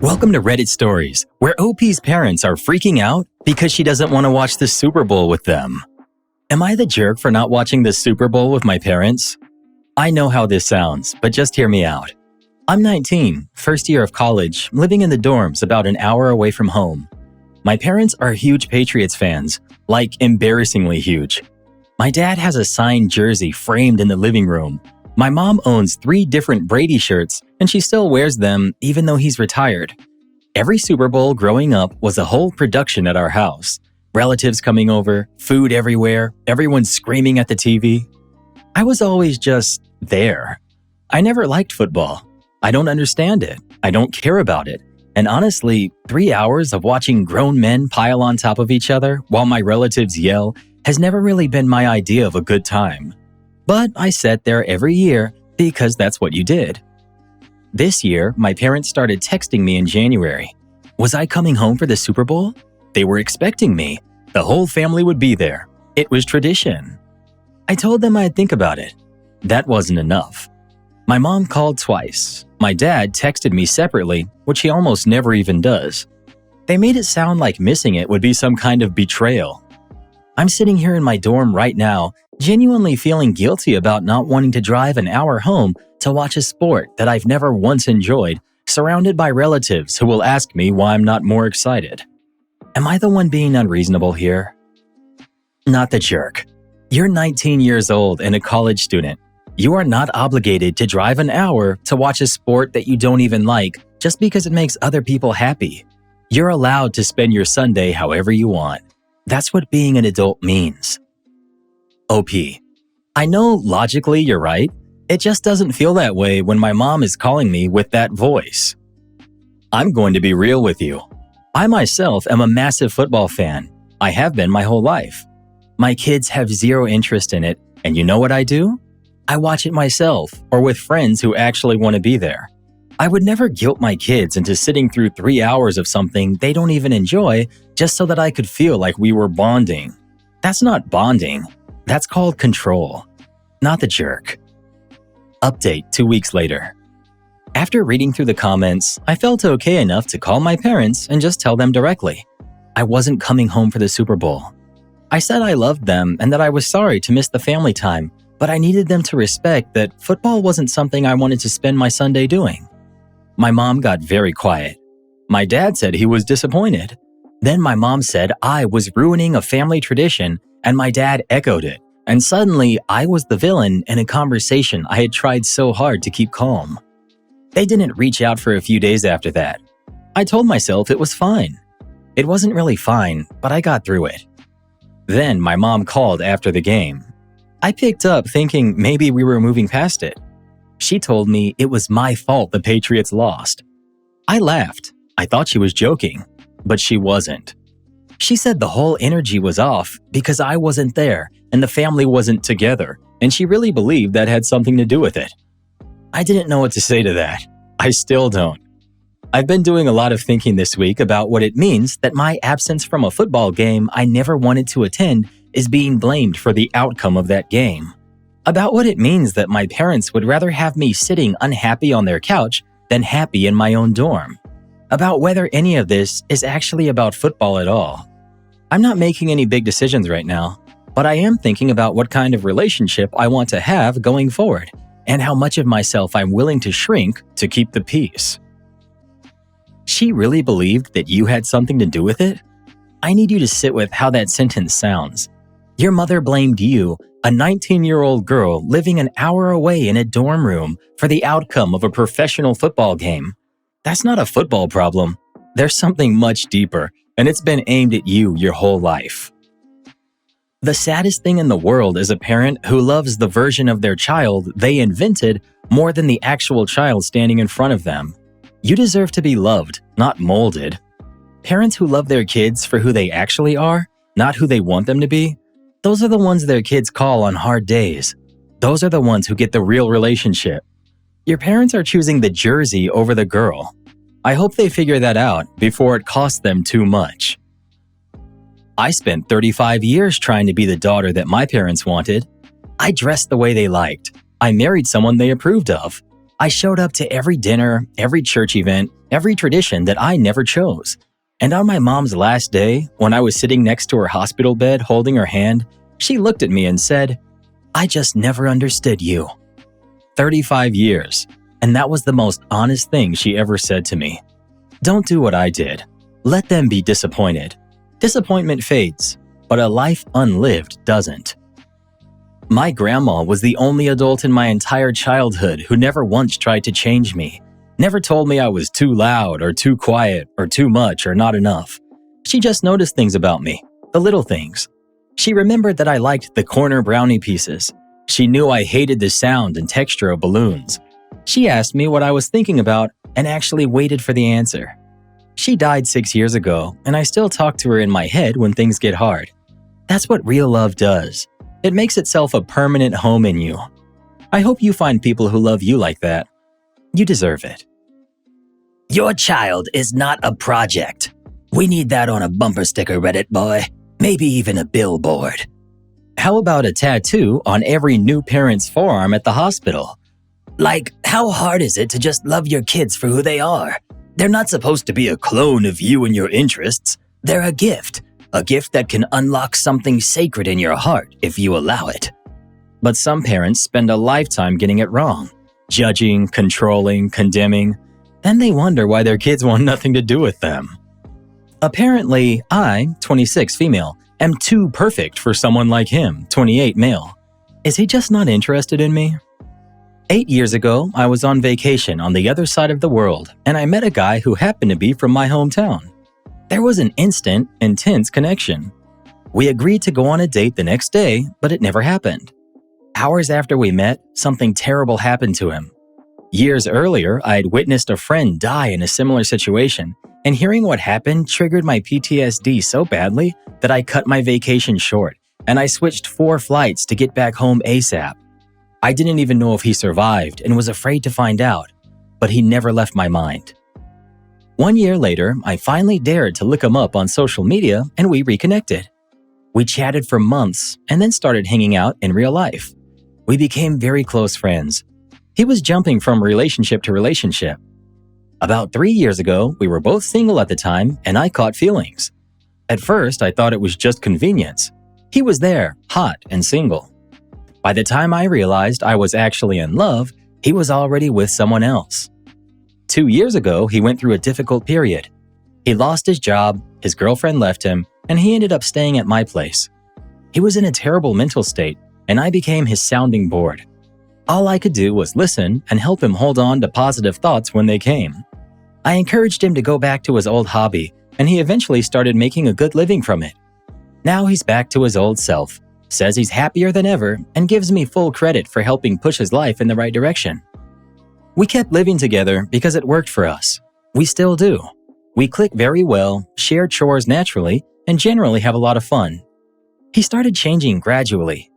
Welcome to Reddit Stories, where OP's parents are freaking out because she doesn't want to watch the Super Bowl with them. Am I the jerk for not watching the Super Bowl with my parents? I know how this sounds, but just hear me out. I'm 19, first year of college, living in the dorms about an hour away from home. My parents are huge Patriots fans, like embarrassingly huge. My dad has a signed jersey framed in the living room. My mom owns 3 different Brady shirts, and she still wears them even though he's retired. Every Super Bowl growing up was a whole production at our house. Relatives coming over, food everywhere, everyone screaming at the TV. I was always just there. I never liked football. I don't understand it. I don't care about it. And honestly, 3 hours of watching grown men pile on top of each other while my relatives yell has never really been my idea of a good time. But I sat there every year because that's what you did. This year, my parents started texting me in January. Was I coming home for the Super Bowl? They were expecting me. The whole family would be there. It was tradition. I told them I'd think about it. That wasn't enough. My mom called twice. My dad texted me separately, which he almost never even does. They made it sound like missing it would be some kind of betrayal. I'm sitting here in my dorm right now, genuinely feeling guilty about not wanting to drive an hour home to watch a sport that I've never once enjoyed, surrounded by relatives who will ask me why I'm not more excited. Am I the one being unreasonable here? Not the jerk. You're 19 years old and a college student. You are not obligated to drive an hour to watch a sport that you don't even like just because it makes other people happy. You're allowed to spend your Sunday however you want. That's what being an adult means. OP. I know logically you're right. It just doesn't feel that way when my mom is calling me with that voice. I'm going to be real with you. I myself am a massive football fan. I have been my whole life. My kids have zero interest in it, and you know what I do? I watch it myself or with friends who actually want to be there. I would never guilt my kids into sitting through 3 hours of something they don't even enjoy just so that I could feel like we were bonding. That's not bonding. That's called control. Not the jerk. Update 2 weeks later. After reading through the comments, I felt okay enough to call my parents and just tell them directly. I wasn't coming home for the Super Bowl. I said I loved them and that I was sorry to miss the family time, but I needed them to respect that football wasn't something I wanted to spend my Sunday doing. My mom got very quiet. My dad said he was disappointed. Then my mom said I was ruining a family tradition, and my dad echoed it. And suddenly, I was the villain in a conversation I had tried so hard to keep calm. They didn't reach out for a few days after that. I told myself it was fine. It wasn't really fine, but I got through it. Then my mom called after the game. I picked up thinking maybe we were moving past it. She told me it was my fault the Patriots lost. I laughed. I thought she was joking, but she wasn't. She said the whole energy was off because I wasn't there and the family wasn't together, and she really believed that had something to do with it. I didn't know what to say to that. I still don't. I've been doing a lot of thinking this week about what it means that my absence from a football game I never wanted to attend is being blamed for the outcome of that game. About what it means that my parents would rather have me sitting unhappy on their couch than happy in my own dorm. About whether any of this is actually about football at all. I'm not making any big decisions right now, but I am thinking about what kind of relationship I want to have going forward and how much of myself I'm willing to shrink to keep the peace. She really believed that you had something to do with it? I need you to sit with how that sentence sounds. Your mother blamed you, a 19-year-old girl living an hour away in a dorm room, for the outcome of a professional football game. That's not a football problem. There's something much deeper, and it's been aimed at you your whole life. The saddest thing in the world is a parent who loves the version of their child they invented more than the actual child standing in front of them. You deserve to be loved, not molded. Parents who love their kids for who they actually are, not who they want them to be, those are the ones their kids call on hard days. Those are the ones who get the real relationship. Your parents are choosing the jersey over the girl. I hope they figure that out before it costs them too much. I spent 35 years trying to be the daughter that my parents wanted. I dressed the way they liked. I married someone they approved of. I showed up to every dinner, every church event, every tradition that I never chose. And on my mom's last day, when I was sitting next to her hospital bed holding her hand, she looked at me and said, "I just never understood you." 35 years, and that was the most honest thing she ever said to me. Don't do what I did. Let them be disappointed. Disappointment fades, but a life unlived doesn't. My grandma was the only adult in my entire childhood who never once tried to change me, never told me I was too loud or too quiet or too much or not enough. She just noticed things about me, the little things. She remembered that I liked the corner brownie pieces. She knew I hated the sound and texture of balloons. She asked me what I was thinking about and actually waited for the answer. She died 6 years ago, and I still talk to her in my head when things get hard. That's what real love does. It makes itself a permanent home in you. I hope you find people who love you like that. You deserve it. Your child is not a project. We need that on a bumper sticker, Reddit boy. Maybe even a billboard. How about a tattoo on every new parent's forearm at the hospital? Like, how hard is it to just love your kids for who they are? They're not supposed to be a clone of you and your interests. They're a gift that can unlock something sacred in your heart if you allow it. But some parents spend a lifetime getting it wrong, judging, controlling, condemning. Then they wonder why their kids want nothing to do with them. Apparently, I, 26 female, am too perfect for someone like him, 28 male. Is he just not interested in me? 8 years ago, I was on vacation on the other side of the world, and I met a guy who happened to be from my hometown. There was an instant, intense connection. We agreed to go on a date the next day, but it never happened. Hours after we met, something terrible happened to him. Years earlier, I had witnessed a friend die in a similar situation, and hearing what happened triggered my PTSD so badly that I cut my vacation short, and I switched 4 flights to get back home ASAP. I didn't even know if he survived and was afraid to find out, but he never left my mind. 1 year later, I finally dared to look him up on social media and we reconnected. We chatted for months and then started hanging out in real life. We became very close friends. He was jumping from relationship to relationship. About 3 years ago, we were both single at the time and I caught feelings. At first, I thought it was just convenience. He was there, hot and single. By the time I realized I was actually in love, he was already with someone else. 2 years ago, he went through a difficult period. He lost his job, his girlfriend left him, and he ended up staying at my place. He was in a terrible mental state, and I became his sounding board. All I could do was listen and help him hold on to positive thoughts when they came. I encouraged him to go back to his old hobby, and he eventually started making a good living from it. Now he's back to his old self, says he's happier than ever, and gives me full credit for helping push his life in the right direction. We kept living together because it worked for us. We still do. We click very well, share chores naturally, and generally have a lot of fun. He started changing gradually.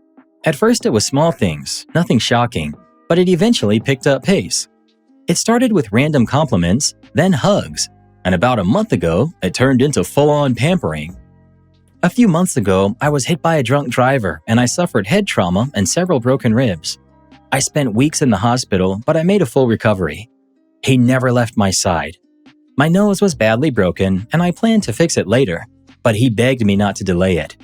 At first it was small things, nothing shocking, but it eventually picked up pace. It started with random compliments, then hugs, and about a month ago, it turned into full-on pampering. A few months ago, I was hit by a drunk driver and I suffered head trauma and several broken ribs. I spent weeks in the hospital, but I made a full recovery. He never left my side. My nose was badly broken and I planned to fix it later, but he begged me not to delay it.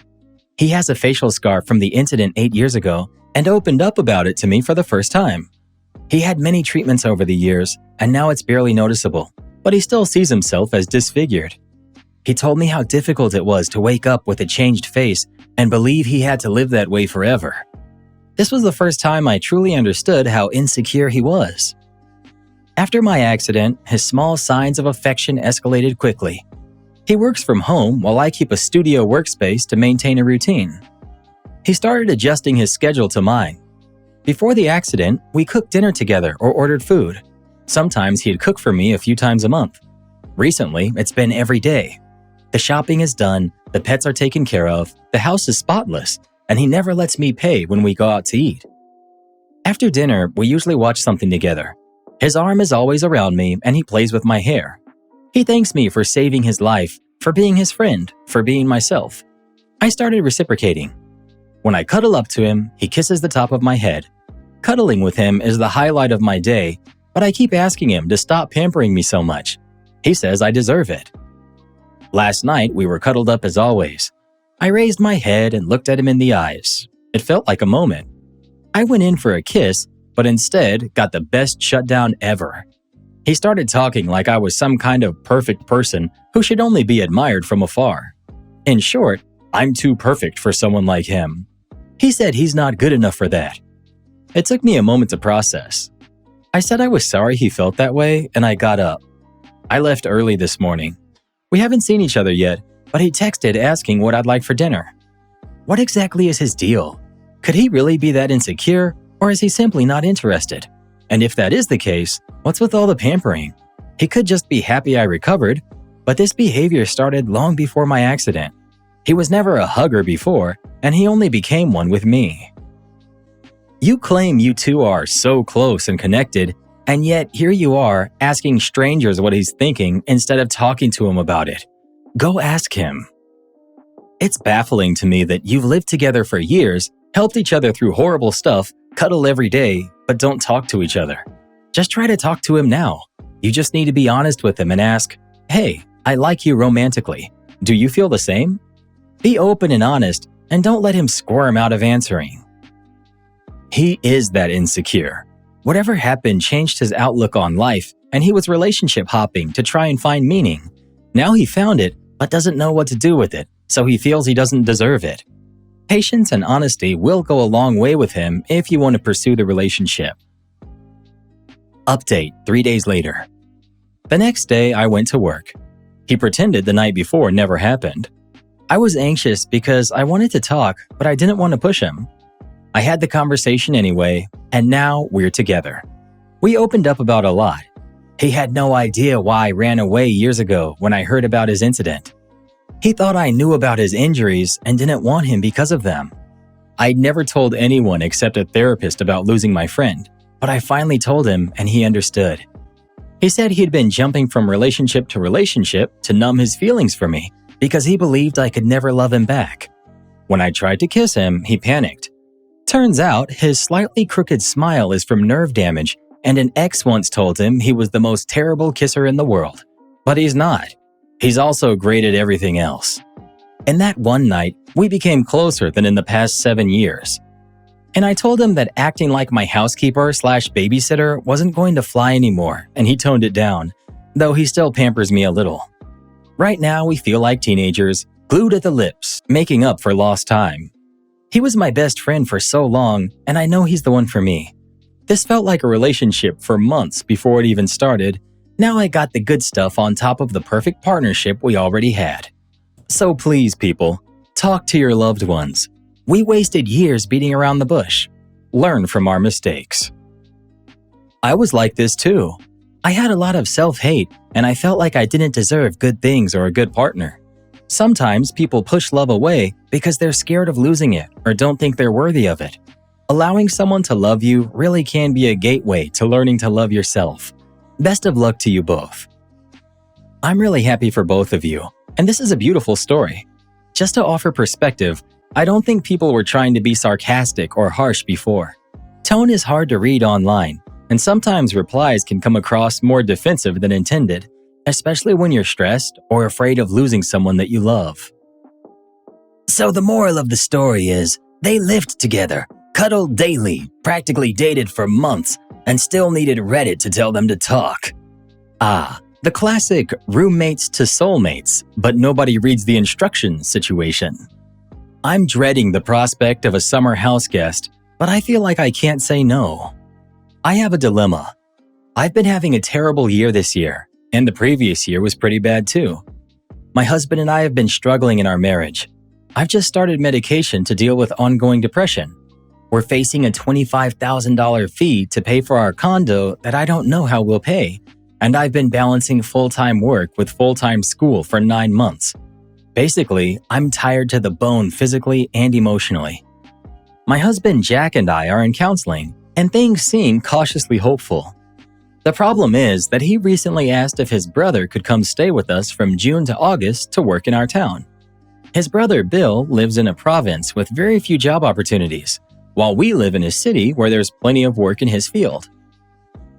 He has a facial scar from the incident 8 years ago and opened up about it to me for the first time. He had many treatments over the years and now it's barely noticeable, but he still sees himself as disfigured. He told me how difficult it was to wake up with a changed face and believe he had to live that way forever. This was the first time I truly understood how insecure he was. After my accident, his small signs of affection escalated quickly. He works from home while I keep a studio workspace to maintain a routine. He started adjusting his schedule to mine. Before the accident, we cooked dinner together or ordered food. Sometimes he'd cook for me a few times a month. Recently, it's been every day. The shopping is done, the pets are taken care of, the house is spotless, and he never lets me pay when we go out to eat. After dinner, we usually watch something together. His arm is always around me and he plays with my hair. He thanks me for saving his life, for being his friend, for being myself. I started reciprocating. When I cuddle up to him, he kisses the top of my head. Cuddling with him is the highlight of my day, but I keep asking him to stop pampering me so much. He says I deserve it. Last night, we were cuddled up as always. I raised my head and looked at him in the eyes. It felt like a moment. I went in for a kiss, but instead got the best shutdown ever. He started talking like I was some kind of perfect person who should only be admired from afar. In short, I'm too perfect for someone like him. He said he's not good enough for that. It took me a moment to process. I said I was sorry he felt that way, and I got up. I left early this morning. We haven't seen each other yet, but he texted asking what I'd like for dinner. What exactly is his deal? Could he really be that insecure, or is he simply not interested? And if that is the case, what's with all the pampering? He could just be happy I recovered, but this behavior started long before my accident. He was never a hugger before, and he only became one with me. You claim you two are so close and connected, and yet here you are asking strangers what he's thinking instead of talking to him about it. Go ask him. It's baffling to me that you've lived together for years, helped each other through horrible stuff, cuddle every day, but don't talk to each other. Just try to talk to him now. You just need to be honest with him and ask, "Hey, I like you romantically. Do you feel the same?" Be open and honest, and don't let him squirm out of answering. He is that insecure. Whatever happened changed his outlook on life, and he was relationship hopping to try and find meaning. Now he found it, but doesn't know what to do with it, so he feels he doesn't deserve it. Patience and honesty will go a long way with him if you want to pursue the relationship. Update 3 days later. The next day, I went to work. He pretended the night before never happened. I was anxious because I wanted to talk, but I didn't want to push him. I had the conversation anyway, and now we're together. We opened up about a lot. He had no idea why I ran away years ago when I heard about his incident. He thought I knew about his injuries and didn't want him because of them. I'd never told anyone except a therapist about losing my friend, but I finally told him and he understood. He said he'd been jumping from relationship to numb his feelings for me because he believed I could never love him back. When I tried to kiss him, he panicked. Turns out his slightly crooked smile is from nerve damage, and an ex once told him he was the most terrible kisser in the world. But he's not. He's also great at everything else. And that one night, we became closer than in the past 7 years. And I told him that acting like my housekeeper/babysitter wasn't going to fly anymore, and he toned it down, though he still pampers me a little. Right now, we feel like teenagers, glued at the lips, making up for lost time. He was my best friend for so long, and I know he's the one for me. This felt like a relationship for months before it even started. Now I got the good stuff on top of the perfect partnership we already had. So please, people, talk to your loved ones. We wasted years beating around the bush. Learn from our mistakes. I was like this too. I had a lot of self-hate, and I felt like I didn't deserve good things or a good partner. Sometimes people push love away because they're scared of losing it or don't think they're worthy of it. Allowing someone to love you really can be a gateway to learning to love yourself. Best of luck to you both. I'm really happy for both of you, and this is a beautiful story. Just to offer perspective, I don't think people were trying to be sarcastic or harsh before. Tone is hard to read online, and sometimes replies can come across more defensive than intended, especially when you're stressed or afraid of losing someone that you love. So the moral of the story is, they lived together, cuddled daily, practically dated for months, and still needed Reddit to tell them to talk. The classic roommates to soulmates, but nobody reads the instructions situation. I'm dreading the prospect of a summer house guest, but I feel like I can't say no. I have a dilemma. I've been having a terrible year this year, and the previous year was pretty bad too. My husband and I have been struggling in our marriage. I've just started medication to deal with ongoing depression. We're facing a $25,000 fee to pay for our condo that I don't know how we'll pay, and I've been balancing full-time work with full-time school for 9 months. Basically, I'm tired to the bone physically and emotionally. My husband Jack and I are in counseling, and things seem cautiously hopeful. The problem is that he recently asked if his brother could come stay with us from June to August to work in our town. His brother Bill lives in a province with very few job opportunities, while we live in a city where there's plenty of work in his field.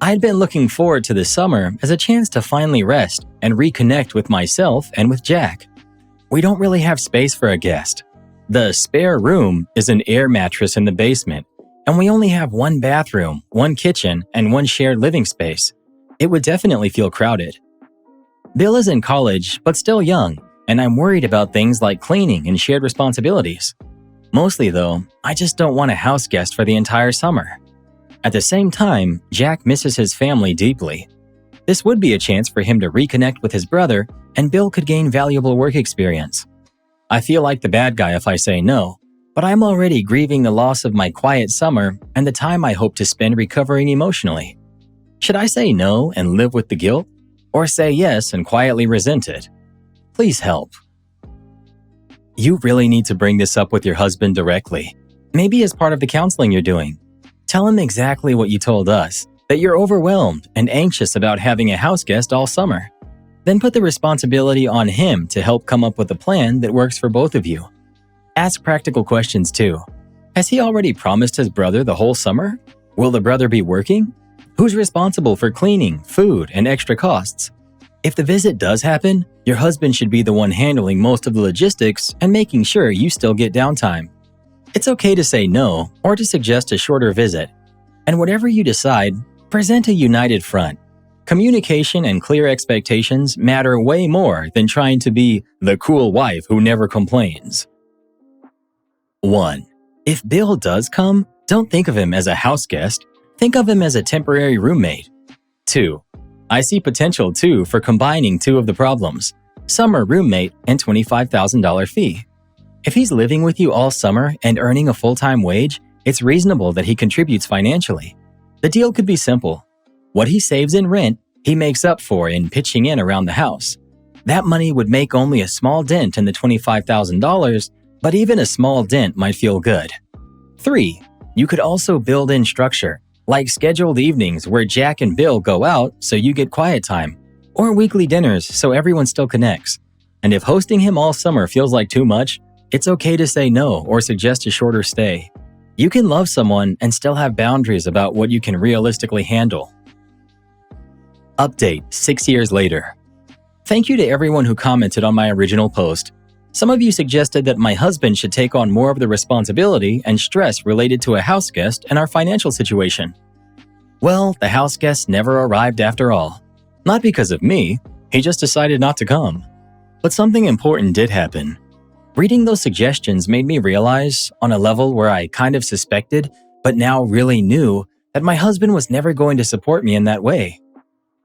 I'd been looking forward to the summer as a chance to finally rest and reconnect with myself and with Jack. We don't really have space for a guest. The spare room is an air mattress in the basement, and we only have one bathroom, one kitchen, and one shared living space. It would definitely feel crowded. Bill is in college, but still young, and I'm worried about things like cleaning and shared responsibilities. Mostly though, I just don't want a house guest for the entire summer. At the same time, Jack misses his family deeply. This would be a chance for him to reconnect with his brother, and Bill could gain valuable work experience. I feel like the bad guy if I say no, but I'm already grieving the loss of my quiet summer and the time I hope to spend recovering emotionally. Should I say no and live with the guilt? Or say yes and quietly resent it? Please help. You really need to bring this up with your husband directly, maybe as part of the counseling you're doing. Tell him exactly what you told us, that you're overwhelmed and anxious about having a house guest all summer. Then put the responsibility on him to help come up with a plan that works for both of you. Ask practical questions too. Has he already promised his brother the whole summer? Will the brother be working? Who's responsible for cleaning, food, and extra costs? If the visit does happen, your husband should be the one handling most of the logistics and making sure you still get downtime. It's okay to say no or to suggest a shorter visit. And whatever you decide, present a united front. Communication and clear expectations matter way more than trying to be the cool wife who never complains. 1. If Bill does come, don't think of him as a house guest. Think of him as a temporary roommate. 2. I see potential too for combining two of the problems: summer roommate and $25,000 fee. If he's living with you all summer and earning a full-time wage, it's reasonable that he contributes financially. The deal could be simple. What he saves in rent, he makes up for in pitching in around the house. That money would make only a small dent in the $25,000, but even a small dent might feel good. 3. You could also build in structure, like scheduled evenings where Jack and Bill go out so you get quiet time, or weekly dinners so everyone still connects. And if hosting him all summer feels like too much, it's okay to say no or suggest a shorter stay. You can love someone and still have boundaries about what you can realistically handle. Update 6 years later. Thank you to everyone who commented on my original post. Some of you suggested that my husband should take on more of the responsibility and stress related to a house guest and our financial situation. Well, the house guest never arrived after all. Not because of me, he just decided not to come. But something important did happen. Reading those suggestions made me realize, on a level where I kind of suspected, but now really knew, that my husband was never going to support me in that way.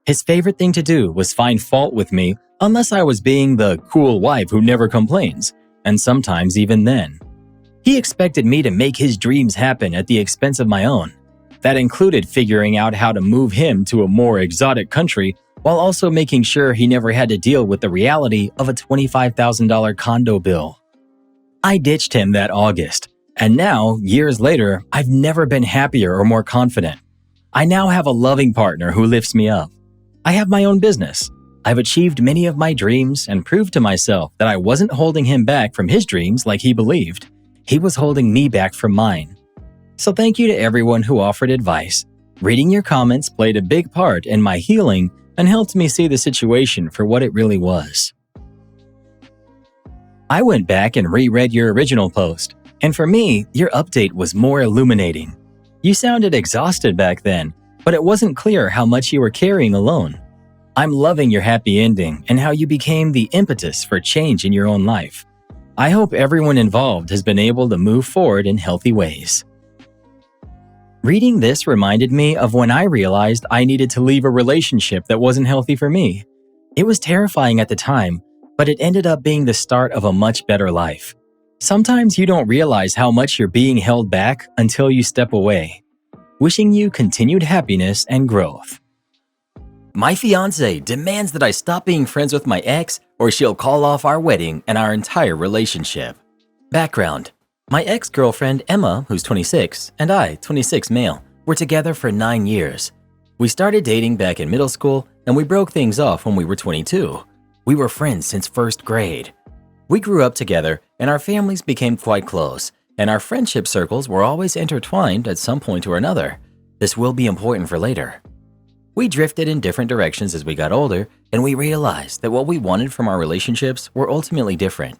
His favorite thing to do was find fault with me unless I was being the cool wife who never complains, and sometimes even then. He expected me to make his dreams happen at the expense of my own. That included figuring out how to move him to a more exotic country while also making sure he never had to deal with the reality of a $25,000 condo bill. I ditched him that August, and now, years later, I've never been happier or more confident. I now have a loving partner who lifts me up. I have my own business. I've achieved many of my dreams and proved to myself that I wasn't holding him back from his dreams like he believed. He was holding me back from mine. So thank you to everyone who offered advice. Reading your comments played a big part in my healing and helped me see the situation for what it really was. I went back and reread your original post, and for me, your update was more illuminating. You sounded exhausted back then, but it wasn't clear how much you were carrying alone. I'm loving your happy ending and how you became the impetus for change in your own life. I hope everyone involved has been able to move forward in healthy ways. Reading this reminded me of when I realized I needed to leave a relationship that wasn't healthy for me. It was terrifying at the time, but it ended up being the start of a much better life. Sometimes you don't realize how much you're being held back until you step away. Wishing you continued happiness and growth. My fiancé demands that I stop being friends with my ex or she'll call off our wedding and our entire relationship. Background. My ex-girlfriend Emma, who's 26, and I, 26 male, were together for 9 years. We started dating back in middle school and we broke things off when we were 22. We were friends since first grade. We grew up together and our families became quite close, and our friendship circles were always intertwined at some point or another. This will be important for later. We drifted in different directions as we got older, and we realized that what we wanted from our relationships were ultimately different.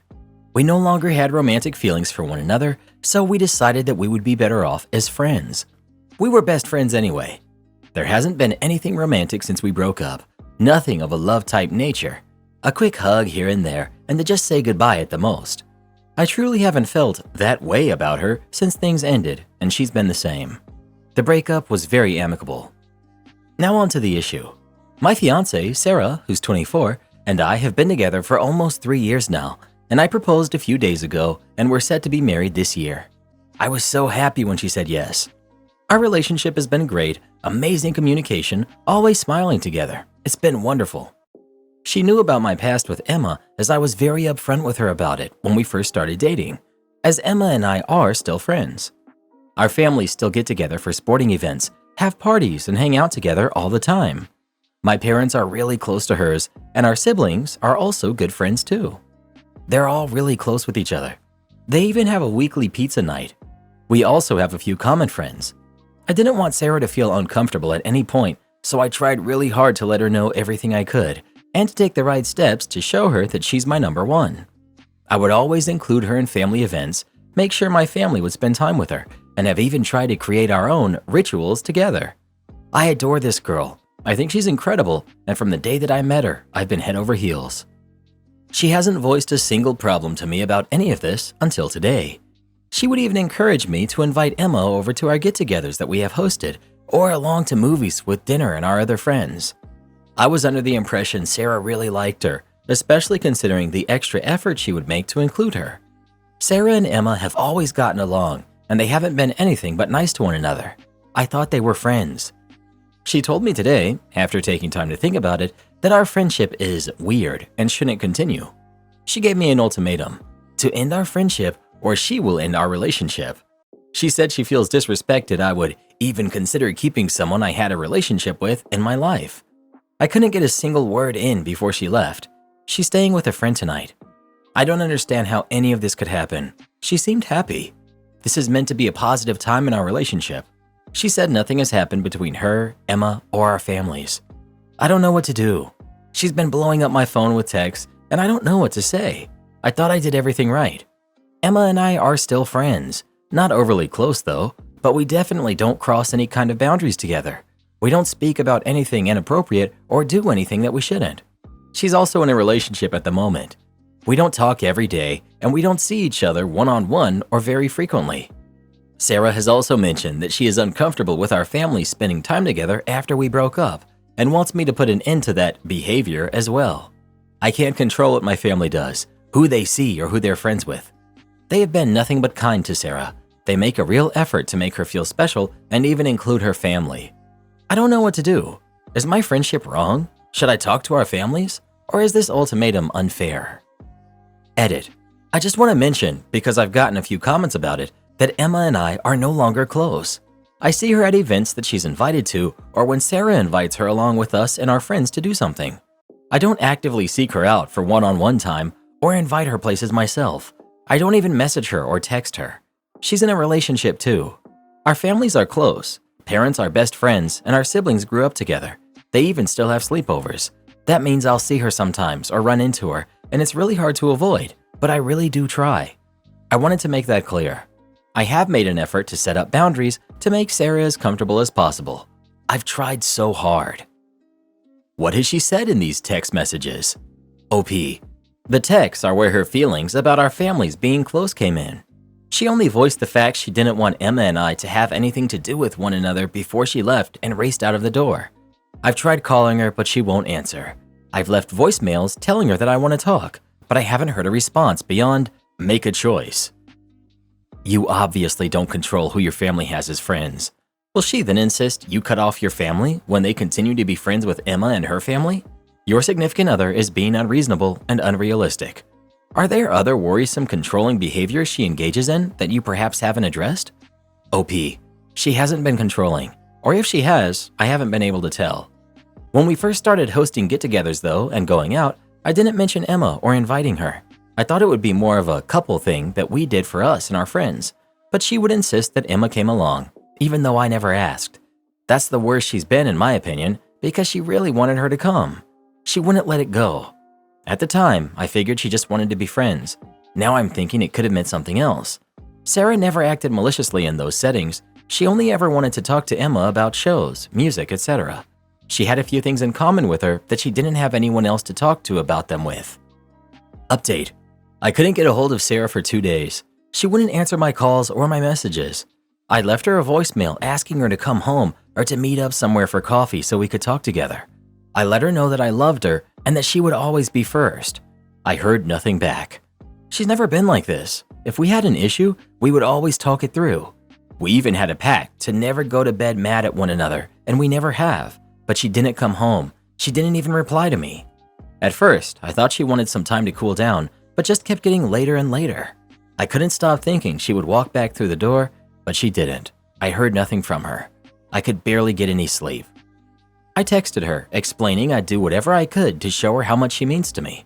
We no longer had romantic feelings for one another, so we decided that we would be better off as friends. We were best friends anyway. There hasn't been anything romantic since we broke up, nothing of a love-type nature. A quick hug here and there, and to just say goodbye at the most. I truly haven't felt that way about her since things ended, and she's been the same. The breakup was very amicable. Now on to the issue. My fiancé, Sarah, who's 24, and I have been together for almost 3 years now, and I proposed a few days ago, and we're set to be married this year. I was so happy when she said yes. Our relationship has been great, amazing communication, always smiling together. It's been wonderful. She knew about my past with Emma as I was very upfront with her about it when we first started dating, as Emma and I are still friends. Our families still get together for sporting events, have parties, and hang out together all the time. My parents are really close to hers, and our siblings are also good friends too. They're all really close with each other. They even have a weekly pizza night. We also have a few common friends. I didn't want Sarah to feel uncomfortable at any point, so I tried really hard to let her know everything I could and to take the right steps to show her that she's my number one. I would always include her in family events, make sure my family would spend time with her, and have even tried to create our own rituals together. I adore this girl. I think she's incredible, and from the day that I met her, I've been head over heels. She hasn't voiced a single problem to me about any of this until today. She would even encourage me to invite Emma over to our get-togethers that we have hosted, or along to movies with dinner and our other friends. I was under the impression Sarah really liked her, especially considering the extra effort she would make to include her. Sarah and Emma have always gotten along, and they haven't been anything but nice to one another. I thought they were friends. She told me today, after taking time to think about it, that our friendship is weird and shouldn't continue. She gave me an ultimatum, to end our friendship or she will end our relationship. She said she feels disrespected I would even consider keeping someone I had a relationship with in my life. I couldn't get a single word in before she left. She's staying with a friend tonight. I don't understand how any of this could happen. She seemed happy. This is meant to be a positive time in our relationship. She said nothing has happened between her, Emma, or our families. I don't know what to do. She's been blowing up my phone with texts, and I don't know what to say. I thought I did everything right. Emma and I are still friends. Not overly close though, but we definitely don't cross any kind of boundaries together. We don't speak about anything inappropriate or do anything that we shouldn't. She's also in a relationship at the moment. We don't talk every day, and we don't see each other one-on-one or very frequently. Sarah has also mentioned that she is uncomfortable with our family spending time together after we broke up and wants me to put an end to that behavior as well. I can't control what my family does, who they see, or who they're friends with. They have been nothing but kind to Sarah. They make a real effort to make her feel special and even include her family. I don't know what to do. Is my friendship wrong? Should I talk to our families? Or is this ultimatum unfair? Edit. I just want to mention, because I've gotten a few comments about it, that Emma and I are no longer close. I see her at events that she's invited to, or when Sarah invites her along with us and our friends to do something. I don't actively seek her out for one-on-one time or invite her places myself. I don't even message her or text her. She's in a relationship too. Our families are close. Parents are best friends, and our siblings grew up together. They even still have sleepovers. That means I'll see her sometimes or run into her, and it's really hard to avoid, but I really do try. I wanted to make that clear. I have made an effort to set up boundaries to make Sarah as comfortable as possible. I've tried so hard. What has she said in these text messages? OP. The texts are where her feelings about our families being close came in. She only voiced the fact she didn't want Emma and I to have anything to do with one another before she left and raced out of the door. I've tried calling her, but she won't answer. I've left voicemails telling her that I want to talk, but I haven't heard a response beyond make a choice. You obviously don't control who your family has as friends. Will she then insist you cut off your family when they continue to be friends with Emma and her family? Your significant other is being unreasonable and unrealistic. Are there other worrisome controlling behaviors she engages in that you perhaps haven't addressed? OP. She hasn't been controlling, or if she has, I haven't been able to tell. When we first started hosting get-togethers though and going out, I didn't mention Emma or inviting her. I thought it would be more of a couple thing that we did for us and our friends, but she would insist that Emma came along, even though I never asked. That's the worst she's been in my opinion, because she really wanted her to come. She wouldn't let it go. At the time, I figured she just wanted to be friends. Now I'm thinking it could have meant something else. Sarah never acted maliciously in those settings. She only ever wanted to talk to Emma about shows, music, etc. She had a few things in common with her that she didn't have anyone else to talk to about them with. Update. I couldn't get a hold of Sarah for 2 days. She wouldn't answer my calls or my messages. I left her a voicemail asking her to come home or to meet up somewhere for coffee so we could talk together. I let her know that I loved her and that she would always be first. I heard nothing back. She's never been like this. If we had an issue, we would always talk it through. We even had a pact to never go to bed mad at one another, and we never have. But she didn't come home. She didn't even reply to me. At first, I thought she wanted some time to cool down, but just kept getting later and later. I couldn't stop thinking she would walk back through the door, but she didn't. I heard nothing from her. I could barely get any sleep. I texted her, explaining I'd do whatever I could to show her how much she means to me.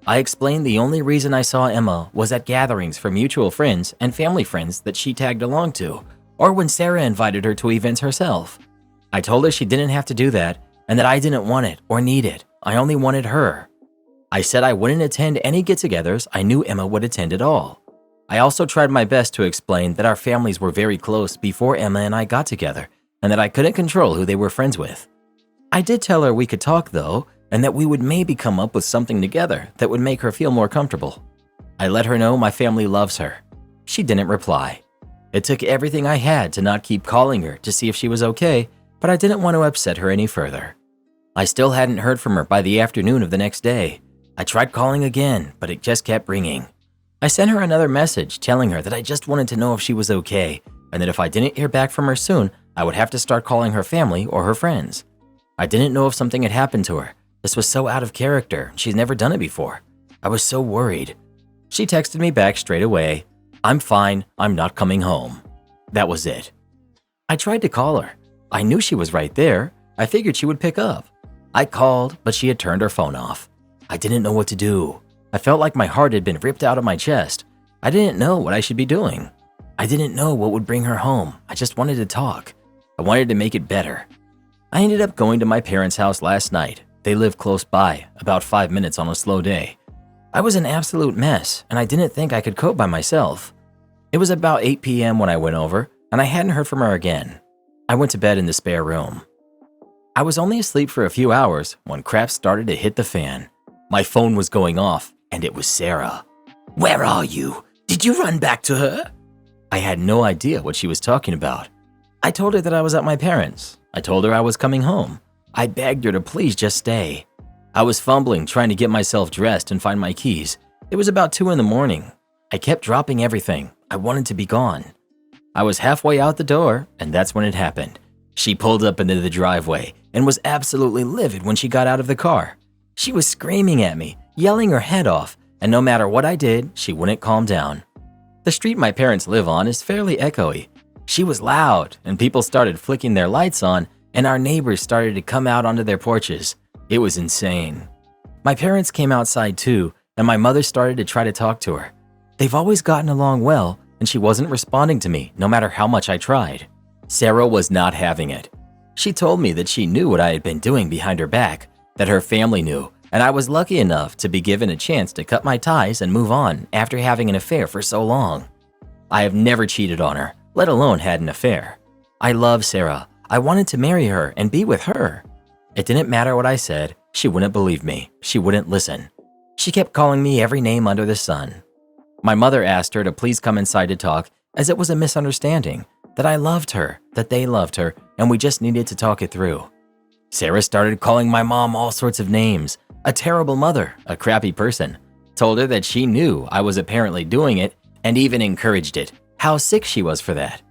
I explained the only reason I saw Emma was at gatherings for mutual friends and family friends that she tagged along to, or when Sarah invited her to events herself. I told her she didn't have to do that and that I didn't want it or need it. I only wanted her. I said I wouldn't attend any get-togethers I knew Emma would attend at all. I also tried my best to explain that our families were very close before Emma and I got together and that I couldn't control who they were friends with. I did tell her we could talk though, and that we would maybe come up with something together that would make her feel more comfortable. I let her know my family loves her. She didn't reply. It took everything I had to not keep calling her to see if she was okay, but I didn't want to upset her any further. I still hadn't heard from her by the afternoon of the next day. I tried calling again, but it just kept ringing. I sent her another message telling her that I just wanted to know if she was okay, and that if I didn't hear back from her soon, I would have to start calling her family or her friends. I didn't know if something had happened to her. This was so out of character. She's never done it before. I was so worried. She texted me back straight away. I'm fine. I'm not coming home. That was it. I tried to call her. I knew she was right there. I figured she would pick up. I called, but she had turned her phone off. I didn't know what to do. I felt like my heart had been ripped out of my chest. I didn't know what I should be doing. I didn't know what would bring her home. I just wanted to talk. I wanted to make it better. I ended up going to my parents' house last night. They live close by, about 5 minutes on a slow day. I was an absolute mess, and I didn't think I could cope by myself. It was about 8 p.m. when I went over, and I hadn't heard from her again. I went to bed in the spare room. I was only asleep for a few hours when crap started to hit the fan. My phone was going off, and it was Sarah. Where are you? Did you run back to her? I had no idea what she was talking about. I told her that I was at my parents'. I told her I was coming home. I begged her to please just stay. I was fumbling trying to get myself dressed and find my keys. It was about 2 in the morning. I kept dropping everything. I wanted to be gone. I was halfway out the door, and that's when it happened. She pulled up into the driveway and was absolutely livid when she got out of the car. She was screaming at me, yelling her head off, and no matter what I did, she wouldn't calm down. The street my parents live on is fairly echoey. She was loud, and people started flicking their lights on, and our neighbors started to come out onto their porches. It was insane. My parents came outside too, and my mother started to try to talk to her. They've always gotten along well, and she wasn't responding to me no matter how much I tried. Sarah was not having it. She told me that she knew what I had been doing behind her back, that her family knew, and I was lucky enough to be given a chance to cut my ties and move on after having an affair for so long. I have never cheated on her, let alone had an affair. I love Sarah. I wanted to marry her and be with her. It didn't matter what I said. She wouldn't believe me. She wouldn't listen. She kept calling me every name under the sun. My mother asked her to please come inside to talk, as it was a misunderstanding, that I loved her, that they loved her, and we just needed to talk it through. Sarah started calling my mom all sorts of names, a terrible mother, a crappy person, told her that she knew I was apparently doing it, and even encouraged it, how sick she was for that.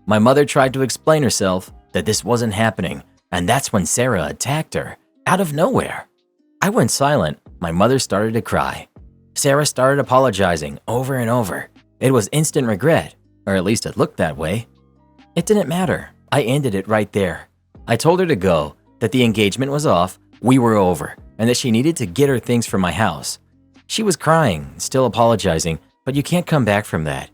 My mother tried to explain herself that this wasn't happening, and that's when Sarah attacked her, out of nowhere. I went silent. My mother started to cry. Sarah started apologizing over and over. It was instant regret, or at least it looked that way. It didn't matter. I ended it right there. I told her to go, that the engagement was off, we were over, and that she needed to get her things from my house. She was crying, still apologizing, but you can't come back from that.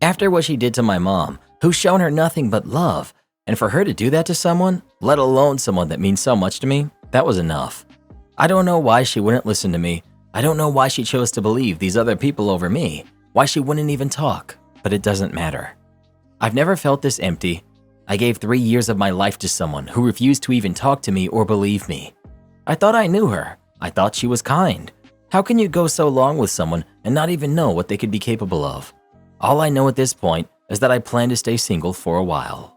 After what she did to my mom, who's shown her nothing but love, And for her to do that to someone, let alone someone that means so much to me, that was enough. I don't know why she wouldn't listen to me. I don't know why she chose to believe these other people over me, why she wouldn't even talk, but it doesn't matter. I've never felt this empty. I gave 3 years of my life to someone who refused to even talk to me or believe me. I thought I knew her. I thought she was kind. How can you go so long with someone and not even know what they could be capable of? All I know at this point is that I plan to stay single for a while.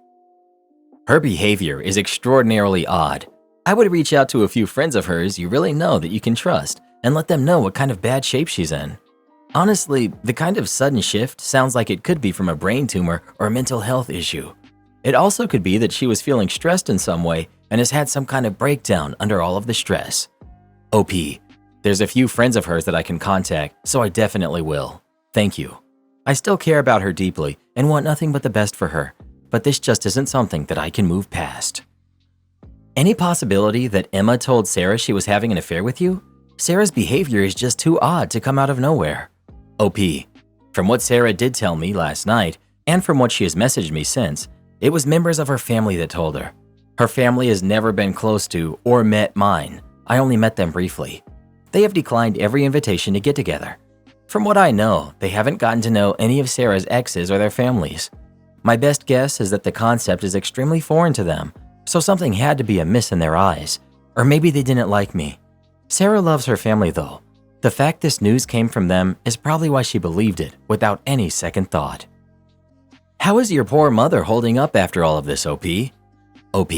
Her behavior is extraordinarily odd. I would reach out to a few friends of hers you really know that you can trust and let them know what kind of bad shape she's in. Honestly, the kind of sudden shift sounds like it could be from a brain tumor or a mental health issue. It also could be that she was feeling stressed in some way and has had some kind of breakdown under all of the stress. OP, there's a few friends of hers that I can contact, so I definitely will. Thank you. I still care about her deeply and want nothing but the best for her, but this just isn't something that I can move past. Any possibility that Emma told Sarah she was having an affair with you? Sarah's behavior is just too odd to come out of nowhere. OP, from what Sarah did tell me last night, and from what she has messaged me since, it was members of her family that told her. Her family has never been close to or met mine. I only met them briefly. They have declined every invitation to get together. From what I know, they haven't gotten to know any of Sarah's exes or their families. My best guess is that the concept is extremely foreign to them, so something had to be amiss in their eyes, or maybe they didn't like me. Sarah loves her family though. The fact this news came from them is probably why she believed it without any second thought. How is your poor mother holding up after all of this, OP? OP,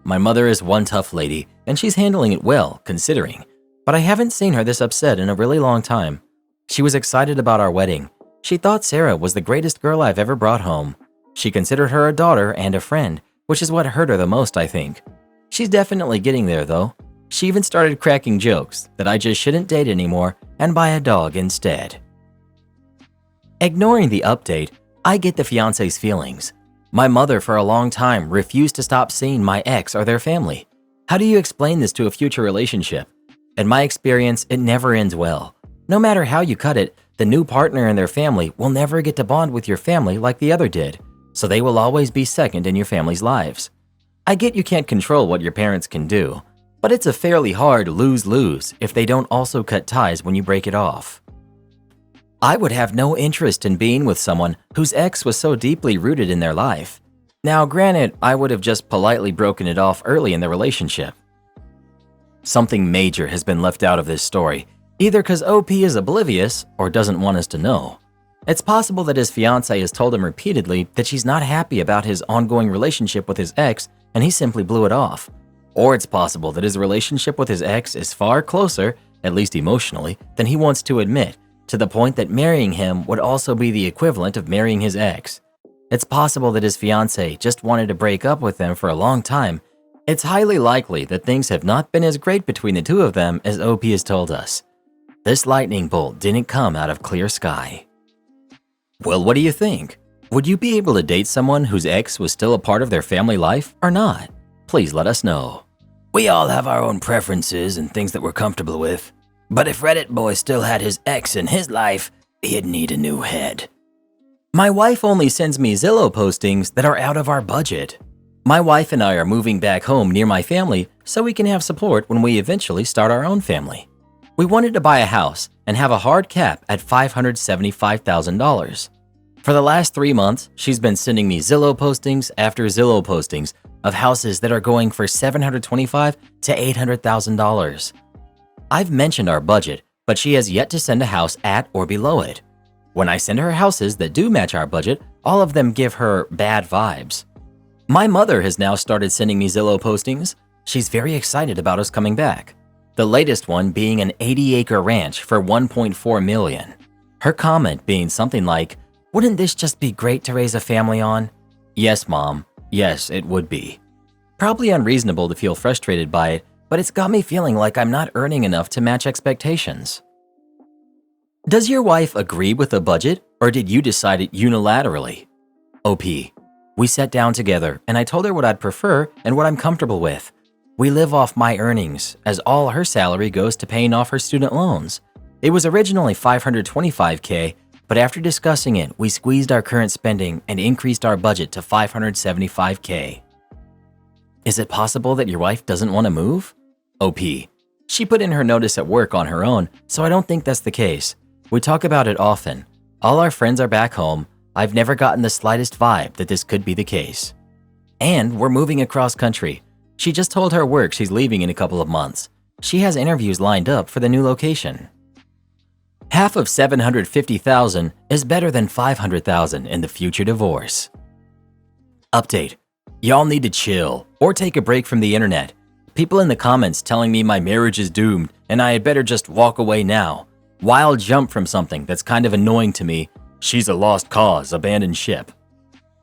my mother is one tough lady and she's handling it well, considering, but I haven't seen her this upset in a really long time. She was excited about our wedding. She thought Sarah was the greatest girl I've ever brought home. She considered her a daughter and a friend, which is what hurt her the most, I think. She's definitely getting there though. She even started cracking jokes that I just shouldn't date anymore and buy a dog instead. Ignoring the update, I get the fiancé's feelings. My mother for a long time refused to stop seeing my ex or their family. How do you explain this to a future relationship? In my experience, it never ends well. No matter how you cut it, the new partner and their family will never get to bond with your family like the other did, so they will always be second in your family's lives. I get you can't control what your parents can do, but it's a fairly hard lose-lose if they don't also cut ties when you break it off. I would have no interest in being with someone whose ex was so deeply rooted in their life. Now, granted, I would have just politely broken it off early in the relationship. Something major has been left out of this story, either because OP is oblivious or doesn't want us to know. It's possible that his fiancée has told him repeatedly that she's not happy about his ongoing relationship with his ex and he simply blew it off. Or it's possible that his relationship with his ex is far closer, at least emotionally, than he wants to admit, to the point that marrying him would also be the equivalent of marrying his ex. It's possible that his fiancée just wanted to break up with him for a long time. It's highly likely that things have not been as great between the two of them as OP has told us. This lightning bolt didn't come out of clear sky. Well, what do you think? Would you be able to date someone whose ex was still a part of their family life or not? Please let us know. We all have our own preferences and things that we're comfortable with. But if Reddit boy still had his ex in his life, he'd need a new head. My wife only sends me Zillow postings that are out of our budget. My wife and I are moving back home near my family so we can have support when we eventually start our own family. We wanted to buy a house and have a hard cap at $575,000. For the last 3 months, she's been sending me Zillow postings after Zillow postings of houses that are going for $725,000 to $800,000. I've mentioned our budget, but she has yet to send a house at or below it. When I send her houses that do match our budget, all of them give her bad vibes. My mother has now started sending me Zillow postings. She's very excited about us coming back. The latest one being an 80-acre ranch for $1.4 million. Her comment being something like, "Wouldn't this just be great to raise a family on?" Yes, Mom. Yes, it would be. Probably unreasonable to feel frustrated by it, but it's got me feeling like I'm not earning enough to match expectations. Does your wife agree with the budget, or did you decide it unilaterally? OP, we sat down together and I told her what I'd prefer and what I'm comfortable with. We live off my earnings, as all her salary goes to paying off her student loans. It was originally $525K, but after discussing it, we squeezed our current spending and increased our budget to $575K. Is it possible that your wife doesn't want to move? OP. She put in her notice at work on her own, so I don't think that's the case. We talk about it often. All our friends are back home. I've never gotten the slightest vibe that this could be the case. And we're moving across country. She just told her work she's leaving in a couple of months. She has interviews lined up for the new location. Half of $750,000 is better than $500,000 in the future divorce. Update. Y'all need to chill or take a break from the internet. People in the comments telling me my marriage is doomed and I had better just walk away now. Wild jump from something that's kind of annoying to me. She's a lost cause, abandoned ship.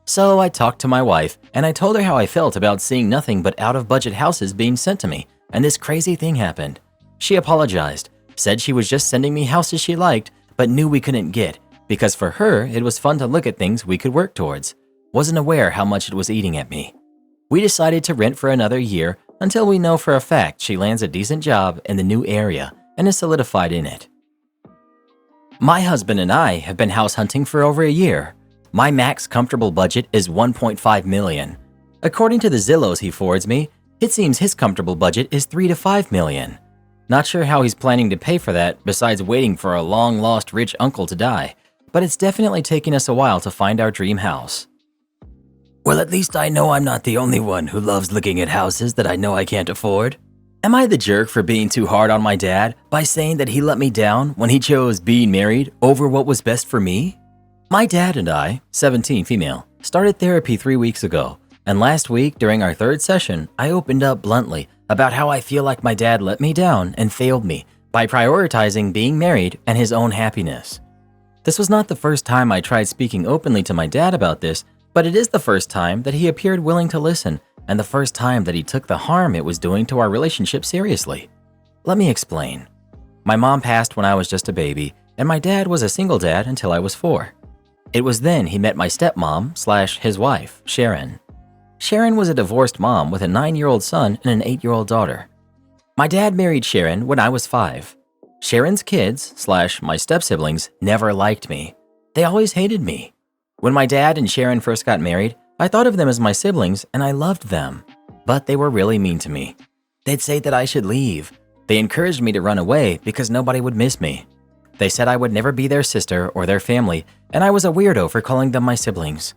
So I talked to my wife and I told her how I felt about seeing nothing but out-of-budget houses being sent to me, and this crazy thing happened. She apologized, said she was just sending me houses she liked but knew we couldn't get because for her it was fun to look at things we could work towards. Wasn't aware how much it was eating at me. We decided to rent for another year until we know for a fact she lands a decent job in the new area and is solidified in it. My husband and I have been house hunting for over a year. My max comfortable budget is $1.5 million. According to the Zillows he forwards me, it seems his comfortable budget is $3 to $5 million. Not sure how he's planning to pay for that besides waiting for a long-lost rich uncle to die, but it's definitely taking us a while to find our dream house. Well, at least I know I'm not the only one who loves looking at houses that I know I can't afford. Am I the jerk for being too hard on my dad by saying that he let me down when he chose being married over what was best for me? My dad and I, 17 female, started therapy 3 weeks ago, and last week during our third session, I opened up bluntly about how I feel like my dad let me down and failed me by prioritizing being married and his own happiness. This was not the first time I tried speaking openly to my dad about this, but it is the first time that he appeared willing to listen and the first time that he took the harm it was doing to our relationship seriously. Let me explain. My mom passed when I was just a baby, and my dad was a single dad until I was 4. It was then he met my stepmom / his wife, Sharon. Sharon was a divorced mom with a 9-year-old son and an 8-year-old daughter. My dad married Sharon when I was 5. Sharon's kids / my step-siblings never liked me. They always hated me. When my dad and Sharon first got married, I thought of them as my siblings and I loved them. But they were really mean to me. They'd say that I should leave. They encouraged me to run away because nobody would miss me. They said I would never be their sister or their family, and I was a weirdo for calling them my siblings.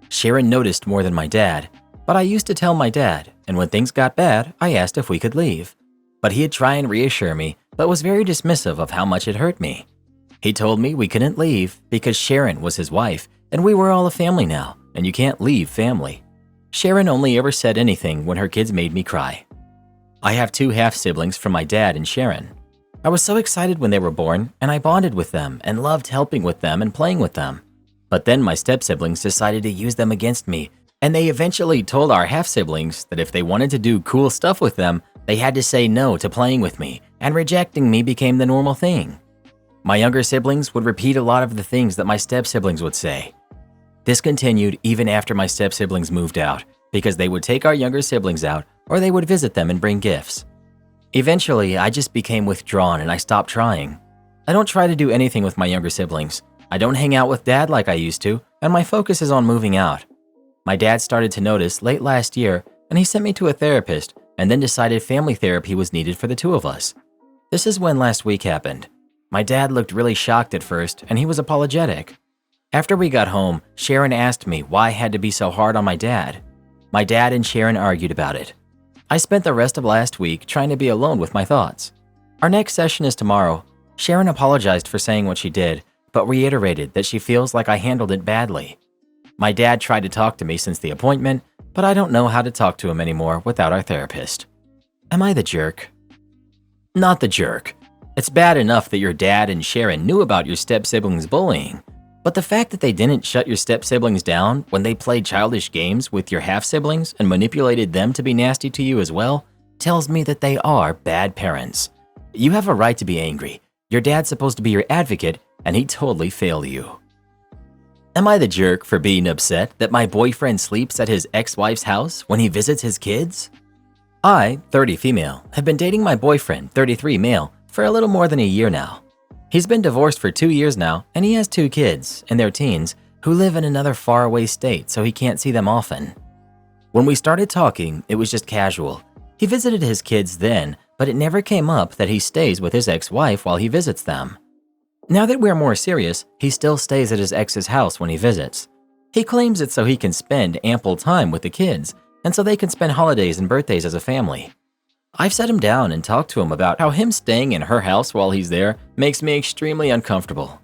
Sharon noticed more than my dad, but I used to tell my dad, and when things got bad, I asked if we could leave. But he'd try and reassure me, but was very dismissive of how much it hurt me. He told me we couldn't leave because Sharon was his wife, and we were all a family now, and you can't leave family. Sharon only ever said anything when her kids made me cry. I have 2 half-siblings from my dad and Sharon. I was so excited when they were born, and I bonded with them and loved helping with them and playing with them. But then my step-siblings decided to use them against me, and they eventually told our half-siblings that if they wanted to do cool stuff with them, they had to say no to playing with me, and rejecting me became the normal thing. My younger siblings would repeat a lot of the things that my step-siblings would say. This continued even after my step-siblings moved out, because they would take our younger siblings out or they would visit them and bring gifts. Eventually, I just became withdrawn and I stopped trying. I don't try to do anything with my younger siblings. I don't hang out with dad like I used to, and my focus is on moving out. My dad started to notice late last year, and he sent me to a therapist and then decided family therapy was needed for the 2 of us. This is when last week happened. My dad looked really shocked at first, and he was apologetic. After we got home, Sharon asked me why I had to be so hard on my dad. My dad and Sharon argued about it. I spent the rest of last week trying to be alone with my thoughts. Our next session is tomorrow. Sharon apologized for saying what she did, but reiterated that she feels like I handled it badly. My dad tried to talk to me since the appointment, but I don't know how to talk to him anymore without our therapist. Am I the jerk? Not the jerk. It's bad enough that your dad and Sharon knew about your step-siblings' bullying, but the fact that they didn't shut your step-siblings down when they played childish games with your half-siblings and manipulated them to be nasty to you as well tells me that they are bad parents. You have a right to be angry. Your dad's supposed to be your advocate, and he totally failed you. Am I the jerk for being upset that my boyfriend sleeps at his ex-wife's house when he visits his kids? I, 30 female, have been dating my boyfriend, 33 male, for a little more than a year now. He's been divorced for 2 years now, and he has 2 kids, in their teens, who live in another faraway state, so he can't see them often. When we started talking, it was just casual. He visited his kids then, but it never came up that he stays with his ex-wife while he visits them. Now that we're more serious, he still stays at his ex's house when he visits. He claims it's so he can spend ample time with the kids, and so they can spend holidays and birthdays as a family. I've sat him down and talked to him about how him staying in her house while he's there makes me extremely uncomfortable.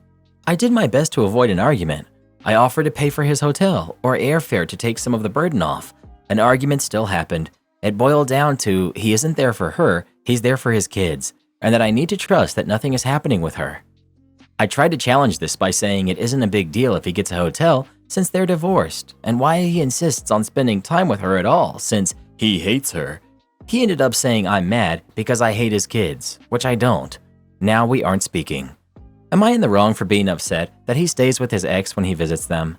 I did my best to avoid an argument. I offered to pay for his hotel or airfare to take some of the burden off. An argument still happened. It boiled down to he isn't there for her, he's there for his kids, and that I need to trust that nothing is happening with her. I tried to challenge this by saying it isn't a big deal if he gets a hotel since they're divorced, and why he insists on spending time with her at all since he hates her. He ended up saying I'm mad because I hate his kids, which I don't. Now we aren't speaking. Am I in the wrong for being upset that he stays with his ex when he visits them?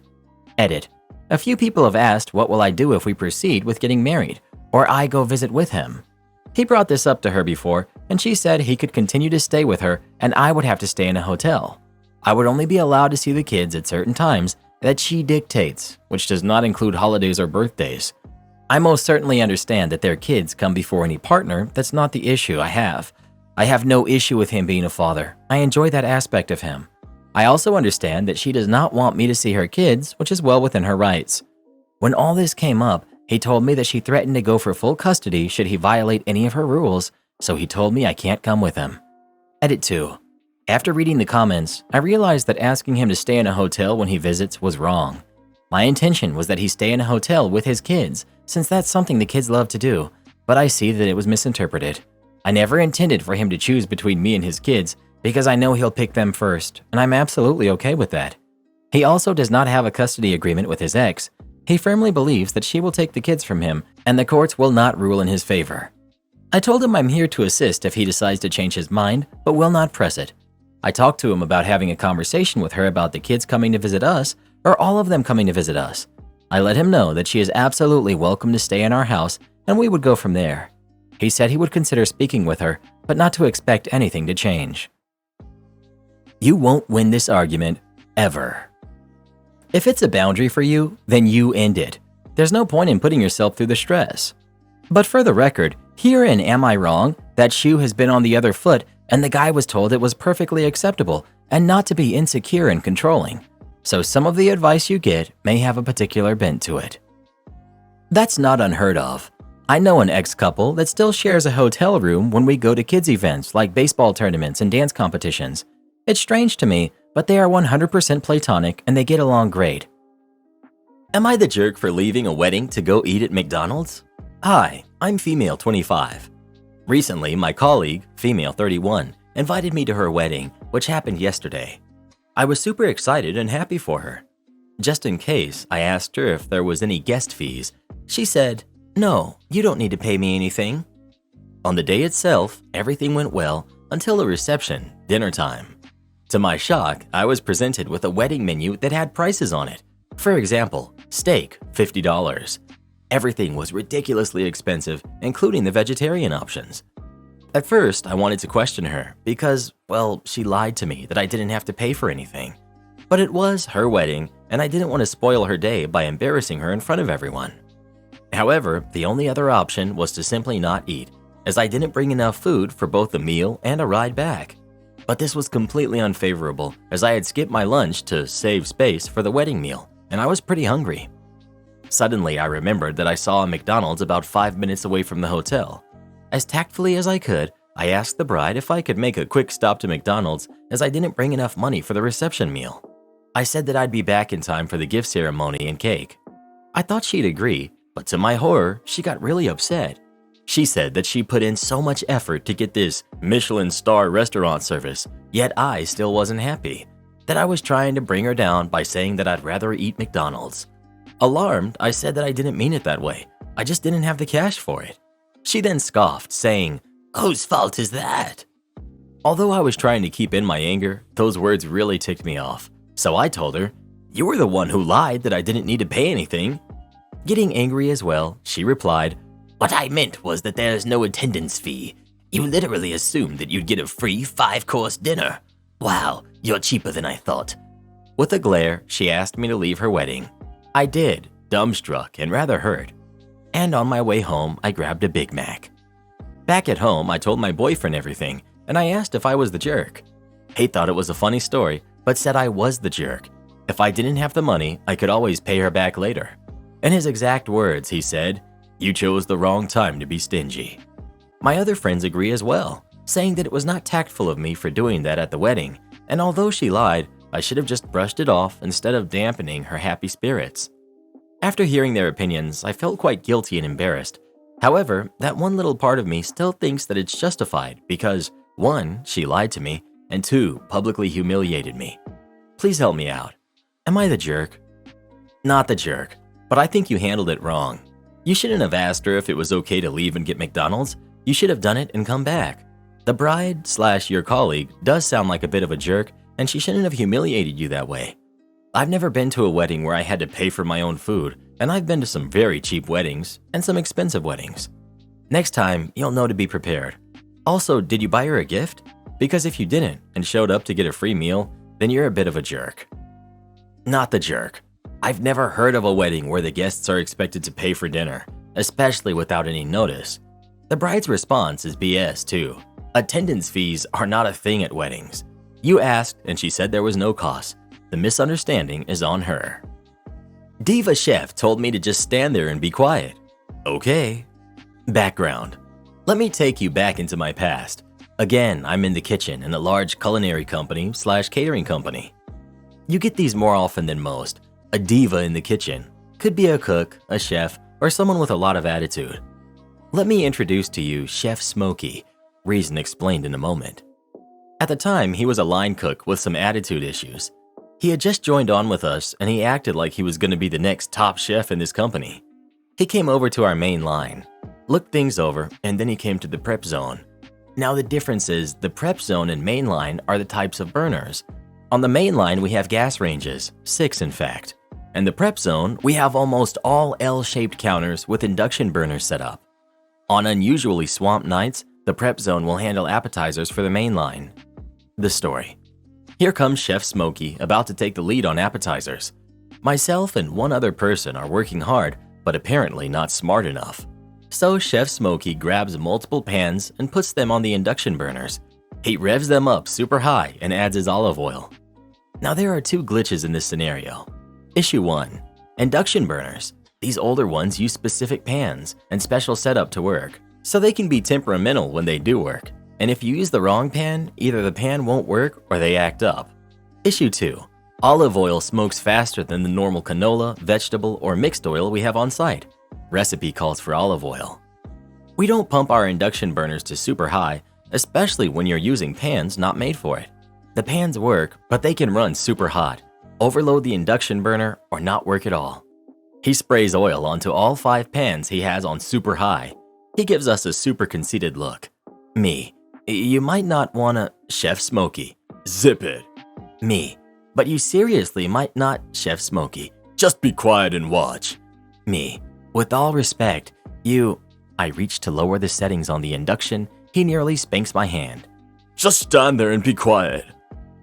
Edit. A few people have asked what will I do if we proceed with getting married, or I go visit with him. He brought this up to her before, and she said he could continue to stay with her and I would have to stay in a hotel. I would only be allowed to see the kids at certain times that she dictates, which does not include holidays or birthdays. I most certainly understand that their kids come before any partner. That's not the issue I have. I have no issue with him being a father. I enjoy that aspect of him. I also understand that she does not want me to see her kids, which is well within her rights. When all this came up, he told me that she threatened to go for full custody should he violate any of her rules, so he told me I can't come with him. Edit 2. After reading the comments, I realized that asking him to stay in a hotel when he visits was wrong. My intention was that he stay in a hotel with his kids, since that's something the kids love to do, but I see that it was misinterpreted. I never intended for him to choose between me and his kids because I know he'll pick them first, and I'm absolutely okay with that. He also does not have a custody agreement with his ex. He firmly believes that she will take the kids from him, and the courts will not rule in his favor. I told him I'm here to assist if he decides to change his mind, but will not press it. I talked to him about having a conversation with her about the kids coming to visit us, or all of them coming to visit us. I let him know that she is absolutely welcome to stay in our house, and we would go from there. He said he would consider speaking with her, but not to expect anything to change. You won't win this argument, ever. If it's a boundary for you, then you end it. There's no point in putting yourself through the stress. But for the record, herein am I wrong that shoe has been on the other foot and the guy was told it was perfectly acceptable and not to be insecure and controlling. So some of the advice you get may have a particular bent to it. That's not unheard of. I know an ex-couple that still shares a hotel room when we go to kids' events like baseball tournaments and dance competitions. It's strange to me, but they are 100% platonic and they get along great. Am I the jerk for leaving a wedding to go eat at McDonald's? Hi, I'm female 25. Recently, my colleague, female 31, invited me to her wedding, which happened yesterday. I was super excited and happy for her. Just in case, I asked her if there was any guest fees. She said, "No, you don't need to pay me anything." On the day itself, everything went well until the reception, dinner time. To my shock, I was presented with a wedding menu that had prices on it. For example, steak, $50. Everything was ridiculously expensive, including the vegetarian options. At first, I wanted to question her because, well, she lied to me that I didn't have to pay for anything. But it was her wedding, and I didn't want to spoil her day by embarrassing her in front of everyone. However, the only other option was to simply not eat, as I didn't bring enough food for both a meal and a ride back. But this was completely unfavorable, as I had skipped my lunch to save space for the wedding meal, and I was pretty hungry. Suddenly, I remembered that I saw a McDonald's about 5 minutes away from the hotel. As tactfully as I could, I asked the bride if I could make a quick stop to McDonald's as I didn't bring enough money for the reception meal. I said that I'd be back in time for the gift ceremony and cake. I thought she'd agree, but to my horror, she got really upset. She said that she put in so much effort to get this Michelin star restaurant service, yet I still wasn't happy. That I was trying to bring her down by saying that I'd rather eat McDonald's. Alarmed, I said that I didn't mean it that way. I just didn't have the cash for it. She then scoffed, saying, "Whose fault is that?" Although I was trying to keep in my anger, those words really ticked me off. So I told her, "You were the one who lied that I didn't need to pay anything." Getting angry as well, she replied, "What I meant was that there's no attendance fee. You literally assumed that you'd get a free 5-course dinner. Wow, you're cheaper than I thought. With a glare, she asked me to leave her wedding. I did, dumbstruck and rather hurt. And on my way home, I grabbed a Big Mac. Back at home, I told my boyfriend everything, and I asked if I was the jerk. He thought it was a funny story, but said I was the jerk. If I didn't have the money, I could always pay her back later. In his exact words, he said, "You chose the wrong time to be stingy." My other friends agree as well, saying that it was not tactful of me for doing that at the wedding, and although she lied, I should have just brushed it off instead of dampening her happy spirits. After hearing their opinions, I felt quite guilty and embarrassed. However, that one little part of me still thinks that it's justified because 1, she lied to me, and 2, publicly humiliated me. Please help me out. Am I the jerk? Not the jerk, but I think you handled it wrong. You shouldn't have asked her if it was okay to leave and get McDonald's. You should have done it and come back. The bride/your colleague does sound like a bit of a jerk, and she shouldn't have humiliated you that way. I've never been to a wedding where I had to pay for my own food, and I've been to some very cheap weddings and some expensive weddings. Next time, you'll know to be prepared. Also, did you buy her a gift? Because if you didn't and showed up to get a free meal, then you're a bit of a jerk. Not the jerk. I've never heard of a wedding where the guests are expected to pay for dinner, especially without any notice. The bride's response is BS too. Attendance fees are not a thing at weddings. You asked and she said there was no cost. The misunderstanding is on her. Diva chef told me to just stand there and be quiet. Okay. Background. Let me take you back into my past. Again, I'm in the kitchen in a large culinary company/catering company. You get these more often than most. A diva in the kitchen. Could be a cook, a chef, or someone with a lot of attitude. Let me introduce to you Chef Smokey. Reason explained in a moment. At the time, he was a line cook with some attitude issues. He had just joined on with us and he acted like he was going to be the next top chef in this company. He came over to our main line, looked things over, and then he came to the prep zone. Now the difference is the prep zone and main line are the types of burners. On the main line, we have gas ranges, 6 in fact. And the prep zone, we have almost all L-shaped counters with induction burners set up. On unusually swamped nights, the prep zone will handle appetizers for the main line. The story. Here comes Chef Smokey about to take the lead on appetizers. Myself and one other person are working hard, but apparently not smart enough. So Chef Smokey grabs multiple pans and puts them on the induction burners. He revs them up super high and adds his olive oil. Now there are 2 glitches in this scenario. Issue 1. Induction burners. These older ones use specific pans and special setup to work, so they can be temperamental when they do work. And if you use the wrong pan, either the pan won't work or they act up. Issue 2. Olive oil smokes faster than the normal canola, vegetable, or mixed oil we have on site. Recipe calls for olive oil. We don't pump our induction burners to super high, especially when you're using pans not made for it. The pans work, but they can run super hot, overload the induction burner, or not work at all. He sprays oil onto all 5 pans he has on super high. He gives us a super conceited look. Me. You might not wanna, Chef Smokey. Zip it. Me. But you seriously might not, Chef Smokey. Just be quiet and watch. Me. With all respect, you... I reach to lower the settings on the induction. He nearly spanks my hand. Just stand there and be quiet.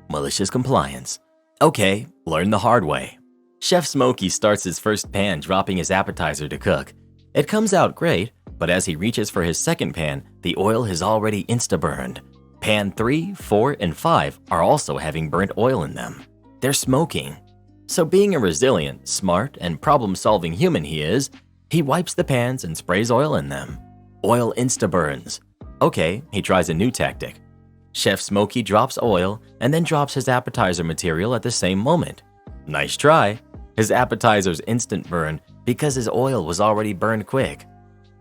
Malicious compliance. Okay, learn the hard way. Chef Smokey starts his first pan dropping his appetizer to cook. It comes out great, but as he reaches for his second pan, the oil has already insta-burned. Pan 3, 4, and 5 are also having burnt oil in them. They're smoking. So being a resilient, smart, and problem-solving human he is, he wipes the pans and sprays oil in them. Oil insta-burns. Okay, he tries a new tactic. Chef Smokey drops oil and then drops his appetizer material at the same moment. Nice try. His appetizers instant burn because his oil was already burned quick.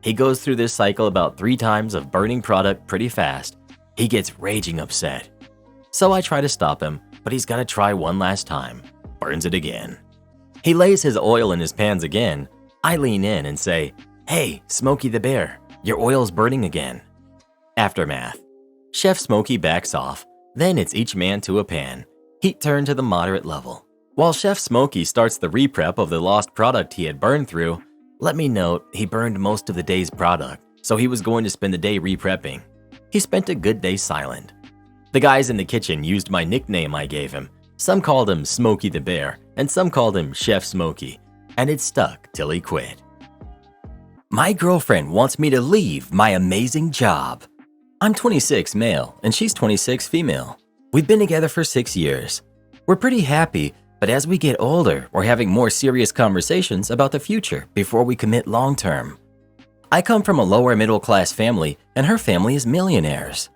He goes through this cycle about 3 times of burning product pretty fast. He gets raging upset. So I try to stop him, but he's gotta try one last time. Burns it again. He lays his oil in his pans again. I lean in and say, "Hey, Smokey the Bear, your oil's burning again." Aftermath. Chef Smokey backs off. Then it's each man to a pan. Heat turned to the moderate level. While Chef Smokey starts the reprep of the lost product he had burned through, let me note he burned most of the day's product, so he was going to spend the day reprepping. He spent a good day silent. The guys in the kitchen used my nickname I gave him. Some called him Smokey the Bear, and some called him Chef Smokey, and it stuck till he quit. My girlfriend wants me to leave my amazing job. I'm 26 male, and she's 26 female. We've been together for 6 years. We're pretty happy, but as we get older, we're having more serious conversations about the future before we commit long term. I come from a lower middle class family, and her family is millionaires.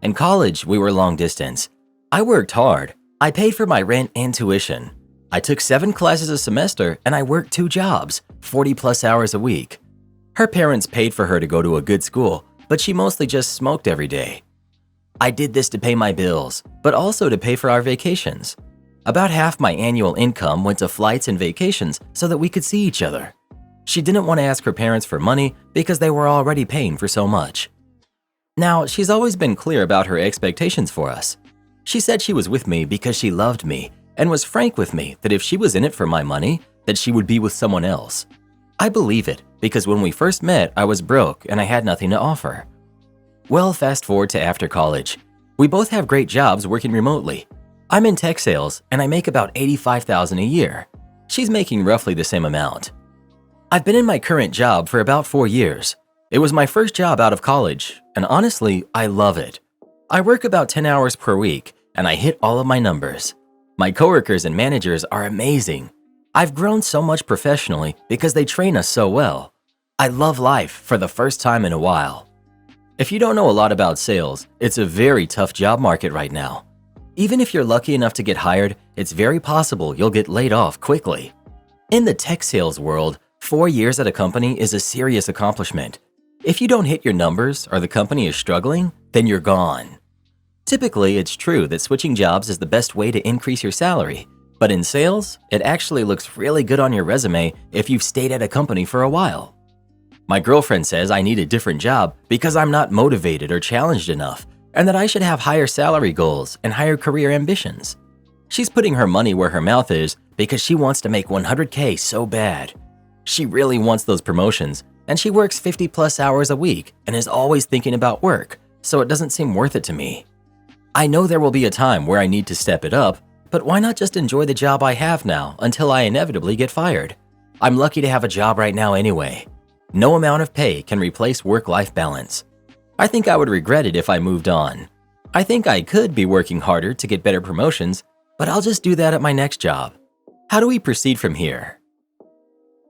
In college, we were long distance. I worked hard. I paid for my rent and tuition. I took 7 classes a semester and I worked 2 jobs, 40 plus hours a week. Her parents paid for her to go to a good school, but she mostly just smoked every day. I did this to pay my bills, but also to pay for our vacations. About half my annual income went to flights and vacations so that we could see each other. She didn't want to ask her parents for money because they were already paying for so much. Now, she's always been clear about her expectations for us. She said she was with me because she loved me and was frank with me that if she was in it for my money, that she would be with someone else. I believe it because when we first met, I was broke and I had nothing to offer. Well, fast forward to after college. We both have great jobs working remotely. I'm in tech sales and I make about $85,000 a year. She's making roughly the same amount. I've been in my current job for about 4 years. It was my first job out of college, and honestly, I love it. I work about 10 hours per week, and I hit all of my numbers. My coworkers and managers are amazing. I've grown so much professionally because they train us so well. I love life for the first time in a while. If you don't know a lot about sales, it's a very tough job market right now. Even if you're lucky enough to get hired, it's very possible you'll get laid off quickly. In the tech sales world, 4 years at a company is a serious accomplishment. If you don't hit your numbers or the company is struggling, then you're gone. Typically, it's true that switching jobs is the best way to increase your salary, but in sales, it actually looks really good on your resume if you've stayed at a company for a while. My girlfriend says I need a different job because I'm not motivated or challenged enough, and that I should have higher salary goals and higher career ambitions. She's putting her money where her mouth is because she wants to make $100K so bad. She really wants those promotions, and she works 50 plus hours a week and is always thinking about work, so it doesn't seem worth it to me. I know there will be a time where I need to step it up, but why not just enjoy the job I have now until I inevitably get fired? I'm lucky to have a job right now anyway. No amount of pay can replace work-life balance. I think I would regret it if I moved on. I think I could be working harder to get better promotions, but I'll just do that at my next job. How do we proceed from here?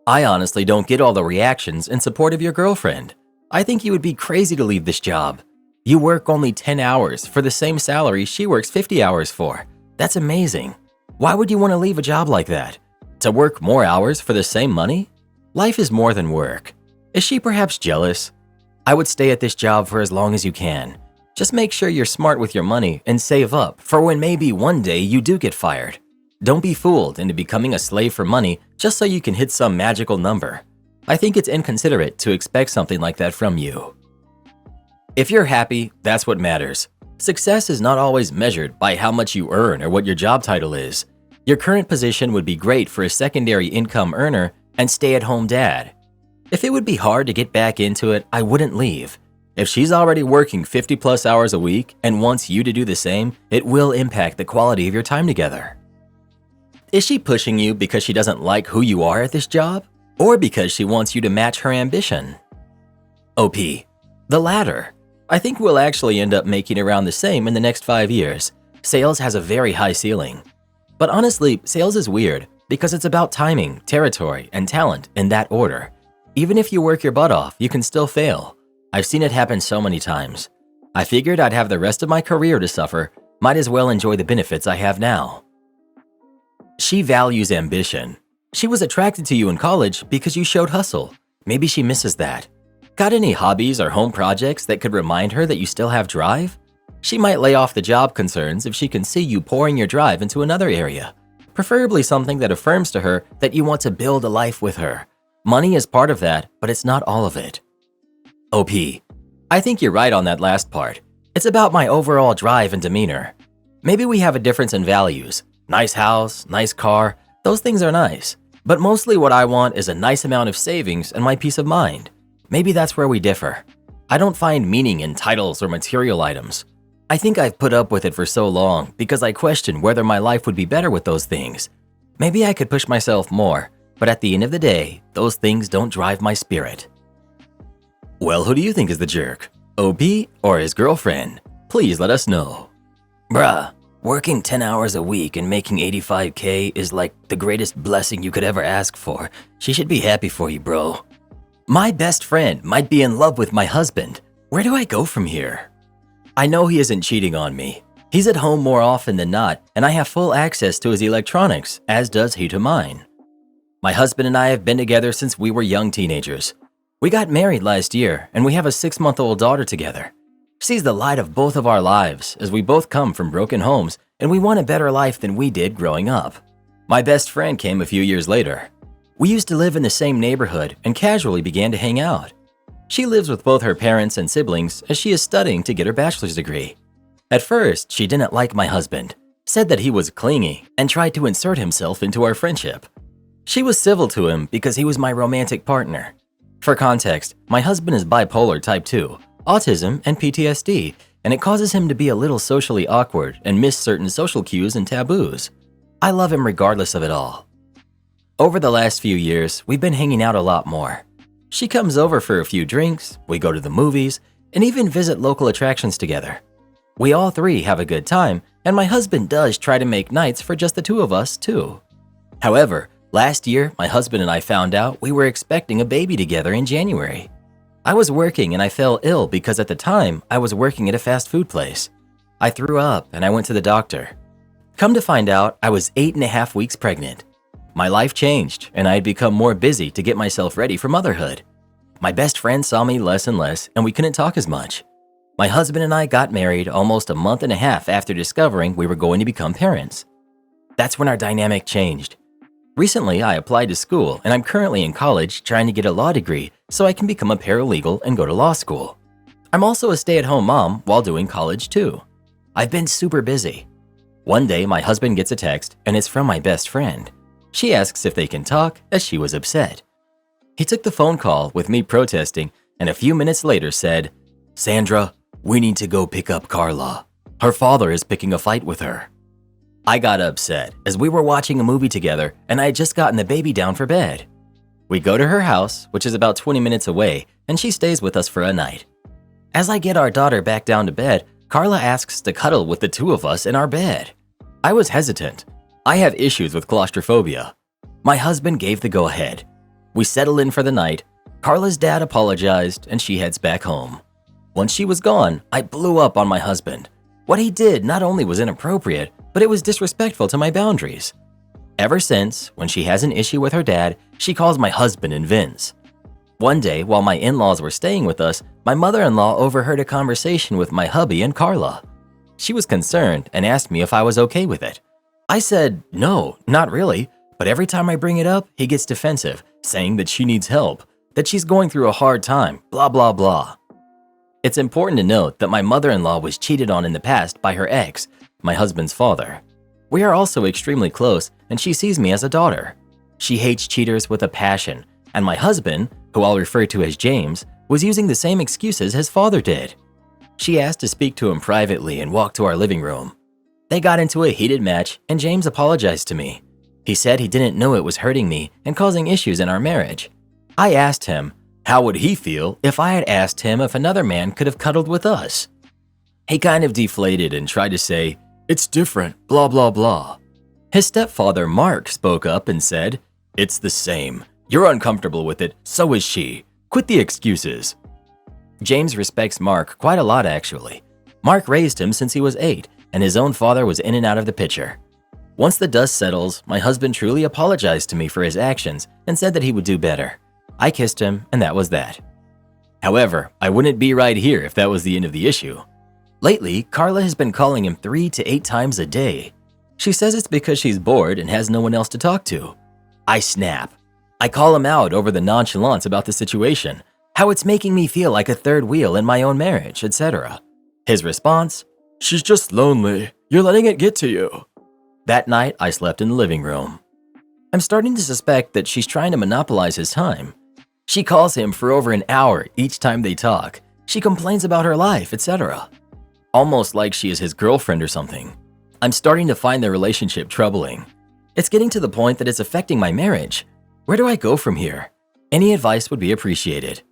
I honestly don't get all the reactions in support of your girlfriend. I think you would be crazy to leave this job. You work only 10 hours for the same salary she works 50 hours for. That's amazing. Why would you want to leave a job like that? To work more hours for the same money? Life is more than work. Is she perhaps jealous? I would stay at this job for as long as you can. Just make sure you're smart with your money and save up for when maybe one day you do get fired. Don't be fooled into becoming a slave for money just so you can hit some magical number. I think it's inconsiderate to expect something like that from you. If you're happy, that's what matters. Success is not always measured by how much you earn or what your job title is. Your current position would be great for a secondary income earner and stay-at-home dad. If it would be hard to get back into it, I wouldn't leave. If she's already working 50 plus hours a week and wants you to do the same, it will impact the quality of your time together. Is she pushing you because she doesn't like who you are at this job? Or because she wants you to match her ambition? OP. The latter. I think we'll actually end up making around the same in the next 5 years. Sales has a very high ceiling. But honestly, sales is weird because it's about timing, territory, and talent in that order. Even if you work your butt off, you can still fail. I've seen it happen so many times. I figured I'd have the rest of my career to suffer, might as well enjoy the benefits I have now. She values ambition. She was attracted to you in college because you showed hustle. Maybe she misses that. Got any hobbies or home projects that could remind her that you still have drive? She might lay off the job concerns if she can see you pouring your drive into another area. Preferably something that affirms to her that you want to build a life with her. Money is part of that, but it's not all of it. OP. I think you're right on that last part. It's about my overall drive and demeanor. Maybe we have a difference in values. Nice house, nice car, those things are nice. But mostly what I want is a nice amount of savings and my peace of mind. Maybe that's where we differ. I don't find meaning in titles or material items. I think I've put up with it for so long because I question whether my life would be better with those things. Maybe I could push myself more, but at the end of the day, those things don't drive my spirit. Well, who do you think is the jerk? OP or his girlfriend? Please let us know. Bruh, working 10 hours a week and making $85K is like the greatest blessing you could ever ask for. She should be happy for you, bro. My best friend might be in love with my husband. Where do I go from here? I know he isn't cheating on me. He's at home more often than not, and I have full access to his electronics, as does he to mine. My husband and I have been together since we were young teenagers. We got married last year, and we have a 6-month-old daughter together. She's the light of both of our lives, as we both come from broken homes, and we want a better life than we did growing up. My best friend came a few years later. We used to live in the same neighborhood and casually began to hang out. She lives with both her parents and siblings as she is studying to get her bachelor's degree. At first, she didn't like my husband, said that he was clingy, and tried to insert himself into our friendship. She was civil to him because he was my romantic partner. For context, my husband is bipolar type 2, autism, and PTSD, and it causes him to be a little socially awkward and miss certain social cues and taboos. I love him regardless of it all. Over the last few years, we've been hanging out a lot more. She comes over for a few drinks, we go to the movies, and even visit local attractions together. We all three have a good time, and my husband does try to make nights for just the two of us, too. However, last year, my husband and I found out we were expecting a baby together in January. I was working and I fell ill because at the time, I was working at a fast food place. I threw up and I went to the doctor. Come to find out, I was 8.5 weeks pregnant. My life changed and I had become more busy to get myself ready for motherhood. My best friend saw me less and less and we couldn't talk as much. My husband and I got married almost a month and a half after discovering we were going to become parents. That's when our dynamic changed. Recently, I applied to school and I'm currently in college trying to get a law degree so I can become a paralegal and go to law school. I'm also a stay-at-home mom while doing college too. I've been super busy. One day, my husband gets a text and it's from my best friend. She asks if they can talk as she was upset. He took the phone call with me protesting and a few minutes later said, "Sandra, we need to go pick up Carla. Her father is picking a fight with her." I got upset as we were watching a movie together and I had just gotten the baby down for bed. We go to her house, which is about 20 minutes away, and she stays with us for a night. As I get our daughter back down to bed, Carla asks to cuddle with the two of us in our bed. I was hesitant. I have issues with claustrophobia. My husband gave the go-ahead. We settle in for the night. Carla's dad apologized and she heads back home. Once she was gone, I blew up on my husband. What he did not only was inappropriate, but it was disrespectful to my boundaries. Ever since, when she has an issue with her dad, she calls my husband and Vince. One day, while my in-laws were staying with us, my mother-in-law overheard a conversation with my hubby and Carla. She was concerned and asked me if I was okay with it. I said, no, not really, but every time I bring it up, he gets defensive, saying that she needs help, that she's going through a hard time, blah, blah, blah. It's important to note that my mother-in-law was cheated on in the past by her ex, my husband's father. We are also extremely close, and she sees me as a daughter. She hates cheaters with a passion, and my husband, who I'll refer to as James, was using the same excuses his father did. She asked to speak to him privately and walked to our living room. They got into a heated match, and James apologized to me. He said he didn't know it was hurting me and causing issues in our marriage. I asked him, how would he feel if I had asked him if another man could have cuddled with us? He kind of deflated and tried to say, it's different, blah, blah, blah. His stepfather, Mark, spoke up and said, it's the same. You're uncomfortable with it, so is she. Quit the excuses. James respects Mark quite a lot, actually. Mark raised him since he was 8, and his own father was in and out of the picture. Once the dust settles, my husband truly apologized to me for his actions and said that he would do better. I kissed him, and that was that. However, I wouldn't be right here if that was the end of the issue. Lately, Carla has been calling him 3 to 8 times a day. She says it's because she's bored and has no one else to talk to. I snap. I call him out over the nonchalance about the situation, how it's making me feel like a third wheel in my own marriage, etc. His response, she's just lonely. You're letting it get to you. That night, I slept in the living room. I'm starting to suspect that she's trying to monopolize his time. She calls him for over an hour each time they talk. She complains about her life, etc. almost like she is his girlfriend or something. I'm starting to find their relationship troubling. It's getting to the point that it's affecting my marriage. Where do I go from here? Any advice would be appreciated.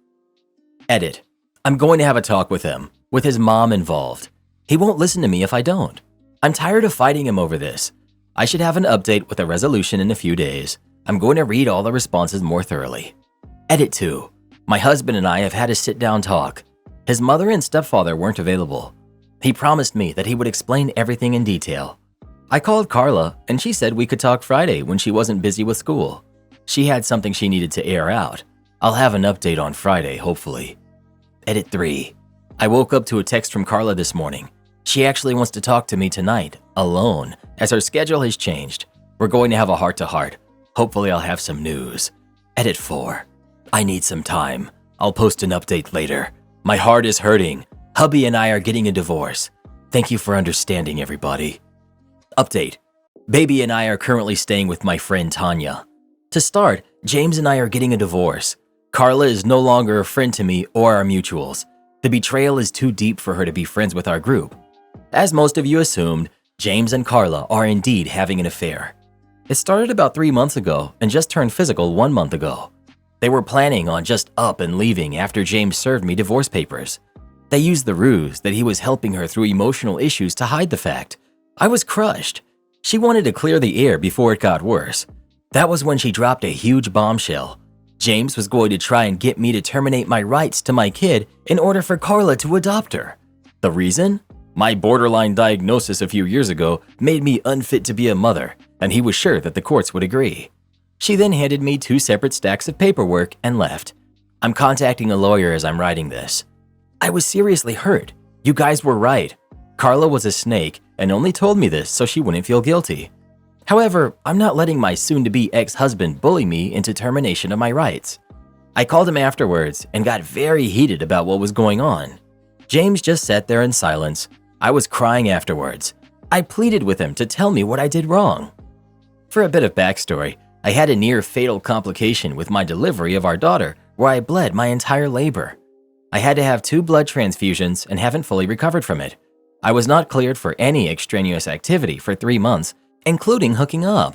Edit. I'm going to have a talk with him, with his mom involved. He won't listen to me if I don't. I'm tired of fighting him over this. I should have an update with a resolution in a few days. I'm going to read all the responses more thoroughly. Edit 2. My husband and I have had a sit-down talk. His mother and stepfather weren't available. He promised me that he would explain everything in detail. I called Carla, and she said we could talk Friday when she wasn't busy with school. She had something she needed to air out. I'll have an update on Friday, hopefully. Edit 3. I woke up to a text from Carla this morning. She actually wants to talk to me tonight, alone, as her schedule has changed. We're going to have a heart-to-heart. Hopefully I'll have some news. Edit 4. I need some time. I'll post an update later. My heart is hurting. Hubby and I are getting a divorce. Thank you for understanding, everybody. Update. Baby and I are currently staying with my friend Tanya. To start, James and I are getting a divorce. Carla is no longer a friend to me or our mutuals. The betrayal is too deep for her to be friends with our group. As most of you assumed, James and Carla are indeed having an affair. It started about 3 months ago and just turned physical 1 month ago. They were planning on just up and leaving after James served me divorce papers. They used the ruse that he was helping her through emotional issues to hide the fact. I was crushed. She wanted to clear the air before it got worse. That was when she dropped a huge bombshell. James was going to try and get me to terminate my rights to my kid in order for Carla to adopt her. The reason? My borderline diagnosis a few years ago made me unfit to be a mother, and he was sure that the courts would agree. She then handed me 2 separate stacks of paperwork and left. I'm contacting a lawyer as I'm writing this. I was seriously hurt. You guys were right. Carla was a snake and only told me this so she wouldn't feel guilty. However, I'm not letting my soon-to-be ex-husband bully me into termination of my rights. I called him afterwards and got very heated about what was going on. James just sat there in silence. I was crying afterwards. I pleaded with him to tell me what I did wrong. For a bit of backstory, I had a near-fatal complication with my delivery of our daughter where I bled my entire labor. I had to have 2 blood transfusions and haven't fully recovered from it. I was not cleared for any extraneous activity for 3 months, including hooking up.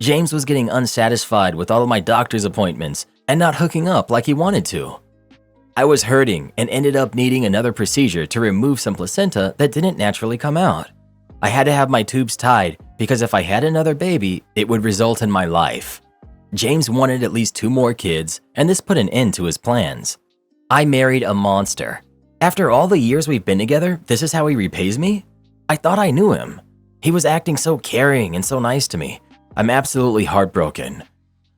James was getting unsatisfied with all of my doctor's appointments and not hooking up like he wanted to. I was hurting and ended up needing another procedure to remove some placenta that didn't naturally come out. I had to have my tubes tied because if I had another baby, it would result in my life. James wanted at least 2 more kids, and this put an end to his plans. I married a monster. After all the years we've been together, this is how he repays me? I thought I knew him. He was acting so caring and so nice to me. I'm absolutely heartbroken.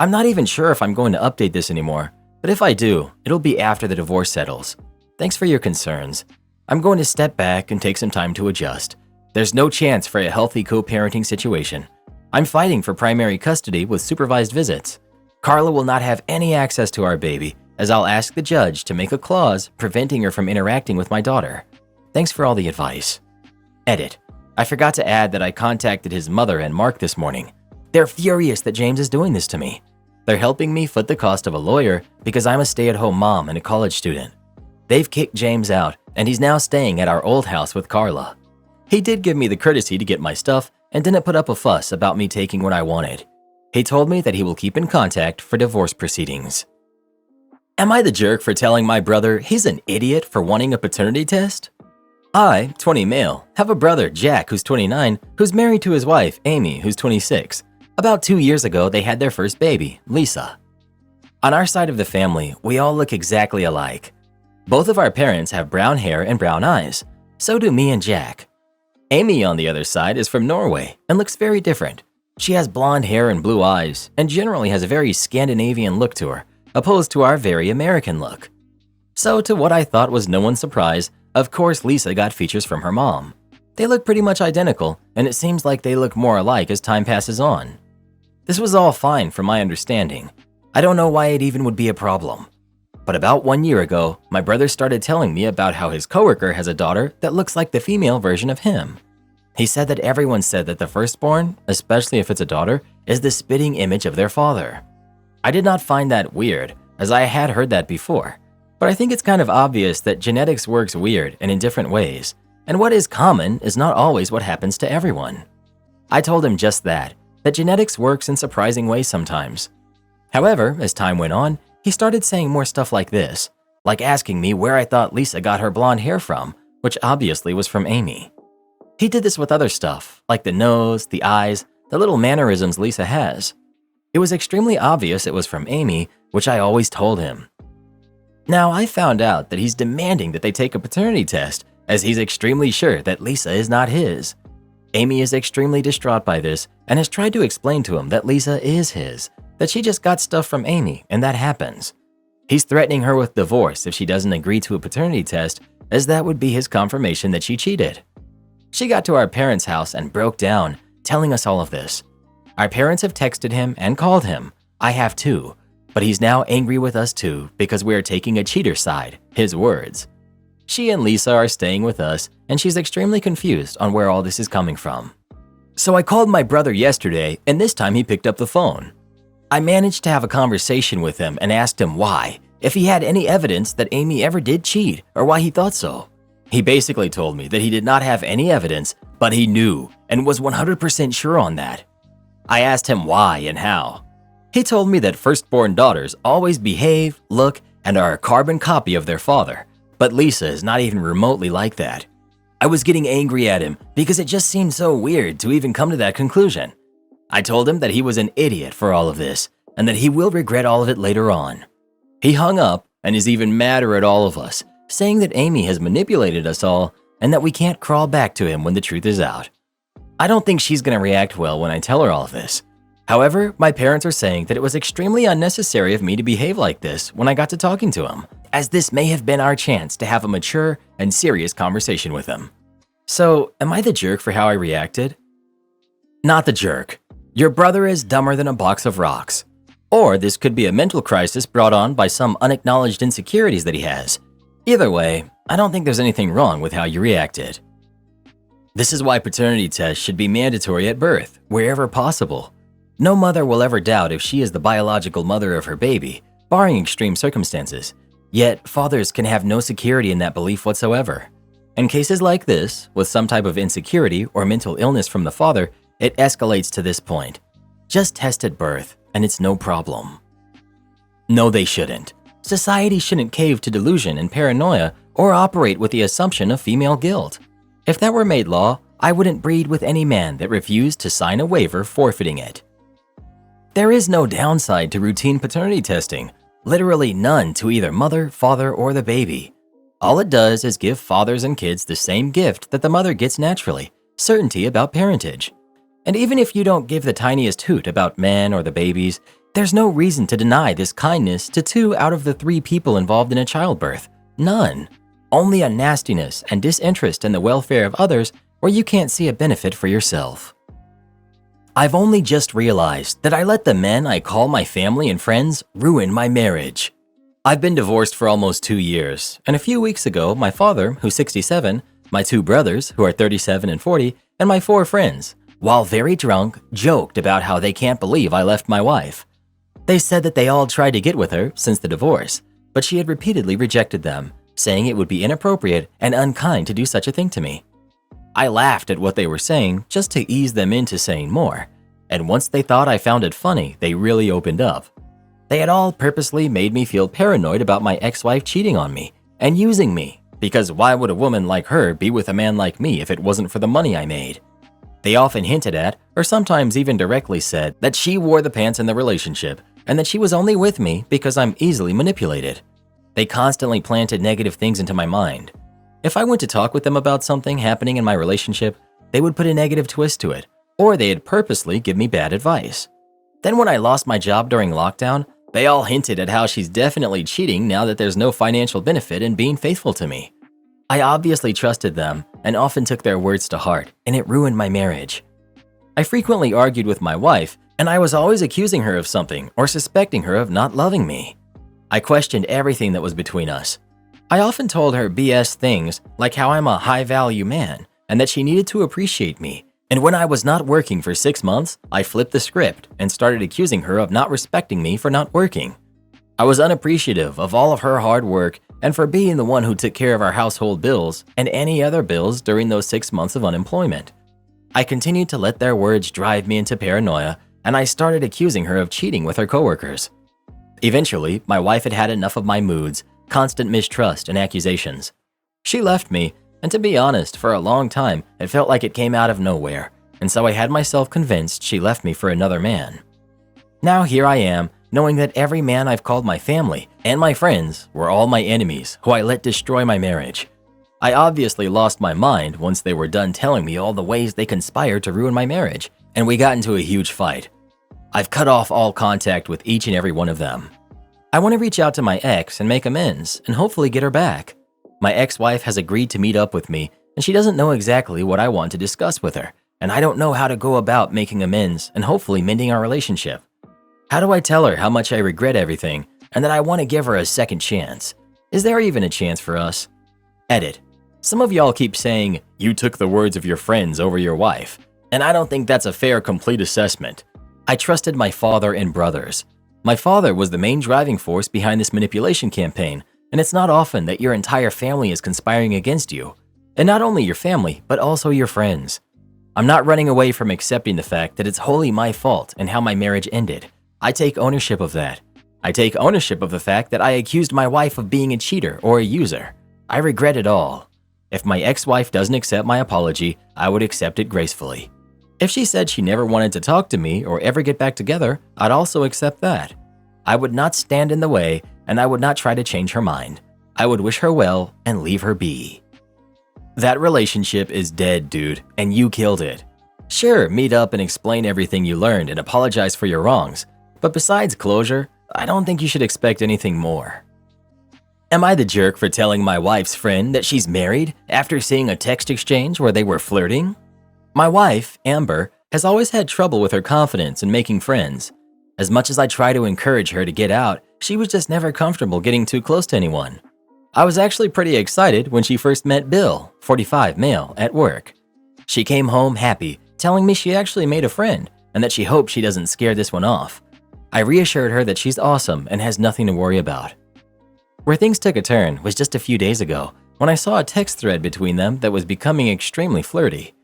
I'm not even sure if I'm going to update this anymore, but if I do, it'll be after the divorce settles. Thanks for your concerns. I'm going to step back and take some time to adjust. There's no chance for a healthy co-parenting situation. I'm fighting for primary custody with supervised visits. Carla will not have any access to our baby, as I'll ask the judge to make a clause preventing her from interacting with my daughter. Thanks for all the advice. Edit. I forgot to add that I contacted his mother and Mark this morning. They're furious that James is doing this to me. They're helping me foot the cost of a lawyer because I'm a stay-at-home mom and a college student. They've kicked James out, and he's now staying at our old house with Carla. He did give me the courtesy to get my stuff and didn't put up a fuss about me taking what I wanted. He told me that he will keep in contact for divorce proceedings. Am I the jerk for telling my brother he's an idiot for wanting a paternity test? I, 20 male, have a brother, Jack, who's 29, who's married to his wife, Amy, who's 26. About 2 years ago, they had their first baby, Lisa. On our side of the family, we all look exactly alike. Both of our parents have brown hair and brown eyes. So do me and Jack. Amy, on the other side, is from Norway and looks very different. She has blonde hair and blue eyes and generally has a very Scandinavian look to her, opposed to our very American look. So to what I thought was no one's surprise, of course Lisa got features from her mom. They look pretty much identical, and it seems like they look more alike as time passes on. This was all fine from my understanding. I don't know why it even would be a problem. But about 1 year ago, my brother started telling me about how his coworker has a daughter that looks like the female version of him. He said that everyone said that the firstborn, especially if it's a daughter, is the spitting image of their father. I did not find that weird, as I had heard that before, but I think it's kind of obvious that genetics works weird and in different ways. and what is common is not always what happens to everyone. I told him just that genetics works in surprising ways sometimes. However, as time went on, he started saying more stuff like this, like asking me where I thought Lisa got her blonde hair from, which obviously was from Amy. He did this with other stuff, like the nose, the eyes, the little mannerisms Lisa has. It was extremely obvious it was from Amy, which I always told him. Now, I found out that he's demanding that they take a paternity test, as he's extremely sure that Lisa is not his. Amy is extremely distraught by this and has tried to explain to him that Lisa is his, that she just got stuff from Amy and that happens. He's threatening her with divorce if she doesn't agree to a paternity test, as that would be his confirmation that she cheated. She got to our parents' house and broke down, telling us all of this. Our parents have texted him and called him. I have too, but he's now angry with us too because we are taking a cheater side, his words. She and Lisa are staying with us, and she's extremely confused on where all this is coming from. So I called my brother yesterday, and this time he picked up the phone. I managed to have a conversation with him and asked him why, if he had any evidence that Amy ever did cheat, or why he thought so. He basically told me that he did not have any evidence, but he knew and was 100% sure on that. I asked him why and how. He told me that firstborn daughters always behave, look, and are a carbon copy of their father, but Lisa is not even remotely like that. I was getting angry at him because it just seemed so weird to even come to that conclusion. I told him that he was an idiot for all of this and that he will regret all of it later on. He hung up and is even madder at all of us, saying that Amy has manipulated us all and that we can't crawl back to him when the truth is out. I don't think she's going to react well when I tell her all of this. However, my parents are saying that it was extremely unnecessary of me to behave like this when I got to talking to him, as this may have been our chance to have a mature and serious conversation with him. So, am I the jerk for how I reacted? Not the jerk. Your brother is dumber than a box of rocks. Or this could be a mental crisis brought on by some unacknowledged insecurities that he has. Either way, I don't think there's anything wrong with how you reacted. This is why paternity tests should be mandatory at birth, wherever possible. No mother will ever doubt if she is the biological mother of her baby, barring extreme circumstances. Yet, fathers can have no security in that belief whatsoever. In cases like this, with some type of insecurity or mental illness from the father, it escalates to this point. Just test at birth, and it's no problem. No, they shouldn't. Society shouldn't cave to delusion and paranoia or operate with the assumption of female guilt. If that were made law, I wouldn't breed with any man that refused to sign a waiver forfeiting it. There is no downside to routine paternity testing, literally none to either mother, father, or the baby. All it does is give fathers and kids the same gift that the mother gets naturally, certainty about parentage. And even if you don't give the tiniest hoot about men or the babies, there's no reason to deny this kindness to 2 out of the 3 people involved in a childbirth. None. Only a nastiness and disinterest in the welfare of others where you can't see a benefit for yourself. I've only just realized that I let the men I call my family and friends ruin my marriage. I've been divorced for almost 2 years, and a few weeks ago, my father, who's 67, my 2 brothers, who are 37 and 40, and my 4 friends, while very drunk, joked about how they can't believe I left my wife. They said that they all tried to get with her since the divorce, but she had repeatedly rejected them, saying it would be inappropriate and unkind to do such a thing to me. I laughed at what they were saying just to ease them into saying more, and once they thought I found it funny, they really opened up. They had all purposely made me feel paranoid about my ex-wife cheating on me and using me, because why would a woman like her be with a man like me if it wasn't for the money I made? They often hinted at, or sometimes even directly said, that she wore the pants in the relationship and that she was only with me because I'm easily manipulated. They constantly planted negative things into my mind. If I went to talk with them about something happening in my relationship, they would put a negative twist to it, or they'd purposely give me bad advice. Then when I lost my job during lockdown, they all hinted at how she's definitely cheating now that there's no financial benefit in being faithful to me. I obviously trusted them and often took their words to heart, and it ruined my marriage. I frequently argued with my wife, and I was always accusing her of something or suspecting her of not loving me. I questioned everything that was between us. I often told her BS things like how I'm a high-value man and that she needed to appreciate me. And when I was not working for 6 months, I flipped the script and started accusing her of not respecting me for not working. I was unappreciative of all of her hard work and for being the one who took care of our household bills and any other bills during those 6 months of unemployment. I continued to let their words drive me into paranoia, and I started accusing her of cheating with her coworkers. Eventually, my wife had had enough of my moods, constant mistrust, and accusations. She left me, and to be honest, for a long time, it felt like it came out of nowhere, and so I had myself convinced she left me for another man. Now here I am, knowing that every man I've called my family and my friends were all my enemies who I let destroy my marriage. I obviously lost my mind once they were done telling me all the ways they conspired to ruin my marriage, and we got into a huge fight. I've cut off all contact with each and every one of them. I want to reach out to my ex and make amends and hopefully get her back. My ex-wife has agreed to meet up with me, and she doesn't know exactly what I want to discuss with her, and I don't know how to go about making amends and hopefully mending our relationship. How do I tell her how much I regret everything and that I want to give her a second chance? Is there even a chance for us? Edit. Some of y'all keep saying, you took the words of your friends over your wife, and I don't think that's a fair, complete assessment. I trusted my father and brothers. My father was the main driving force behind this manipulation campaign, and it's not often that your entire family is conspiring against you. And not only your family, but also your friends. I'm not running away from accepting the fact that it's wholly my fault and how my marriage ended. I take ownership of that. I take ownership of the fact that I accused my wife of being a cheater or a user. I regret it all. If my ex-wife doesn't accept my apology, I would accept it gracefully. If she said she never wanted to talk to me or ever get back together, I'd also accept that. I would not stand in the way, and I would not try to change her mind. I would wish her well and leave her be. That relationship is dead, dude, and you killed it. Sure, meet up and explain everything you learned and apologize for your wrongs, but besides closure, I don't think you should expect anything more. Am I the jerk for telling my wife's friend that she's married after seeing a text exchange where they were flirting? My wife, Amber, has always had trouble with her confidence and making friends. As much as I try to encourage her to get out, she was just never comfortable getting too close to anyone. I was actually pretty excited when she first met Bill, 45 male, at work. She came home happy, telling me she actually made a friend and that she hopes she doesn't scare this one off. I reassured her that she's awesome and has nothing to worry about. Where things took a turn was just a few days ago when I saw a text thread between them that was becoming extremely flirty.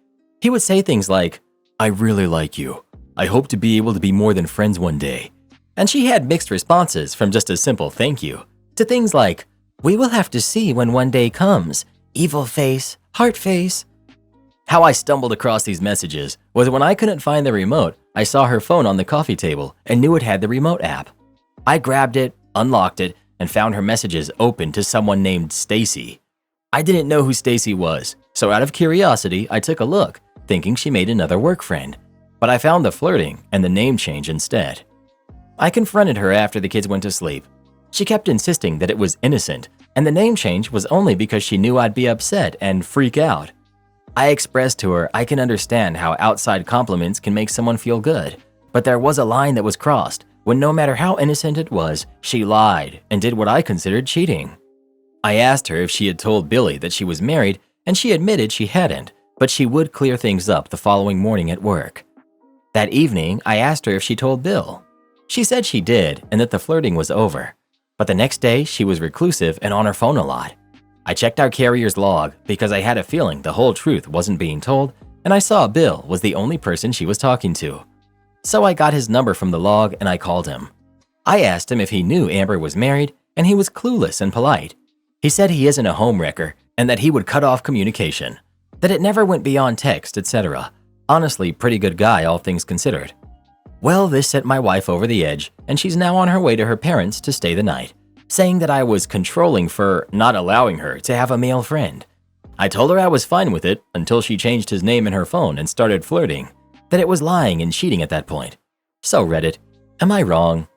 He would say things like, "I really like you. I hope to be able to be more than friends one day." And she had mixed responses from just a simple thank you to things like, "We will have to see when one day comes. Evil face, heart face." How I stumbled across these messages was when I couldn't find the remote, I saw her phone on the coffee table and knew it had the remote app. I grabbed it, unlocked it, and found her messages open to someone named Stacy. I didn't know who Stacy was, so out of curiosity, I took a look, thinking she made another work friend. But I found the flirting and the name change instead. I confronted her after the kids went to sleep. She kept insisting that it was innocent, and the name change was only because she knew I'd be upset and freak out. I expressed to her I can understand how outside compliments can make someone feel good, but there was a line that was crossed when no matter how innocent it was, she lied and did what I considered cheating. I asked her if she had told Billy that she was married, and she admitted she hadn't, but she would clear things up the following morning at work. That evening, I asked her if she told Bill. She said she did and that the flirting was over. But the next day, she was reclusive and on her phone a lot. I checked our carrier's log because I had a feeling the whole truth wasn't being told, and I saw Bill was the only person she was talking to. So I got his number from the log and I called him. I asked him if he knew Amber was married, and he was clueless and polite. He said he isn't a homewrecker and that he would cut off communication, that it never went beyond text, etc. Honestly, pretty good guy, all things considered. Well, this sent my wife over the edge, and she's now on her way to her parents to stay the night, saying that I was controlling for not allowing her to have a male friend. I told her I was fine with it until she changed his name in her phone and started flirting, that it was lying and cheating at that point. So Reddit, am I wrong?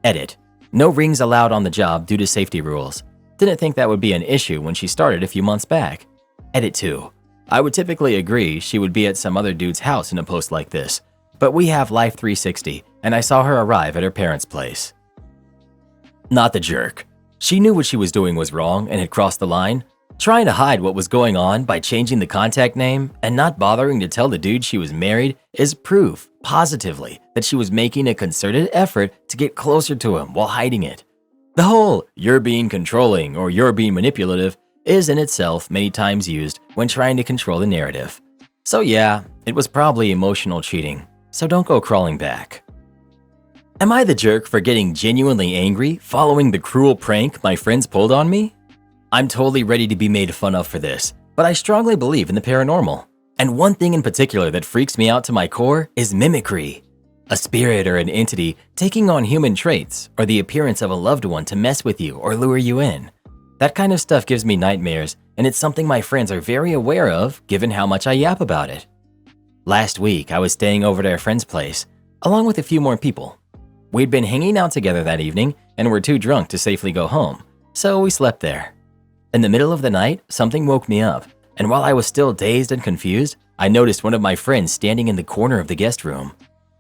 Edit, no rings allowed on the job due to safety rules. Didn't think that would be an issue when she started a few months back. Edit 2, I would typically agree she would be at some other dude's house in a post like this, but we have Life 360 and I saw her arrive at her parents' place. Not the jerk. She knew what she was doing was wrong and had crossed the line. Trying to hide what was going on by changing the contact name and not bothering to tell the dude she was married is proof, positively, that she was making a concerted effort to get closer to him while hiding it. The whole "you're being controlling" or "you're being manipulative" is in itself many times used when trying to control the narrative. So yeah, it was probably emotional cheating, so don't go crawling back. Am I the jerk for getting genuinely angry following the cruel prank my friends pulled on me? I'm totally ready to be made fun of for this, but I strongly believe in the paranormal. And one thing in particular that freaks me out to my core is mimicry. A spirit or an entity taking on human traits or the appearance of a loved one to mess with you or lure you in. That kind of stuff gives me nightmares, and it's something my friends are very aware of given how much I yap about it. Last week, I was staying over at a friend's place, along with a few more people. We'd been hanging out together that evening and were too drunk to safely go home, so we slept there. In the middle of the night, something woke me up, and while I was still dazed and confused, I noticed one of my friends standing in the corner of the guest room.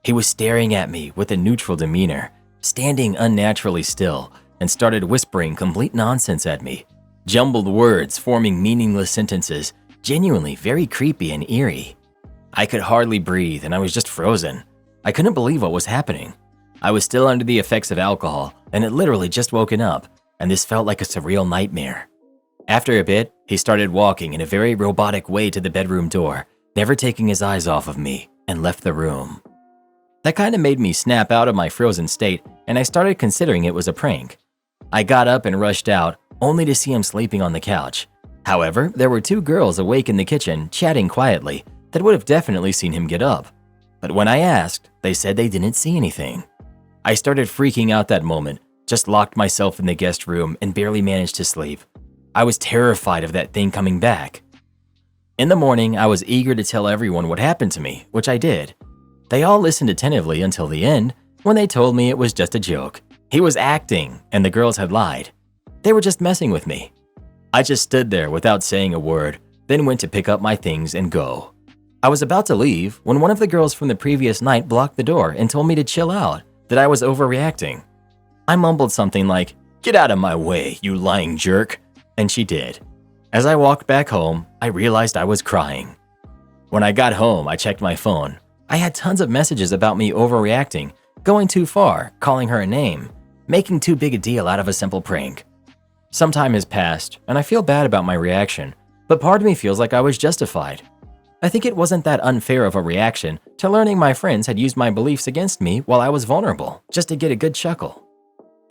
He was staring at me with a neutral demeanor, standing unnaturally still, and started whispering complete nonsense at me. Jumbled words forming meaningless sentences, genuinely very creepy and eerie. I could hardly breathe and I was just frozen. I couldn't believe what was happening. I was still under the effects of alcohol and had literally just woken up, and this felt like a surreal nightmare. After a bit, he started walking in a very robotic way to the bedroom door, never taking his eyes off of me, and left the room. That kind of made me snap out of my frozen state, and I started considering it was a prank. I got up and rushed out, only to see him sleeping on the couch. However, there were two girls awake in the kitchen, chatting quietly, that would have definitely seen him get up. But when I asked, they said they didn't see anything. I started freaking out that moment, just locked myself in the guest room and barely managed to sleep. I was terrified of that thing coming back. In the morning, I was eager to tell everyone what happened to me, which I did. They all listened attentively until the end, when they told me it was just a joke. He was acting, and the girls had lied. They were just messing with me. I just stood there without saying a word, then went to pick up my things and go. I was about to leave when one of the girls from the previous night blocked the door and told me to chill out, that I was overreacting. I mumbled something like, "Get out of my way, you lying jerk," and she did. As I walked back home, I realized I was crying. When I got home, I checked my phone. I had tons of messages about me overreacting, going too far, calling her a name, making too big a deal out of a simple prank. Some time has passed, and I feel bad about my reaction, but part of me feels like I was justified. I think it wasn't that unfair of a reaction to learning my friends had used my beliefs against me while I was vulnerable, just to get a good chuckle.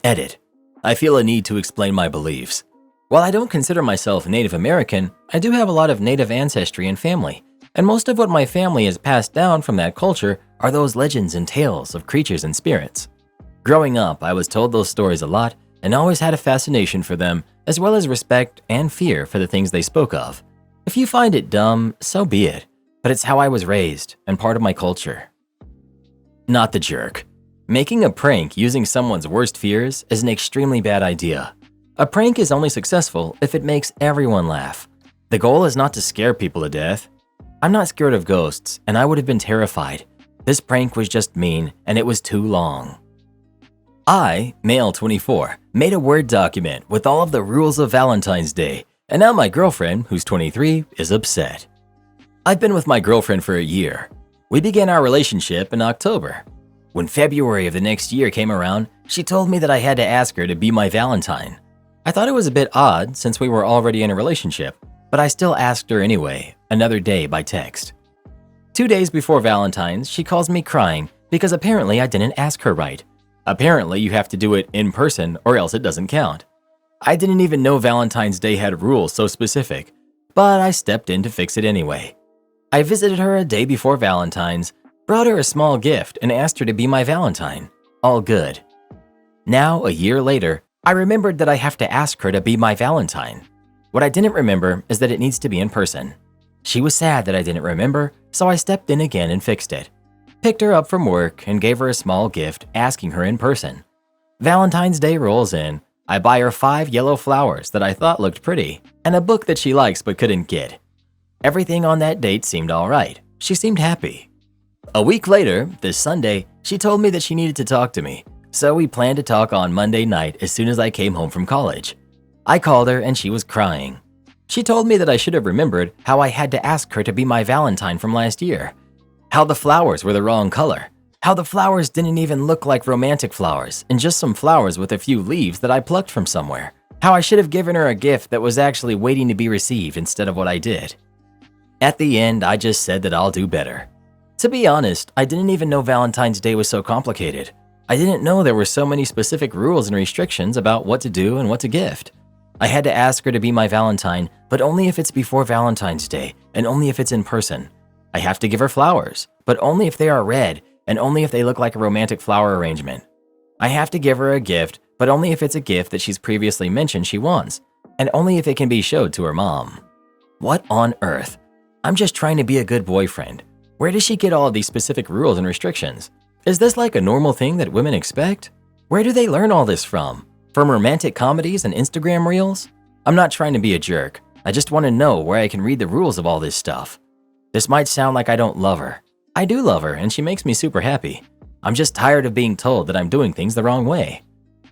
Edit. I feel a need to explain my beliefs. While I don't consider myself Native American, I do have a lot of Native ancestry and family, and most of what my family has passed down from that culture are those legends and tales of creatures and spirits. Growing up, I was told those stories a lot and always had a fascination for them, as well as respect and fear for the things they spoke of. If you find it dumb, so be it, but it's how I was raised and part of my culture. Not the jerk. Making a prank using someone's worst fears is an extremely bad idea. A prank is only successful if it makes everyone laugh. The goal is not to scare people to death. I'm not scared of ghosts, and I would have been terrified. This prank was just mean, and it was too long. I, male 24, made a Word document with all of the rules of Valentine's Day, and now my girlfriend, who's 23, is upset. I've been with my girlfriend for a year. We began our relationship in October. When February of the next year came around, she told me that I had to ask her to be my Valentine. I thought it was a bit odd since we were already in a relationship, but I still asked her anyway, another day by text. 2 days before Valentine's, she calls me crying because apparently I didn't ask her right. Apparently, you have to do it in person or else it doesn't count. I didn't even know Valentine's Day had rules so specific, but I stepped in to fix it anyway. I visited her a day before Valentine's, brought her a small gift, and asked her to be my Valentine. All good. Now, a year later, I remembered that I have to ask her to be my Valentine. What I didn't remember is that it needs to be in person. She was sad that I didn't remember, so I stepped in again and fixed it. Picked her up from work and gave her a small gift, asking her in person. Valentine's Day rolls in. I buy her 5 yellow flowers that I thought looked pretty, and a book that she likes but couldn't get. Everything on that date seemed all right. She seemed happy. A week later, this Sunday, she told me that she needed to talk to me, so we planned to talk on Monday night as soon as I came home from college. I called her and she was crying. She told me that I should have remembered how I had to ask her to be my Valentine from last year, how the flowers were the wrong color, How the flowers didn't even look like romantic flowers, and just some flowers with a few leaves that I plucked from somewhere. How I should have given her a gift that was actually waiting to be received instead of what I did. At the end, I just said that I'll do better. To be honest, I didn't even know Valentine's Day was so complicated. I didn't know there were so many specific rules and restrictions about what to do and what to gift. I had to ask her to be my Valentine, but only if it's before Valentine's Day, and only if it's in person. I have to give her flowers, but only if they are red, and only if they look like a romantic flower arrangement. I have to give her a gift, but only if it's a gift that she's previously mentioned she wants, and only if it can be showed to her mom. What on earth? I'm just trying to be a good boyfriend. Where does she get all of these specific rules and restrictions? Is this like a normal thing that women expect? Where do they learn all this from? From romantic comedies and Instagram reels? I'm not trying to be a jerk. I just want to know where I can read the rules of all this stuff. This might sound like I don't love her. I do love her and she makes me super happy. I'm just tired of being told that I'm doing things the wrong way.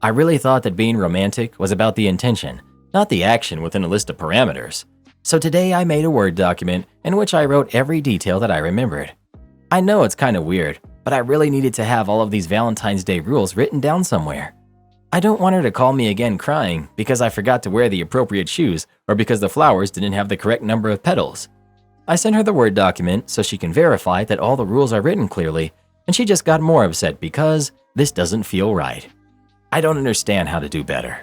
I really thought that being romantic was about the intention, not the action within a list of parameters. So today I made a Word document in which I wrote every detail that I remembered. I know it's kind of weird, but I really needed to have all of these Valentine's Day rules written down somewhere. I don't want her to call me again crying because I forgot to wear the appropriate shoes or because the flowers didn't have the correct number of petals. I sent her the Word document so she can verify that all the rules are written clearly, and she just got more upset because this doesn't feel right. I don't understand how to do better.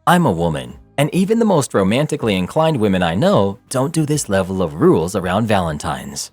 I'm a woman, and even the most romantically inclined women I know don't do this level of rules around Valentines.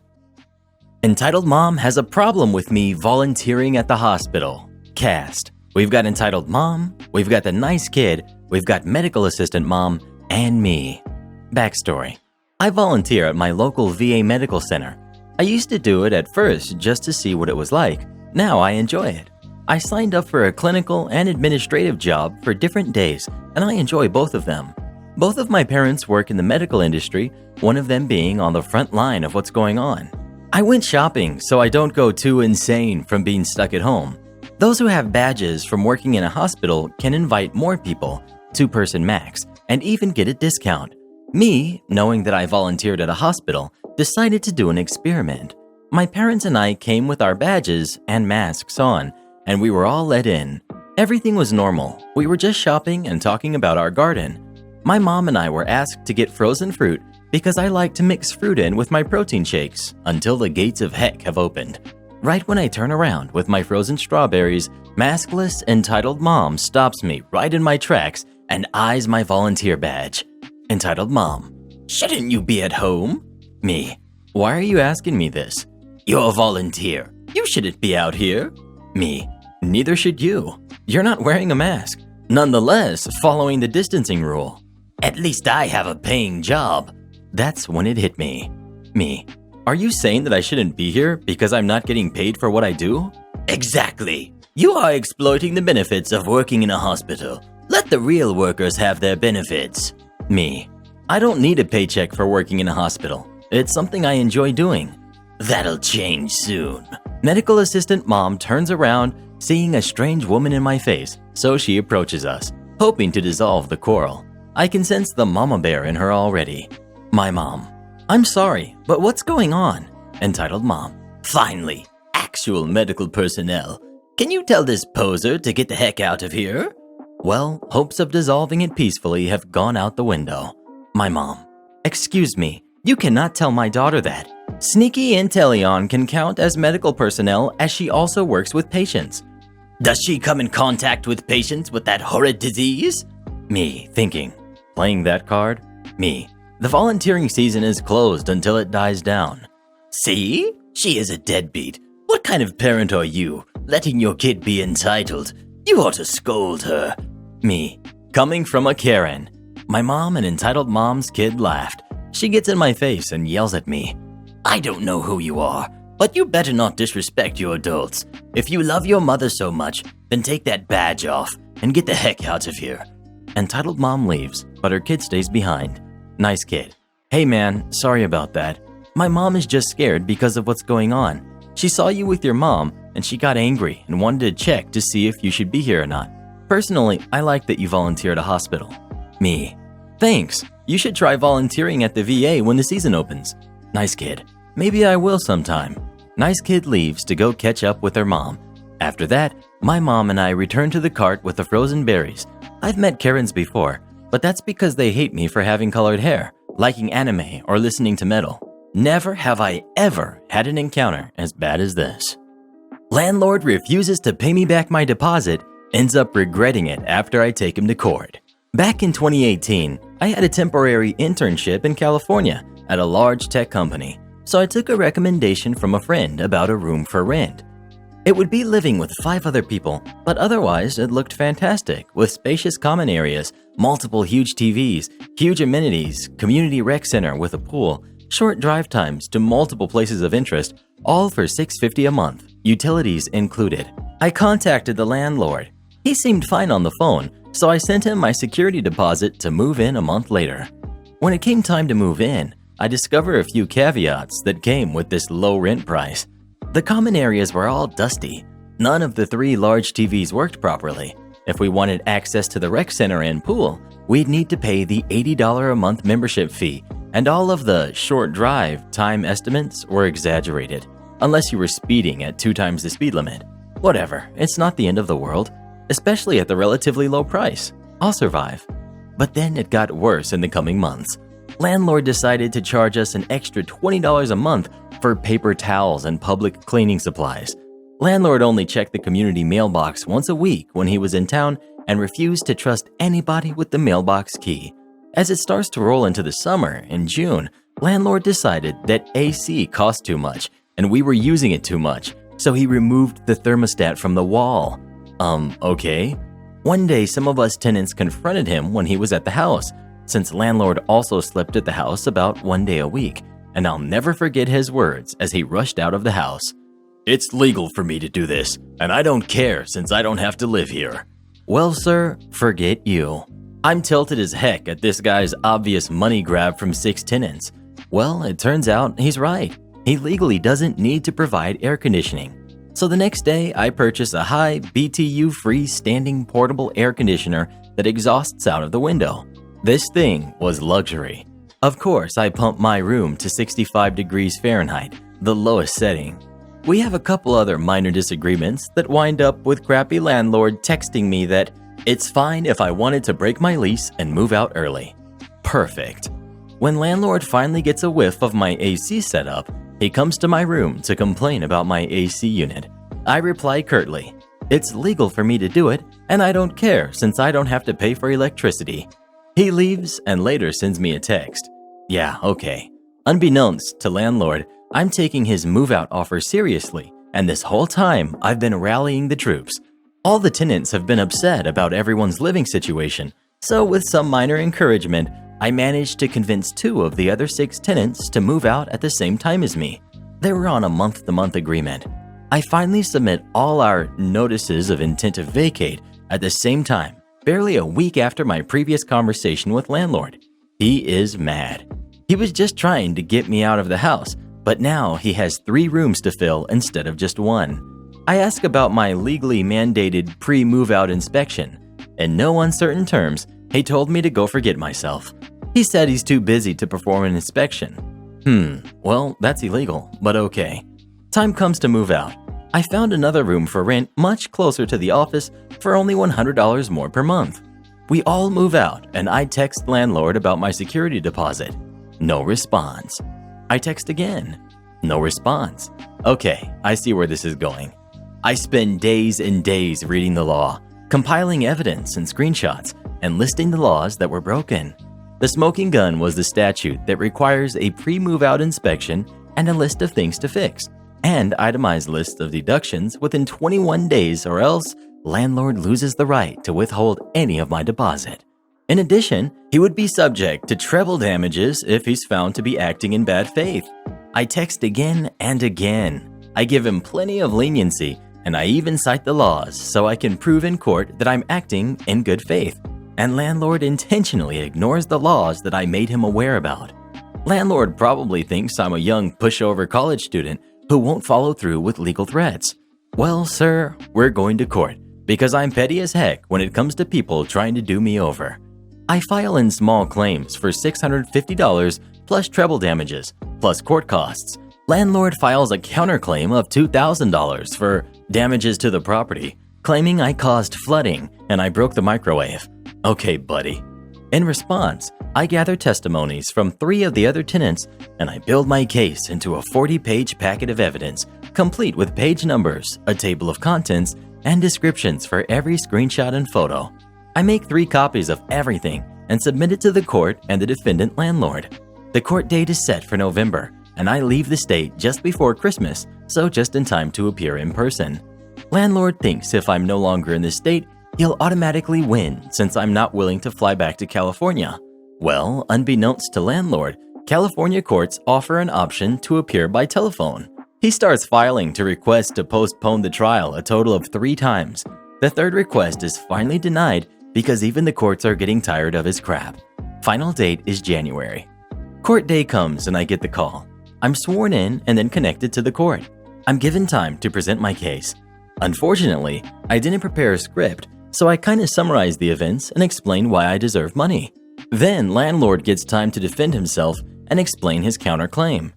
Entitled Mom has a problem with me volunteering at the hospital. Cast. We've got Entitled Mom, we've got the nice kid, we've got Medical Assistant Mom, and me. Backstory. I volunteer at my local VA medical center. I used to do it at first just to see what it was like. Now I enjoy it. I signed up for a clinical and administrative job for different days, and I enjoy both of them. Both of my parents work in the medical industry, one of them being on the front line of what's going on. I went shopping so I don't go too insane from being stuck at home. Those who have badges from working in a hospital can invite more people, 2-person max, and even get a discount. Me, knowing that I volunteered at a hospital, decided to do an experiment. My parents and I came with our badges and masks on, and we were all let in. Everything was normal. We were just shopping and talking about our garden. My mom and I were asked to get frozen fruit because I like to mix fruit in with my protein shakes until the gates of heck have opened. Right when I turn around with my frozen strawberries, maskless Entitled Mom stops me right in my tracks and eyes my volunteer badge. Entitled Mom, shouldn't you be at home? Me, why are you asking me this? You're a volunteer. You shouldn't be out here. Me, neither should you. You're not wearing a mask. Nonetheless, following the distancing rule. At least I have a paying job. That's when it hit me. Me, are you saying that I shouldn't be here because I'm not getting paid for what I do? Exactly. You are exploiting the benefits of working in a hospital. Let the real workers have their benefits. Me, I don't need a paycheck for working in a hospital. It's something I enjoy doing. That'll change soon. Medical Assistant Mom turns around, seeing a strange woman in my face, so she approaches us, hoping to dissolve the quarrel. I can sense the mama bear in her already. My mom, I'm sorry, but what's going on? Entitled Mom, finally, actual medical personnel. Can you tell this poser to get the heck out of here? Well, hopes of dissolving it peacefully have gone out the window. My mom, excuse me, you cannot tell my daughter that. Sneaky Intellion can count as medical personnel as she also works with patients. Does she come in contact with patients with that horrid disease? Me, thinking, playing that card? Me, the volunteering season is closed until it dies down. See? She is a deadbeat. What kind of parent are you, letting your kid be entitled? You ought to scold her. Me, coming from a Karen. My mom and Entitled Mom's kid laughed. She gets in my face and yells at me. I don't know who you are, but you better not disrespect your adults. If you love your mother so much, then take that badge off and get the heck out of here. Entitled Mom leaves, but her kid stays behind. Nice kid. Hey man, sorry about that. My mom is just scared because of what's going on. She saw you with your mom, and she got angry and wanted to check to see if you should be here or not. Personally, I like that you volunteer at a hospital. Me. Thanks. You should try volunteering at the VA when the season opens. Nice kid. Maybe I will sometime. Nice kid leaves to go catch up with her mom. After that, my mom and I return to the cart with the frozen berries. I've met Karens before, but that's because they hate me for having colored hair, liking anime, or listening to metal. Never have I ever had an encounter as bad as this. Landlord refuses to pay me back my deposit, ends up regretting it after I take him to court. Back in 2018, I had a temporary internship in California at a large tech company, so I took a recommendation from a friend about a room for rent. It would be living with 5 other people, but otherwise it looked fantastic with spacious common areas, multiple huge TVs, huge amenities, community rec center with a pool, short drive times to multiple places of interest, all for $650 a month, utilities included. I contacted the landlord. He seemed fine on the phone, so I sent him my security deposit to move in a month later. When it came time to move in, I discovered a few caveats that came with this low rent price. The common areas were all dusty. None of the 3 large TVs worked properly. If we wanted access to the rec center and pool, we'd need to pay the $80 a month membership fee, and all of the short drive time estimates were exaggerated, unless you were speeding at 2 times the speed limit. Whatever, it's not the end of the world, especially at the relatively low price. I'll survive. But then it got worse in the coming months. Landlord decided to charge us an extra $20 a month for paper towels and public cleaning supplies. Landlord only checked the community mailbox once a week when he was in town and refused to trust anybody with the mailbox key. As it starts to roll into the summer, in June, landlord decided that AC cost too much and we were using it too much, so he removed the thermostat from the wall. Okay. One day, some of us tenants confronted him when he was at the house, since landlord also slept at the house about 1 day a week, and I'll never forget his words as he rushed out of the house. "It's legal for me to do this, and I don't care since I don't have to live here." Well, sir, forget you. I'm tilted as heck at this guy's obvious money grab from 6 tenants. Well, it turns out he's right. He legally doesn't need to provide air conditioning. So the next day, I purchase a high BTU-free standing portable air conditioner that exhausts out of the window. This thing was luxury. Of course, I pump my room to 65 degrees Fahrenheit, the lowest setting. We have a couple other minor disagreements that wind up with crappy landlord texting me that it's fine if I wanted to break my lease and move out early. Perfect. When landlord finally gets a whiff of my AC setup, he comes to my room to complain about my AC unit. I reply curtly, "It's legal for me to do it, and I don't care since I don't have to pay for electricity." He leaves and later sends me a text. Yeah, okay. Unbeknownst to landlord, I'm taking his move-out offer seriously, and this whole time I've been rallying the troops. All the tenants have been upset about everyone's living situation, so with some minor encouragement, I managed to convince 2 of the other 6 tenants to move out at the same time as me. They were on a month-to-month agreement. I finally submit all our notices of intent to vacate at the same time, barely a week after my previous conversation with landlord. He is mad. He was just trying to get me out of the house, but now he has 3 rooms to fill instead of just 1. I ask about my legally mandated pre-move-out inspection. In no uncertain terms, he told me to go forget myself. He said he's too busy to perform an inspection. Well, that's illegal, but okay. Time comes to move out. I found another room for rent much closer to the office for only $100 more per month. We all move out, and I text landlord about my security deposit. No response. I text again. No response. Okay, I see where this is going. I spend days and days reading the law, compiling evidence and screenshots, and listing the laws that were broken. The smoking gun was the statute that requires a pre-move-out inspection and a list of things to fix, and itemized lists of deductions within 21 days, or else landlord loses the right to withhold any of my deposit. In addition, he would be subject to treble damages if he's found to be acting in bad faith. I text again and again. I give him plenty of leniency, and I even cite the laws so I can prove in court that I'm acting in good faith. And landlord intentionally ignores the laws that I made him aware about. Landlord probably thinks I'm a young pushover college student who won't follow through with legal threats. Well, sir, we're going to court because I'm petty as heck when it comes to people trying to do me over. I file in small claims for $650 plus treble damages, plus court costs, Landlord files a counterclaim of $2,000 for damages to the property, claiming I caused flooding and I broke the microwave. Okay, buddy. In response, I gather testimonies from 3 of the other tenants and I build my case into a 40-page packet of evidence, complete with page numbers, a table of contents, and descriptions for every screenshot and photo. I make 3 copies of everything and submit it to the court and the defendant landlord. The court date is set for November, and I leave the state just before Christmas, so just in time to appear in person. Landlord thinks if I'm no longer in the state, he'll automatically win since I'm not willing to fly back to California. Well, unbeknownst to landlord, California courts offer an option to appear by telephone. He starts filing to request to postpone the trial a total of 3 times. The 3rd request is finally denied because even the courts are getting tired of his crap. Final date is January. Court day comes and I get the call. I'm sworn in and then connected to the court. I'm given time to present my case. Unfortunately, I didn't prepare a script, so I kind of summarized the events and explained why I deserve money. Then landlord gets time to defend himself and explain his counterclaim.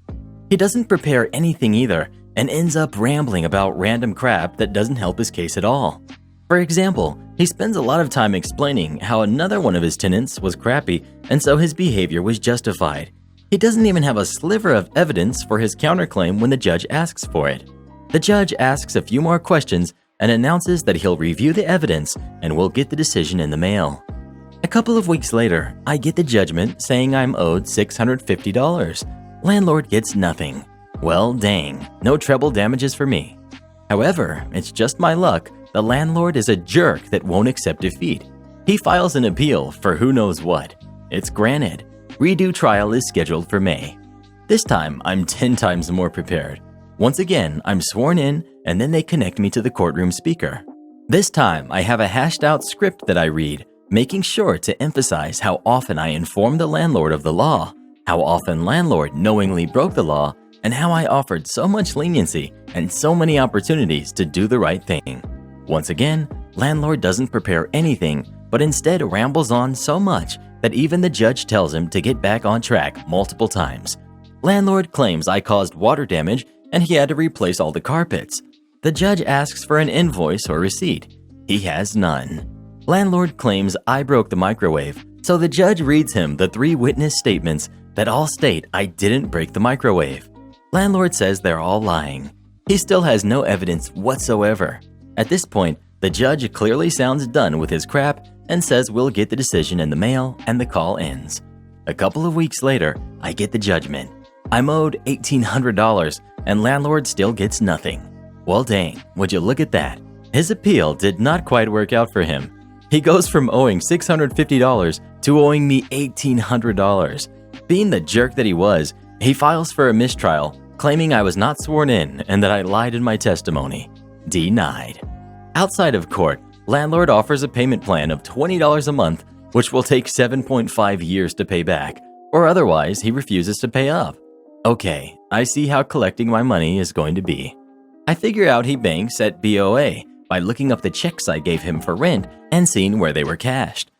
He doesn't prepare anything either and ends up rambling about random crap that doesn't help his case at all. For example, he spends a lot of time explaining how another one of his tenants was crappy and so his behavior was justified. He doesn't even have a sliver of evidence for his counterclaim when the judge asks for it. The judge asks a few more questions and announces that he'll review the evidence and will get the decision in the mail. A couple of weeks later, I get the judgment saying I'm owed $650. Landlord gets nothing. Well, dang, no treble damages for me. However, it's just my luck. The landlord is a jerk that won't accept defeat. He files an appeal for who knows what. It's granted. Redo trial is scheduled for May. This time, I'm 10 times more prepared. Once again, I'm sworn in and then they connect me to the courtroom speaker. This time, I have a hashed out script that I read, making sure to emphasize how often I informed the landlord of the law, how often landlord knowingly broke the law, and how I offered so much leniency and so many opportunities to do the right thing. Once again, landlord doesn't prepare anything, but instead rambles on so much that even the judge tells him to get back on track multiple times. Landlord claims I caused water damage and he had to replace all the carpets. The judge asks for an invoice or receipt. He has none. Landlord claims I broke the microwave, so the judge reads him the 3 witness statements that all state I didn't break the microwave. Landlord says they're all lying. He still has no evidence whatsoever. At this point, the judge clearly sounds done with his crap and says we'll get the decision in the mail and the call ends. A couple of weeks later, I get the judgment. I'm owed $1,800 and landlord still gets nothing. Well dang, would you look at that? His appeal did not quite work out for him. He goes from owing $650 to owing me $1,800. Being the jerk that he was, he files for a mistrial, claiming I was not sworn in and that I lied in my testimony. Denied. Outside of court, landlord offers a payment plan of $20 a month, which will take 7.5 years to pay back, or otherwise he refuses to pay up. Okay, I see how collecting my money is going to be. I figure out he banks at BOA by looking up the checks I gave him for rent and seeing where they were cashed.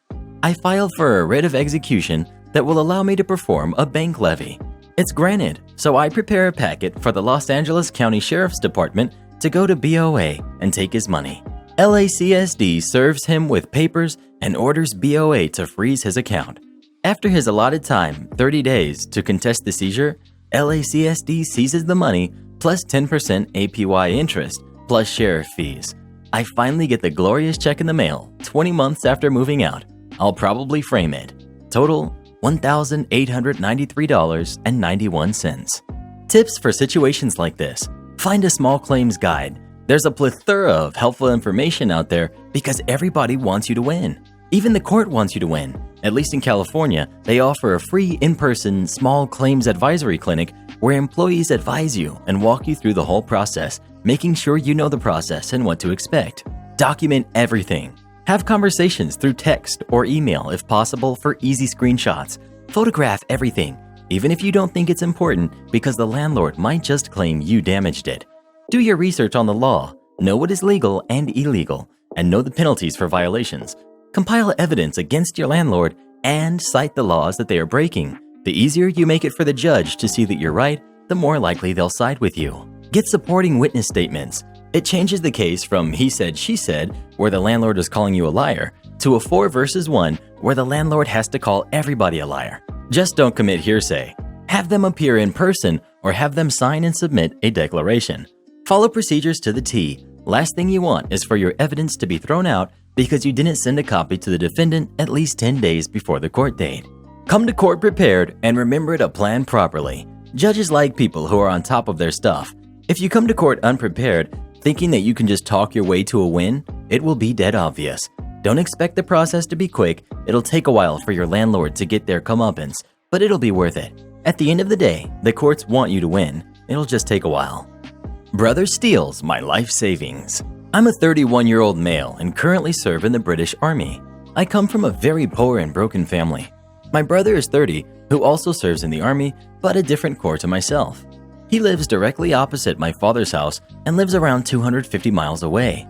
I filed for a writ of execution that will allow me to perform a bank levy. It's granted, so I prepare a packet for the Los Angeles County Sheriff's Department to go to BOA and take his money. LACSD serves him with papers and orders BOA to freeze his account. After his allotted time, 30 days, to contest the seizure, LACSD seizes the money plus 10% APY interest plus sheriff fees. I finally get the glorious check in the mail 20 months after moving out. I'll probably frame it. Total $1,893.91. Tips for situations like this. Find a small claims guide. There's a plethora of helpful information out there because everybody wants you to win. Even the court wants you to win. At least in California, they offer a free in-person small claims advisory clinic where employees advise you and walk you through the whole process, making sure you know the process and what to expect. Document everything. Have conversations through text or email if possible for easy screenshots. Photograph everything, even if you don't think it's important because the landlord might just claim you damaged it. Do your research on the law, know what is legal and illegal, and know the penalties for violations. Compile evidence against your landlord and cite the laws that they are breaking. The easier you make it for the judge to see that you're right, the more likely they'll side with you. Get supporting witness statements. It changes the case from he said, she said, where the landlord is calling you a liar, to a 4 versus 1, where the landlord has to call everybody a liar. Just don't commit hearsay. Have them appear in person or have them sign and submit a declaration. Follow procedures to the T. Last thing you want is for your evidence to be thrown out because you didn't send a copy to the defendant at least 10 days before the court date. Come to court prepared and remember to plan properly. Judges like people who are on top of their stuff. If you come to court unprepared, thinking that you can just talk your way to a win, it will be dead obvious. Don't expect the process to be quick. It'll take a while for your landlord to get their comeuppance, but it'll be worth it. At the end of the day, the courts want you to win. It'll just take a while. Brother steals my life savings. I'm a 31-year-old male and currently serve in the British Army. I come from a very poor and broken family. My brother is 30, who also serves in the Army, but a different corps to myself. He lives directly opposite my father's house and lives around 250 miles away.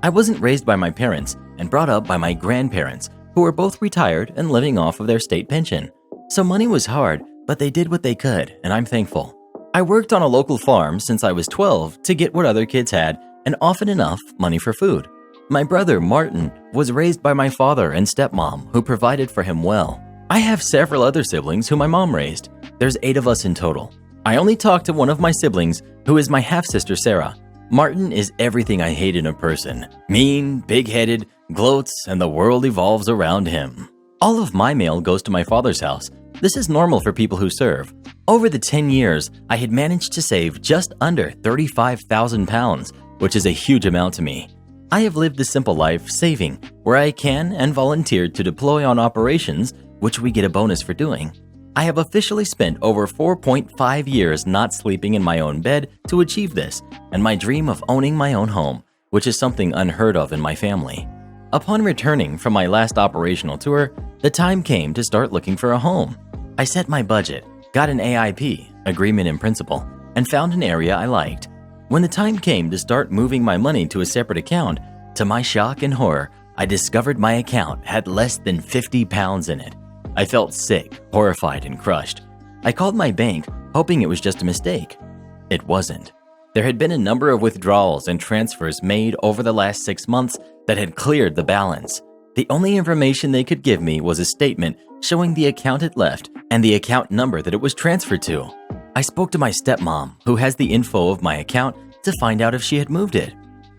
I wasn't raised by my parents and brought up by my grandparents, who were both retired and living off of their state pension. So money was hard, but they did what they could, and I'm thankful. I worked on a local farm since I was 12 to get what other kids had and often enough money for food. My brother, Martin, was raised by my father and stepmom, who provided for him well. I have several other siblings who my mom raised. There's 8 of us in total. I only talk to one of my siblings, who is my half-sister Sarah. Martin is everything I hate in a person. Mean, big-headed, gloats, and the world evolves around him. All of my mail goes to my father's house. This is normal for people who serve. Over the 10 years, I had managed to save just under £35,000, which is a huge amount to me. I have lived a simple life saving, where I can and volunteered to deploy on operations, which we get a bonus for doing. I have officially spent over 4.5 years not sleeping in my own bed to achieve this, and my dream of owning my own home, which is something unheard of in my family. Upon returning from my last operational tour, the time came to start looking for a home. I set my budget, got an AIP, agreement in principle, and found an area I liked. When the time came to start moving my money to a separate account, to my shock and horror, I discovered my account had less than £50 in it. I felt sick, horrified, and crushed. I called my bank, hoping it was just a mistake. It wasn't. There had been a number of withdrawals and transfers made over the last 6 months that had cleared the balance. The only information they could give me was a statement showing the account it left and the account number that it was transferred to. I spoke to my stepmom, who has the info of my account, to find out if she had moved it.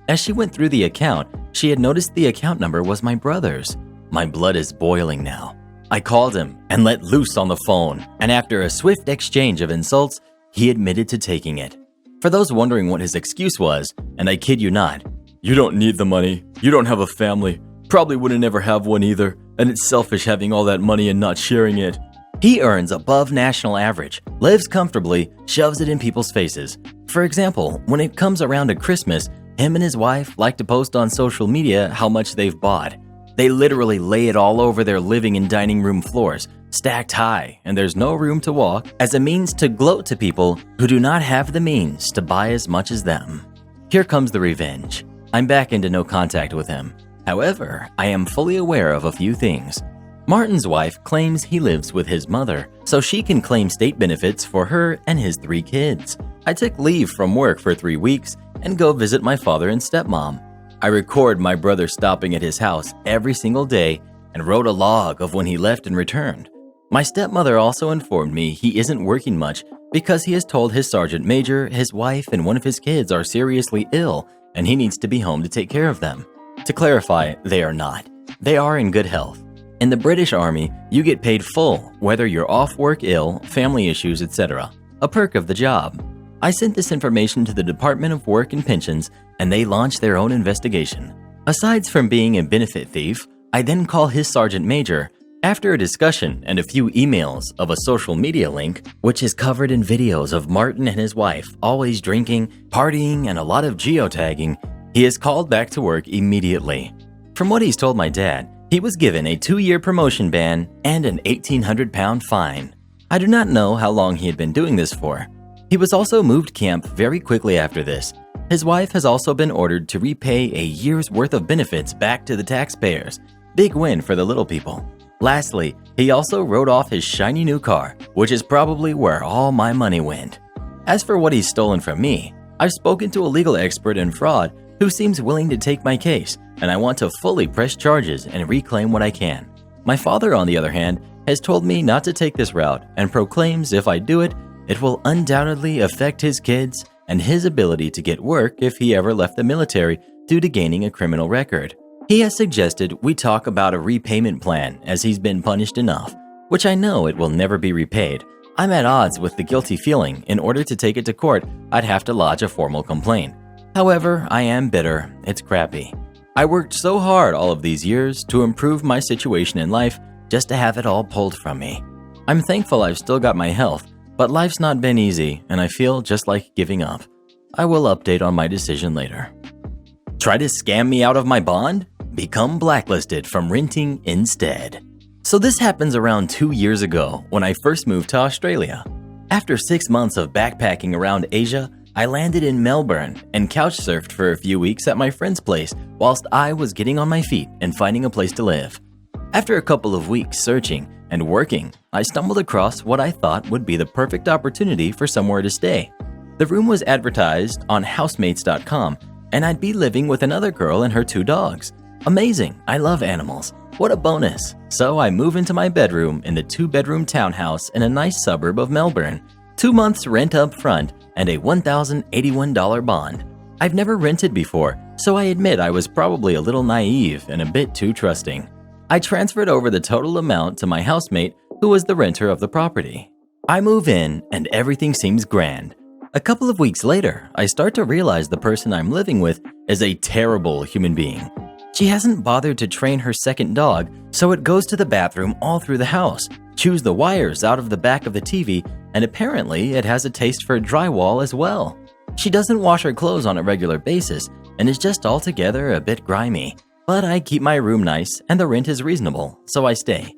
As she went through the account, she had noticed the account number was my brother's. My blood is boiling now. I called him and let loose on the phone, and after a swift exchange of insults, he admitted to taking it. For those wondering what his excuse was, and I kid you not, "You don't need the money, you don't have a family, probably wouldn't ever have one either, and it's selfish having all that money and not sharing it." He earns above national average, lives comfortably, shoves it in people's faces. For example, when it comes around to Christmas, him and his wife like to post on social media how much they've bought. They literally lay it all over their living and dining room floors, stacked high, and there's no room to walk, as a means to gloat to people who do not have the means to buy as much as them. Here comes the revenge. I'm back into no contact with him. However, I am fully aware of a few things. Martin's wife claims he lives with his mother, so she can claim state benefits for her and his 3 kids. I took leave from work for 3 weeks and go visit my father and stepmom. I record my brother stopping at his house every single day and wrote a log of when he left and returned. My stepmother also informed me he isn't working much because he has told his sergeant major his wife and one of his kids are seriously ill and he needs to be home to take care of them. To clarify, they are not. They are in good health. In the British Army, you get paid full, whether you're off work ill, family issues, etc. A perk of the job. I sent this information to the Department of Work and Pensions, and they launched their own investigation. Aside from being a benefit thief, I then call his sergeant major. After a discussion and a few emails of a social media link, which is covered in videos of Martin and his wife always drinking, partying, and a lot of geotagging, he is called back to work immediately. From what he's told my dad, he was given a 2-year promotion ban and an £1,800 fine. I do not know how long he had been doing this for. He was also moved camp very quickly after this. His wife has also been ordered to repay a year's worth of benefits back to the taxpayers. Big win for the little people. Lastly, he also wrote off his shiny new car, which is probably where all my money went. As for what he's stolen from me, I've spoken to a legal expert in fraud who seems willing to take my case, and I want to fully press charges and reclaim what I can. My father, on the other hand, has told me not to take this route and proclaims if I do it, it will undoubtedly affect his kids and his ability to get work if he ever left the military due to gaining a criminal record. He has suggested we talk about a repayment plan as he's been punished enough, which I know it will never be repaid. I'm at odds with the guilty feeling. In order to take it to court, I'd have to lodge a formal complaint. However, I am bitter. It's crappy. I worked so hard all of these years to improve my situation in life just to have it all pulled from me. I'm thankful I've still got my health, but life's not been easy and I feel just like giving up. I will update on my decision later. Try to scam me out of my bond? Become blacklisted from renting instead. So this happens around 2 years ago when I first moved to Australia. After 6 months of backpacking around Asia, I landed in Melbourne and couch surfed for a few weeks at my friend's place whilst I was getting on my feet and finding a place to live. After a couple of weeks searching and working, I stumbled across what I thought would be the perfect opportunity for somewhere to stay. The room was advertised on housemates.com and I'd be living with another girl and her 2 dogs. Amazing, I love animals. What a bonus. So I move into my bedroom in the 2-bedroom townhouse in a nice suburb of Melbourne. 2 months rent up front and a $1,081 bond. I've never rented before, so I admit I was probably a little naive and a bit too trusting. I transferred over the total amount to my housemate, who was the renter of the property. I move in and everything seems grand. A couple of weeks later, I start to realize the person I'm living with is a terrible human being. She hasn't bothered to train her second dog, so it goes to the bathroom all through the house, chews the wires out of the back of the TV, and apparently it has a taste for drywall as well. She doesn't wash her clothes on a regular basis and is just altogether a bit grimy. But I keep my room nice and the rent is reasonable, so I stay.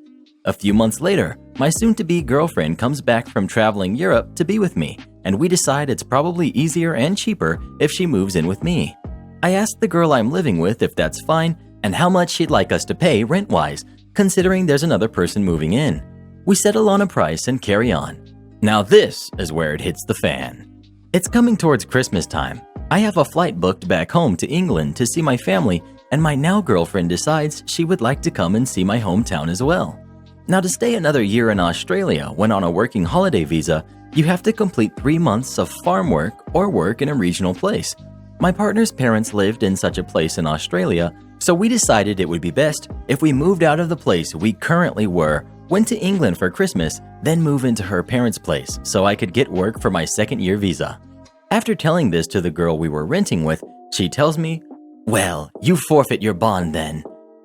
A few months later, my soon-to-be girlfriend comes back from traveling Europe to be with me, and we decide it's probably easier and cheaper if she moves in with me. I asked the girl I'm living with if that's fine and how much she'd like us to pay rent-wise, considering there's another person moving in. We settle on a price and carry on. Now this is where it hits the fan. It's coming towards Christmas time. I have a flight booked back home to England to see my family, and my now girlfriend decides she would like to come and see my hometown as well. Now, to stay another year in Australia when on a working holiday visa, you have to complete 3 months of farm work or work in a regional place. My partner's parents lived in such a place in Australia, so we decided it would be best if we moved out of the place we currently were, went to England for Christmas, then move into her parents' place so I could get work for my second-year visa. After telling this to the girl we were renting with, she tells me, "Well, you forfeit your bond then."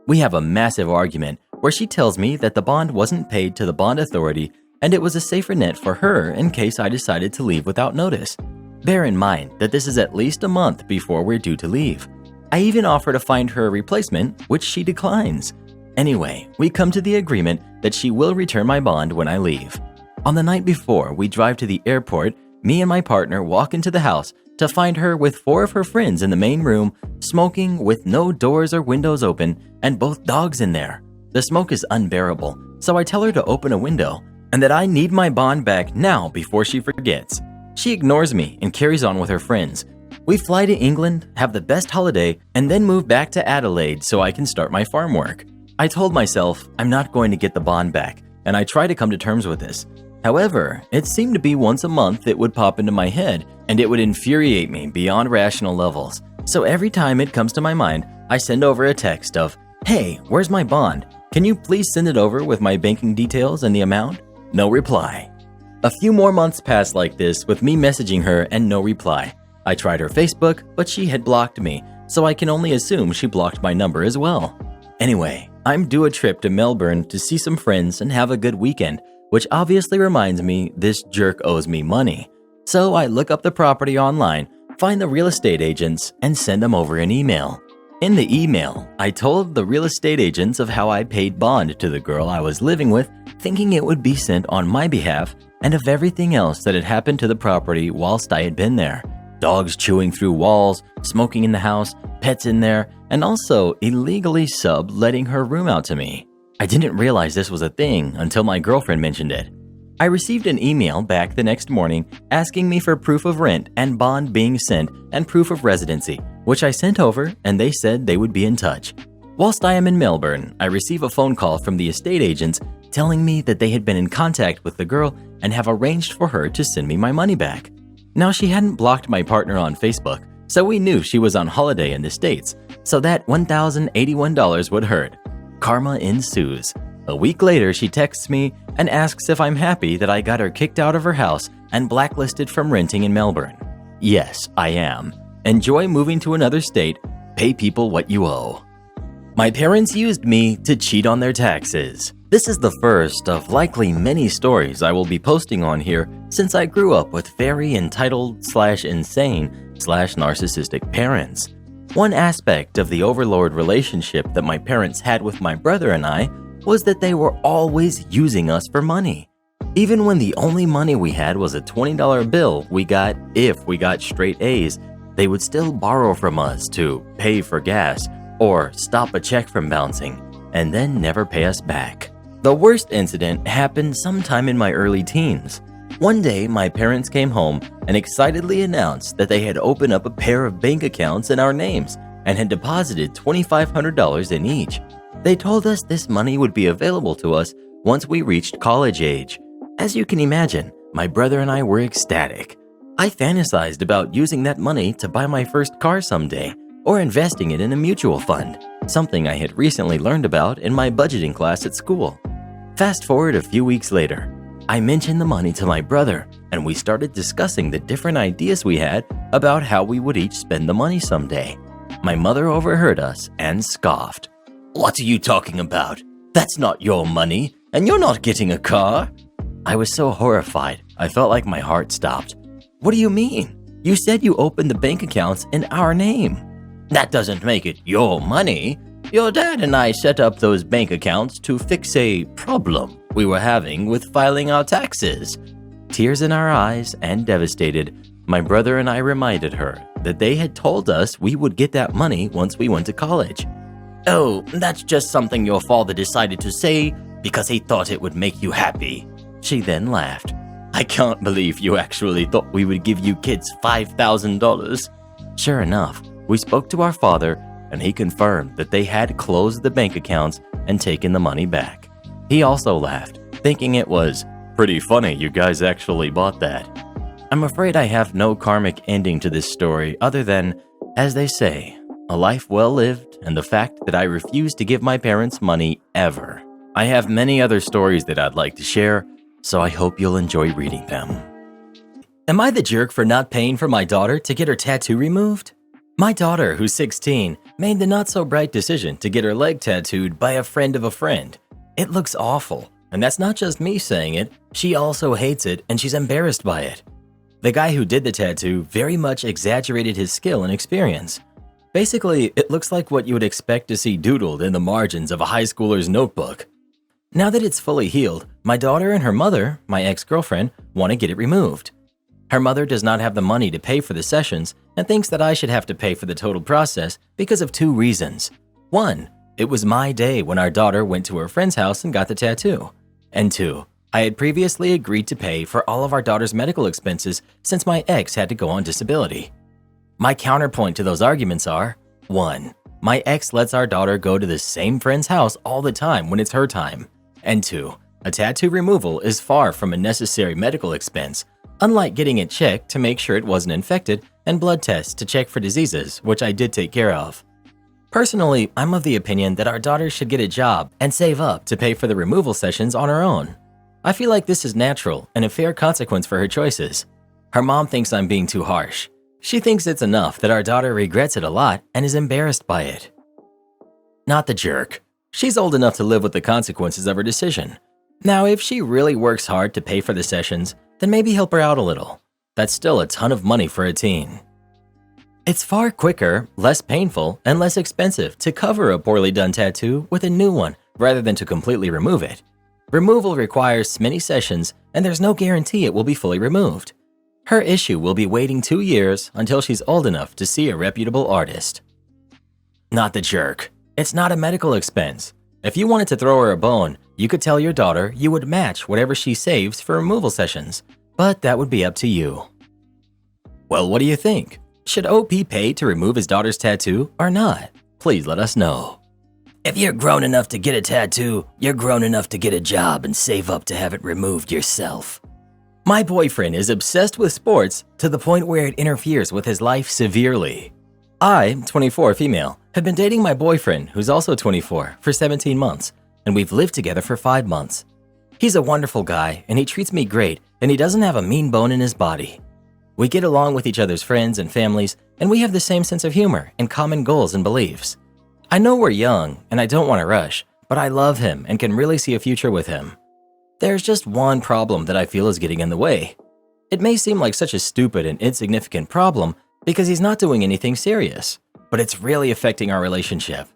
We have a massive argument where she tells me that the bond wasn't paid to the bond authority and it was a safer net for her in case I decided to leave without notice. Bear in mind that this is at least a month before we're due to leave. I even offer to find her a replacement, which she declines. Anyway, we come to the agreement that she will return my bond when I leave. On the night before we drive to the airport, me and my partner walk into the house to find her with 4 of her friends in the main room, smoking with no doors or windows open and both dogs in there. The smoke is unbearable, so I tell her to open a window and that I need my bond back now before she forgets. She ignores me and carries on with her friends. We fly to England, have the best holiday, and then move back to Adelaide so I can start my farm work. I told myself I'm not going to get the bond back, and I try to come to terms with this. However, it seemed to be once a month it would pop into my head, and it would infuriate me beyond rational levels. So every time it comes to my mind, I send over a text of, "Hey, where's my bond? Can you please send it over with my banking details and the amount?" No reply. A few more months passed like this with me messaging her and no reply. I tried her Facebook, but she had blocked me, so I can only assume she blocked my number as well. Anyway, I'm due a trip to Melbourne to see some friends and have a good weekend, which obviously reminds me this jerk owes me money. So I look up the property online, find the real estate agents, and send them over an email. In the email, I told the real estate agents of how I paid bond to the girl I was living with, thinking it would be sent on my behalf, and of everything else that had happened to the property whilst I had been there. Dogs chewing through walls, smoking in the house, pets in there, and also illegally subletting her room out to me. I didn't realize this was a thing until my girlfriend mentioned it. I received an email back the next morning asking me for proof of rent and bond being sent and proof of residency, which I sent over and they said they would be in touch. Whilst I am in Melbourne, I receive a phone call from the estate agents telling me that they had been in contact with the girl and have arranged for her to send me my money back. Now, she hadn't blocked my partner on Facebook, so we knew she was on holiday in the States, so that $1,081 would hurt. Karma ensues. A week later, she texts me and asks if I'm happy that I got her kicked out of her house and blacklisted from renting in Melbourne. Yes, I am. Enjoy moving to another state. Pay people what you owe. My parents used me to cheat on their taxes. This is the first of likely many stories I will be posting on here since I grew up with very entitled/insane/narcissistic parents. One aspect of the overlord relationship that my parents had with my brother and I was that they were always using us for money. Even when the only money we had was a $20 bill we got if we got straight A's, they would still borrow from us to pay for gas or stop a check from bouncing and then never pay us back. The worst incident happened sometime in my early teens. One day, my parents came home and excitedly announced that they had opened up a pair of bank accounts in our names and had deposited $2,500 in each. They told us this money would be available to us once we reached college age. As you can imagine, my brother and I were ecstatic. I fantasized about using that money to buy my first car someday or investing it in a mutual fund, something I had recently learned about in my budgeting class at school. Fast forward a few weeks later, I mentioned the money to my brother and we started discussing the different ideas we had about how we would each spend the money someday. My mother overheard us and scoffed. "What are you talking about? That's not your money, and you're not getting a car." I was so horrified, I felt like my heart stopped. "What do you mean? You said you opened the bank accounts in our name." "That doesn't make it your money. Your dad and I set up those bank accounts to fix a problem we were having with filing our taxes." Tears in our eyes and devastated, my brother and I reminded her that they had told us we would get that money once we went to college. "Oh, that's just something your father decided to say because he thought it would make you happy." She then laughed. "I can't believe you actually thought we would give you kids $5,000. Sure enough, we spoke to our father and he confirmed that they had closed the bank accounts and taken the money back. He also laughed, thinking it was pretty funny you guys actually bought that. I'm afraid I have no karmic ending to this story other than, as they say, a life well lived and the fact that I refuse to give my parents money ever. I have many other stories that I'd like to share, so I hope you'll enjoy reading them. Am I the jerk for not paying for my daughter to get her tattoo removed? My daughter, who's 16, made the not-so-bright decision to get her leg tattooed by a friend of a friend. It looks awful, and that's not just me saying it. She also hates it, and she's embarrassed by it. The guy who did the tattoo very much exaggerated his skill and experience. Basically, it looks like what you would expect to see doodled in the margins of a high schooler's notebook. Now that it's fully healed, my daughter and her mother, my ex-girlfriend, want to get it removed. Her mother does not have the money to pay for the sessions and thinks that I should have to pay for the total process because of two reasons. One, it was my day when our daughter went to her friend's house and got the tattoo. And two, I had previously agreed to pay for all of our daughter's medical expenses since my ex had to go on disability. My counterpoint to those arguments are, 1. My ex lets our daughter go to the same friend's house all the time when it's her time. And 2. A tattoo removal is far from a necessary medical expense, unlike getting it checked to make sure it wasn't infected and blood tests to check for diseases, which I did take care of. Personally, I'm of the opinion that our daughter should get a job and save up to pay for the removal sessions on her own. I feel like this is natural and a fair consequence for her choices. Her mom thinks I'm being too harsh. She thinks it's enough that our daughter regrets it a lot and is embarrassed by it. Not the jerk. She's old enough to live with the consequences of her decision. Now, if she really works hard to pay for the sessions, then maybe help her out a little. That's still a ton of money for a teen. It's far quicker, less painful, and less expensive to cover a poorly done tattoo with a new one rather than to completely remove it. Removal requires many sessions, and there's no guarantee it will be fully removed. Her issue will be waiting 2 years until she's old enough to see a reputable artist. Not the jerk. It's not a medical expense. If you wanted to throw her a bone, you could tell your daughter you would match whatever she saves for removal sessions, but that would be up to you. Well, what do you think? Should OP pay to remove his daughter's tattoo or not? Please let us know. If you're grown enough to get a tattoo, you're grown enough to get a job and save up to have it removed yourself. My boyfriend is obsessed with sports to the point where it interferes with his life severely. I, 24 female, have been dating my boyfriend, who's also 24, for 17 months, and we've lived together for 5 months. He's a wonderful guy, and he treats me great, and he doesn't have a mean bone in his body. We get along with each other's friends and families, and we have the same sense of humor and common goals and beliefs. I know we're young, and I don't want to rush, but I love him and can really see a future with him. There's just one problem that I feel is getting in the way. It may seem like such a stupid and insignificant problem because he's not doing anything serious, but it's really affecting our relationship.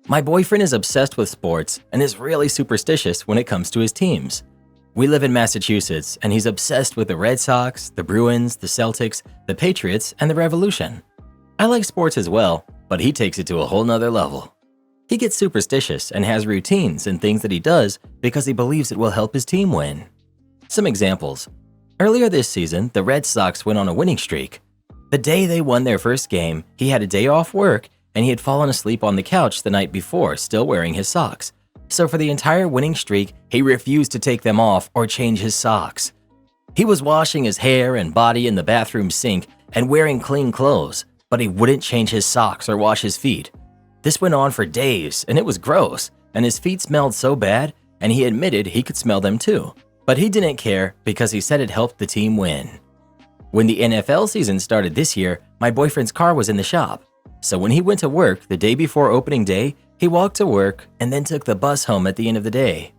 My boyfriend is obsessed with sports and is really superstitious when it comes to his teams. We live in Massachusetts, and he's obsessed with the Red Sox, the Bruins, the Celtics, the Patriots, and the Revolution. I like sports as well, but he takes it to a whole nother level. He gets superstitious and has routines and things that he does because he believes it will help his team win. Some examples. Earlier this season, the Red Sox went on a winning streak. The day they won their first game, he had a day off work and he had fallen asleep on the couch the night before, still wearing his socks. So for the entire winning streak, he refused to take them off or change his socks. He was washing his hair and body in the bathroom sink and wearing clean clothes, but he wouldn't change his socks or wash his feet. This went on for days, and it was gross, and his feet smelled so bad, and he admitted he could smell them too. But he didn't care because he said it helped the team win. When the NFL season started this year, my boyfriend's car was in the shop. So when he went to work the day before opening day, he walked to work and then took the bus home at the end of the day.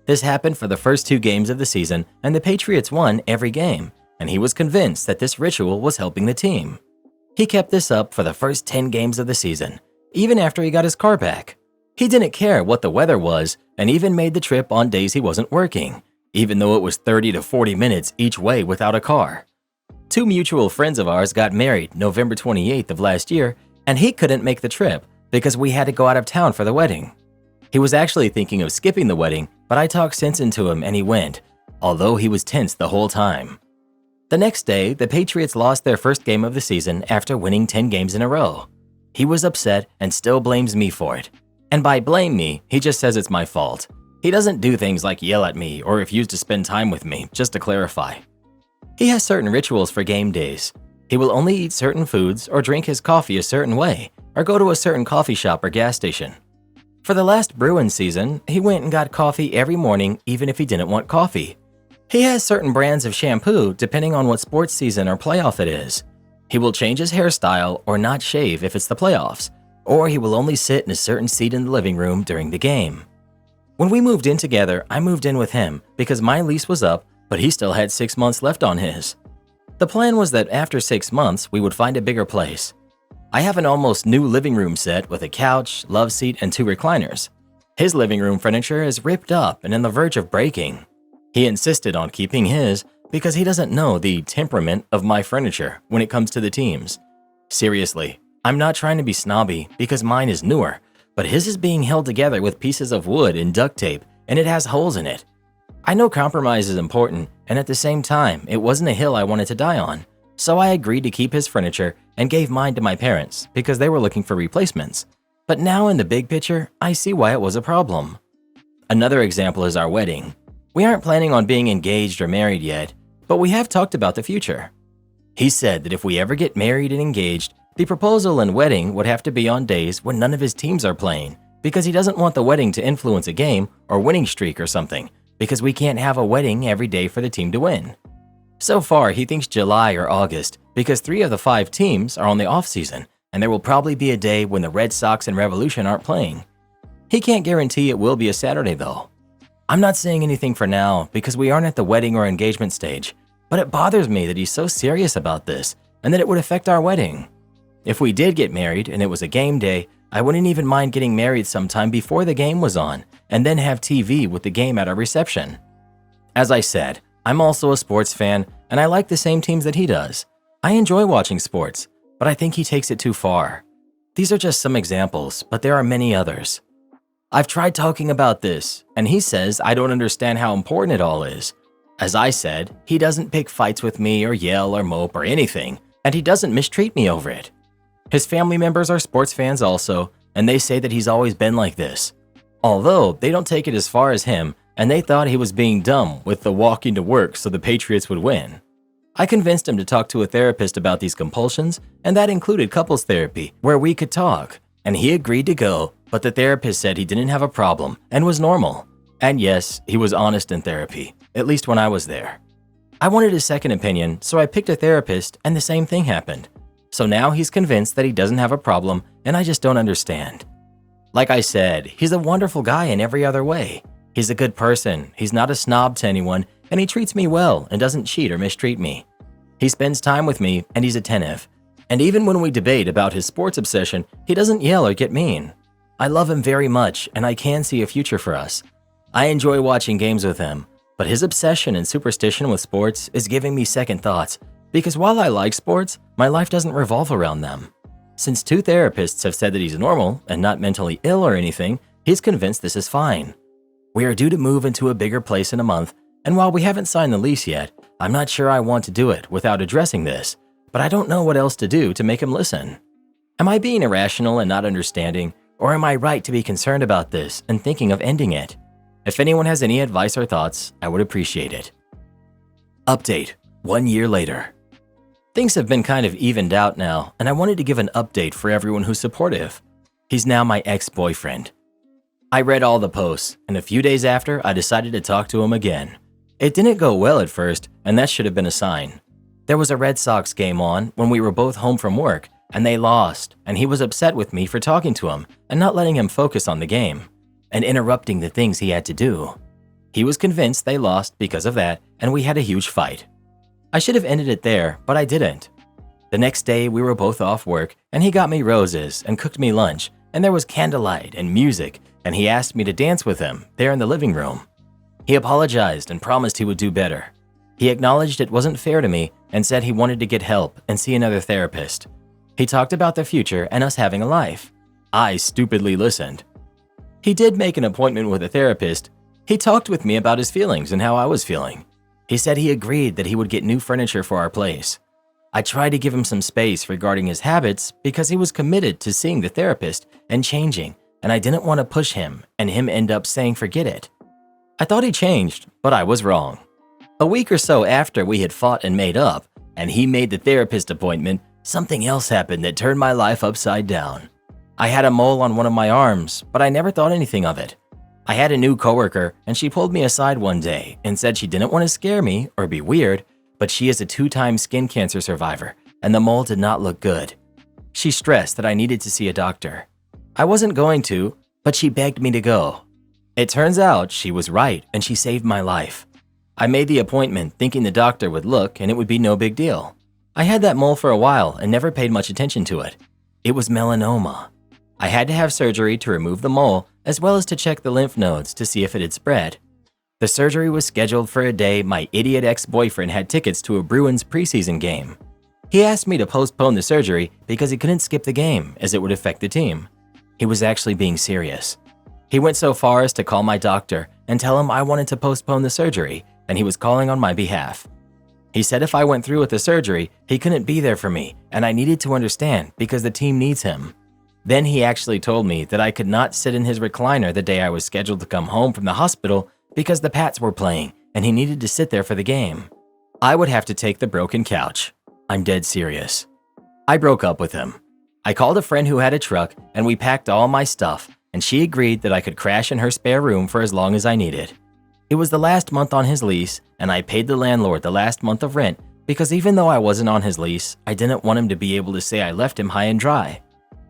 This happened for the first 2 games of the season, and the Patriots won every game, and he was convinced that this ritual was helping the team. He kept this up for the first 10 games of the season, even after he got his car back. He didn't care what the weather was and even made the trip on days he wasn't working, even though it was 30 to 40 minutes each way without a car. 2 mutual friends of ours got married November 28th of last year, and he couldn't make the trip because we had to go out of town for the wedding. He was actually thinking of skipping the wedding, but I talked sense into him and he went, although he was tense the whole time. The next day, the Patriots lost their first game of the season after winning 10 games in a row. He was upset and still blames me for it. And by blame me, he just says it's my fault. He doesn't do things like yell at me or refuse to spend time with me, just to clarify. He has certain rituals for game days. He will only eat certain foods or drink his coffee a certain way, or go to a certain coffee shop or gas station. For the last Bruins season, he went and got coffee every morning even if he didn't want coffee. He has certain brands of shampoo depending on what sports season or playoff it is. He will change his hairstyle or not shave if it's the playoffs, or he will only sit in a certain seat in the living room during the game. When we moved in together, I moved in with him because my lease was up, but he still had 6 months left on his. The plan was that after 6 months, we would find a bigger place. I have an almost new living room set with a couch, love seat, and 2 recliners. His living room furniture is ripped up and on the verge of breaking. He insisted on keeping his because he doesn't know the temperament of my furniture when it comes to the teams. Seriously, I'm not trying to be snobby because mine is newer, but his is being held together with pieces of wood and duct tape, and it has holes in it. I know compromise is important, and at the same time, it wasn't a hill I wanted to die on. So I agreed to keep his furniture and gave mine to my parents because they were looking for replacements. But now in the big picture, I see why it was a problem. Another example is our wedding. We aren't planning on being engaged or married yet, but we have talked about the future. He said that if we ever get married and engaged, the proposal and wedding would have to be on days when none of his teams are playing because he doesn't want the wedding to influence a game or winning streak or something, because we can't have a wedding every day for the team to win. So far, he thinks July or August because 3 of the 5 teams are on the off season, and there will probably be a day when the Red Sox and Revolution aren't playing. He can't guarantee it will be a Saturday though. I'm not saying anything for now because we aren't at the wedding or engagement stage, but it bothers me that he's so serious about this and that it would affect our wedding. If we did get married and it was a game day, I wouldn't even mind getting married sometime before the game was on and then have TV with the game at our reception. As I said, I'm also a sports fan and I like the same teams that he does. I enjoy watching sports, but I think he takes it too far. These are just some examples, but there are many others. I've tried talking about this, and he says I don't understand how important it all is. As I said, he doesn't pick fights with me or yell or mope or anything, and he doesn't mistreat me over it. His family members are sports fans also, and they say that he's always been like this. Although they don't take it as far as him, and they thought he was being dumb with the walking to work so the Patriots would win. I convinced him to talk to a therapist about these compulsions, and that included couples therapy, where we could talk, and he agreed to go, but the therapist said he didn't have a problem and was normal. And yes, he was honest in therapy, at least when I was there. I wanted a second opinion, so I picked a therapist, and the same thing happened. So now he's convinced that he doesn't have a problem, and I just don't understand. Like I said, he's a wonderful guy in every other way. He's a good person, he's not a snob to anyone, and he treats me well and doesn't cheat or mistreat me. He spends time with me, and he's attentive. And even when we debate about his sports obsession, he doesn't yell or get mean. I love him very much, and I can see a future for us. I enjoy watching games with him, but his obsession and superstition with sports is giving me second thoughts, because while I like sports, my life doesn't revolve around them. Since 2 therapists have said that he's normal and not mentally ill or anything, he's convinced this is fine. We are due to move into a bigger place in a month, and while we haven't signed the lease yet, I'm not sure I want to do it without addressing this, but I don't know what else to do to make him listen. Am I being irrational and not understanding, or am I right to be concerned about this and thinking of ending it? If anyone has any advice or thoughts, I would appreciate it. Update, 1 year later. Things have been kind of evened out now, and I wanted to give an update for everyone who's supportive. He's now my ex-boyfriend. I read all the posts, and a few days after, I decided to talk to him again. It didn't go well at first, and that should have been a sign. There was a Red Sox game on when we were both home from work, and they lost, and he was upset with me for talking to him and not letting him focus on the game, and interrupting the things he had to do. He was convinced they lost because of that, and we had a huge fight. I should have ended it there, but I didn't. The next day, we were both off work, and he got me roses and cooked me lunch, and there was candlelight and music, and he asked me to dance with him there in the living room. He apologized and promised he would do better. He acknowledged it wasn't fair to me and said he wanted to get help and see another therapist. He talked about the future and us having a life. I stupidly listened. He did make an appointment with a therapist. He talked with me about his feelings and how I was feeling. He said he agreed that he would get new furniture for our place. I tried to give him some space regarding his habits because he was committed to seeing the therapist and changing, and I didn't want to push him and him end up saying forget it. I thought he changed, but I was wrong. A week or so after we had fought and made up, and he made the therapist appointment, something else happened that turned my life upside down. I had a mole on one of my arms, but I never thought anything of it. I had a new coworker, and she pulled me aside one day and said she didn't want to scare me or be weird, but she is a 2-time skin cancer survivor, and the mole did not look good. She stressed that I needed to see a doctor. I wasn't going to, but she begged me to go. It turns out she was right, and she saved my life. I made the appointment thinking the doctor would look and it would be no big deal. I had that mole for a while and never paid much attention to it. It was melanoma. I had to have surgery to remove the mole as well as to check the lymph nodes to see if it had spread. The surgery was scheduled for a day my idiot ex-boyfriend had tickets to a Bruins preseason game. He asked me to postpone the surgery because he couldn't skip the game as it would affect the team. He was actually being serious. He went so far as to call my doctor and tell him I wanted to postpone the surgery and he was calling on my behalf. He said if I went through with the surgery, he couldn't be there for me and I needed to understand because the team needs him. Then he actually told me that I could not sit in his recliner the day I was scheduled to come home from the hospital because the Pats were playing and he needed to sit there for the game. I would have to take the broken couch. I'm dead serious. I broke up with him. I called a friend who had a truck and we packed all my stuff and she agreed that I could crash in her spare room for as long as I needed. It was the last month on his lease and I paid the landlord the last month of rent because even though I wasn't on his lease, I didn't want him to be able to say I left him high and dry.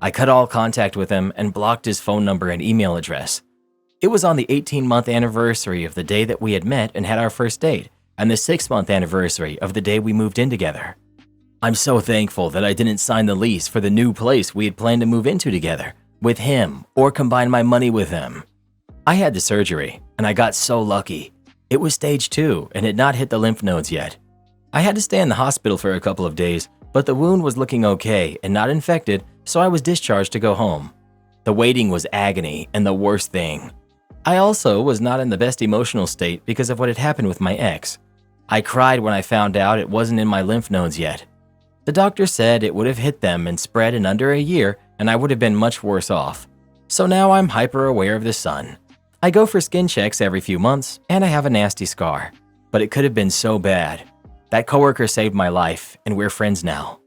I cut all contact with him and blocked his phone number and email address. It was on the 18-month anniversary of the day that we had met and had our first date, and the 6-month anniversary of the day we moved in together. I'm so thankful that I didn't sign the lease for the new place we had planned to move into together, with him, or combine my money with him. I had the surgery, and I got so lucky. It was stage 2 and had not hit the lymph nodes yet. I had to stay in the hospital for a couple of days, but the wound was looking okay and not infected, so I was discharged to go home. The waiting was agony and the worst thing. I also was not in the best emotional state because of what had happened with my ex. I cried when I found out it wasn't in my lymph nodes yet. The doctor said it would have hit them and spread in under a year and I would have been much worse off. So now I'm hyper aware of the sun. I go for skin checks every few months and I have a nasty scar. But it could have been so bad. That coworker saved my life and we're friends now.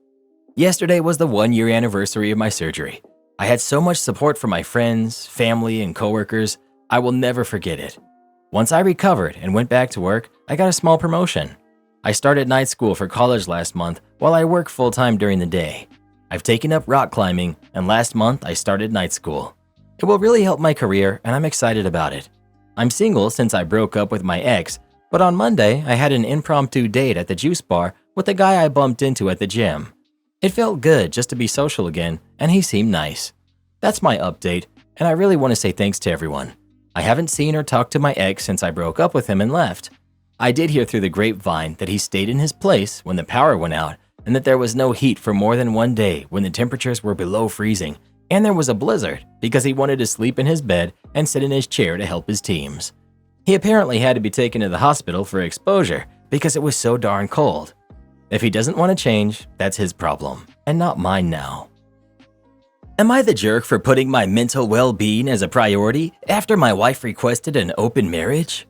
Yesterday was the 1-year anniversary of my surgery. I had so much support from my friends, family, and coworkers. I will never forget it. Once I recovered and went back to work, I got a small promotion. I started night school for college last month while I work full-time during the day. I've taken up rock climbing, and last month I started night school. It will really help my career, and I'm excited about it. I'm single since I broke up with my ex, but on Monday I had an impromptu date at the juice bar with a guy I bumped into at the gym. It felt good just to be social again, and he seemed nice. That's my update, and I really want to say thanks to everyone. I haven't seen or talked to my ex since I broke up with him and left. I did hear through the grapevine that he stayed in his place when the power went out and that there was no heat for more than 1 day when the temperatures were below freezing, and there was a blizzard because he wanted to sleep in his bed and sit in his chair to help his teams. He apparently had to be taken to the hospital for exposure because it was so darn cold. If he doesn't want to change, that's his problem, and not mine now. Am I the jerk for putting my mental well-being as a priority after my wife requested an open marriage?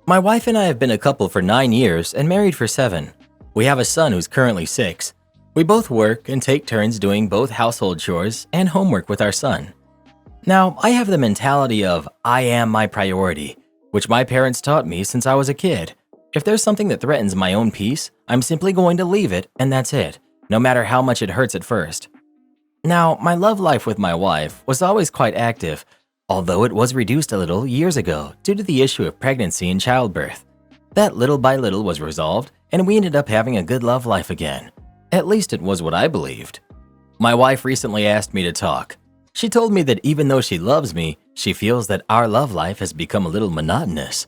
My wife and I have been a couple for 9 years and married for 7. We have a son who's currently 6. We both work and take turns doing both household chores and homework with our son. Now, I have the mentality of I am my priority, which my parents taught me since I was a kid. If there's something that threatens my own peace, I'm simply going to leave it and that's it, no matter how much it hurts at first. Now, my love life with my wife was always quite active, although it was reduced a little years ago due to the issue of pregnancy and childbirth. That little by little was resolved, and we ended up having a good love life again. At least it was what I believed. My wife recently asked me to talk. She told me that even though she loves me, she feels that our love life has become a little monotonous.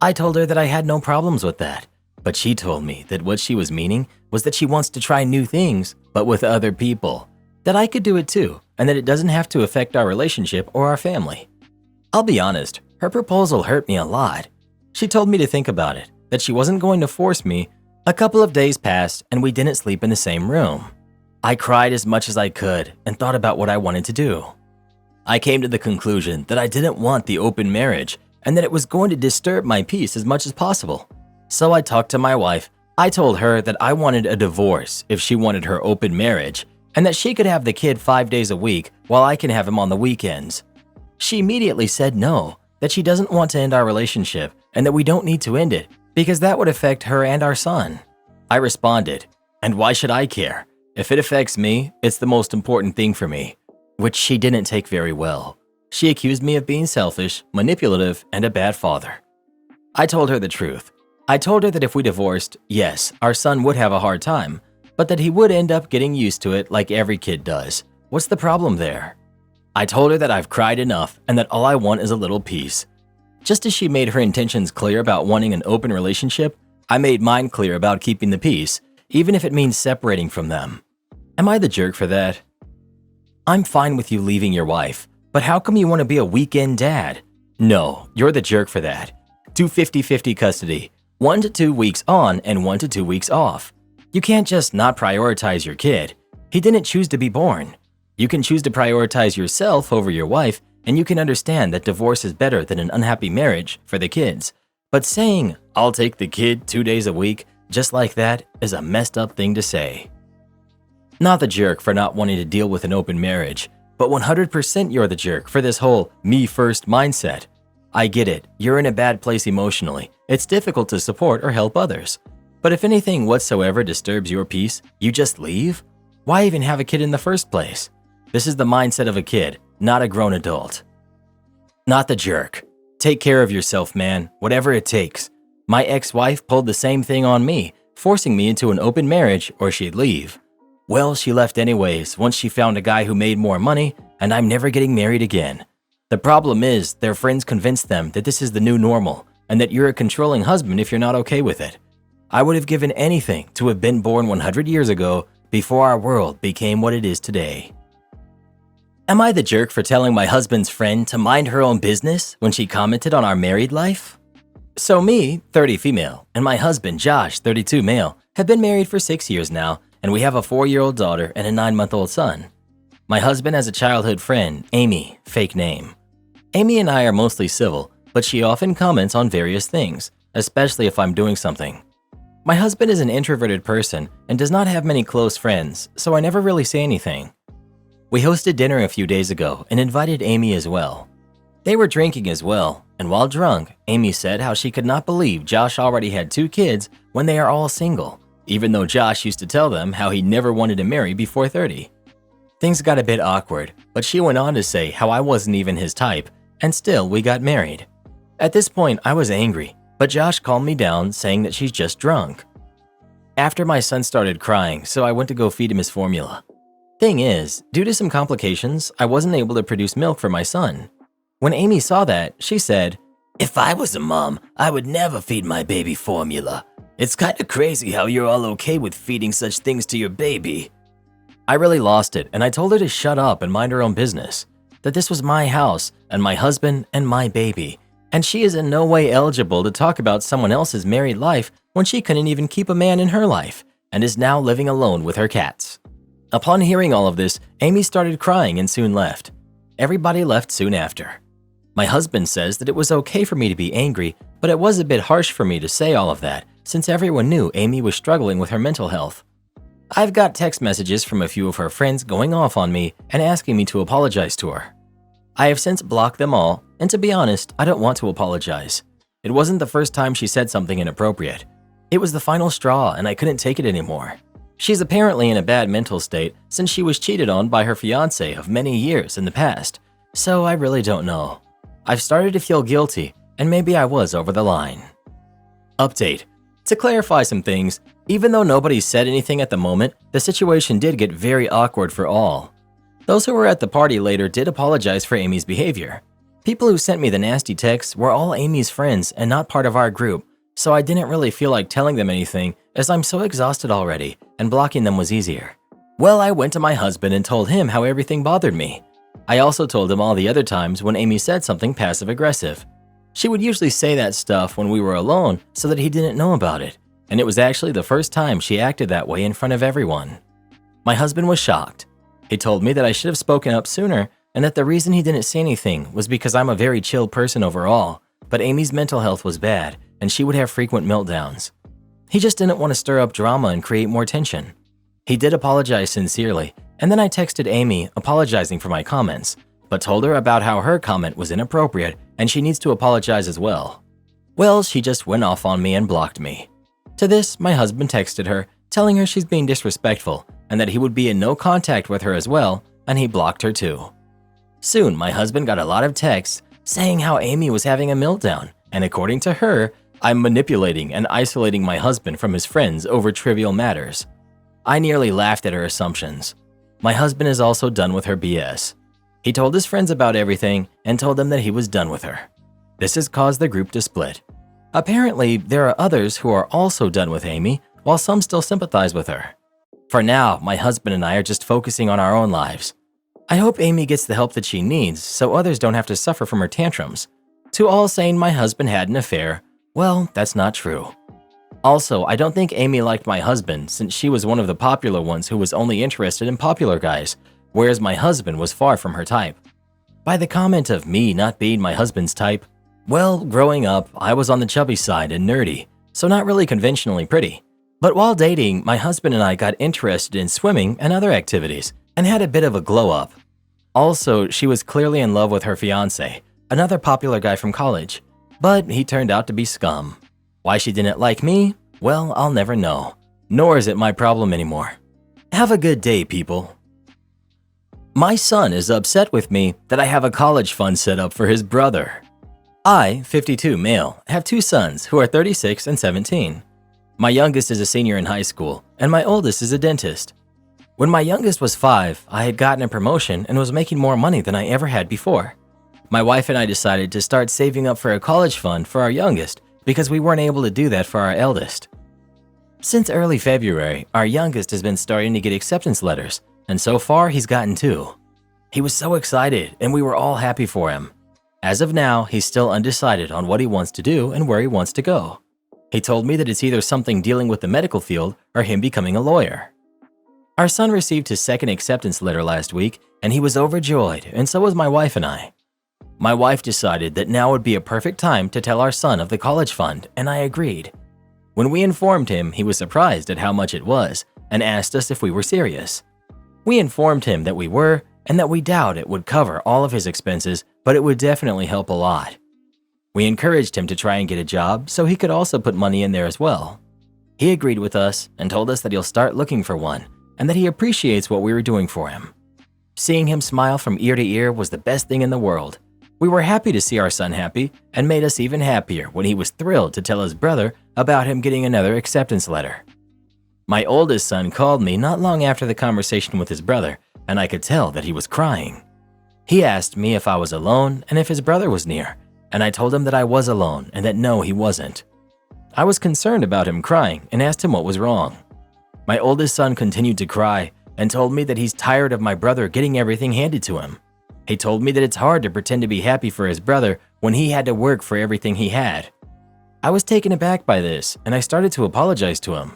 I told her that I had no problems with that, but she told me that what she was meaning was that she wants to try new things, but with other people. That I could do it too, and that it doesn't have to affect our relationship or our family. I'll be honest, her proposal hurt me a lot. She told me to think about it, that she wasn't going to force me. A couple of days passed and we didn't sleep in the same room. I cried as much as I could and thought about what I wanted to do. I came to the conclusion that I didn't want the open marriage and that it was going to disturb my peace as much as possible. So I talked to my wife. I told her that I wanted a divorce if she wanted her open marriage, and that she could have the kid 5 days a week while I can have him on the weekends. She immediately said no, that she doesn't want to end our relationship and that we don't need to end it because that would affect her and our son. I responded, and why should I care? If it affects me, it's the most important thing for me, which she didn't take very well. She accused me of being selfish, manipulative, and a bad father. I told her the truth. I told her that if we divorced, yes, our son would have a hard time, but that he would end up getting used to it like every kid does. What's the problem there? I told her that I've cried enough and that all I want is a little peace. Just as she made her intentions clear about wanting an open relationship, I made mine clear about keeping the peace, even if it means separating from them. Am I the jerk for that? I'm fine with you leaving your wife, but how come you want to be a weekend dad? No, you're the jerk for that. Do 50-50 custody, 1 to 2 weeks on and 1 to 2 weeks off. You can't just not prioritize your kid. He didn't choose to be born. You can choose to prioritize yourself over your wife, and you can understand that divorce is better than an unhappy marriage for the kids. But saying, I'll take the kid 2 days a week, just like that, is a messed up thing to say. Not the jerk for not wanting to deal with an open marriage, but 100% you're the jerk for this whole me-first mindset. I get it, you're in a bad place emotionally. It's difficult to support or help others. But if anything whatsoever disturbs your peace, you just leave? Why even have a kid in the first place? This is the mindset of a kid, not a grown adult. Not the jerk. Take care of yourself, man, whatever it takes. My ex-wife pulled the same thing on me, forcing me into an open marriage or she'd leave. Well, she left anyways once she found a guy who made more money, and I'm never getting married again. The problem is, their friends convinced them that this is the new normal and that you're a controlling husband if you're not okay with it. I would have given anything to have been born 100 years ago before our world became what it is today. Am I the jerk for telling my husband's friend to mind her own business when she commented on our married life? So me, 30 female, and my husband, Josh, 32 male, have been married for 6 years now, and we have a 4-year-old daughter and a 9-month-old son. My husband has a childhood friend, Amy, fake name. Amy and I are mostly civil, but she often comments on various things, especially if I'm doing something. My husband is an introverted person and does not have many close friends, so I never really say anything. We hosted dinner a few days ago and invited Amy as well. They were drinking as well, and while drunk, Amy said how she could not believe Josh already had 2 kids when they are all single, even though Josh used to tell them how he never wanted to marry before 30. Things got a bit awkward, but she went on to say how I wasn't even his type, and still we got married. At this point, I was angry, but Josh calmed me down, saying that she's just drunk. After my son started crying, so I went to go feed him his formula. Thing is, due to some complications, I wasn't able to produce milk for my son. When Amy saw that, she said, If I was a mom, I would never feed my baby formula. It's kinda crazy how you're all okay with feeding such things to your baby. I really lost it, and I told her to shut up and mind her own business, that this was my house and my husband and my baby, and she is in no way eligible to talk about someone else's married life when she couldn't even keep a man in her life and is now living alone with her cats. Upon hearing all of this, Amy started crying and soon left. Everybody left soon after. My husband says that it was okay for me to be angry, but it was a bit harsh for me to say all of that since everyone knew Amy was struggling with her mental health. I've got text messages from a few of her friends going off on me and asking me to apologize to her. I have since blocked them all, and to be honest, I don't want to apologize. It wasn't the first time she said something inappropriate. It was the final straw and I couldn't take it anymore. She's apparently in a bad mental state since she was cheated on by her fiancé of many years in the past, so I really don't know. I've started to feel guilty, and maybe I was over the line. Update. To clarify some things, even though nobody said anything at the moment, the situation did get very awkward for all. Those who were at the party later did apologize for Amy's behavior. People who sent me the nasty texts were all Amy's friends and not part of our group, so I didn't really feel like telling them anything as I'm so exhausted already, and blocking them was easier. Well, I went to my husband and told him how everything bothered me. I also told him all the other times when Amy said something passive-aggressive. She would usually say that stuff when we were alone so that he didn't know about it, and it was actually the first time she acted that way in front of everyone. My husband was shocked. He told me that I should have spoken up sooner and that the reason he didn't say anything was because I'm a very chill person overall, but Amy's mental health was bad and she would have frequent meltdowns. He just didn't want to stir up drama and create more tension. He did apologize sincerely, and then I texted Amy apologizing for my comments, but told her about how her comment was inappropriate and she needs to apologize as well. Well, she just went off on me and blocked me. To this, my husband texted her, telling her she's being disrespectful and that he would be in no contact with her as well, and he blocked her too. Soon, my husband got a lot of texts saying how Amy was having a meltdown, and according to her, I'm manipulating and isolating my husband from his friends over trivial matters. I nearly laughed at her assumptions. My husband is also done with her BS. He told his friends about everything and told them that he was done with her. This has caused the group to split. Apparently, there are others who are also done with Amy, while some still sympathize with her. For now, my husband and I are just focusing on our own lives. I hope Amy gets the help that she needs so others don't have to suffer from her tantrums. To all saying my husband had an affair, well, that's not true. Also, I don't think Amy liked my husband since she was one of the popular ones who was only interested in popular guys, whereas my husband was far from her type. By the comment of me not being my husband's type, well, growing up, I was on the chubby side and nerdy, so not really conventionally pretty. But while dating, my husband and I got interested in swimming and other activities, and had a bit of a glow up. Also, she was clearly in love with her fiancé, another popular guy from college, but he turned out to be scum. Why she didn't like me? Well, I'll never know. Nor is it my problem anymore. Have a good day, people. My son is upset with me that I have a college fund set up for his brother. I, 52 male, have 2 sons who are 36 and 17. My youngest is a senior in high school, and my oldest is a dentist. When my youngest was 5, I had gotten a promotion and was making more money than I ever had before. My wife and I decided to start saving up for a college fund for our youngest because we weren't able to do that for our eldest. Since early February, our youngest has been starting to get acceptance letters, and so far he's gotten 2. He was so excited, and we were all happy for him. As of now, he's still undecided on what he wants to do and where he wants to go. He told me that it's either something dealing with the medical field or him becoming a lawyer. Our son received his second acceptance letter last week, and he was overjoyed, and so was my wife and I. My wife decided that now would be a perfect time to tell our son of the college fund, and I agreed. When we informed him, he was surprised at how much it was and asked us if we were serious. We informed him that we were, and that we doubt it would cover all of his expenses, but it would definitely help a lot. We encouraged him to try and get a job so he could also put money in there as well. He agreed with us and told us that he'll start looking for one and that he appreciates what we were doing for him. Seeing him smile from ear to ear was the best thing in the world. We were happy to see our son happy and made us even happier when he was thrilled to tell his brother about him getting another acceptance letter. My oldest son called me not long after the conversation with his brother, and I could tell that he was crying. He asked me if I was alone and if his brother was near, and I told him that I was alone and that no, he wasn't. I was concerned about him crying and asked him what was wrong. My oldest son continued to cry and told me that he's tired of my brother getting everything handed to him. He told me that it's hard to pretend to be happy for his brother when he had to work for everything he had. I was taken aback by this, and I started to apologize to him.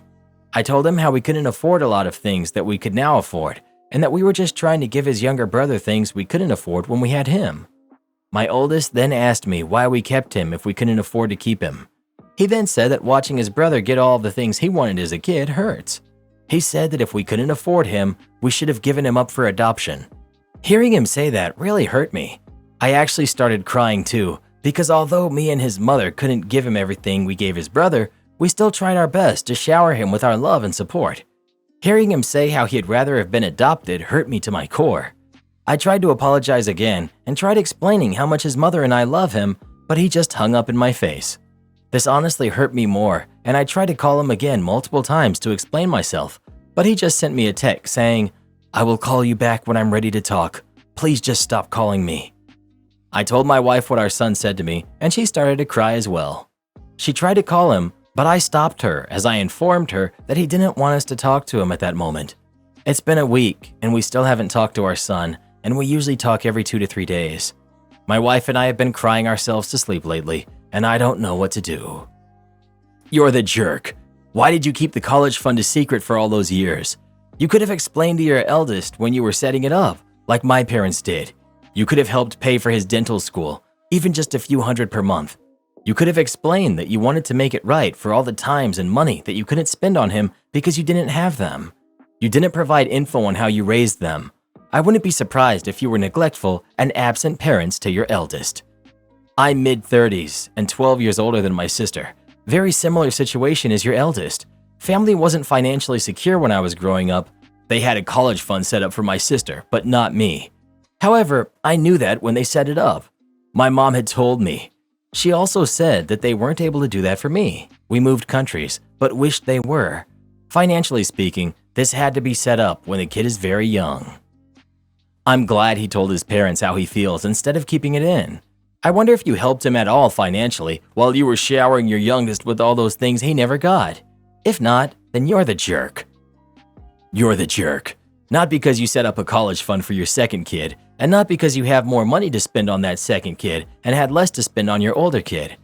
I told him how we couldn't afford a lot of things that we could now afford, and that we were just trying to give his younger brother things we couldn't afford when we had him. My oldest then asked me why we kept him if we couldn't afford to keep him. He then said that watching his brother get all the things he wanted as a kid hurts. He said that if we couldn't afford him, we should have given him up for adoption. Hearing him say that really hurt me. I actually started crying too, because although me and his mother couldn't give him everything we gave his brother, we still tried our best to shower him with our love and support. Hearing him say how he'd rather have been adopted hurt me to my core. I tried to apologize again and tried explaining how much his mother and I love him, but he just hung up in my face. This honestly hurt me more, and I tried to call him again multiple times to explain myself, but he just sent me a text saying, "I will call you back when I'm ready to talk. Please just stop calling me." I told my wife what our son said to me, and she started to cry as well. She tried to call him, but I stopped her as I informed her that he didn't want us to talk to him at that moment. It's been a week, and we still haven't talked to our son, and we usually talk every 2 to 3 days. My wife and I have been crying ourselves to sleep lately, and I don't know what to do. You're the jerk. Why did you keep the college fund a secret for all those years? You could have explained to your eldest when you were setting it up, like my parents did. You could have helped pay for his dental school, even just a few hundred per month. You could have explained that you wanted to make it right for all the times and money that you couldn't spend on him because you didn't have them. You didn't provide info on how you raised them. I wouldn't be surprised if you were neglectful and absent parents to your eldest. I'm mid-30s and 12 years older than my sister. Very similar situation as your eldest. Family wasn't financially secure when I was growing up. They had a college fund set up for my sister, but not me. However, I knew that when they set it up. My mom had told me. She also said that they weren't able to do that for me. We moved countries, but wished they were. Financially speaking, this had to be set up when the kid is very young. I'm glad he told his parents how he feels instead of keeping it in. I wonder if you helped him at all financially while you were showering your youngest with all those things he never got. If not, then you're the jerk. You're the jerk. Not because you set up a college fund for your second kid, and not because you have more money to spend on that second kid and had less to spend on your older kid.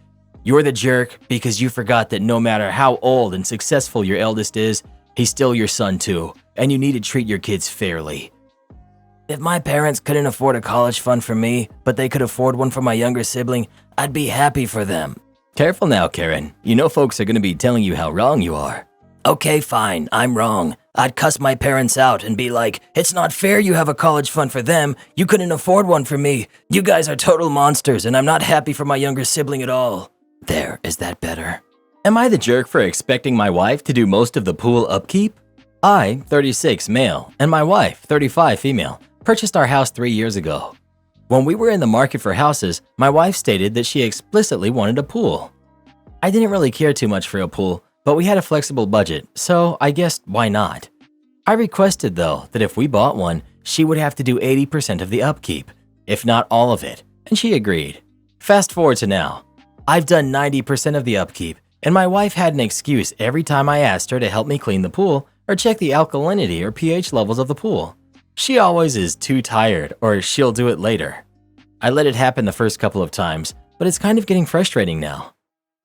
You're the jerk because you forgot that no matter how old and successful your eldest is, he's still your son too, and you need to treat your kids fairly. If my parents couldn't afford a college fund for me, but they could afford one for my younger sibling, I'd be happy for them. Careful now, Karen. You know folks are going to be telling you how wrong you are. Okay, fine, I'm wrong. I'd cuss my parents out and be like, "It's not fair you have a college fund for them. You couldn't afford one for me. You guys are total monsters and I'm not happy for my younger sibling at all." There, is that better? Am I the jerk for expecting my wife to do most of the pool upkeep? I, 36 male, and my wife, 35 female, purchased our house 3 years ago. When we were in the market for houses, my wife stated that she explicitly wanted a pool. I didn't really care too much for a pool, but we had a flexible budget, so I guessed why not. I requested though that if we bought one, she would have to do 80% of the upkeep, if not all of it, and she agreed. Fast forward to now. I've done 90% of the upkeep, and my wife had an excuse every time I asked her to help me clean the pool or check the alkalinity or pH levels of the pool. She always is too tired or she'll do it later. I let it happen the first couple of times, but it's kind of getting frustrating now.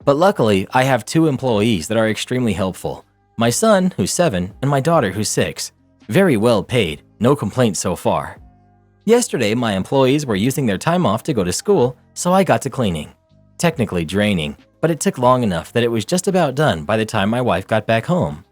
But luckily, I have 2 employees that are extremely helpful. My son, who's 7, and my daughter, who's 6. Very well paid, no complaints so far. Yesterday, my employees were using their time off to go to school, so I got to cleaning. Technically draining, but it took long enough that it was just about done by the time my wife got back home.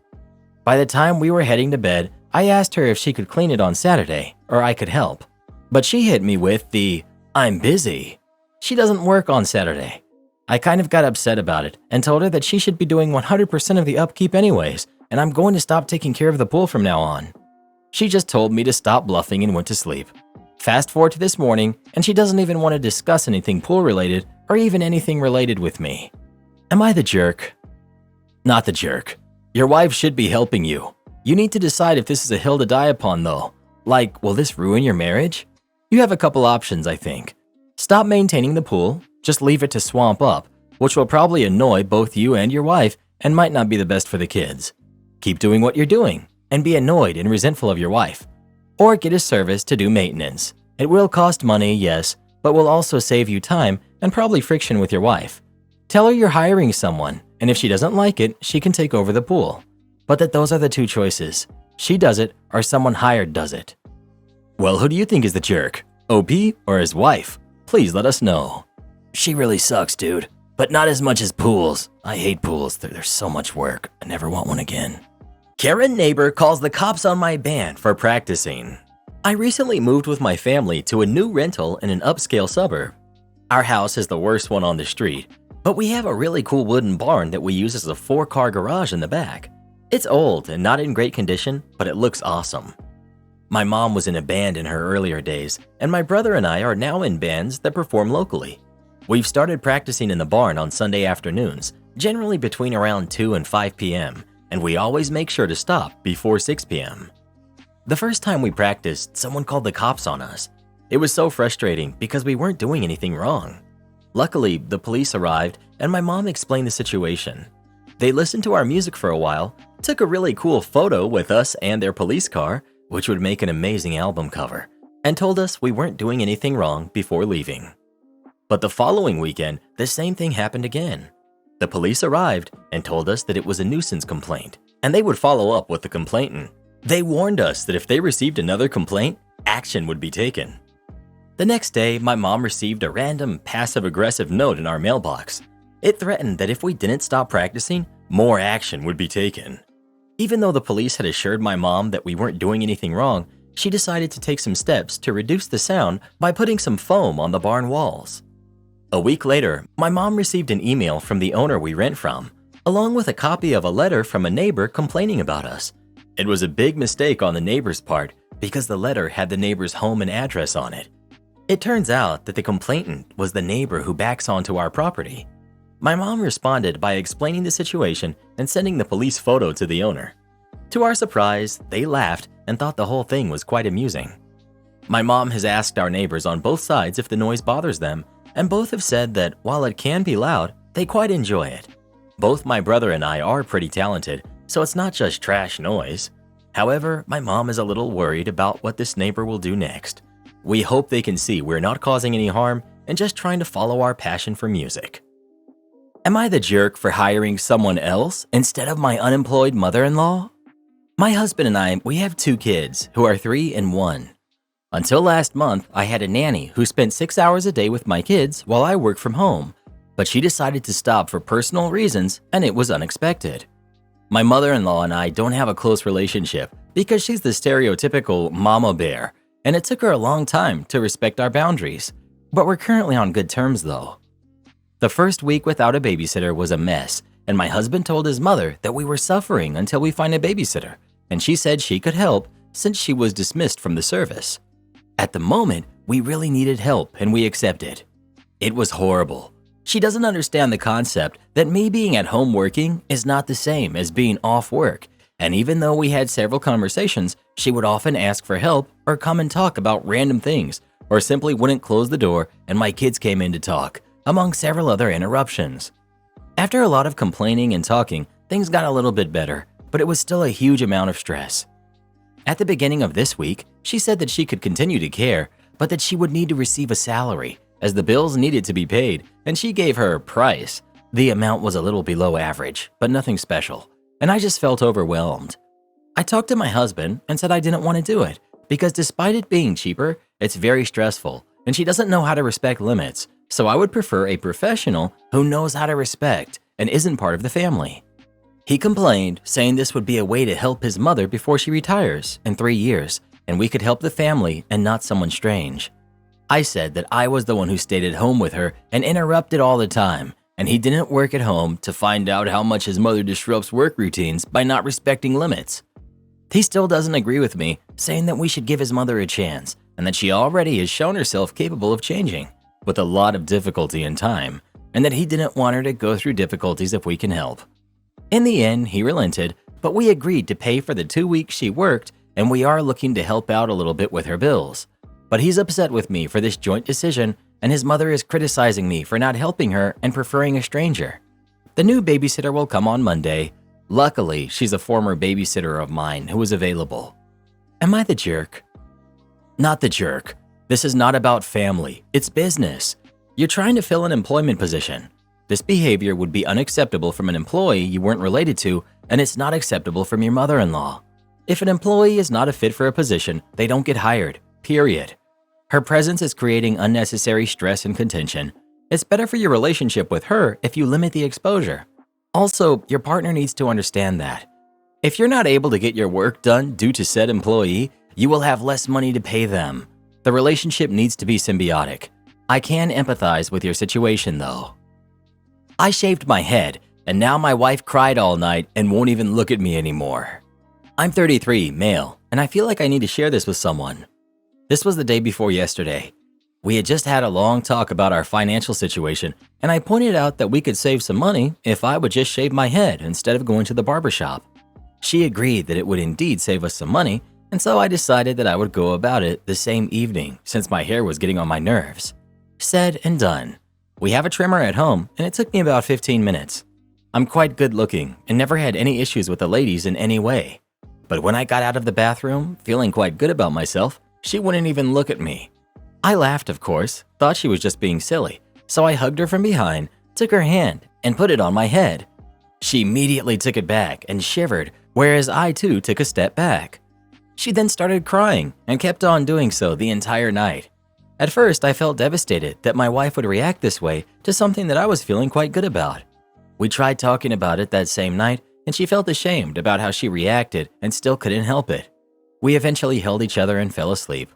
By the time we were heading to bed, I asked her if she could clean it on Saturday, or I could help. But she hit me with the, "I'm busy." She doesn't work on Saturday. I kind of got upset about it and told her that she should be doing 100% of the upkeep anyways, and I'm going to stop taking care of the pool from now on. She just told me to stop bluffing and went to sleep. Fast forward to this morning, and she doesn't even want to discuss anything pool related or even anything related with me. Am I the jerk? Not the jerk. Your wife should be helping you. You need to decide if this is a hill to die upon though. Like, will this ruin your marriage? You have a couple options, I think. Stop maintaining the pool, just leave it to swamp up, which will probably annoy both you and your wife and might not be the best for the kids. Keep doing what you're doing and be annoyed and resentful of your wife. Or get a service to do maintenance. It will cost money, yes, but will also save you time and probably friction with your wife. Tell her you're hiring someone, and if she doesn't like it, she can take over the pool. But that those are the 2 choices. She does it, or someone hired does it. Well, who do you think is the jerk? OP or his wife? Please let us know. She really sucks, dude. But not as much as pools. I hate pools. They're so much work. I never want one again. Karen neighbor calls the cops on my band for practicing. I recently moved with my family to a new rental in an upscale suburb. Our house is the worst one on the street, but we have a really cool wooden barn that we use as a 4-car garage in the back. It's old and not in great condition, but it looks awesome. My mom was in a band in her earlier days, and my brother and I are now in bands that perform locally. We've started practicing in the barn on Sunday afternoons, generally between around 2 and 5 p.m., and we always make sure to stop before 6 p.m. The first time we practiced, someone called the cops on us. It was so frustrating because we weren't doing anything wrong. Luckily, the police arrived and my mom explained the situation. They listened to our music for a while, took a really cool photo with us and their police car, which would make an amazing album cover, and told us we weren't doing anything wrong before leaving. But the following weekend, the same thing happened again. The police arrived and told us that it was a nuisance complaint, and they would follow up with the complainant. They warned us that if they received another complaint, action would be taken. The next day, my mom received a random passive-aggressive note in our mailbox. It threatened that if we didn't stop practicing, more action would be taken. Even though the police had assured my mom that we weren't doing anything wrong, she decided to take some steps to reduce the sound by putting some foam on the barn walls. A week later, my mom received an email from the owner we rent from, along with a copy of a letter from a neighbor complaining about us. It was a big mistake on the neighbor's part because the letter had the neighbor's home and address on it. It turns out that the complainant was the neighbor who backs onto our property. My mom responded by explaining the situation and sending the police photo to the owner. To our surprise, they laughed and thought the whole thing was quite amusing. My mom has asked our neighbors on both sides if the noise bothers them, and both have said that while it can be loud, they quite enjoy it. Both my brother and I are pretty talented, so it's not just trash noise. However, my mom is a little worried about what this neighbor will do next. We hope they can see we're not causing any harm and just trying to follow our passion for music. Am I the jerk for hiring someone else instead of my unemployed mother-in-law? My husband and I, we have 2 kids who are 3 and 1. Until last month, I had a nanny who spent 6 hours a day with my kids while I work from home, but she decided to stop for personal reasons and it was unexpected. My mother-in-law and I don't have a close relationship because she's the stereotypical mama bear, and it took her a long time to respect our boundaries, but we're currently on good terms though. The first week without a babysitter was a mess, and my husband told his mother that we were suffering until we find a babysitter, and she said she could help since she was dismissed from the service. At the moment, we really needed help and we accepted. It was horrible. She doesn't understand the concept that me being at home working is not the same as being off work, and even though we had several conversations, she would often ask for help or come and talk about random things, or simply wouldn't close the door and my kids came in to talk, among several other interruptions. After a lot of complaining and talking, things got a little bit better, but it was still a huge amount of stress. At the beginning of this week, she said that she could continue to care, but that she would need to receive a salary, as the bills needed to be paid, and she gave her price. The amount was a little below average, but nothing special, and I just felt overwhelmed. I talked to my husband and said I didn't want to do it, because despite it being cheaper, it's very stressful, and she doesn't know how to respect limits, so I would prefer a professional who knows how to respect and isn't part of the family. He complained, saying this would be a way to help his mother before she retires in 3 years, and we could help the family and not someone strange. I said that I was the one who stayed at home with her and interrupted all the time, and he didn't work at home to find out how much his mother disrupts work routines by not respecting limits. He still doesn't agree with me, saying that we should give his mother a chance and that she already has shown herself capable of changing, with a lot of difficulty and time, and that he didn't want her to go through difficulties if we can help. In the end, he relented, but we agreed to pay for the 2 weeks she worked, and we are looking to help out a little bit with her bills. But he's upset with me for this joint decision, and his mother is criticizing me for not helping her and preferring a stranger. The new babysitter will come on Monday. Luckily, she's a former babysitter of mine who is available. Am I the jerk? Not the jerk. This is not about family, it's business. You're trying to fill an employment position. This behavior would be unacceptable from an employee you weren't related to, and it's not acceptable from your mother-in-law. If an employee is not a fit for a position, they don't get hired, period. Her presence is creating unnecessary stress and contention. It's better for your relationship with her if you limit the exposure. Also, your partner needs to understand that. If you're not able to get your work done due to said employee, you will have less money to pay them. The relationship needs to be symbiotic. I can empathize with your situation though. I shaved my head, and now my wife cried all night and won't even look at me anymore. I'm 33, male, and I feel like I need to share this with someone. This was the day before yesterday. We had just had a long talk about our financial situation, and I pointed out that we could save some money if I would just shave my head instead of going to the barbershop. She agreed that it would indeed save us some money, and so I decided that I would go about it the same evening since my hair was getting on my nerves. Said and done. We have a trimmer at home, and it took me about 15 minutes. I'm quite good looking and never had any issues with the ladies in any way. But when I got out of the bathroom, feeling quite good about myself, she wouldn't even look at me. I laughed, of course, thought she was just being silly, so I hugged her from behind, took her hand, and put it on my head. She immediately took it back and shivered, whereas I too took a step back. She then started crying and kept on doing so the entire night. At first, I felt devastated that my wife would react this way to something that I was feeling quite good about. We tried talking about it that same night, and she felt ashamed about how she reacted and still couldn't help it. We eventually held each other and fell asleep.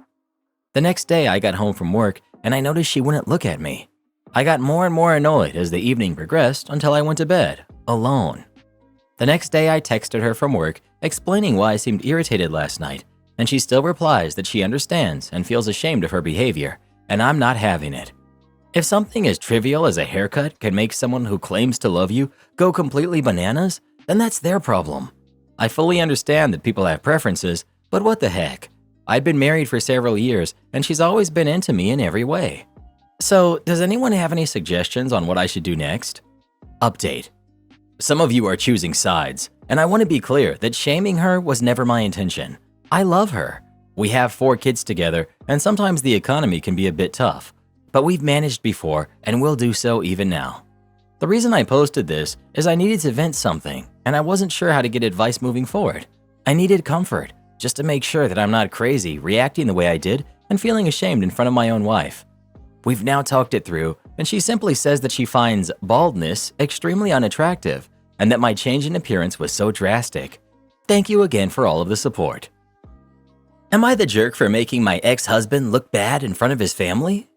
The next day, I got home from work, and I noticed she wouldn't look at me. I got more and more annoyed as the evening progressed until I went to bed, alone. The next day, I texted her from work, explaining why I seemed irritated last night, and she still replies that she understands and feels ashamed of her behavior, and I'm not having it. If something as trivial as a haircut can make someone who claims to love you go completely bananas, then that's their problem. I fully understand that people have preferences, but what the heck? I've been married for several years, and she's always been into me in every way. So, does anyone have any suggestions on what I should do next? Update. Some of you are choosing sides, and I want to be clear that shaming her was never my intention. I love her. We have 4 kids together, and sometimes the economy can be a bit tough, but we've managed before and will do so even now. The reason I posted this is I needed to vent something, and I wasn't sure how to get advice moving forward. I needed comfort, just to make sure that I'm not crazy reacting the way I did and feeling ashamed in front of my own wife. We've now talked it through, and she simply says that she finds baldness extremely unattractive and that my change in appearance was so drastic. Thank you again for all of the support. Am I the jerk for making my ex-husband look bad in front of his family?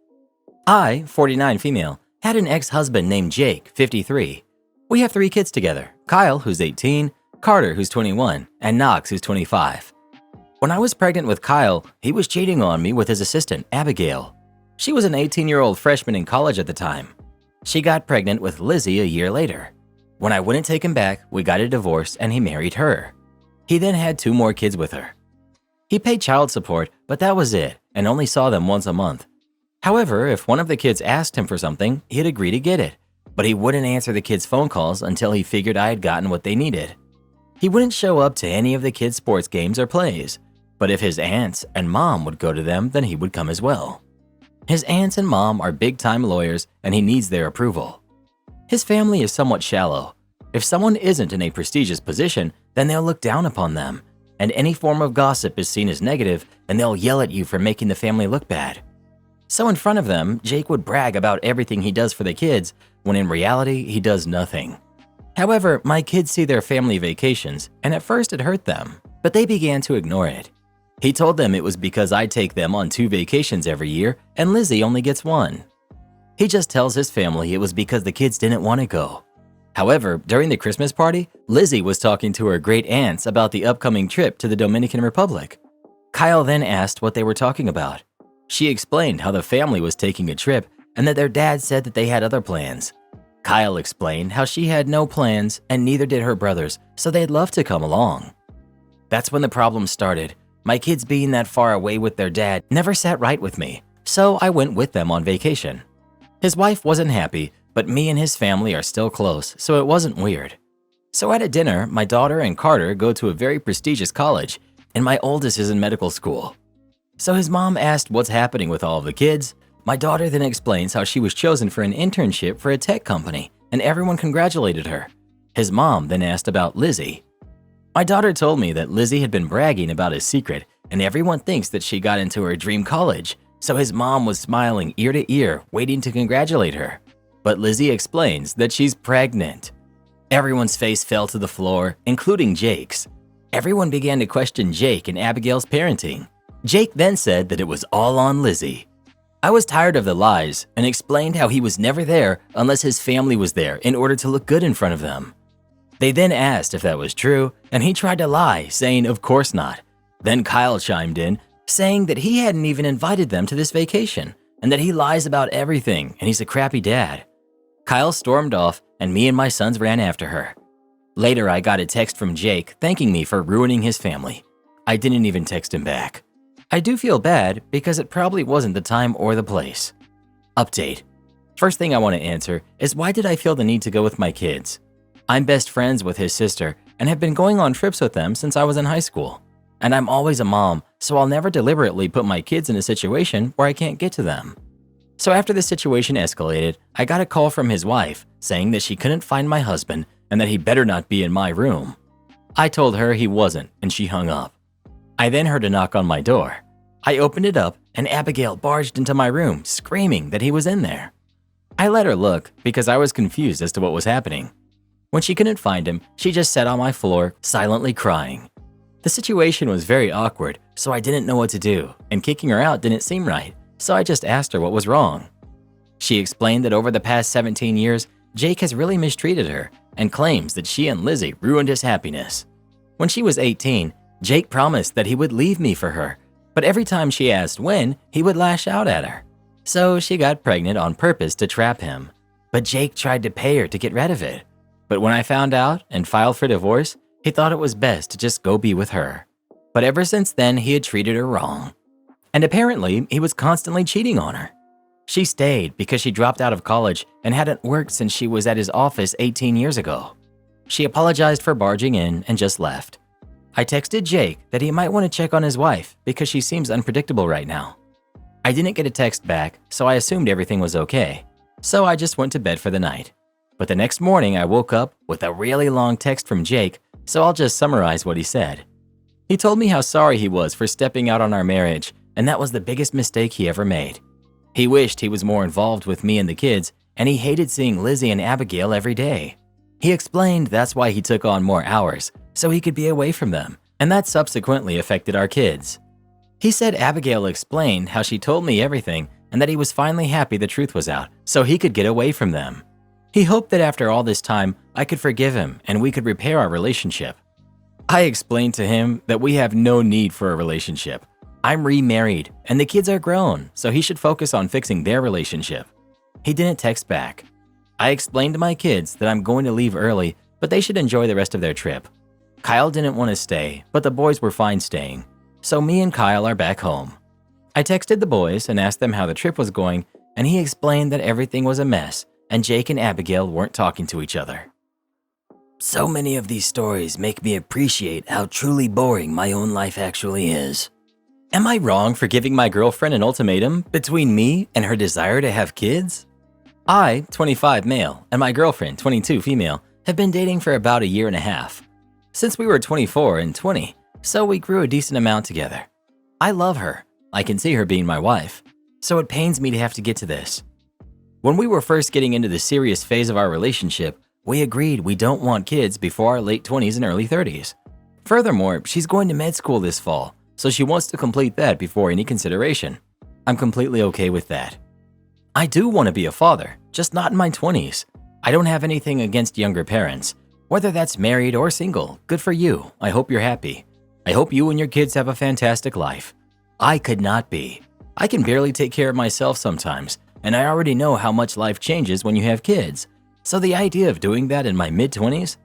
I, 49 female, had an ex-husband named Jake, 53. We have 3 kids together, Kyle, who's 18, Carter, who's 21, and Knox, who's 25. When I was pregnant with Kyle, he was cheating on me with his assistant, Abigail. She was an 18-year-old freshman in college at the time. She got pregnant with Lizzie a year later. When I wouldn't take him back, we got a divorce and he married her. He then had 2 more kids with her. He paid child support, but that was it, and only saw them once a month. However, if one of the kids asked him for something, he'd agree to get it, but he wouldn't answer the kids' phone calls until he figured I had gotten what they needed. He wouldn't show up to any of the kids' sports games or plays. But if his aunts and mom would go to them, then he would come as well. His aunts and mom are big-time lawyers and he needs their approval. His family is somewhat shallow. If someone isn't in a prestigious position, then they'll look down upon them. And any form of gossip is seen as negative and they'll yell at you for making the family look bad. So in front of them, Jake would brag about everything he does for the kids, when in reality, he does nothing. However, my kids see their family vacations, and at first it hurt them, but they began to ignore it. He told them it was because I take them on 2 vacations every year and Lizzie only gets 1. He just tells his family it was because the kids didn't want to go. However, during the Christmas party, Lizzie was talking to her great aunts about the upcoming trip to the Dominican Republic. Kyle then asked what they were talking about. She explained how the family was taking a trip and that their dad said that they had other plans. Kyle explained how she had no plans and neither did her brothers, so they'd love to come along. That's when the problem started. My kids being that far away with their dad never sat right with me, so I went with them on vacation. His wife wasn't happy, but me and his family are still close, so it wasn't weird. So at a dinner, my daughter and Carter go to a very prestigious college, and my oldest is in medical school. So his mom asked what's happening with all of the kids. My daughter then explains how she was chosen for an internship for a tech company, and everyone congratulated her. His mom then asked about Lizzie. My daughter told me that Lizzie had been bragging about his secret, and everyone thinks that she got into her dream college, so his mom was smiling ear to ear, waiting to congratulate her. But Lizzie explains that she's pregnant. Everyone's face fell to the floor, including Jake's. Everyone began to question Jake and Abigail's parenting. Jake then said that it was all on Lizzie. I was tired of the lies and explained how he was never there unless his family was there in order to look good in front of them. They then asked if that was true, and he tried to lie, saying of course not. Then Kyle chimed in, saying that he hadn't even invited them to this vacation, and that he lies about everything and he's a crappy dad. Kyle stormed off, and me and my sons ran after her. Later, I got a text from Jake thanking me for ruining his family. I didn't even text him back. I do feel bad because it probably wasn't the time or the place. Update. First thing I want to answer is why did I feel the need to go with my kids? I'm best friends with his sister and have been going on trips with them since I was in high school. And I'm always a mom, so I'll never deliberately put my kids in a situation where I can't get to them. So after the situation escalated, I got a call from his wife saying that she couldn't find my husband and that he better not be in my room. I told her he wasn't and she hung up. I then heard a knock on my door. I opened it up and Abigail barged into my room screaming that he was in there. I let her look because I was confused as to what was happening. When she couldn't find him, she just sat on my floor, silently crying. The situation was very awkward, so I didn't know what to do, and kicking her out didn't seem right, so I just asked her what was wrong. She explained that over the past 17 years, Jake has really mistreated her and claims that she and Lizzie ruined his happiness. When she was 18, Jake promised that he would leave me for her, but every time she asked when, he would lash out at her. So she got pregnant on purpose to trap him, but Jake tried to pay her to get rid of it. But when I found out and filed for divorce, he thought it was best to just go be with her. But ever since then, he had treated her wrong. And apparently, he was constantly cheating on her. She stayed because she dropped out of college and hadn't worked since she was at his office 18 years ago. She apologized for barging in and just left. I texted Jake that he might want to check on his wife because she seems unpredictable right now. I didn't get a text back, so I assumed everything was okay. So I just went to bed for the night. But the next morning I woke up with a really long text from Jake, so I'll just summarize what he said. He told me how sorry he was for stepping out on our marriage, and that was the biggest mistake he ever made. He wished he was more involved with me and the kids, and he hated seeing Lizzie and Abigail every day. He explained that's why he took on more hours, so he could be away from them, and that subsequently affected our kids. He said Abigail explained how she told me everything and that he was finally happy the truth was out, so he could get away from them. He hoped that after all this time, I could forgive him and we could repair our relationship. I explained to him that we have no need for a relationship. I'm remarried and the kids are grown, so he should focus on fixing their relationship. He didn't text back. I explained to my kids that I'm going to leave early, but they should enjoy the rest of their trip. Kyle didn't want to stay, but the boys were fine staying. So me and Kyle are back home. I texted the boys and asked them how the trip was going, and he explained that everything was a mess and Jake and Abigail weren't talking to each other. So many of these stories make me appreciate how truly boring my own life actually is. Am I wrong for giving my girlfriend an ultimatum between me and her desire to have kids? I, 25 male, and my girlfriend, 22 female, have been dating for about a year and a half. Since we were 24 and 20, so we grew a decent amount together. I love her. I can see her being my wife. So it pains me to have to get to this. When we were first getting into the serious phase of our relationship, we agreed we don't want kids before our late 20s and early 30s. Furthermore, she's going to med school this fall, so she wants to complete that before any consideration. I'm completely okay with that. I do want to be a father, just not in my 20s. I don't have anything against younger parents. Whether that's married or single, good for you. I hope you're happy. I hope you and your kids have a fantastic life. I could not be. I can barely take care of myself sometimes, and I already know how much life changes when you have kids. So the idea of doing that in my mid-20s?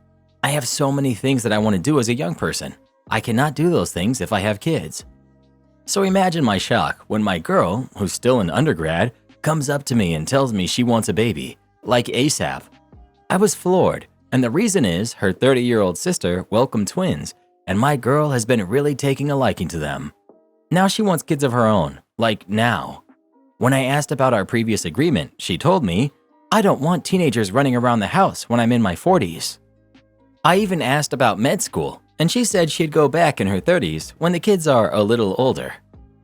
I have so many things that I want to do as a young person. I cannot do those things if I have kids. So imagine my shock when my girl, who's still an undergrad, comes up to me and tells me she wants a baby, like ASAP. I was floored, and the reason is her 30-year-old sister welcomed twins, and my girl has been really taking a liking to them. Now she wants kids of her own, like now. When I asked about our previous agreement, she told me, I don't want teenagers running around the house when I'm in my 40s. I even asked about med school, and she said she'd go back in her 30s when the kids are a little older.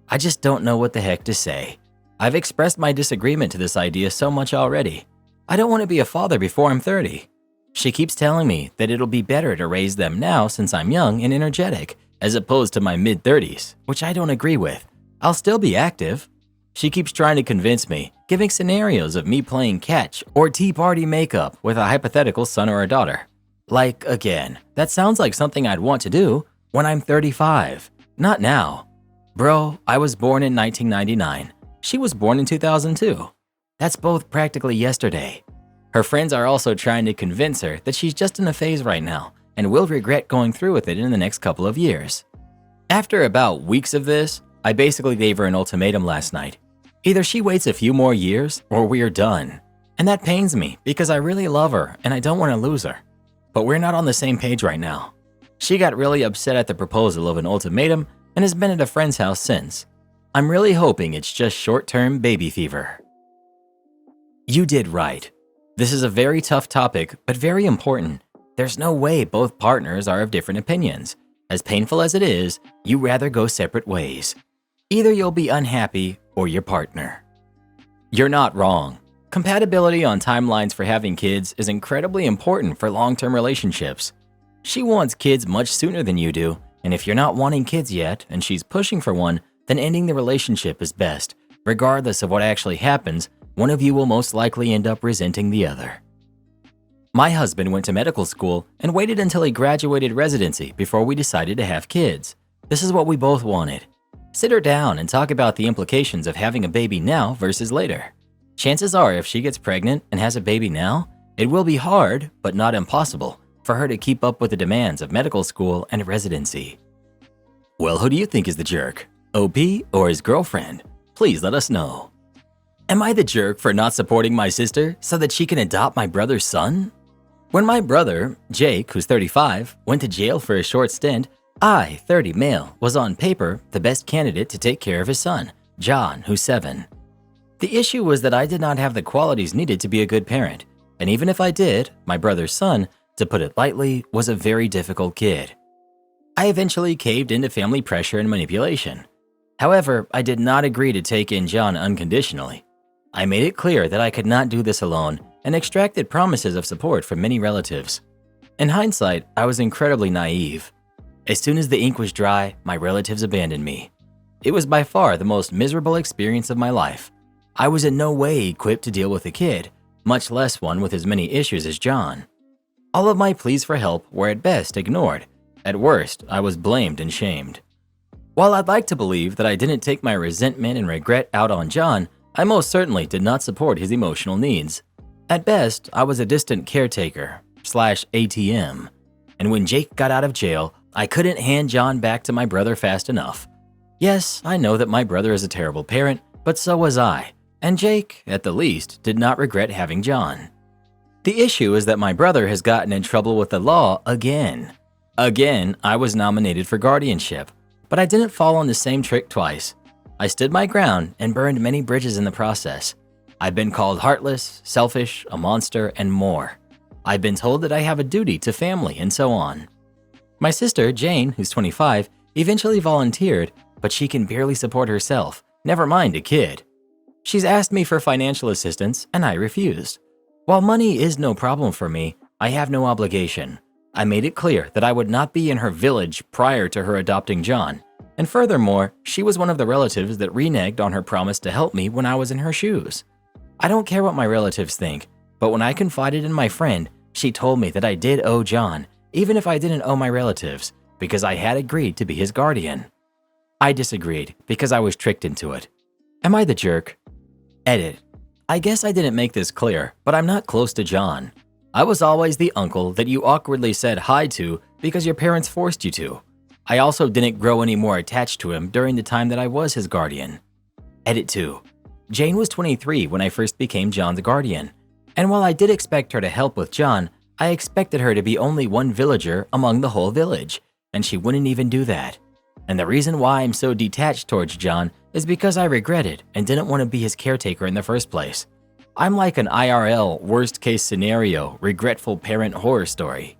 I just don't know what the heck to say. I've expressed my disagreement to this idea so much already. I don't want to be a father before I'm 30. She keeps telling me that it'll be better to raise them now since I'm young and energetic, as opposed to my mid-30s, which I don't agree with. I'll still be active. She keeps trying to convince me, giving scenarios of me playing catch or tea party makeup with a hypothetical son or a daughter. Like, again, that sounds like something I'd want to do when I'm 35, not now. Bro, I was born in 1999. She was born in 2002. That's both practically yesterday. Her friends are also trying to convince her that she's just in a phase right now and will regret going through with it in the next couple of years. After about weeks of this, I basically gave her an ultimatum last night. Either she waits a few more years or we're done. And that pains me because I really love her and I don't want to lose her. But we're not on the same page right now. She got really upset at the proposal of an ultimatum and has been at a friend's house since. I'm really hoping it's just short-term baby fever. You did right. This is a very tough topic, but very important. There's no way both partners are of different opinions. As painful as it is, you rather go separate ways. Either you'll be unhappy or your partner. You're not wrong. Compatibility on timelines for having kids is incredibly important for long-term relationships. She wants kids much sooner than you do, and if you're not wanting kids yet and she's pushing for one, then ending the relationship is best. Regardless of what actually happens, one of you will most likely end up resenting the other. My husband went to medical school and waited until he graduated residency before we decided to have kids. This is what we both wanted. Sit her down and talk about the implications of having a baby now versus later. Chances are if she gets pregnant and has a baby now, it will be hard, but not impossible, for her to keep up with the demands of medical school and residency. Well, who do you think is the jerk? OP or his girlfriend? Please let us know. Am I the jerk for not supporting my sister so that she can adopt my brother's son? When my brother, Jake, who's 35, went to jail for a short stint, I, 30 male, was on paper the best candidate to take care of his son, John, who's 7. The issue was that I did not have the qualities needed to be a good parent, and even if I did, my brother's son, to put it lightly, was a very difficult kid. I eventually caved into family pressure and manipulation. However, I did not agree to take in John unconditionally. I made it clear that I could not do this alone and extracted promises of support from many relatives. In hindsight, I was incredibly naive. As soon as the ink was dry, my relatives abandoned me. It was by far the most miserable experience of my life. I was in no way equipped to deal with a kid, much less one with as many issues as John. All of my pleas for help were at best ignored. At worst, I was blamed and shamed. While I'd like to believe that I didn't take my resentment and regret out on John, I most certainly did not support his emotional needs. At best, I was a distant caretaker / ATM. And when Jake got out of jail, I couldn't hand John back to my brother fast enough. Yes, I know that my brother is a terrible parent, but so was I. And Jake, at the least, did not regret having John. The issue is that my brother has gotten in trouble with the law again. Again, I was nominated for guardianship, but I didn't fall on the same trick twice. I stood my ground and burned many bridges in the process. I've been called heartless, selfish, a monster, and more. I've been told that I have a duty to family and so on. My sister, Jane, who's 25, eventually volunteered, but she can barely support herself, never mind a kid. She's asked me for financial assistance, and I refused. While money is no problem for me, I have no obligation. I made it clear that I would not be in her village prior to her adopting John, and furthermore, she was one of the relatives that reneged on her promise to help me when I was in her shoes. I don't care what my relatives think, but when I confided in my friend, she told me that I did owe John, even if I didn't owe my relatives, because I had agreed to be his guardian. I disagreed because I was tricked into it. Am I the jerk? Edit. I guess I didn't make this clear, but I'm not close to John. I was always the uncle that you awkwardly said hi to because your parents forced you to. I also didn't grow any more attached to him during the time that I was his guardian. Edit 2. Jane was 23 when I first became John's guardian, and while I did expect her to help with John, I expected her to be only one villager among the whole village, and she wouldn't even do that. And the reason why I'm so detached towards John is because I regretted and didn't want to be his caretaker in the first place. I'm like an IRL worst-case scenario, regretful parent horror story.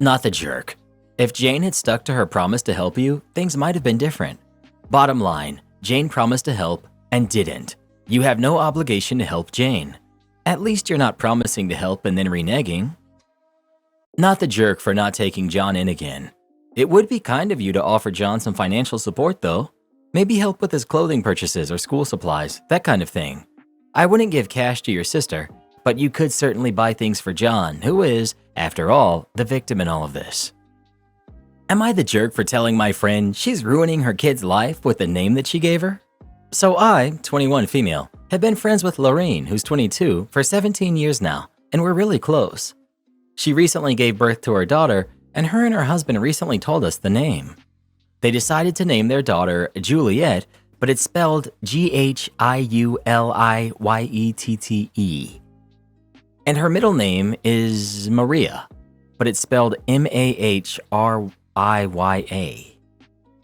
Not the jerk. If Jane had stuck to her promise to help you, things might have been different. Bottom line, Jane promised to help and didn't. You have no obligation to help Jane. At least you're not promising to help and then reneging. Not the jerk for not taking John in again. It would be kind of you to offer John some financial support though. Maybe help with his clothing purchases or school supplies, that kind of thing. I wouldn't give cash to your sister, but you could certainly buy things for John, who is, after all, the victim in all of this. Am I the jerk for telling my friend she's ruining her kid's life with the name that she gave her? So I, 21 female, have been friends with Lorraine, who's 22, for 17 years now, and we're really close. She recently gave birth to her daughter, and her husband recently told us the name. They decided to name their daughter Juliet, but it's spelled Giuliyettete. And her middle name is Maria, but it's spelled Mahriya.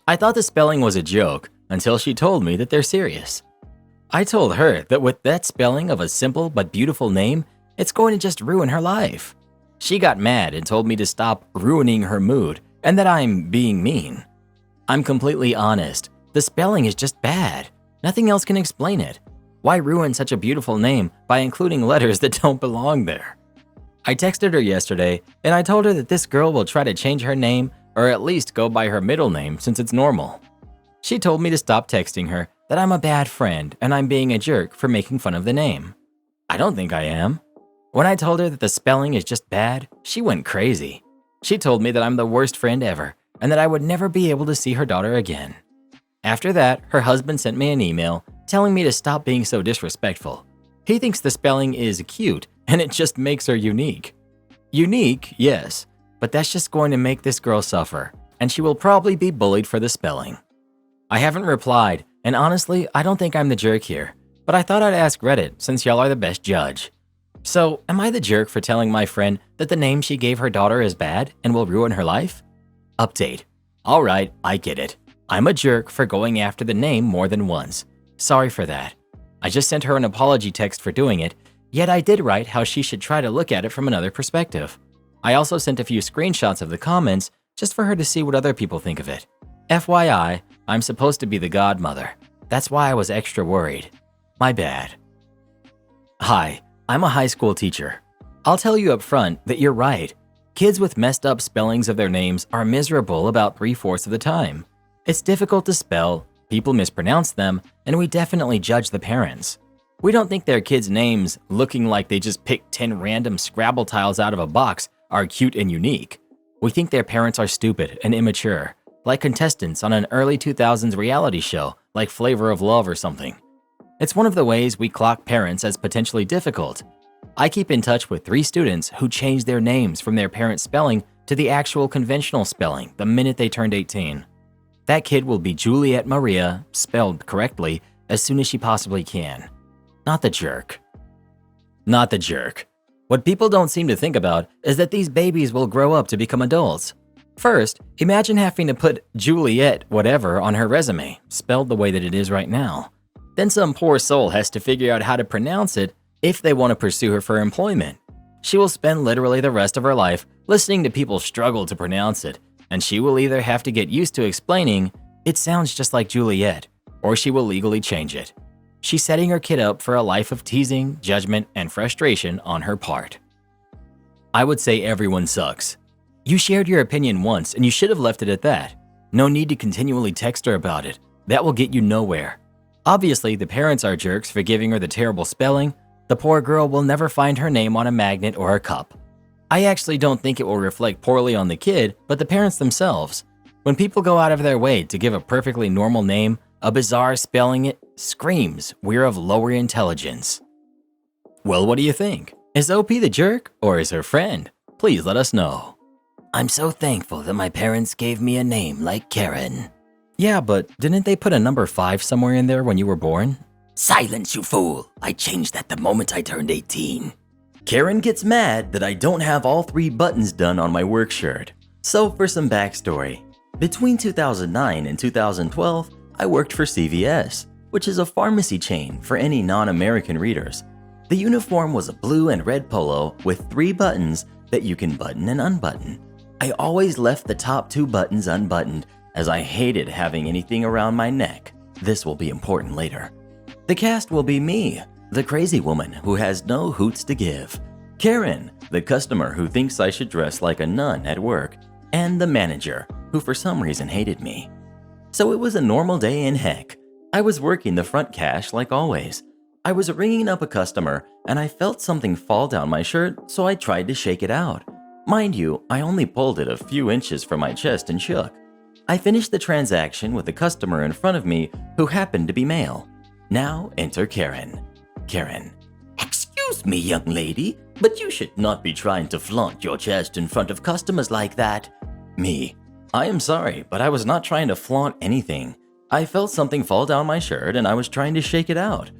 I thought the spelling was a joke until she told me that they're serious. I told her that with that spelling of a simple but beautiful name, it's going to just ruin her life. She got mad and told me to stop ruining her mood and that I'm being mean. I'm completely honest. The spelling is just bad. Nothing else can explain it. Why ruin such a beautiful name by including letters that don't belong there? I texted her yesterday and I told her that this girl will try to change her name or at least go by her middle name since it's normal. She told me to stop texting her, that I'm a bad friend and I'm being a jerk for making fun of the name. I don't think I am. When I told her that the spelling is just bad, she went crazy. She told me that I'm the worst friend ever and that I would never be able to see her daughter again. After that, her husband sent me an email telling me to stop being so disrespectful. He thinks the spelling is cute and it just makes her unique. Unique, yes, but that's just going to make this girl suffer, and she will probably be bullied for the spelling. I haven't replied, and honestly, I don't think I'm the jerk here, but I thought I'd ask Reddit since y'all are the best judge. So, am I the jerk for telling my friend that the name she gave her daughter is bad and will ruin her life? Update. Alright, I get it. I'm a jerk for going after the name more than once. Sorry for that. I just sent her an apology text for doing it, yet I did write how she should try to look at it from another perspective. I also sent a few screenshots of the comments just for her to see what other people think of it. FYI, I'm supposed to be the godmother. That's why I was extra worried. My bad. Hi, I'm a high school teacher. I'll tell you up front that you're right. Kids with messed up spellings of their names are miserable about 3/4 of the time. It's difficult to spell, people mispronounce them, and we definitely judge the parents. We don't think their kids' names, looking like they just picked 10 random Scrabble tiles out of a box, are cute and unique. We think their parents are stupid and immature, like contestants on an early 2000s reality show like Flavor of Love or something. It's one of the ways we clock parents as potentially difficult. I keep in touch with 3 students who changed their names from their parents' spelling to the actual conventional spelling the minute they turned 18. That kid will be Juliet Maria, spelled correctly, as soon as she possibly can. Not the jerk. Not the jerk. What people don't seem to think about is that these babies will grow up to become adults. First, imagine having to put Juliet whatever on her resume, spelled the way that it is right now. Then some poor soul has to figure out how to pronounce it if they want to pursue her for employment. She will spend literally the rest of her life listening to people struggle to pronounce it, and she will either have to get used to explaining, "It sounds just like Juliet," or she will legally change it. She's setting her kid up for a life of teasing, judgment, and frustration on her part. I would say everyone sucks. You shared your opinion once and you should have left it at that. No need to continually text her about it. That will get you nowhere. Obviously, the parents are jerks for giving her the terrible spelling. The poor girl will never find her name on a magnet or a cup. I actually don't think it will reflect poorly on the kid, but the parents themselves. When people go out of their way to give a perfectly normal name, a bizarre spelling it screams we're of lower intelligence. Well, what do you think? Is OP the jerk or is her friend? Please let us know. I'm so thankful that my parents gave me a name like Karen. Yeah, but didn't they put a number 5 somewhere in there when you were born? Silence, you fool. I changed that the moment I turned 18. Karen gets mad that I don't have all 3 buttons done on my work shirt. So for some backstory. Between 2009 and 2012, I worked for CVS, which is a pharmacy chain for any non-American readers. The uniform was a blue and red polo with 3 buttons that you can button and unbutton. I always left the top 2 buttons unbuttoned as I hated having anything around my neck. This will be important later. The cast will be me, the crazy woman who has no hoots to give, Karen, the customer who thinks I should dress like a nun at work, and the manager, who for some reason hated me. So it was a normal day in heck. I was working the front cash like always. I was ringing up a customer and I felt something fall down my shirt, so I tried to shake it out. Mind you, I only pulled it a few inches from my chest and shook. I finished the transaction with the customer in front of me who happened to be male. Now enter Karen. Karen. Excuse me, young lady, but you should not be trying to flaunt your chest in front of customers like that. Me. I am sorry, but I was not trying to flaunt anything. I felt something fall down my shirt and I was trying to shake it out.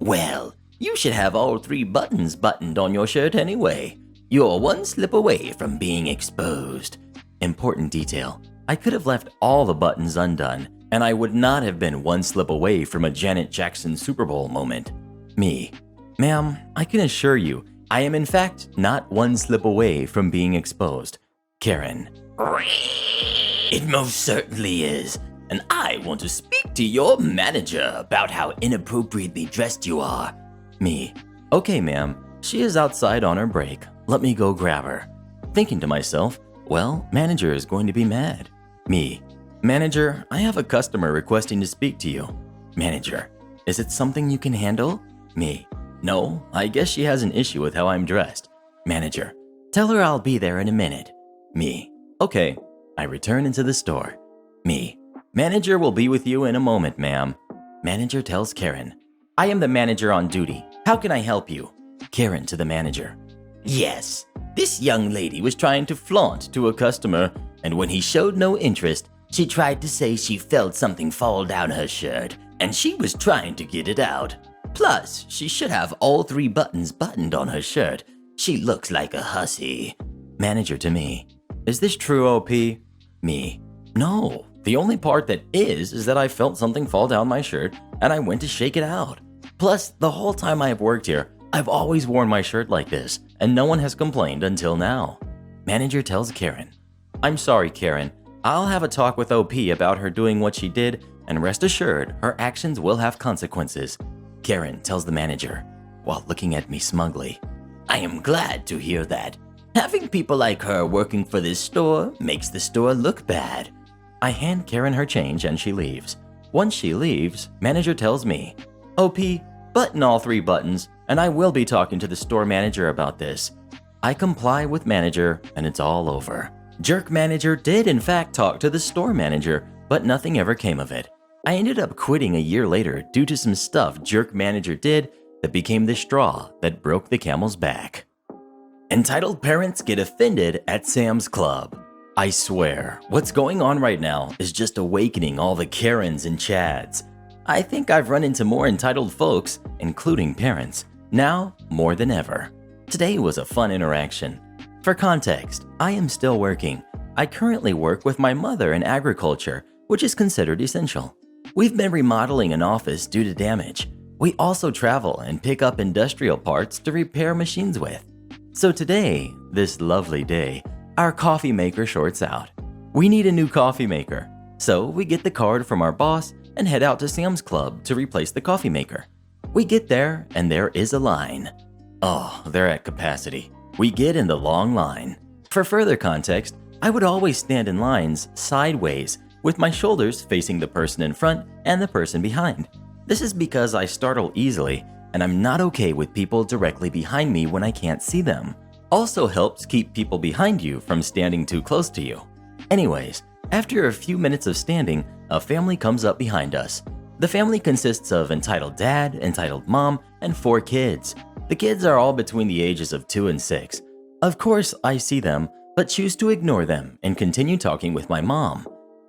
Well, you should have all 3 buttons buttoned on your shirt anyway. You're one slip away from being exposed. Important detail. I could have left all the buttons undone, and I would not have been one slip away from a Janet Jackson Super Bowl moment. Me. Ma'am, I can assure you, I am in fact not one slip away from being exposed. Karen. It most certainly is, and I want to speak to your manager about how inappropriately dressed you are. Me. Okay, ma'am. She is outside on her break. Let me go grab her. Thinking to myself, well, manager is going to be mad. Me. Manager, I have a customer requesting to speak to you. Manager. Is it something you can handle? Me. No, I guess she has an issue with how I'm dressed. Manager. Tell her I'll be there in a minute. Me. Okay. I return into the store. Me. Manager will be with you in a moment, ma'am. Manager tells Karen. I am the manager on duty. How can I help you? Karen to the manager. Yes, this young lady was trying to flaunt to a customer, and when he showed no interest, she tried to say she felt something fall down her shirt, and she was trying to get it out. Plus, she should have all 3 buttons buttoned on her shirt. She looks like a hussy. Manager to me. Is this true, OP? Me. No, the only part that is that I felt something fall down my shirt and I went to shake it out. Plus, the whole time I've worked here, I've always worn my shirt like this, and no one has complained until now. Manager tells Karen. I'm sorry, Karen. I'll have a talk with OP about her doing what she did, and rest assured, her actions will have consequences. Karen tells the manager, while looking at me smugly. I am glad to hear that. Having people like her working for this store makes the store look bad. I hand Karen her change and she leaves. Once she leaves, manager tells me, OP, button all 3 buttons, and I will be talking to the store manager about this. I comply with manager, and it's all over. Jerk manager did in fact talk to the store manager, but nothing ever came of it. I ended up quitting a year later due to some stuff jerk manager did that became the straw that broke the camel's back. Entitled parents get offended at Sam's Club. I swear, what's going on right now is just awakening all the Karens and Chads. I think I've run into more entitled folks, including parents, now more than ever. Today was a fun interaction. For context, I am still working. I currently work with my mother in agriculture, which is considered essential. We've been remodeling an office due to damage. We also travel and pick up industrial parts to repair machines with. So today, this lovely day, our coffee maker shorts out. We need a new coffee maker. So we get the card from our boss and head out to Sam's Club to replace the coffee maker. We get there and there is a line. Oh, they're at capacity. We get in the long line. For further context, I would always stand in lines sideways with my shoulders facing the person in front and the person behind. This is because I startle easily and I'm not okay with people directly behind me when I can't see them. Also helps keep people behind you from standing too close to you. Anyways, after a few minutes of standing, a family comes up behind us. The family consists of entitled dad, entitled mom, and 4 kids. The kids are all between the ages of 2 and 6. Of course, I see them, but choose to ignore them and continue talking with my mom.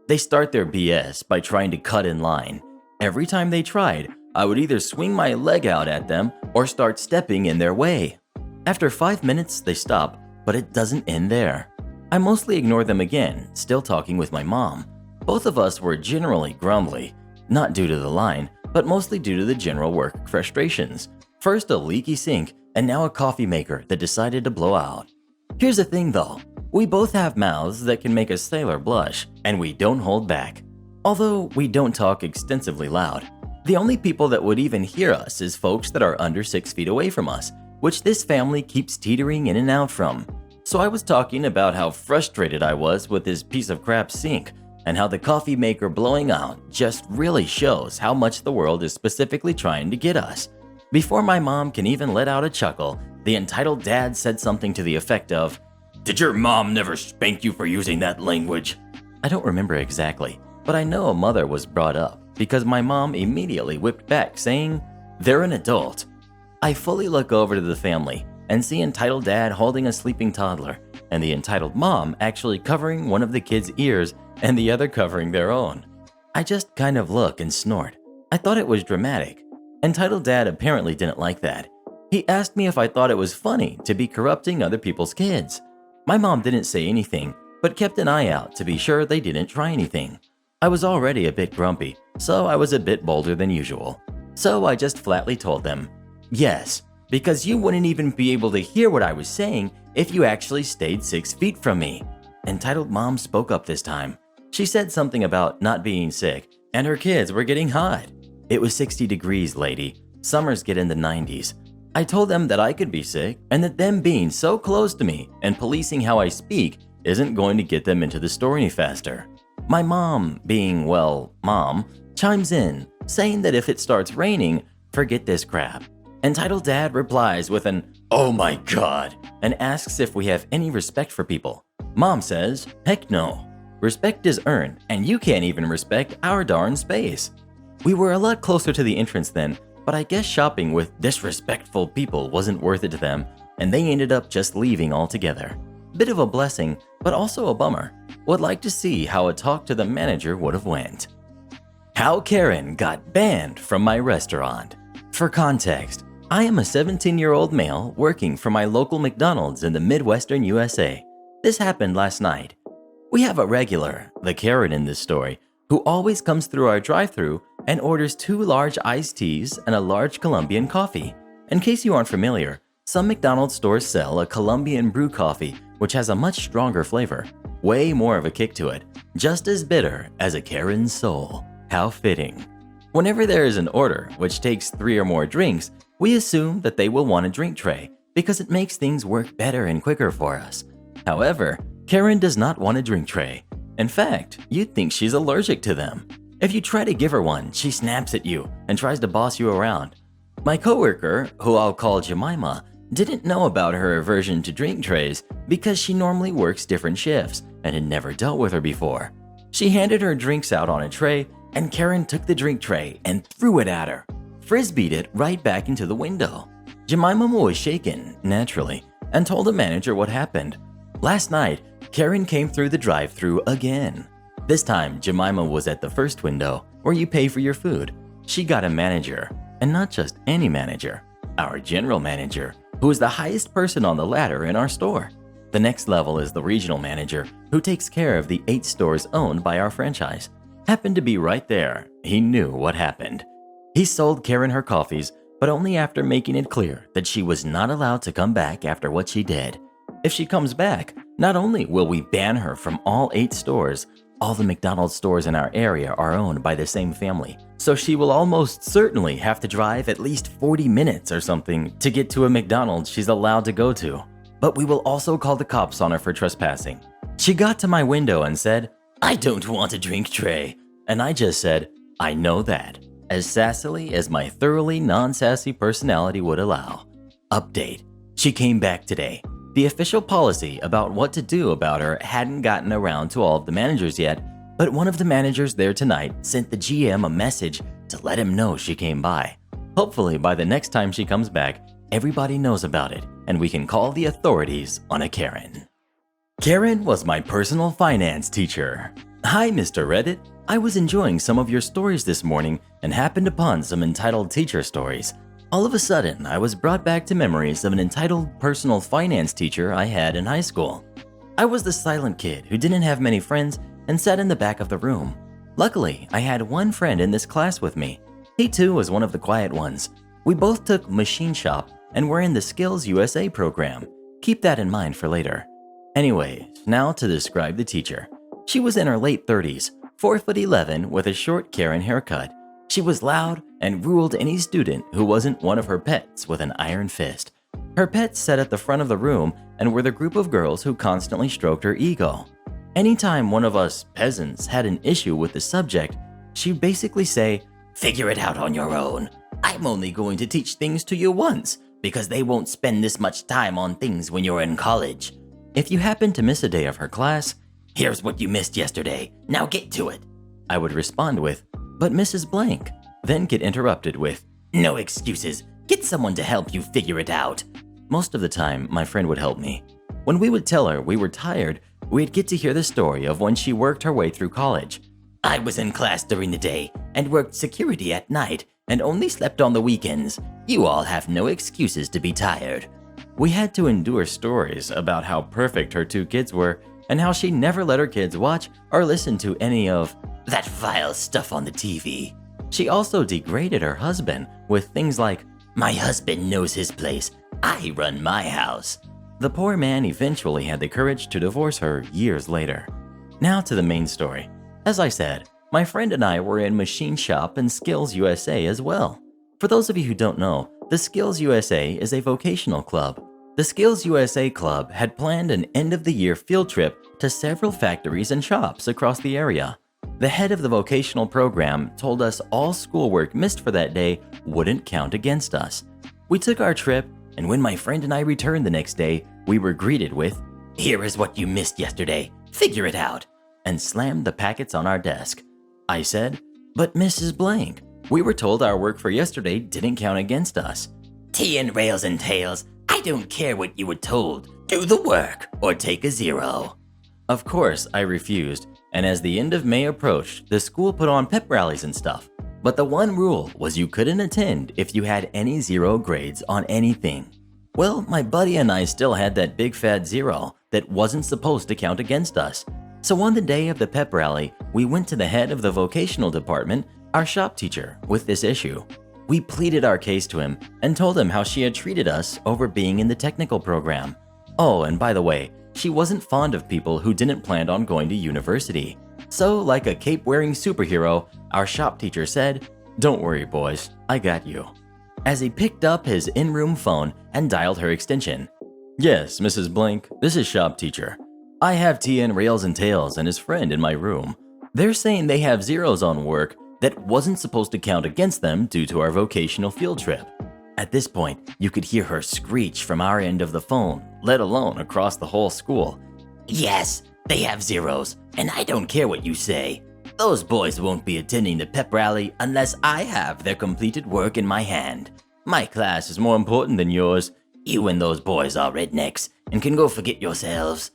They start their BS by trying to cut in line. Every time they tried, I would either swing my leg out at them or start stepping in their way. After 5 minutes, they stop, but it doesn't end there. I mostly ignore them again, still talking with my mom. Both of us were generally grumbly, not due to the line, but mostly due to the general work frustrations. First a leaky sink, and now a coffee maker that decided to blow out. Here's the thing though, we both have mouths that can make a sailor blush, and we don't hold back. Although we don't talk extensively loud. The only people that would even hear us is folks that are under 6 feet away from us, which this family keeps teetering in and out from. So I was talking about how frustrated I was with this piece of crap sink, and how the coffee maker blowing out just really shows how much the world is specifically trying to get us. Before my mom can even let out a chuckle, the entitled dad said something to the effect of, "Did your mom never spank you for using that language?" I don't remember exactly, but I know a mother was brought up because my mom immediately whipped back saying, "They're an adult." I fully look over to the family and see entitled dad holding a sleeping toddler and the entitled mom actually covering one of the kids' ears and the other covering their own. I just kind of look and snort. I thought it was dramatic. Entitled dad apparently didn't like that. He asked me if I thought it was funny to be corrupting other people's kids. My mom didn't say anything, but kept an eye out to be sure they didn't try anything. I was already a bit grumpy, so I was a bit bolder than usual. So I just flatly told them, "Yes, because you wouldn't even be able to hear what I was saying if you actually stayed 6 feet from me." Entitled mom spoke up this time. She said something about not being sick and her kids were getting hot. It was 60 degrees, lady. Summers get in the 90s. I told them that I could be sick and that them being so close to me and policing how I speak isn't going to get them into the store any faster. My mom, being, well, mom, chimes in, saying that if it starts raining, forget this crap. Entitled dad replies with an, "Oh my god," and asks if we have any respect for people. Mom says, "Heck no. Respect is earned, and you can't even respect our darn space." We were a lot closer to the entrance then, but I guess shopping with disrespectful people wasn't worth it to them, and they ended up just leaving altogether. Bit of a blessing, but also a bummer. Would like to see how a talk to the manager would have went. How Karen got banned from my restaurant. For context, I am a 17-year-old male working for my local McDonald's in the Midwestern USA. This happened last night. We have a regular, the Karen in this story, who always comes through our drive-thru and orders 2 large iced teas and a large Colombian coffee. In case you aren't familiar, some McDonald's stores sell a Colombian brew coffee which has a much stronger flavor, way more of a kick to it, just as bitter as a Karen's soul. How fitting. Whenever there is an order which takes 3 or more drinks, we assume that they will want a drink tray because it makes things work better and quicker for us. However, Karen does not want a drink tray. In fact, you'd think she's allergic to them. If you try to give her one, she snaps at you and tries to boss you around. My coworker, who I'll call Jemima, didn't know about her aversion to drink trays because she normally works different shifts and had never dealt with her before. She handed her drinks out on a tray, and Karen took the drink tray and threw it at her, frisbeed it right back into the window. Jemima was shaken, naturally, and told the manager what happened. Last night, Karen came through the drive-thru again. This time, Jemima was at the first window, where you pay for your food. She got a manager, and not just any manager, our general manager, who is the highest person on the ladder in our store. The next level is the regional manager, who takes care of the 8 stores owned by our franchise. Happened to be right there. He knew what happened. He sold Karen her coffees, but only after making it clear that she was not allowed to come back after what she did. If she comes back, not only will we ban her from all 8 stores, all the McDonald's stores in our area are owned by the same family, so she will almost certainly have to drive at least 40 minutes or something to get to a McDonald's she's allowed to go to. But we will also call the cops on her for trespassing. She got to my window and said, "I don't want a drink tray." And I just said, "I know that," as sassily as my thoroughly non-sassy personality would allow. Update. She came back today. The official policy about what to do about her hadn't gotten around to all of the managers yet, but one of the managers there tonight sent the GM a message to let him know she came by. Hopefully by the next time she comes back, everybody knows about it and we can call the authorities on a Karen. Karen was my personal finance teacher. Hi, Mr. Reddit. I was enjoying some of your stories this morning and happened upon some entitled teacher stories. All of a sudden, I was brought back to memories of an entitled personal finance teacher I had in high school. I was the silent kid who didn't have many friends and sat in the back of the room. Luckily, I had one friend in this class with me. He too was one of the quiet ones. We both took machine shop and were in the Skills USA program. Keep that in mind for later. Anyway, now to describe the teacher. She was in her late 30s, 4'11" with a short Karen haircut. She was loud and ruled any student who wasn't one of her pets with an iron fist. Her pets sat at the front of the room and were the group of girls who constantly stroked her ego. Anytime one of us peasants had an issue with the subject, she'd basically say, "Figure it out on your own. I'm only going to teach things to you once because they won't spend this much time on things when you're in college." If you happen to miss a day of her class, "Here's what you missed yesterday. Now get to it," I would respond with, "But Mrs. Blank," then get interrupted with, "No excuses. Get someone to help you figure it out." Most of the time, my friend would help me. When we would tell her we were tired, we'd get to hear the story of when she worked her way through college. "I was in class during the day and worked security at night and only slept on the weekends. You all have no excuses to be tired." We had to endure stories about how perfect her 2 kids were and how she never let her kids watch or listen to any of that vile stuff on the TV. She also degraded her husband with things like, "My husband knows his place. I run my house." The poor man eventually had the courage to divorce her years later. Now to the main story. As I said, my friend and I were in Machine Shop and Skills USA as well. For those of you who don't know, the Skills USA is a vocational club. The Skills USA Club had planned an end-of-the-year field trip to several factories and shops across the area. The head of the vocational program told us all schoolwork missed for that day wouldn't count against us. We took our trip, and when my friend and I returned the next day, we were greeted with, "Here is what you missed yesterday. Figure it out," and slammed the packets on our desk. I said, "But Mrs. Blank, we were told our work for yesterday didn't count against us." "Tea and rails and tails. I don't care what you were told. Do the work or take a 0. Of course, I refused, and as the end of May approached, the school put on pep rallies and stuff. But the one rule was you couldn't attend if you had any 0 grades on anything. Well, my buddy and I still had that big fat 0 that wasn't supposed to count against us. So on the day of the pep rally, we went to the head of the vocational department, our shop teacher, with this issue. We pleaded our case to him and told him how she had treated us over being in the technical program. Oh, and by the way, she wasn't fond of people who didn't plan on going to university. So, like a cape-wearing superhero, our shop teacher said, "Don't worry, boys, I got you." As he picked up his in-room phone and dialed her extension. "Yes, Mrs. Blank, this is shop teacher. I have TN Rails and Tails and his friend in my room. They're saying they have 0s on work that wasn't supposed to count against them due to our vocational field trip." At this point, you could hear her screech from our end of the phone, let alone across the whole school. "Yes, they have 0s, and I don't care what you say. Those boys won't be attending the pep rally unless I have their completed work in my hand. My class is more important than yours. You and those boys are rednecks and can go forget yourselves."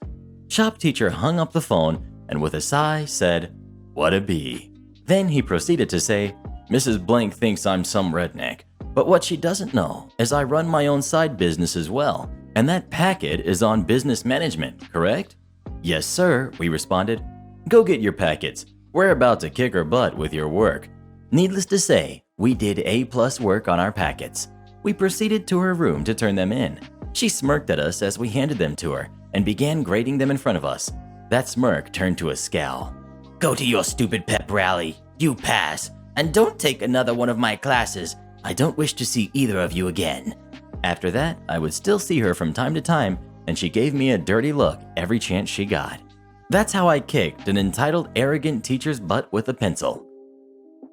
Shop teacher hung up the phone and with a sigh said, "What a bee." Then he proceeded to say, "Mrs. Blank thinks I'm some redneck. But what she doesn't know is I run my own side business as well, and that packet is on business management, correct? Yes, sir, we responded. Go get your packets. We're about to kick her butt with your work. Needless to say, we did A+ work on our packets. We proceeded to her room to turn them in. She smirked at us as we handed them to her and began grading them in front of us. That smirk turned to a scowl. Go to your stupid pep rally. You pass. And don't take another one of my classes. I don't wish to see either of you again. After that, I would still see her from time to time, and she gave me a dirty look every chance she got. That's how I kicked an entitled, arrogant teacher's butt with a pencil.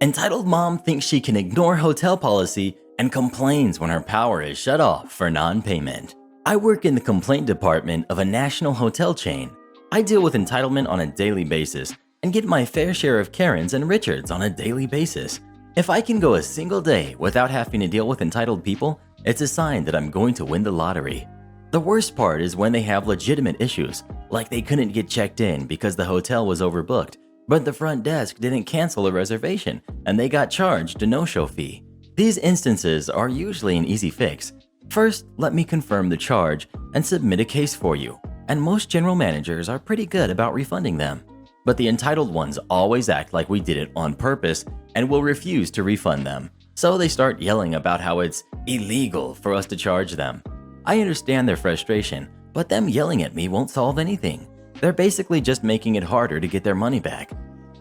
Entitled mom thinks she can ignore hotel policy and complains when her power is shut off for non-payment. I work in the complaint department of a national hotel chain. I deal with entitlement on a daily basis and get my fair share of Karens and Richards on a daily basis. If I can go a single day without having to deal with entitled people, it's a sign that I'm going to win the lottery. The worst part is when they have legitimate issues, like they couldn't get checked in because the hotel was overbooked, but the front desk didn't cancel a reservation and they got charged a no-show fee. These instances are usually an easy fix. First, let me confirm the charge and submit a case for you, and most general managers are pretty good about refunding them. But the entitled ones always act like we did it on purpose and will refuse to refund them. So they start yelling about how it's illegal for us to charge them. I understand their frustration, but them yelling at me won't solve anything. They're basically just making it harder to get their money back.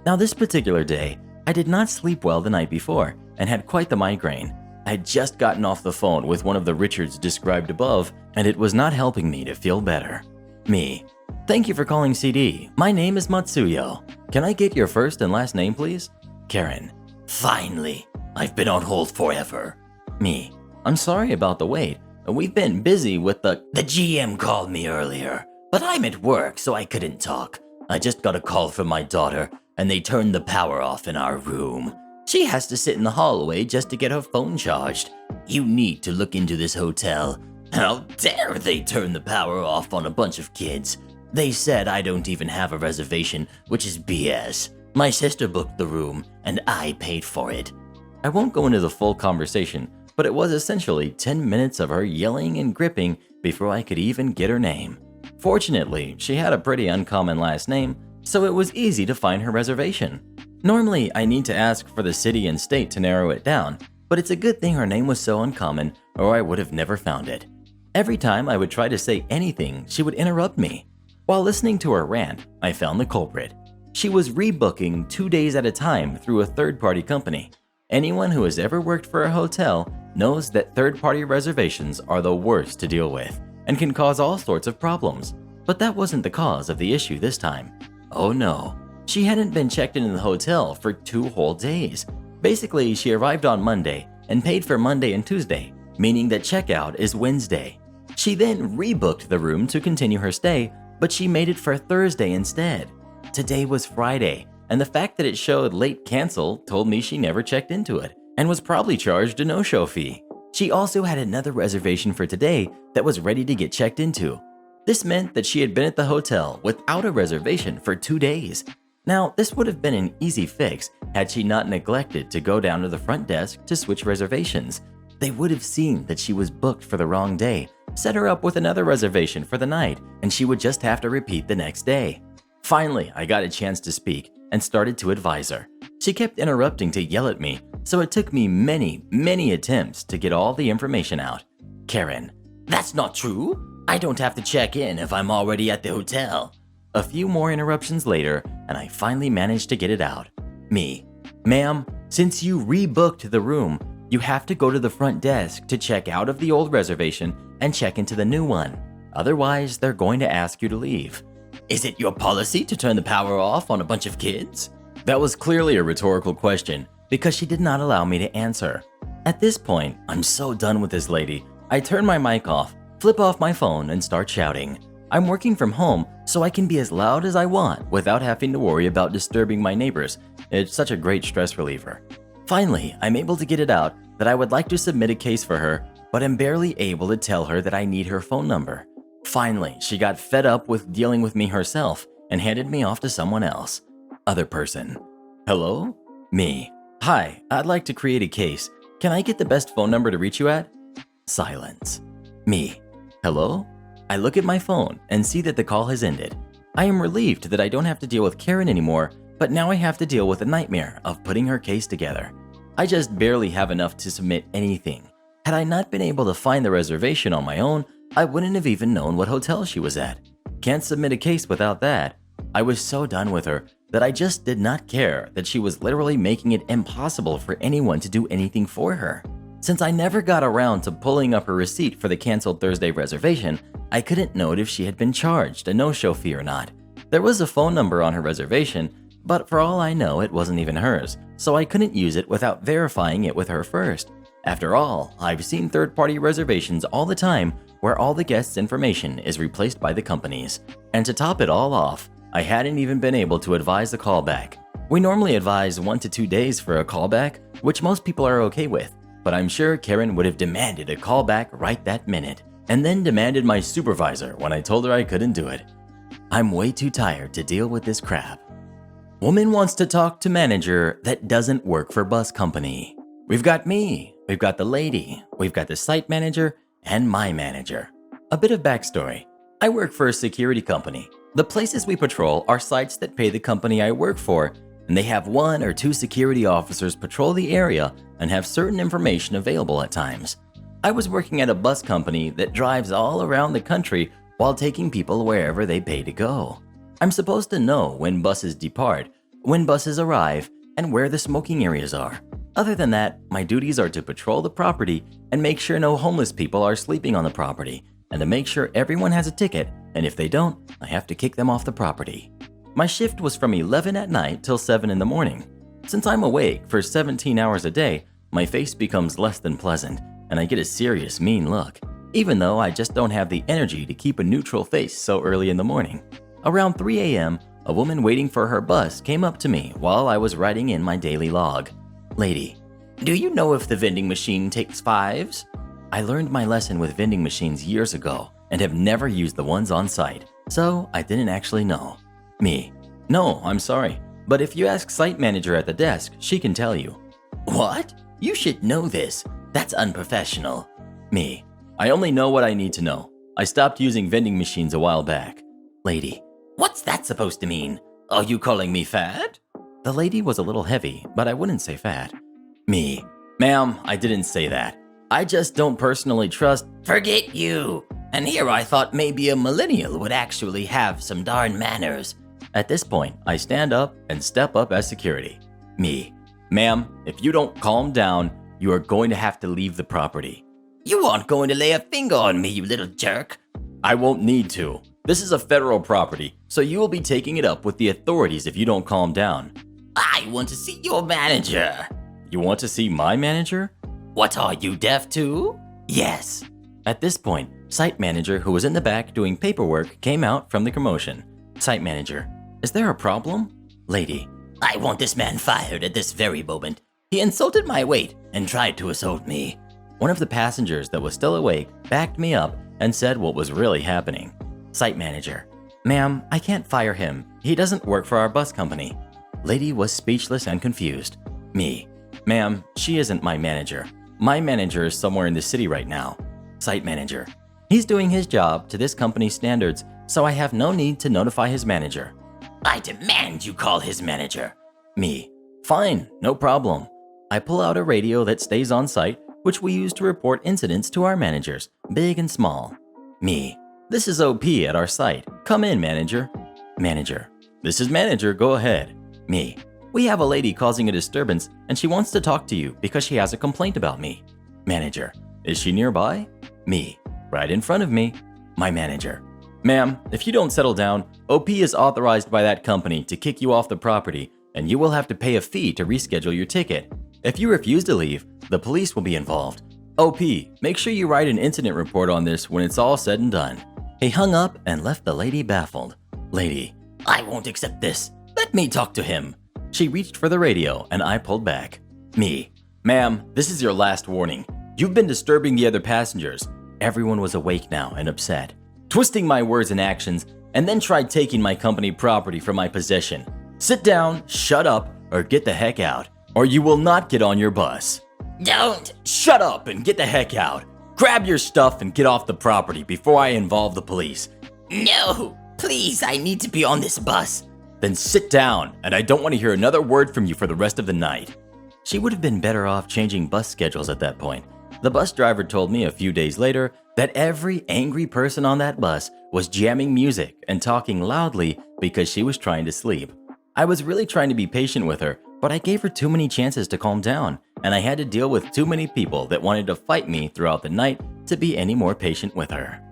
Now this particular day, I did not sleep well the night before and had quite the migraine. I had just gotten off the phone with one of the Richards described above, and it was not helping me to feel better. Me. Thank you for calling CD. My name is Matsuyo. Can I get your first and last name, please? Karen. Finally. I've been on hold forever. Me. I'm sorry about the wait. We've been busy with the GM called me earlier, but I'm at work so I couldn't talk. I just got a call from my daughter and they turned the power off in our room. She has to sit in the hallway just to get her phone charged. You need to look into this hotel. How dare they turn the power off on a bunch of kids? They said I don't even have a reservation, which is BS. My sister booked the room, and I paid for it. I won't go into the full conversation, but it was essentially 10 minutes of her yelling and gripping before I could even get her name. Fortunately, she had a pretty uncommon last name, so it was easy to find her reservation. Normally, I need to ask for the city and state to narrow it down, but it's a good thing her name was so uncommon, or I would have never found it. Every time I would try to say anything, she would interrupt me. While listening to her rant, I found the culprit. She was rebooking 2 days at a time through a third-party company. Anyone who has ever worked for a hotel knows that third-party reservations are the worst to deal with and can cause all sorts of problems. But that wasn't the cause of the issue this time. Oh no, she hadn't been checked into the hotel for 2 whole days. Basically, she arrived on Monday and paid for Monday and Tuesday, meaning that checkout is Wednesday. She then rebooked the room to continue her stay, but she made it for Thursday instead. Today was Friday, and the fact that it showed late cancel told me she never checked into it and was probably charged a no-show fee. She also had another reservation for today that was ready to get checked into. This meant that she had been at the hotel without a reservation for 2 days. Now, this would have been an easy fix had she not neglected to go down to the front desk to switch reservations. They would have seen that she was booked for the wrong day, set her up with another reservation for the night, and she would just have to repeat the next day. Finally, I got a chance to speak and started to advise her. She kept interrupting to yell at me, so it took me many attempts to get all the information out. Karen. That's not true. I don't have to check in if I'm already at the hotel. A few more interruptions later, and I finally managed to get it out. Me. Ma'am, since you rebooked the room, you have to go to the front desk to check out of the old reservation and check into the new one. Otherwise, they're going to ask you to leave. Is it your policy to turn the power off on a bunch of kids? That was clearly a rhetorical question because she did not allow me to answer. At this point, I'm so done with this lady. I turn my mic off, flip off my phone, and start shouting. I'm working from home, so I can be as loud as I want without having to worry about disturbing my neighbors. It's such a great stress reliever. Finally, I'm able to get it out that I would like to submit a case for her, but am barely able to tell her that I need her phone number. Finally, she got fed up with dealing with me herself and handed me off to someone else. Other person. Hello? Me. Hi, I'd like to create a case. Can I get the best phone number to reach you at? Silence. Me. Hello? I look at my phone and see that the call has ended. I am relieved that I don't have to deal with Karen anymore, but now I have to deal with the nightmare of putting her case together. I just barely have enough to submit anything. Had I not been able to find the reservation on my own, I wouldn't have even known what hotel she was at. Can't submit a case without that. I was so done with her that I just did not care that she was literally making it impossible for anyone to do anything for her. Since I never got around to pulling up her receipt for the canceled Thursday reservation, I couldn't note if she had been charged a no-show fee or not. There was a phone number on her reservation, but for all I know, it wasn't even hers, so I couldn't use it without verifying it with her first. After all, I've seen third-party reservations all the time where all the guests' information is replaced by the company's. And to top it all off, I hadn't even been able to advise a callback. We normally advise 1 to 2 days for a callback, which most people are okay with, but I'm sure Karen would have demanded a callback right that minute, and then demanded my supervisor when I told her I couldn't do it. I'm way too tired to deal with this crap. Woman wants to talk to manager that doesn't work for bus company. We've got me, we've got the lady, we've got the site manager, and my manager. A bit of backstory. I work for a security company. The places we patrol are sites that pay the company I work for, and they have 1 or 2 security officers patrol the area and have certain information available at times. I was working at a bus company that drives all around the country while taking people wherever they pay to go. I'm supposed to know when buses depart, when buses arrive, and where the smoking areas are. Other than that, my duties are to patrol the property and make sure no homeless people are sleeping on the property, and to make sure everyone has a ticket, and if they don't, I have to kick them off the property. My shift was from 11 at night till 7 in the morning. Since I'm awake for 17 hours a day, my face becomes less than pleasant, and I get a serious mean look, even though I just don't have the energy to keep a neutral face so early in the morning. Around 3 a.m., a woman waiting for her bus came up to me while I was writing in my daily log. Lady, do you know if the vending machine takes 5s? I learned my lesson with vending machines years ago and have never used the ones on site, so I didn't actually know. Me, no, I'm sorry, but if you ask site manager at the desk, she can tell you. What? You should know this. That's unprofessional. Me, I only know what I need to know. I stopped using vending machines a while back. Lady, what's that supposed to mean? Are you calling me fat? The lady was a little heavy, but I wouldn't say fat. Me, ma'am, I didn't say that. I just don't personally trust. Forget you. And here I thought maybe a millennial would actually have some darn manners. At this point, I stand up and step up as security. Me, ma'am, if you don't calm down, you are going to have to leave the property. You aren't going to lay a finger on me, you little jerk. I won't need to. This is a federal property, so you will be taking it up with the authorities if you don't calm down. I want to see your manager. You want to see my manager? What, are you deaf too? Yes. At this point, site manager, who was in the back doing paperwork, came out from the commotion. Site manager, is there a problem? Lady, I want this man fired at this very moment. He insulted my weight and tried to assault me. One of the passengers that was still awake backed me up and said what was really happening. Site manager, ma'am, I can't fire him. He doesn't work for our bus company. Lady was speechless and confused. Me, ma'am, she isn't my manager. My manager is somewhere in the city right now. Site manager, he's doing his job to this company's standards, so I have no need to notify his manager. I demand you call his manager. Me, fine, no problem. I pull out a radio that stays on site, which we use to report incidents to our managers, big and small. Me, this is OP at our site. Come in, manager. Manager, this is manager, go ahead. Me, we have a lady causing a disturbance and she wants to talk to you because she has a complaint about me. Manager, is she nearby? Me, right in front of me. My manager, ma'am, if you don't settle down, OP is authorized by that company to kick you off the property and you will have to pay a fee to reschedule your ticket. If you refuse to leave, the police will be involved. OP, make sure you write an incident report on this when it's all said and done. He hung up and left the lady baffled. Lady, I won't accept this. Let me talk to him. She reached for the radio and I pulled back. Me, ma'am, this is your last warning. You've been disturbing the other passengers. Everyone was awake now and upset, twisting my words and actions, and then tried taking my company property from my possession. Sit down, shut up, or get the heck out, or you will not get on your bus. Don't! Shut up and get the heck out. Grab your stuff and get off the property before I involve the police. No, please, I need to be on this bus. Then sit down, and I don't want to hear another word from you for the rest of the night. She would have been better off changing bus schedules at that point. The bus driver told me a few days later that every angry person on that bus was jamming music and talking loudly because she was trying to sleep. I was really trying to be patient with her, but I gave her too many chances to calm down, and I had to deal with too many people that wanted to fight me throughout the night to be any more patient with her.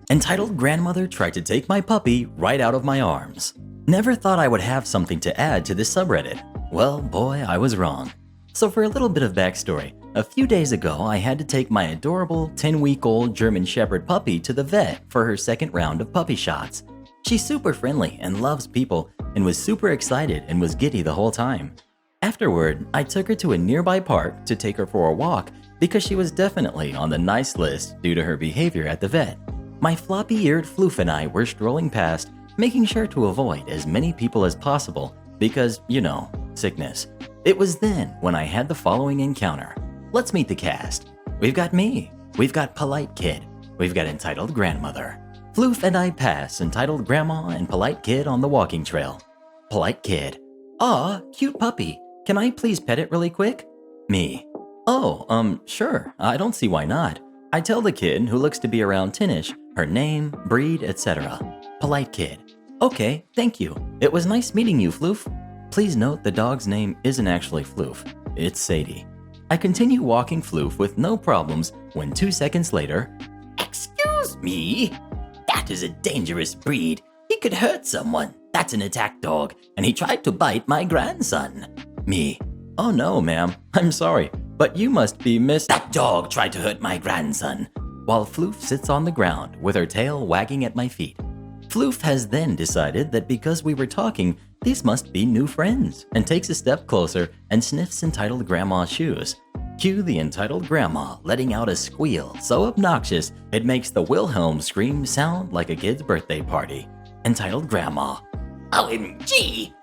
Entitled grandmother tried to take my puppy right out of my arms. Never thought I would have something to add to this subreddit. Well, boy, I was wrong. So for a little bit of backstory, a few days ago I had to take my adorable 10-week-old German Shepherd puppy to the vet for her second round of puppy shots. She's super friendly and loves people and was super excited and was giddy the whole time. Afterward, I took her to a nearby park to take her for a walk because she was definitely on the nice list due to her behavior at the vet. My floppy-eared Floof and I were strolling past, making sure to avoid as many people as possible because, you know, sickness. It was then when I had the following encounter. Let's meet the cast. We've got me. We've got Polite Kid. We've got Entitled Grandmother. Floof and I pass Entitled Grandma and Polite Kid on the walking trail. Polite Kid. Aw, cute puppy. Can I please pet it really quick? Me. Oh, sure. I don't see why not. I tell the kid, who looks to be around 10ish, her name, breed, etc. Polite Kid. Okay, thank you. It was nice meeting you, Floof. Please note the dog's name isn't actually Floof. It's Sadie. I continue walking Floof with no problems when 2 seconds later, Excuse me? That is a dangerous breed. He could hurt someone. That's an attack dog, and he tried to bite my grandson. Me. Oh no, ma'am. I'm sorry, but you must be Miss... That dog tried to hurt my grandson. While Floof sits on the ground with her tail wagging at my feet. Floof has then decided that because we were talking, these must be new friends, and takes a step closer and sniffs Entitled Grandma's shoes. Cue the Entitled Grandma letting out a squeal so obnoxious it makes the Wilhelm scream sound like a kid's birthday party. Entitled Grandma. OMG!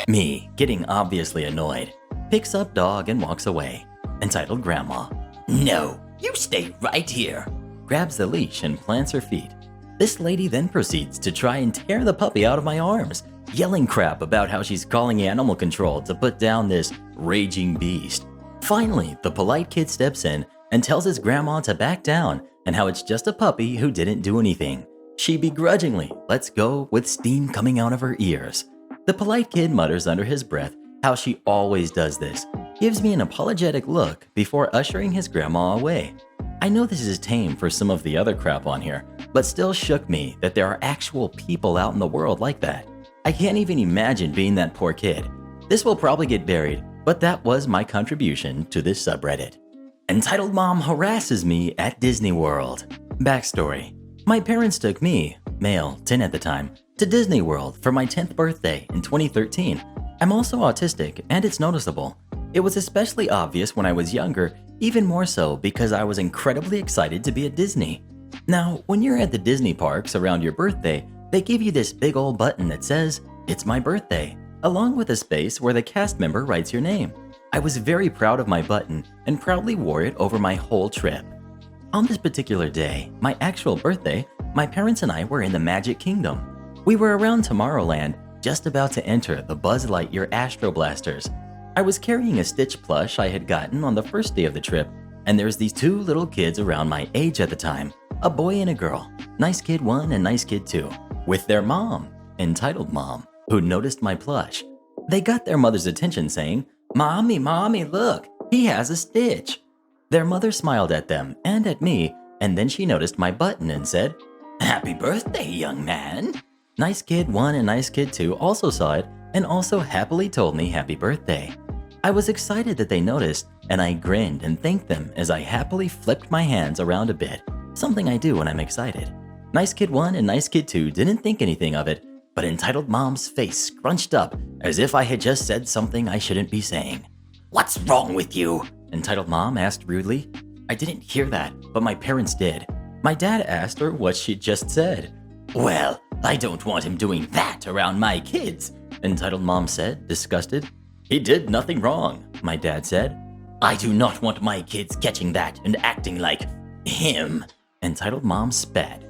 Me, getting obviously annoyed, picks up dog and walks away. Entitled Grandma. No, you stay right here. Grabs the leash and plants her feet. This lady then proceeds to try and tear the puppy out of my arms, yelling crap about how she's calling animal control to put down this raging beast. Finally, the Polite Kid steps in and tells his grandma to back down and how it's just a puppy who didn't do anything. She begrudgingly lets go with steam coming out of her ears. The Polite Kid mutters under his breath how she always does this, gives me an apologetic look before ushering his grandma away. I know this is tame for some of the other crap on here, but still shook me that there are actual people out in the world like that. I can't even imagine being that poor kid. This will probably get buried, but that was my contribution to this subreddit. Entitled Mom harasses me at Disney World. Backstory. My parents took me, male, 10 at the time, to Disney World for my 10th birthday in 2013. I'm also autistic, and it's noticeable. It was especially obvious when I was younger, even more so because I was incredibly excited to be at Disney. Now, when you're at the Disney parks around your birthday, they give you this big old button that says, "It's my birthday," along with a space where the cast member writes your name. I was very proud of my button and proudly wore it over my whole trip. On this particular day, my actual birthday, my parents and I were in the Magic Kingdom. We were around Tomorrowland, just about to enter the Buzz Lightyear Astro Blasters. I was carrying a Stitch plush I had gotten on the first day of the trip, and there's these two little kids around my age at the time, a boy and a girl, Nice Kid 1 and Nice Kid 2, with their mom, Entitled Mom, who noticed my plush. They got their mother's attention saying, "Mommy, Mommy, look, he has a Stitch." Their mother smiled at them and at me, and then she noticed my button and said, "Happy birthday, young man." Nice Kid 1 and Nice Kid 2 also saw it and also happily told me happy birthday. I was excited that they noticed, and I grinned and thanked them as I happily flipped my hands around a bit, something I do when I'm excited. Nice Kid 1 and Nice Kid 2 didn't think anything of it, but Entitled Mom's face scrunched up as if I had just said something I shouldn't be saying. What's wrong with you? Entitled Mom asked rudely. I didn't hear that, but my parents did. My dad asked her what she'd just said. Well, I don't want him doing that around my kids, Entitled Mom said, disgusted. He did nothing wrong, my dad said. I do not want my kids catching that and acting like him, entitled mom spat.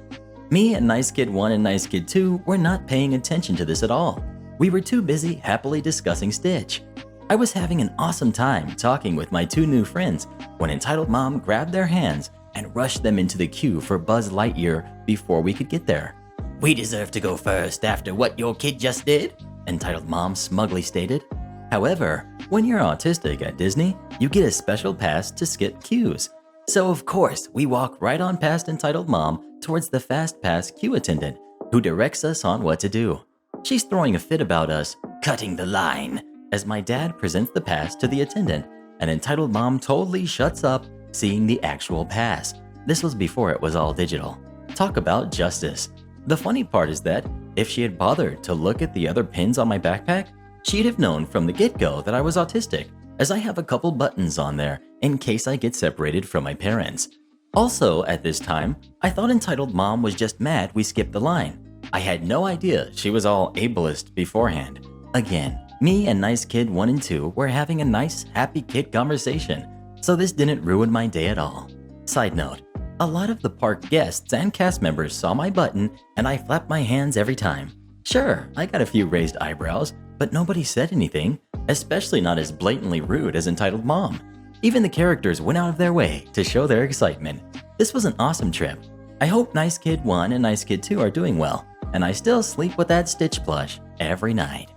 Me and Nice Kid 1 and Nice Kid 2 were not paying attention to this at all. We were too busy happily discussing Stitch. I was having an awesome time talking with my two new friends when entitled mom grabbed their hands and rushed them into the queue for Buzz Lightyear before we could get there. We deserve to go first after what your kid just did, entitled mom smugly stated. However, when you're autistic at Disney, you get a special pass to skip queues. So of course, we walk right on past entitled mom towards the fast pass queue attendant, who directs us on what to do. She's throwing a fit about us cutting the line as my dad presents the pass to the attendant, and entitled mom totally shuts up seeing the actual pass. This was before it was all digital. Talk about justice. The funny part is that if she had bothered to look at the other pins on my backpack, she'd have known from the get-go that I was autistic, as I have a couple buttons on there in case I get separated from my parents. Also, at this time, I thought entitled mom was just mad we skipped the line. I had no idea she was all ableist beforehand. Again, me and Nice Kid 1 and 2 were having a nice, happy kid conversation, so this didn't ruin my day at all. Side note, a lot of the park guests and cast members saw my button and I flapped my hands every time. Sure, I got a few raised eyebrows, but nobody said anything, especially not as blatantly rude as entitled mom. Even the characters went out of their way to show their excitement. This was an awesome trip. I hope Nice Kid 1 and Nice Kid 2 are doing well, and I still sleep with that Stitch plush every night.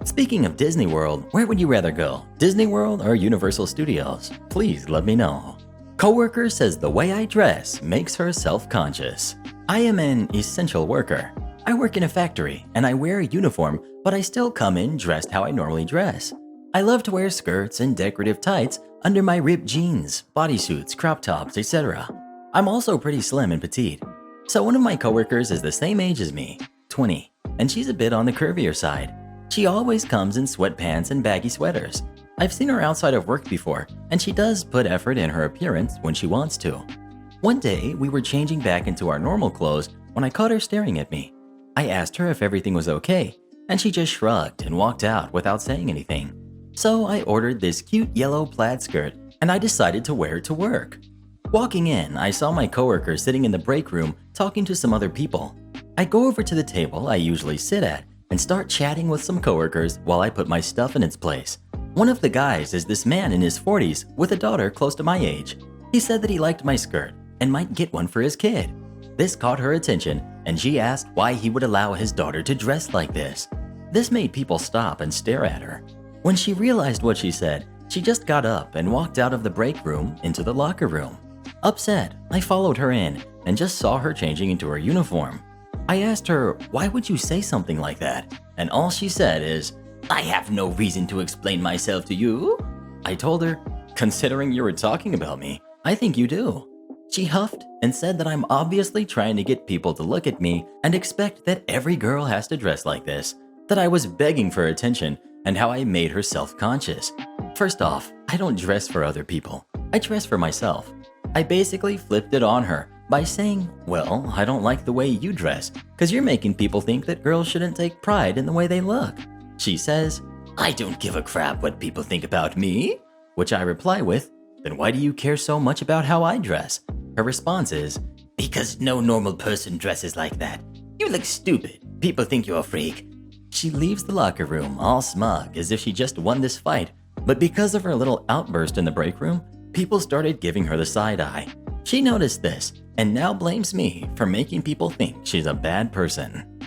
Speaking of Disney World, where would you rather go? Disney World or Universal Studios? Please let me know. Coworker says the way I dress makes her self-conscious. I am an essential worker. I work in a factory and I wear a uniform, but I still come in dressed how I normally dress. I love to wear skirts and decorative tights under my ripped jeans, bodysuits, crop tops, etc. I'm also pretty slim and petite. So one of my coworkers is the same age as me, 20, and she's a bit on the curvier side. She always comes in sweatpants and baggy sweaters. I've seen her outside of work before, and she does put effort in her appearance when she wants to. One day, we were changing back into our normal clothes when I caught her staring at me. I asked her if everything was okay, and she just shrugged and walked out without saying anything. So I ordered this cute yellow plaid skirt, and I decided to wear it to work. Walking in, I saw my coworker sitting in the break room talking to some other people. I go over to the table I usually sit at and start chatting with some coworkers while I put my stuff in its place. One of the guys is this man in his 40s with a daughter close to my age. He said that he liked my skirt and might get one for his kid. This caught her attention, and she asked why he would allow his daughter to dress like this. This made people stop and stare at her. When she realized what she said, she just got up and walked out of the break room into the locker room. Upset, I followed her in and just saw her changing into her uniform. I asked her, why would you say something like that? And all she said is, I have no reason to explain myself to you. I told her, considering you were talking about me, I think you do. She huffed and said that I'm obviously trying to get people to look at me and expect that every girl has to dress like this, that I was begging for attention and how I made her self-conscious. First off, I don't dress for other people. I dress for myself. I basically flipped it on her by saying, well, I don't like the way you dress because you're making people think that girls shouldn't take pride in the way they look. She says, I don't give a crap what people think about me, which I reply with, then why do you care so much about how I dress? Her response is, because no normal person dresses like that. You look stupid. People think you're a freak. She leaves the locker room all smug as if she just won this fight, but because of her little outburst in the break room, people started giving her the side eye. She noticed this and now blames me for making people think she's a bad person.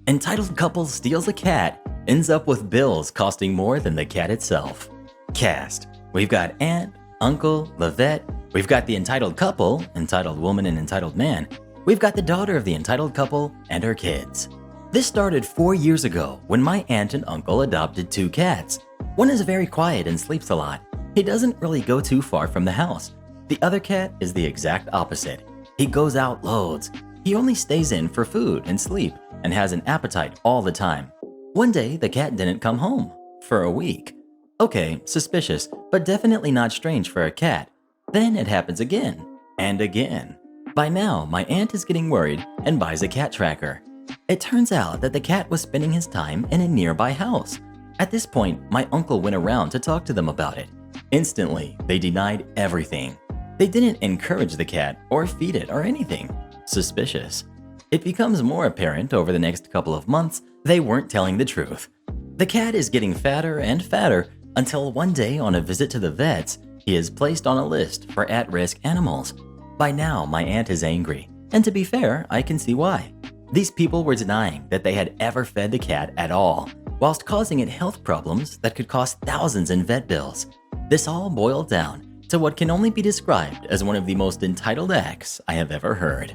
Entitled couple steals a cat, ends up with bills costing more than the cat itself. Cast. We've got aunt, uncle, Lavette. We've got the entitled couple, entitled woman and entitled man. We've got the daughter of the entitled couple and her kids. This started 4 years ago when my aunt and uncle adopted 2 cats. One is very quiet and sleeps a lot. He doesn't really go too far from the house. The other cat is the exact opposite. He goes out loads. He only stays in for food and sleep and has an appetite all the time. One day, the cat didn't come home for a week. Okay, suspicious, but definitely not strange for a cat. Then it happens again and again. By now, my aunt is getting worried and buys a cat tracker. It turns out that the cat was spending his time in a nearby house. At this point, my uncle went around to talk to them about it. Instantly, they denied everything. They didn't encourage the cat or feed it or anything. Suspicious. It becomes more apparent over the next couple of months they weren't telling the truth. The cat is getting fatter and fatter until one day on a visit to the vets, he is placed on a list for at-risk animals. By now, my aunt is angry, and to be fair, I can see why. These people were denying that they had ever fed the cat at all, whilst causing it health problems that could cost thousands in vet bills. This all boiled down to what can only be described as one of the most entitled acts I have ever heard.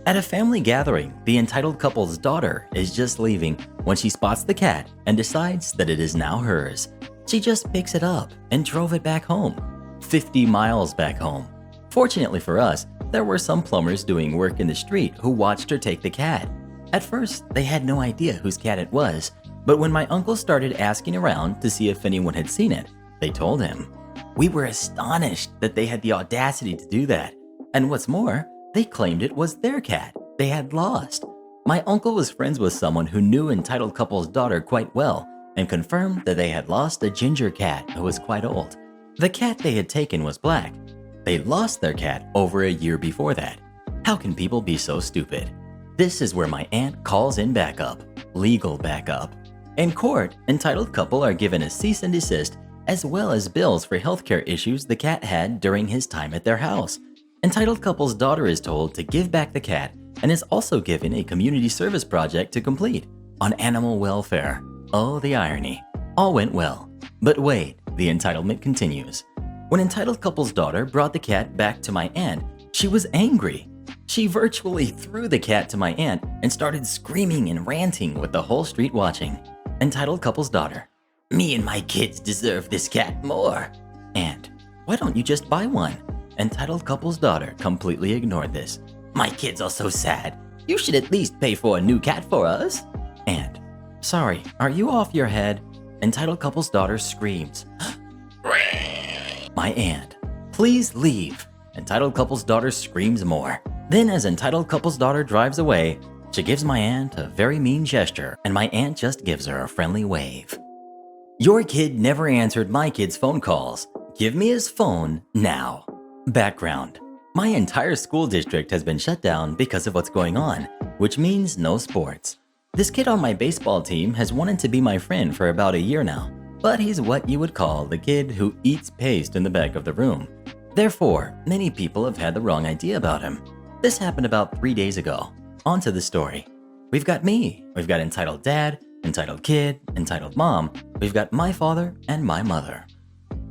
At a family gathering, the entitled couple's daughter is just leaving when she spots the cat and decides that it is now hers. She just picks it up and drove it back home. 50 miles back home. Fortunately for us, there were some plumbers doing work in the street who watched her take the cat. At first, they had no idea whose cat it was, but when my uncle started asking around to see if anyone had seen it, they told him. We were astonished that they had the audacity to do that. And what's more, they claimed it was their cat they had lost. My uncle was friends with someone who knew entitled couple's daughter quite well and confirmed that they had lost a ginger cat who was quite old. The cat they had taken was black. They lost their cat over a year before that. How can people be so stupid? This is where my aunt calls in backup, legal backup. In court, entitled couple are given a cease and desist as well as bills for healthcare issues the cat had during his time at their house. Entitled couple's daughter is told to give back the cat and is also given a community service project to complete on animal welfare. Oh, the irony. All went well. But wait, the entitlement continues. When entitled couple's daughter brought the cat back to my aunt, she was angry. She virtually threw the cat to my aunt and started screaming and ranting with the whole street watching. Entitled couple's daughter. Me and my kids deserve this cat more. Aunt. Why don't you just buy one? Entitled couple's daughter completely ignored this. My kids are so sad. You should at least pay for a new cat for us. Aunt. Sorry, are you off your head? Entitled couple's daughter screams. My aunt. Please leave. Entitled couple's daughter screams more. Then as entitled couple's daughter drives away, she gives my aunt a very mean gesture and my aunt just gives her a friendly wave. Your kid never answered my kid's phone calls. Give me his phone now. Background. My entire school district has been shut down because of what's going on, which means no sports. This kid on my baseball team has wanted to be my friend for about a year now, but he's what you would call the kid who eats paste in the back of the room. Therefore, many people have had the wrong idea about him. This happened about 3 days ago. On to the story. We've got me, we've got entitled dad, entitled kid, entitled mom, we've got my father and my mother.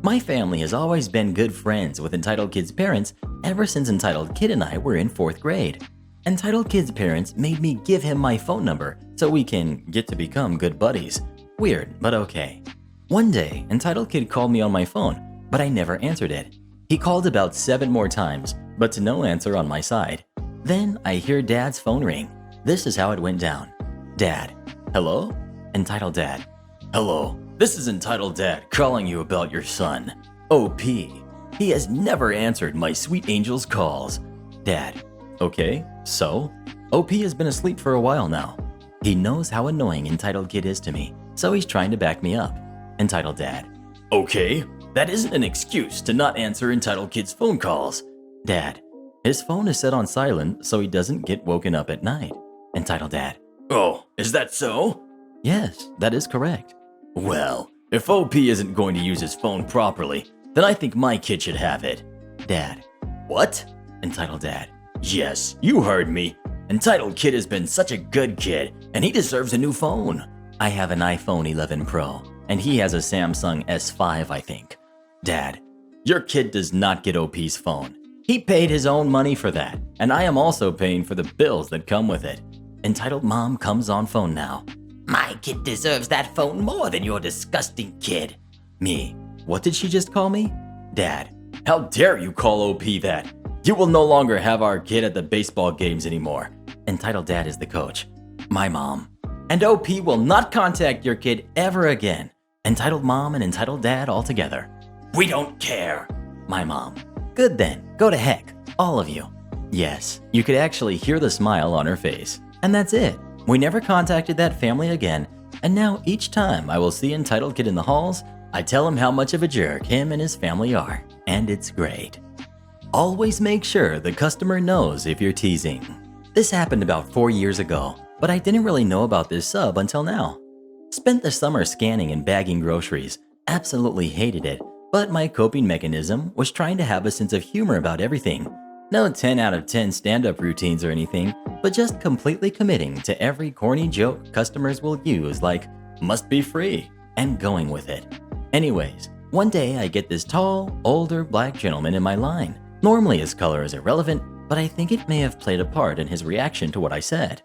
My family has always been good friends with entitled kid's parents ever since entitled kid and I were in 4th grade. Entitled kid's parents made me give him my phone number so we can get to become good buddies. Weird, but okay. One day, entitled kid called me on my phone, but I never answered it. He called about 7 more times, but to no answer on my side. Then I hear dad's phone ring. This is how it went down. Dad. Hello? Entitled dad. Hello. This is entitled dad calling you about your son. OP. He has never answered my sweet angel's calls. Dad. Okay, so? OP has been asleep for a while now. He knows how annoying entitled kid is to me, so he's trying to back me up. Entitled dad. Okay, that isn't an excuse to not answer entitled kid's phone calls. Dad. His phone is set on silent so he doesn't get woken up at night. Entitled dad. Oh, is that so? Yes, that is correct. Well, if OP isn't going to use his phone properly, then I think my kid should have it. Dad. What? Entitled dad. Yes, you heard me. Entitled kid has been such a good kid, and he deserves a new phone. I have an iPhone 11 Pro, and he has a Samsung S5, I think. Dad. Your kid does not get OP's phone. He paid his own money for that, and I am also paying for the bills that come with it. Entitled mom comes on phone now. My kid deserves that phone more than your disgusting kid. Me. What did she just call me? Dad. How dare you call OP that? You will no longer have our kid at the baseball games anymore. Entitled dad is the coach. My mom. And OP will not contact your kid ever again. Entitled mom and entitled dad all together. We don't care. My mom. Good then, go to heck, all of you. Yes, you could actually hear the smile on her face. And that's it. We never contacted that family again, and now each time I will see entitled kid in the halls, I tell him how much of a jerk him and his family are, and it's great. Always make sure the customer knows if you're teasing. This happened about 4 years ago, but I didn't really know about this sub until now. Spent the summer scanning and bagging groceries. Absolutely hated it, but my coping mechanism was trying to have a sense of humor about everything. No 10 out of 10 stand-up routines or anything, but just completely committing to every corny joke customers will use like, must be free, and going with it. Anyways, one day I get this tall, older black gentleman in my line. Normally his color is irrelevant, but I think it may have played a part in his reaction to what I said.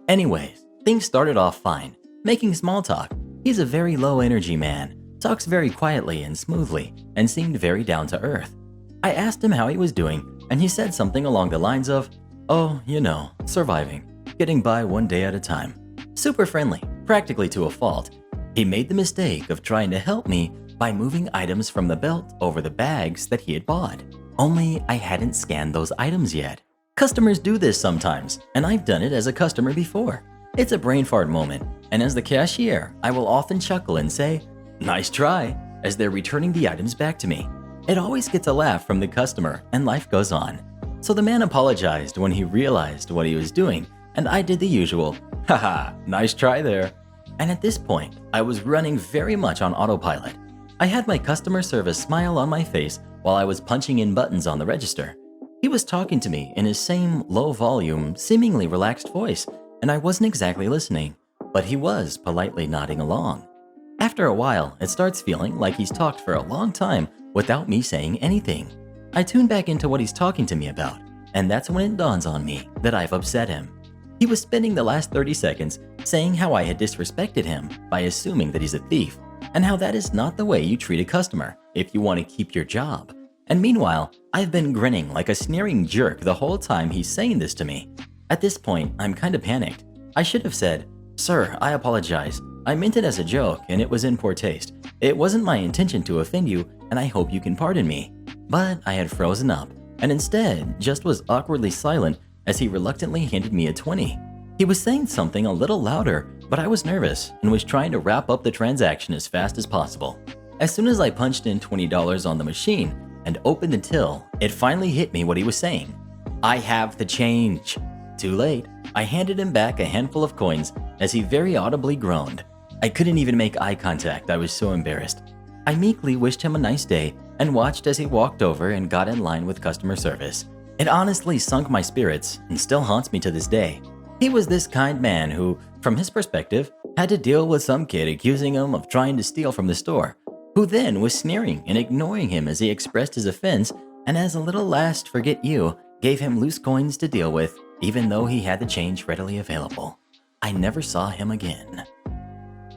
Anyways, things started off fine, making small talk. He's a very low energy man, talks very quietly and smoothly, and seemed very down to earth. I asked him how he was doing, and he said something along the lines of, oh, you know, surviving, getting by one day at a time. Super friendly, practically to a fault. He made the mistake of trying to help me by moving items from the belt over the bags that he had bought. Only I hadn't scanned those items yet. Customers do this sometimes, and I've done it as a customer before. It's a brain fart moment, and as the cashier, I will often chuckle and say, nice try, as they're returning the items back to me. It always gets a laugh from the customer, and life goes on. So the man apologized when he realized what he was doing, and I did the usual, haha, nice try there. And at this point, I was running very much on autopilot. I had my customer service smile on my face while I was punching in buttons on the register. He was talking to me in his same low volume, seemingly relaxed voice, and I wasn't exactly listening, but he was politely nodding along. After a while, it starts feeling like he's talked for a long time without me saying anything. I tune back into what he's talking to me about, and that's when it dawns on me that I've upset him. He was spending the last 30 seconds saying how I had disrespected him by assuming that he's a thief, and how that is not the way you treat a customer if you want to keep your job. And meanwhile, I've been grinning like a sneering jerk the whole time he's saying this to me. At this point, I'm kind of panicked. I should have said, sir, I apologize. I meant it as a joke and it was in poor taste. It wasn't my intention to offend you and I hope you can pardon me. But I had frozen up and instead just was awkwardly silent as he reluctantly handed me a 20. He was saying something a little louder, but I was nervous and was trying to wrap up the transaction as fast as possible. As soon as I punched in $20 on the machine and opened the till, it finally hit me what he was saying. I have the change. Too late. I handed him back a handful of coins as he very audibly groaned. I couldn't even make eye contact, I was so embarrassed. I meekly wished him a nice day and watched as he walked over and got in line with customer service. It honestly sunk my spirits and still haunts me to this day. He was this kind man who, from his perspective, had to deal with some kid accusing him of trying to steal from the store, who then was sneering and ignoring him as he expressed his offense, and as a little last forget you, gave him loose coins to deal with, even though he had the change readily available. I never saw him again.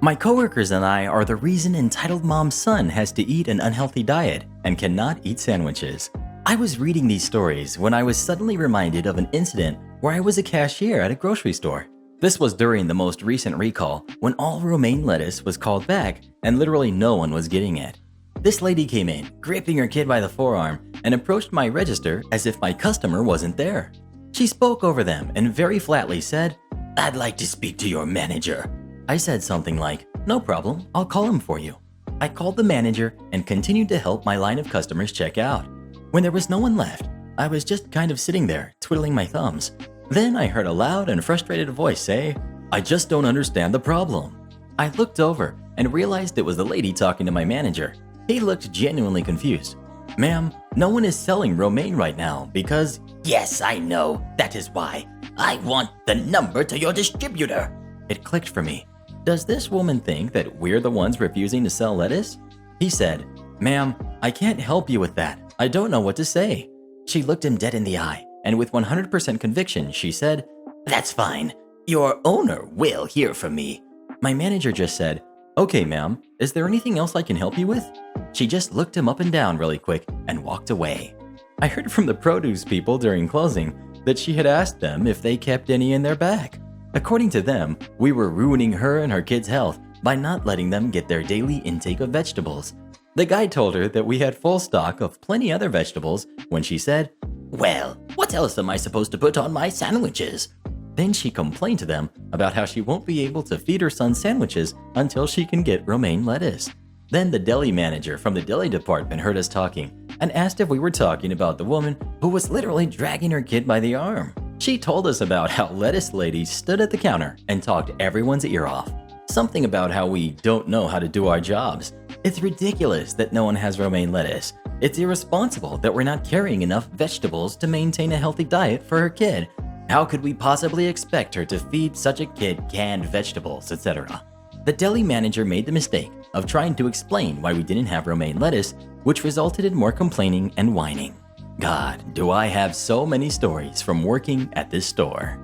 My coworkers and I are the reason entitled mom's son has to eat an unhealthy diet and cannot eat sandwiches. I was reading these stories when I was suddenly reminded of an incident where I was a cashier at a grocery store. This was during the most recent recall when all romaine lettuce was called back and literally no one was getting it. This lady came in, gripping her kid by the forearm, and approached my register as if my customer wasn't there. She spoke over them and very flatly said, "I'd like to speak to your manager." I said something like, "No problem, I'll call him for you." I called the manager and continued to help my line of customers check out. When there was no one left, I was just kind of sitting there, twiddling my thumbs. Then I heard a loud and frustrated voice say, "I just don't understand the problem." I looked over and realized it was the lady talking to my manager. He looked genuinely confused. "Ma'am, no one is selling romaine right now because—" Yes, I know. That is why. I want the number to your distributor. It clicked for me. Does this woman think that we're the ones refusing to sell lettuce? He said, "Ma'am, I can't help you with that. I don't know what to say." She looked him dead in the eye, and with 100% conviction, she said, That's fine. Your owner will hear from me. My manager just said, "Okay, ma'am, is there anything else I can help you with?" She just looked him up and down really quick and walked away. I heard from the produce people during closing that she had asked them if they kept any in their bag. According to them, we were ruining her and her kids' health by not letting them get their daily intake of vegetables. The guy told her that we had full stock of plenty other vegetables when she said, Well, what else am I supposed to put on my sandwiches? Then she complained to them about how she won't be able to feed her son sandwiches until she can get romaine lettuce. Then the deli manager from the deli department heard us talking and asked if we were talking about the woman who was literally dragging her kid by the arm. She told us about how lettuce lady stood at the counter and talked everyone's ear off. Something about how we don't know how to do our jobs. It's ridiculous that no one has romaine lettuce. It's irresponsible that we're not carrying enough vegetables to maintain a healthy diet for her kid. How could we possibly expect her to feed such a kid canned vegetables, etc.? The deli manager made the mistake of trying to explain why we didn't have romaine lettuce, which resulted in more complaining and whining. God, do I have so many stories from working at this store.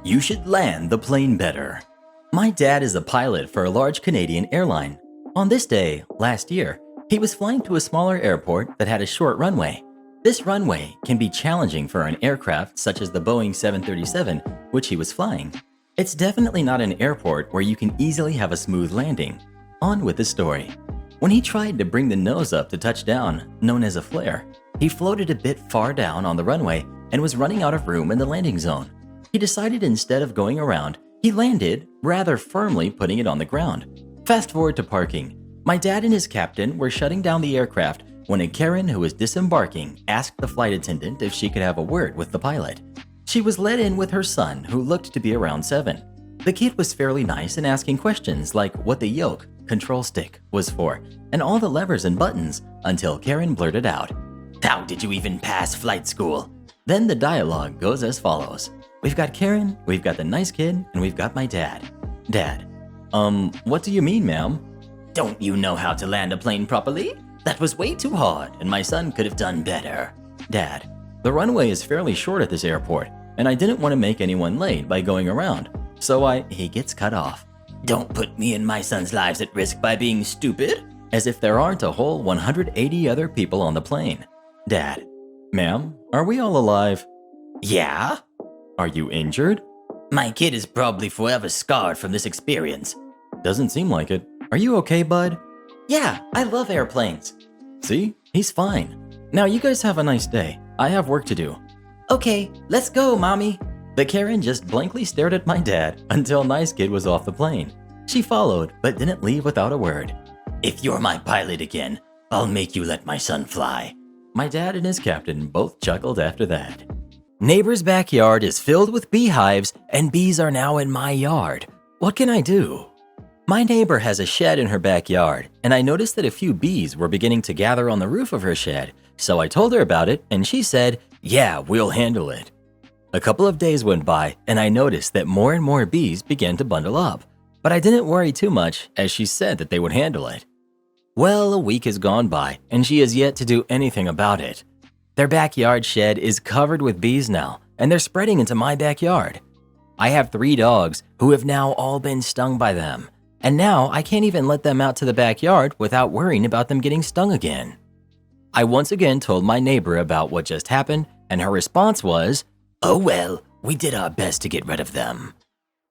You should land the plane better. My dad is a pilot for a large Canadian airline. On this day, last year, he was flying to a smaller airport that had a short runway. This runway can be challenging for an aircraft such as the Boeing 737, which he was flying. It's definitely not an airport where you can easily have a smooth landing. On with the story. When he tried to bring the nose up to touchdown, known as a flare, he floated a bit far down on the runway and was running out of room in the landing zone. He decided instead of going around, he landed, rather firmly putting it on the ground. Fast forward to parking. My dad and his captain were shutting down the aircraft when a Karen who was disembarking asked the flight attendant if she could have a word with the pilot. She was let in with her son, who looked to be around 7. The kid was fairly nice and asking questions like what the yoke, control stick, was for, and all the levers and buttons, until Karen blurted out, "How did you even pass flight school?" Then the dialogue goes as follows. We've got Karen, we've got the nice kid, and we've got my dad. Dad, what do you mean, ma'am? Don't you know how to land a plane properly? That was way too hard, and my son could have done better. Dad, the runway is fairly short at this airport, and I didn't want to make anyone late by going around, so he gets cut off. Don't put me and my son's lives at risk by being stupid. As if there aren't a whole 180 other people on the plane. Dad, ma'am, are we all alive? Yeah. Are you injured? My kid is probably forever scarred from this experience. Doesn't seem like it. Are you okay, bud? Yeah, I love airplanes. See, he's fine. Now you guys have a nice day. I have work to do. Okay, let's go, mommy. The Karen just blankly stared at my dad until nice kid was off the plane. She followed, but didn't leave without a word. If you're my pilot again, I'll make you let my son fly. My dad and his captain both chuckled after that. Neighbor's backyard is filled with beehives, and bees are now in my yard. What can I do? My neighbor has a shed in her backyard, and I noticed that a few bees were beginning to gather on the roof of her shed. So I told her about it, and she said, "Yeah, we'll handle it." A couple of days went by, and I noticed that more and more bees began to bundle up. But I didn't worry too much, as she said that they would handle it. Well, a week has gone by, and she has yet to do anything about it. Their backyard shed is covered with bees now, and they're spreading into my backyard. I have 3 dogs who have now all been stung by them, and now I can't even let them out to the backyard without worrying about them getting stung again. I once again told my neighbor about what just happened, and her response was, "Oh well, we did our best to get rid of them."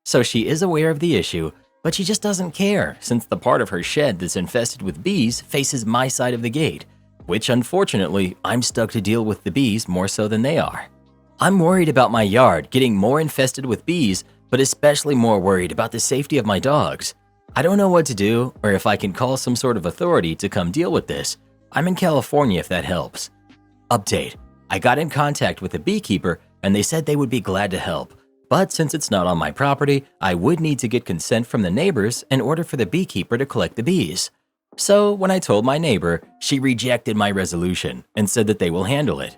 So she is aware of the issue, but she just doesn't care since the part of her shed that's infested with bees faces my side of the gate, which unfortunately I'm stuck to deal with the bees more so than they are. I'm worried about my yard getting more infested with bees, but especially more worried about the safety of my dogs. I don't know what to do or if I can call some sort of authority to come deal with this. I'm in California if that helps. Update: I got in contact with a beekeeper and they said they would be glad to help. But since it's not on my property, I would need to get consent from the neighbors in order for the beekeeper to collect the bees. So when I told my neighbor, she rejected my resolution and said that they will handle it.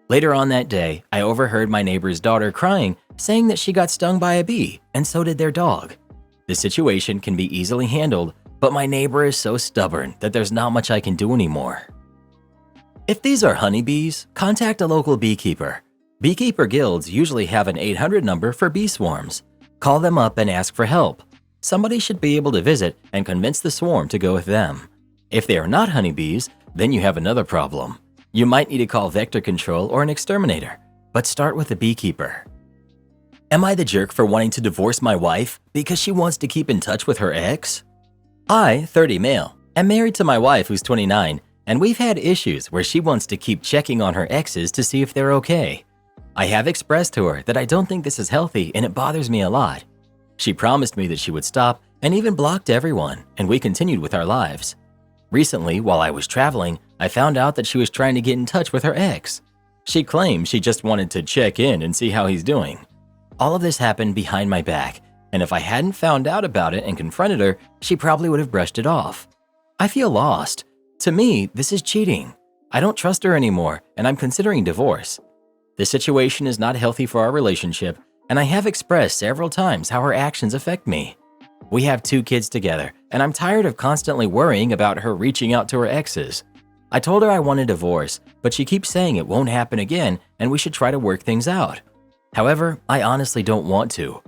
Later on that day, I overheard my neighbor's daughter crying, saying that she got stung by a bee, and so did their dog. The situation can be easily handled, but my neighbor is so stubborn that there's not much I can do anymore. If these are honeybees, contact a local beekeeper. Beekeeper guilds usually have an 800 number for bee swarms. Call them up and ask for help. Somebody should be able to visit and convince the swarm to go with them. If they are not honeybees, then you have another problem. You might need to call vector control or an exterminator, but start with a beekeeper. Am I the jerk for wanting to divorce my wife because she wants to keep in touch with her ex? I, 30 male, am married to my wife who's 29, and we've had issues where she wants to keep checking on her exes to see if they're okay. I have expressed to her that I don't think this is healthy and it bothers me a lot. She promised me that she would stop and even blocked everyone, and we continued with our lives. Recently, while I was traveling, I found out that she was trying to get in touch with her ex. She claimed she just wanted to check in and see how he's doing. All of this happened behind my back, and if I hadn't found out about it and confronted her, she probably would have brushed it off. I feel lost. To me, this is cheating. I don't trust her anymore, and I'm considering divorce. This situation is not healthy for our relationship, and I have expressed several times how her actions affect me. We have 2 kids together, and I'm tired of constantly worrying about her reaching out to her exes. I told her I want a divorce, but she keeps saying it won't happen again and we should try to work things out. However, I honestly don't want to.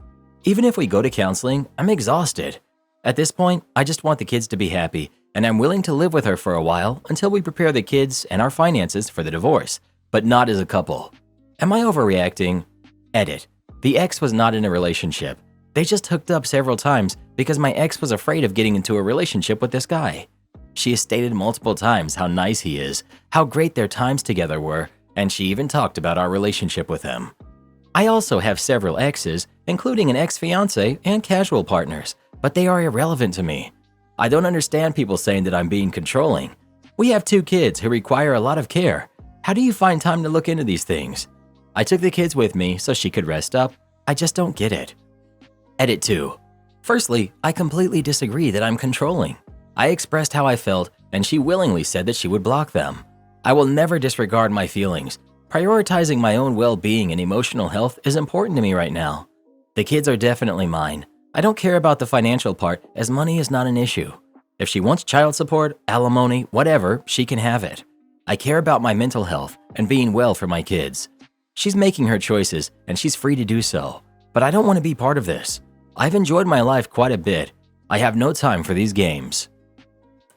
Even if we go to counseling, I'm exhausted. At this point, I just want the kids to be happy, and I'm willing to live with her for a while until we prepare the kids and our finances for the divorce, but not as a couple. Am I overreacting? Edit. The ex was not in a relationship. They just hooked up several times because my ex was afraid of getting into a relationship with this guy. She has stated multiple times how nice he is, how great their times together were, and she even talked about our relationship with him. I also have several exes, including an ex-fiancé and casual partners, but they are irrelevant to me. I don't understand people saying that I'm being controlling. We have 2 kids who require a lot of care. How do you find time to look into these things? I took the kids with me so she could rest up. I just don't get it. Edit 2. Firstly, I completely disagree that I'm controlling. I expressed how I felt, and she willingly said that she would block them. I will never disregard my feelings. Prioritizing my own well-being and emotional health is important to me right now. The kids are definitely mine. I don't care about the financial part, as money is not an issue. If she wants child support, alimony, whatever, she can have it. I care about my mental health and being well for my kids. She's making her choices, and she's free to do so. But I don't want to be part of this. I've enjoyed my life quite a bit. I have no time for these games.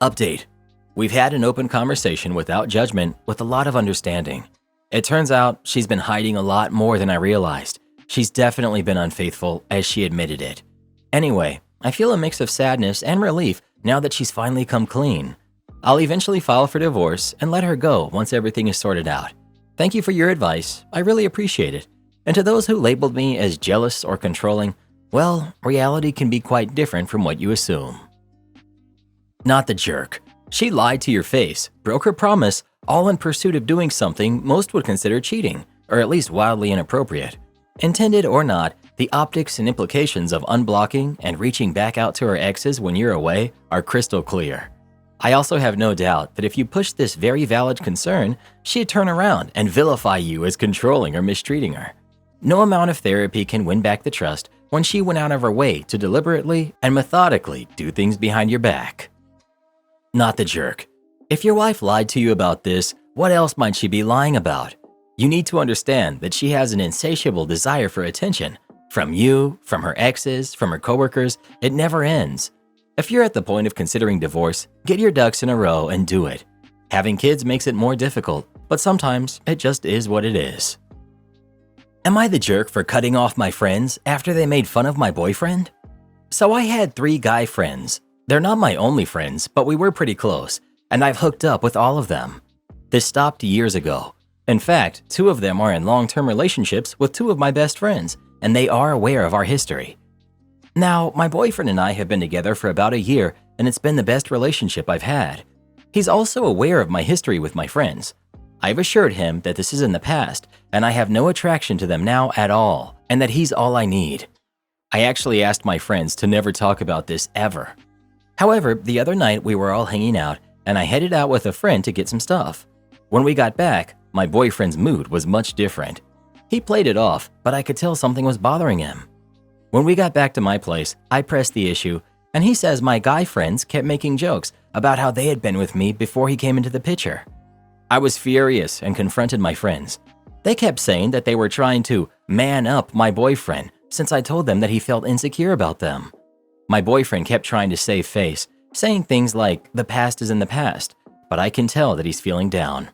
Update. We've had an open conversation without judgment with a lot of understanding. It turns out she's been hiding a lot more than I realized. She's definitely been unfaithful, as she admitted it. Anyway, I feel a mix of sadness and relief now that she's finally come clean. I'll eventually file for divorce and let her go once everything is sorted out. Thank you for your advice. I really appreciate it. And to those who labeled me as jealous or controlling, well, reality can be quite different from what you assume. Not the jerk. She lied to your face, broke her promise, all in pursuit of doing something most would consider cheating, or at least wildly inappropriate. Intended or not, the optics and implications of unblocking and reaching back out to her exes when you're away are crystal clear. I also have no doubt that if you pushed this very valid concern, she'd turn around and vilify you as controlling or mistreating her. No amount of therapy can win back the trust when she went out of her way to deliberately and methodically do things behind your back. Not the jerk. If your wife lied to you about this, what else might she be lying about? You need to understand that she has an insatiable desire for attention. From you, from her exes, from her coworkers, it never ends. If you're at the point of considering divorce, get your ducks in a row and do it. Having kids makes it more difficult, but sometimes it just is what it is. Am I the jerk for cutting off my friends after they made fun of my boyfriend? So I had 3 guy friends. They're not my only friends, but we were pretty close, and I've hooked up with all of them. This stopped years ago. In fact, 2 of them are in long-term relationships with 2 of my best friends, and they are aware of our history. Now, my boyfriend and I have been together for about a year, and it's been the best relationship I've had. He's also aware of my history with my friends. I've assured him that this is in the past, and I have no attraction to them now at all, and that he's all I need. I actually asked my friends to never talk about this ever. However, the other night we were all hanging out, and I headed out with a friend to get some stuff. When we got back, my boyfriend's mood was much different. He played it off, but I could tell something was bothering him. When we got back to my place, I pressed the issue, and he says my guy friends kept making jokes about how they had been with me before he came into the picture. I was furious and confronted my friends. They kept saying that they were trying to man up my boyfriend since I told them that he felt insecure about them. My boyfriend kept trying to save face, saying things like, the past is in the past, but I can tell that he's feeling down.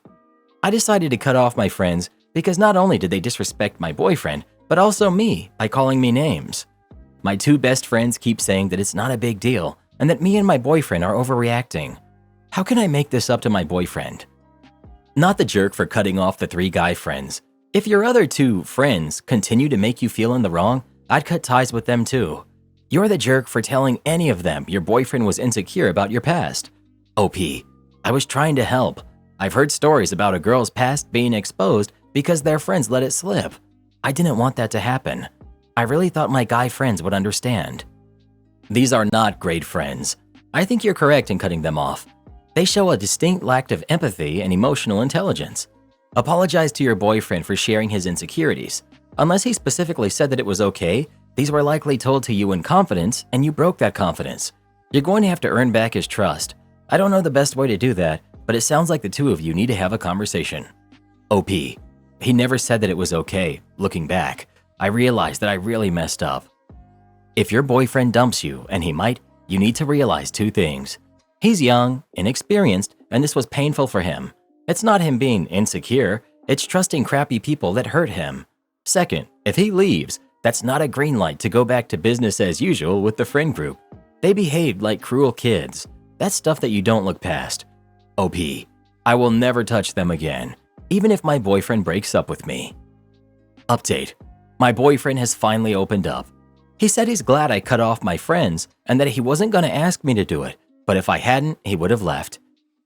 I decided to cut off my friends because not only did they disrespect my boyfriend, but also me by calling me names. My 2 best friends keep saying that it's not a big deal and that me and my boyfriend are overreacting. How can I make this up to my boyfriend? Not the jerk for cutting off the 3 guy friends. If your other 2 friends continue to make you feel in the wrong, I'd cut ties with them too. You're the jerk for telling any of them your boyfriend was insecure about your past. OP. I was trying to help. I've heard stories about a girl's past being exposed because their friends let it slip. I didn't want that to happen. I really thought my guy friends would understand. These are not great friends. I think you're correct in cutting them off. They show a distinct lack of empathy and emotional intelligence. Apologize to your boyfriend for sharing his insecurities. Unless he specifically said that it was okay, these were likely told to you in confidence and you broke that confidence. You're going to have to earn back his trust. I don't know the best way to do that, but it sounds like the two of you need to have a conversation. OP. He never said that it was okay. Looking back, I realized that I really messed up. If your boyfriend dumps you, and he might, you need to realize two things. He's young, inexperienced, and this was painful for him. It's not him being insecure, it's trusting crappy people that hurt him. Second, if he leaves, that's not a green light to go back to business as usual with the friend group. They behaved like cruel kids. That's stuff that you don't look past. OP. I will never touch them again, even if my boyfriend breaks up with me. Update. My boyfriend has finally opened up. He said he's glad I cut off my friends and that he wasn't going to ask me to do it, but if I hadn't, he would have left.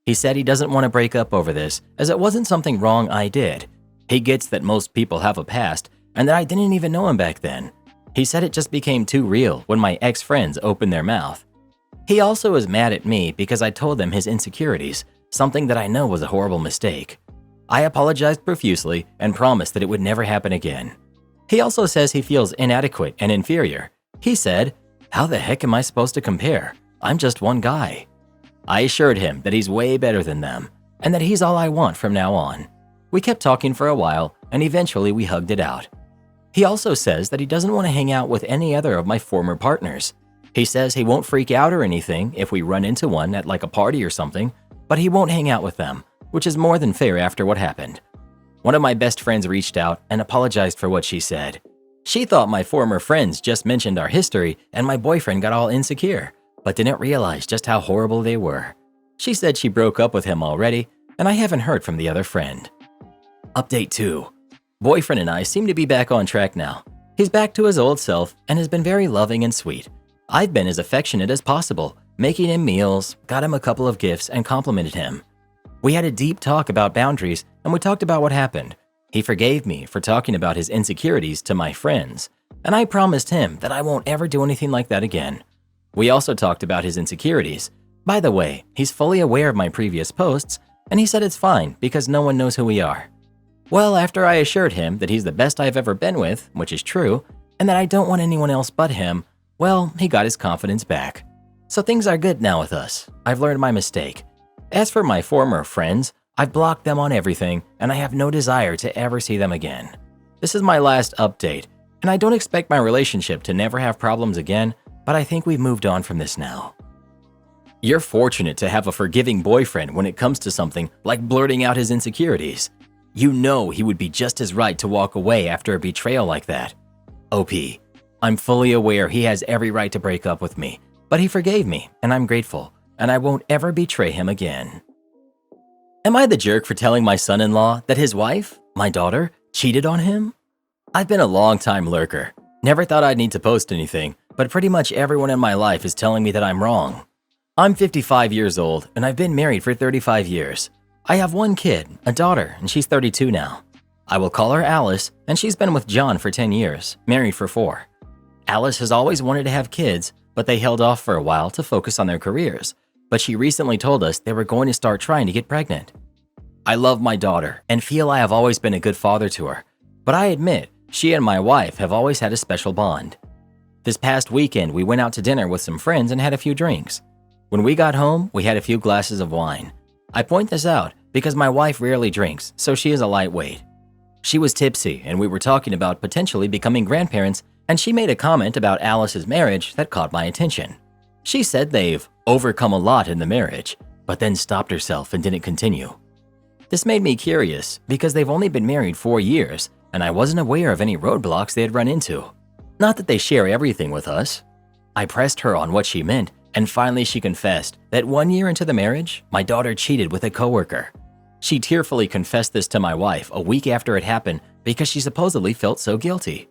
He said he doesn't want to break up over this, as it wasn't something wrong I did. He gets that most people have a past and that I didn't even know him back then. He said it just became too real when my ex-friends opened their mouth. He also is mad at me because I told him his insecurities, something that I know was a horrible mistake. I apologized profusely and promised that it would never happen again. He also says he feels inadequate and inferior. He said, "How the heck am I supposed to compare? I'm just one guy." I assured him that he's way better than them and that he's all I want from now on. We kept talking for a while and eventually we hugged it out. He also says that he doesn't want to hang out with any other of my former partners. He says he won't freak out or anything if we run into one at like a party or something, but he won't hang out with them, which is more than fair after what happened. One of my best friends reached out and apologized for what she said. She thought my former friends just mentioned our history and my boyfriend got all insecure, but didn't realize just how horrible they were. She said she broke up with him already, and I haven't heard from the other friend. Update 2. Boyfriend and I seem to be back on track now. He's back to his old self and has been very loving and sweet. I've been as affectionate as possible, making him meals, got him a couple of gifts, and complimented him. We had a deep talk about boundaries, and we talked about what happened. He forgave me for talking about his insecurities to my friends, and I promised him that I won't ever do anything like that again. We also talked about his insecurities. By the way, he's fully aware of my previous posts, and he said it's fine because no one knows who we are. Well, after I assured him that he's the best I've ever been with, which is true, and that I don't want anyone else but him, well, he got his confidence back. So things are good now with us. I've learned my mistake. As for my former friends, I've blocked them on everything, and I have no desire to ever see them again. This is my last update, and I don't expect my relationship to never have problems again, but I think we've moved on from this now. You're fortunate to have a forgiving boyfriend when it comes to something like blurting out his insecurities. You know he would be just as right to walk away after a betrayal like that. OP. I'm fully aware he has every right to break up with me, but he forgave me, and I'm grateful, and I won't ever betray him again. Am I the jerk for telling my son-in-law that his wife, my daughter, cheated on him? I've been a long-time lurker. Never thought I'd need to post anything, but pretty much everyone in my life is telling me that I'm wrong. I'm 55 years old, and I've been married for 35 years. I have one kid, a daughter, and she's 32 now. I will call her Alice, and she's been with John for 10 years, married for 4. Alice has always wanted to have kids, but they held off for a while to focus on their careers. But she recently told us they were going to start trying to get pregnant. I love my daughter and feel I have always been a good father to her, but I admit she and my wife have always had a special bond. This past weekend, we went out to dinner with some friends and had a few drinks. When we got home, we had a few glasses of wine. I point this out because my wife rarely drinks, so she is a lightweight. She was tipsy and we were talking about potentially becoming grandparents, and she made a comment about Alice's marriage that caught my attention. She said they've overcome a lot in the marriage, but then stopped herself and didn't continue. This made me curious because they've only been married 4 years, and I wasn't aware of any roadblocks they had run into. Not that they share everything with us. I pressed her on what she meant, and finally she confessed that 1 year into the marriage, my daughter cheated with a coworker. She tearfully confessed this to my wife a week after it happened because she supposedly felt so guilty.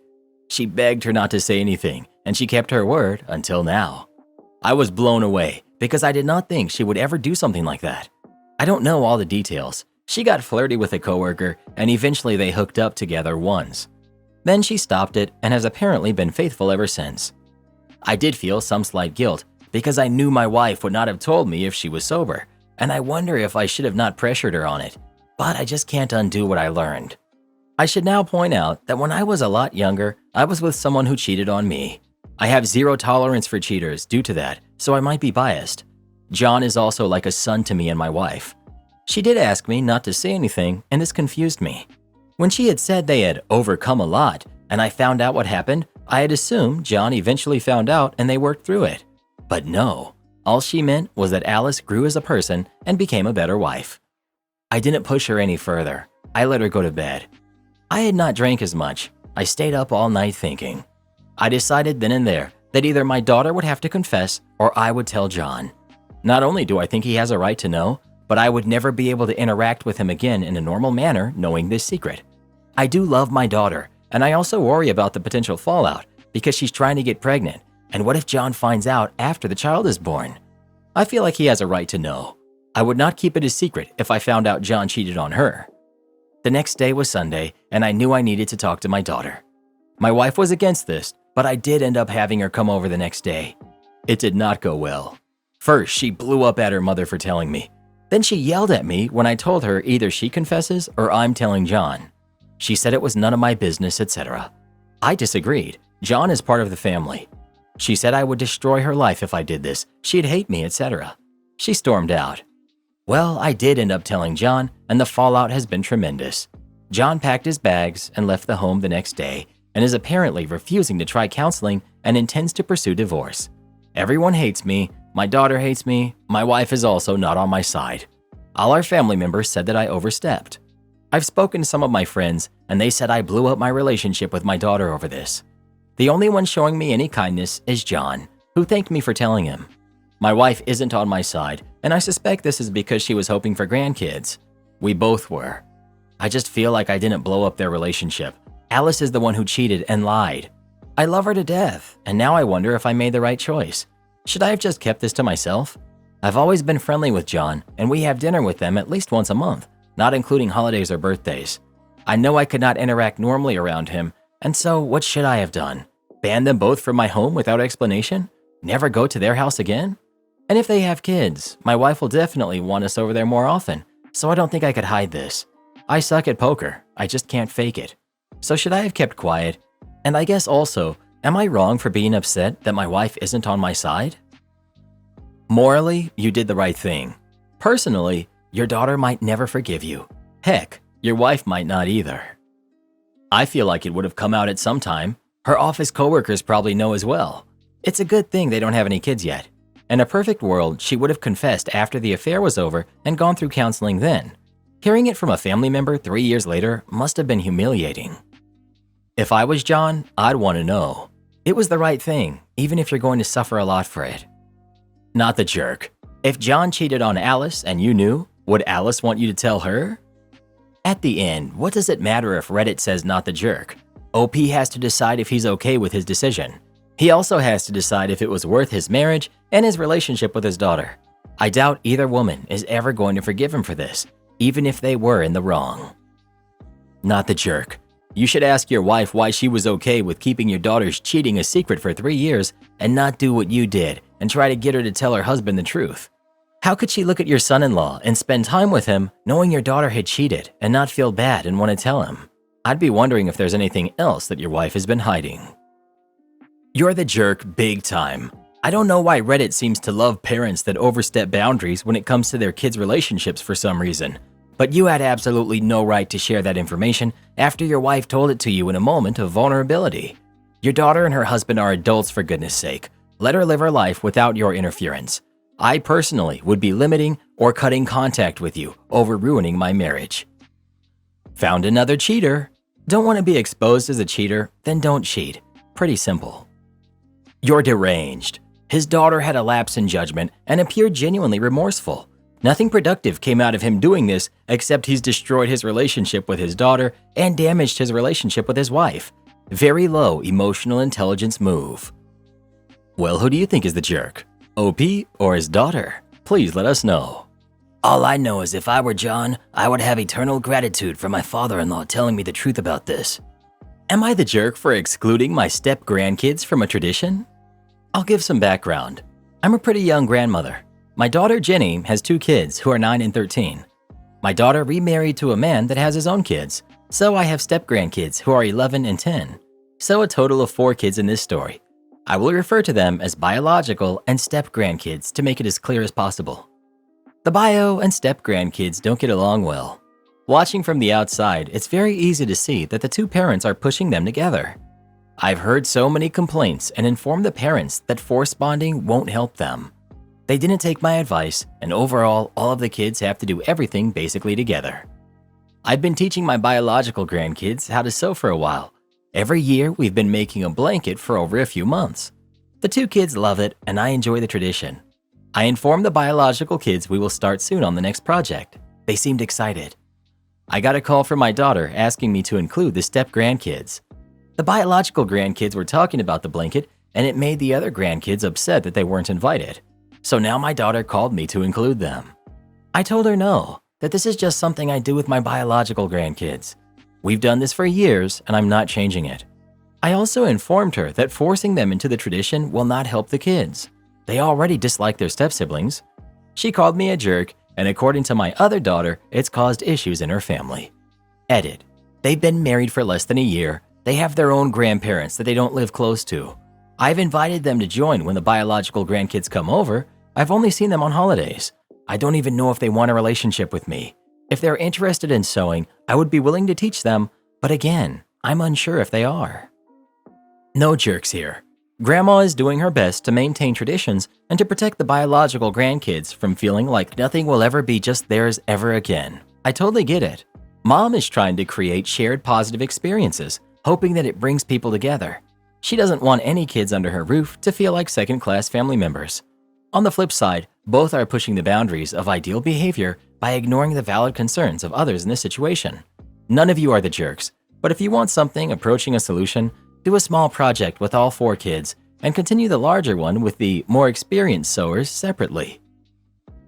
She begged her not to say anything, and she kept her word until now. I was blown away because I did not think she would ever do something like that. I don't know all the details. She got flirty with a coworker and eventually they hooked up together once. Then she stopped it and has apparently been faithful ever since. I did feel some slight guilt because I knew my wife would not have told me if she was sober, and I wonder if I should have not pressured her on it, but I just can't undo what I learned. I should now point out that when I was a lot younger, I was with someone who cheated on me. I have zero tolerance for cheaters due to that, so I might be biased. John is also like a son to me and my wife. She did ask me not to say anything, and this confused me. When she had said they had overcome a lot, and I found out what happened, I had assumed John eventually found out and they worked through it. But no, all she meant was that Alice grew as a person and became a better wife. I didn't push her any further. I let her go to bed. I had not drank as much. I stayed up all night thinking. I decided then and there that either my daughter would have to confess or I would tell John. Not only do I think he has a right to know, but I would never be able to interact with him again in a normal manner knowing this secret. I do love my daughter, and I also worry about the potential fallout because she's trying to get pregnant, and what if John finds out after the child is born? I feel like he has a right to know. I would not keep it a secret if I found out John cheated on her. The next day was Sunday, and I knew I needed to talk to my daughter. My wife was against this, but I did end up having her come over the next day. It did not go well. First, she blew up at her mother for telling me. Then she yelled at me when I told her either she confesses or I'm telling John. She said it was none of my business, etc. I disagreed. John is part of the family. She said I would destroy her life if I did this. She'd hate me, etc. She stormed out. Well, I did end up telling John, and the fallout has been tremendous. John packed his bags and left the home the next day and is apparently refusing to try counseling and intends to pursue divorce. Everyone hates me. My daughter hates me. My wife is also not on my side. All our family members said that I overstepped. I've spoken to some of my friends, and they said I blew up my relationship with my daughter over this. The only one showing me any kindness is John, who thanked me for telling him. My wife isn't on my side, and I suspect this is because she was hoping for grandkids. We both were. I just feel like I didn't blow up their relationship. Alice is the one who cheated and lied. I love her to death, and now I wonder if I made the right choice. Should I have just kept this to myself? I've always been friendly with John, and we have dinner with them at least once a month, not including holidays or birthdays. I know I could not interact normally around him, and so what should I have done? Ban them both from my home without explanation? Never go to their house again? And if they have kids, my wife will definitely want us over there more often, so I don't think I could hide this. I suck at poker, I just can't fake it. So should I have kept quiet? And I guess also, am I wrong for being upset that my wife isn't on my side? Morally, you did the right thing. Personally, your daughter might never forgive you. Heck, your wife might not either. I feel like it would have come out at some time. Her office coworkers probably know as well. It's a good thing they don't have any kids yet. In a perfect world, she would have confessed after the affair was over and gone through counseling then. Hearing it from a family member 3 years later must have been humiliating. If I was John, I'd want to know. It was the right thing, even if you're going to suffer a lot for it. Not the jerk. If John cheated on Alice and you knew, would Alice want you to tell her? At the end, what does it matter if Reddit says not the jerk? OP has to decide if he's okay with his decision. He also has to decide if it was worth his marriage and his relationship with his daughter. I doubt either woman is ever going to forgive him for this, even if they were in the wrong. Not the jerk. You should ask your wife why she was okay with keeping your daughter's cheating a secret for 3 years and not do what you did and try to get her to tell her husband the truth. How could she look at your son-in-law and spend time with him knowing your daughter had cheated and not feel bad and want to tell him? I'd be wondering if there's anything else that your wife has been hiding. You're the jerk big time. I don't know why Reddit seems to love parents that overstep boundaries when it comes to their kids' relationships for some reason. But you had absolutely no right to share that information after your wife told it to you in a moment of vulnerability. Your daughter and her husband are adults, for goodness sake. Let her live her life without your interference. I personally would be limiting or cutting contact with you over ruining my marriage. Found another cheater. Don't want to be exposed as a cheater? Then don't cheat. Pretty simple. You're deranged. His daughter had a lapse in judgment and appeared genuinely remorseful. Nothing productive came out of him doing this except he's destroyed his relationship with his daughter and damaged his relationship with his wife. Very low emotional intelligence move. Well, who do you think is the jerk? OP or his daughter? Please let us know. All I know is if I were John, I would have eternal gratitude for my father-in-law telling me the truth about this. Am I the jerk for excluding my step-grandkids from a tradition? I'll give some background. I'm a pretty young grandmother. My daughter Jenny has 2 kids who are 9 and 13. My daughter remarried to a man that has his own kids, so I have step-grandkids who are 11 and 10. So a total of 4 kids in this story. I will refer to them as biological and step-grandkids to make it as clear as possible. The bio and step-grandkids don't get along well. Watching from the outside, it's very easy to see that the 2 parents are pushing them together. I've heard so many complaints and informed the parents that forced bonding won't help them. They didn't take my advice, and overall, all of the kids have to do everything basically together. I've been teaching my biological grandkids how to sew for a while. Every year, we've been making a blanket for over a few months. The 2 kids love it, and I enjoy the tradition. I informed the biological kids we will start soon on the next project. They seemed excited. I got a call from my daughter asking me to include the step-grandkids. The biological grandkids were talking about the blanket, and it made the other grandkids upset that they weren't invited. So now my daughter called me to include them. I told her no, that this is just something I do with my biological grandkids. We've done this for years, and I'm not changing it. I also informed her that forcing them into the tradition will not help the kids. They already dislike their step-siblings. She called me a jerk, and according to my other daughter, it's caused issues in her family. Edit. They've been married for less than a year. They have their own grandparents that they don't live close to. I've invited them to join when the biological grandkids come over. I've only seen them on holidays. I don't even know if they want a relationship with me. If they're interested in sewing, I would be willing to teach them, but again, I'm unsure if they are. No jerks here. Grandma is doing her best to maintain traditions and to protect the biological grandkids from feeling like nothing will ever be just theirs ever again. I totally get it. Mom is trying to create shared positive experiences, hoping that it brings people together. She doesn't want any kids under her roof to feel like second-class family members. On the flip side, both are pushing the boundaries of ideal behavior by ignoring the valid concerns of others in this situation. None of you are the jerks, but if you want something approaching a solution, do a small project with all 4 kids and continue the larger one with the more experienced sewers separately.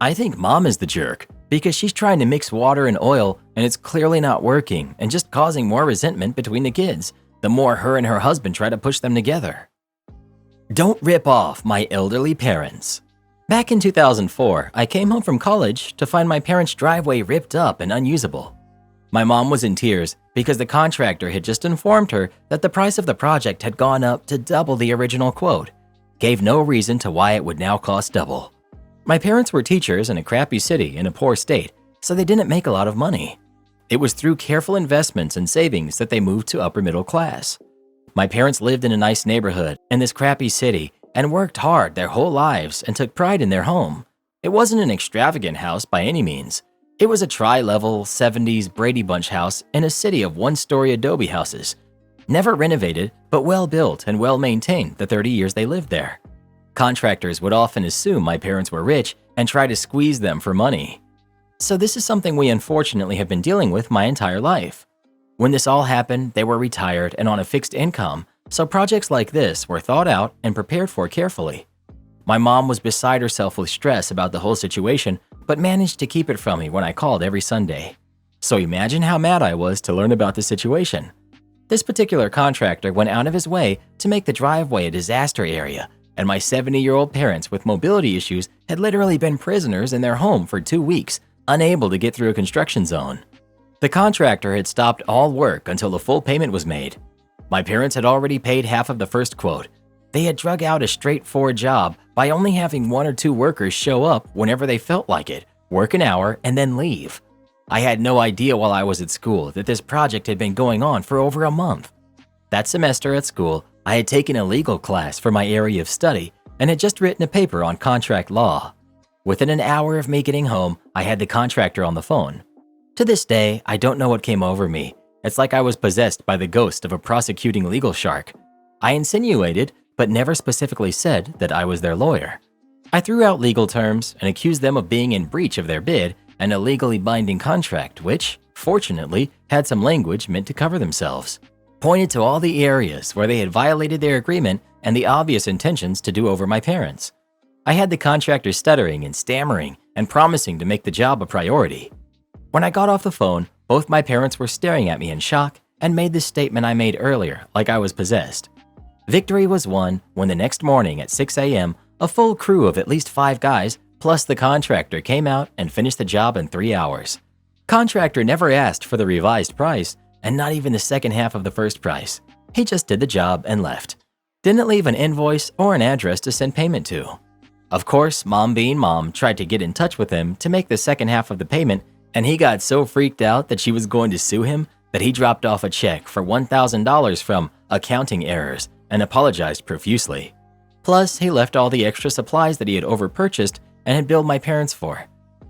I think Mom is the jerk because she's trying to mix water and oil and it's clearly not working and just causing more resentment between the kids the more her and her husband try to push them together. Don't rip off my elderly parents. Back in 2004, I came home from college to find my parents' driveway ripped up and unusable. My mom was in tears because the contractor had just informed her that the price of the project had gone up to double the original quote, gave no reason to why it would now cost double. My parents were teachers in a crappy city in a poor state, so they didn't make a lot of money. It was through careful investments and savings that they moved to upper middle class. My parents lived in a nice neighborhood in this crappy city and worked hard their whole lives and took pride in their home. It wasn't an extravagant house by any means. It was a tri-level 70s Brady Bunch house in a city of 1-story adobe houses. Never renovated, but well built and well maintained the 30 years they lived there. Contractors would often assume my parents were rich and try to squeeze them for money. So this is something we unfortunately have been dealing with my entire life. When this all happened, they were retired and on a fixed income, so projects like this were thought out and prepared for carefully. My mom was beside herself with stress about the whole situation, but managed to keep it from me when I called every Sunday. So imagine how mad I was to learn about the situation. This particular contractor went out of his way to make the driveway a disaster area, and my 70-year-old parents with mobility issues had literally been prisoners in their home for 2 weeks, unable to get through a construction zone. The contractor had stopped all work until the full payment was made. My parents had already paid half of the first quote. They had drug out a straightforward job by only having 1 or 2 workers show up whenever they felt like it, work an hour, and then leave. I had no idea while I was at school that this project had been going on for over a month. That semester at school, I had taken a legal class for my area of study and had just written a paper on contract law. Within an hour of me getting home, I had the contractor on the phone. To this day, I don't know what came over me. It's like I was possessed by the ghost of a prosecuting legal shark. I insinuated, but never specifically said that I was their lawyer. I threw out legal terms and accused them of being in breach of their bid and a legally binding contract which, fortunately, had some language meant to cover themselves. Pointed to all the areas where they had violated their agreement and the obvious intentions to do over my parents. I had the contractor stuttering and stammering and promising to make the job a priority. When I got off the phone, both my parents were staring at me in shock and made the statement I made earlier, like I was possessed. Victory was won when the next morning at 6 a.m., a full crew of at least 5 guys plus the contractor came out and finished the job in 3 hours. Contractor never asked for the revised price and not even the second half of the first price. He just did the job and left. Didn't leave an invoice or an address to send payment to. Of course, Mom being Mom tried to get in touch with him to make the second half of the payment, and he got so freaked out that she was going to sue him that he dropped off a check for $1,000 from accounting errors and apologized profusely. Plus, he left all the extra supplies that he had overpurchased and had billed my parents for.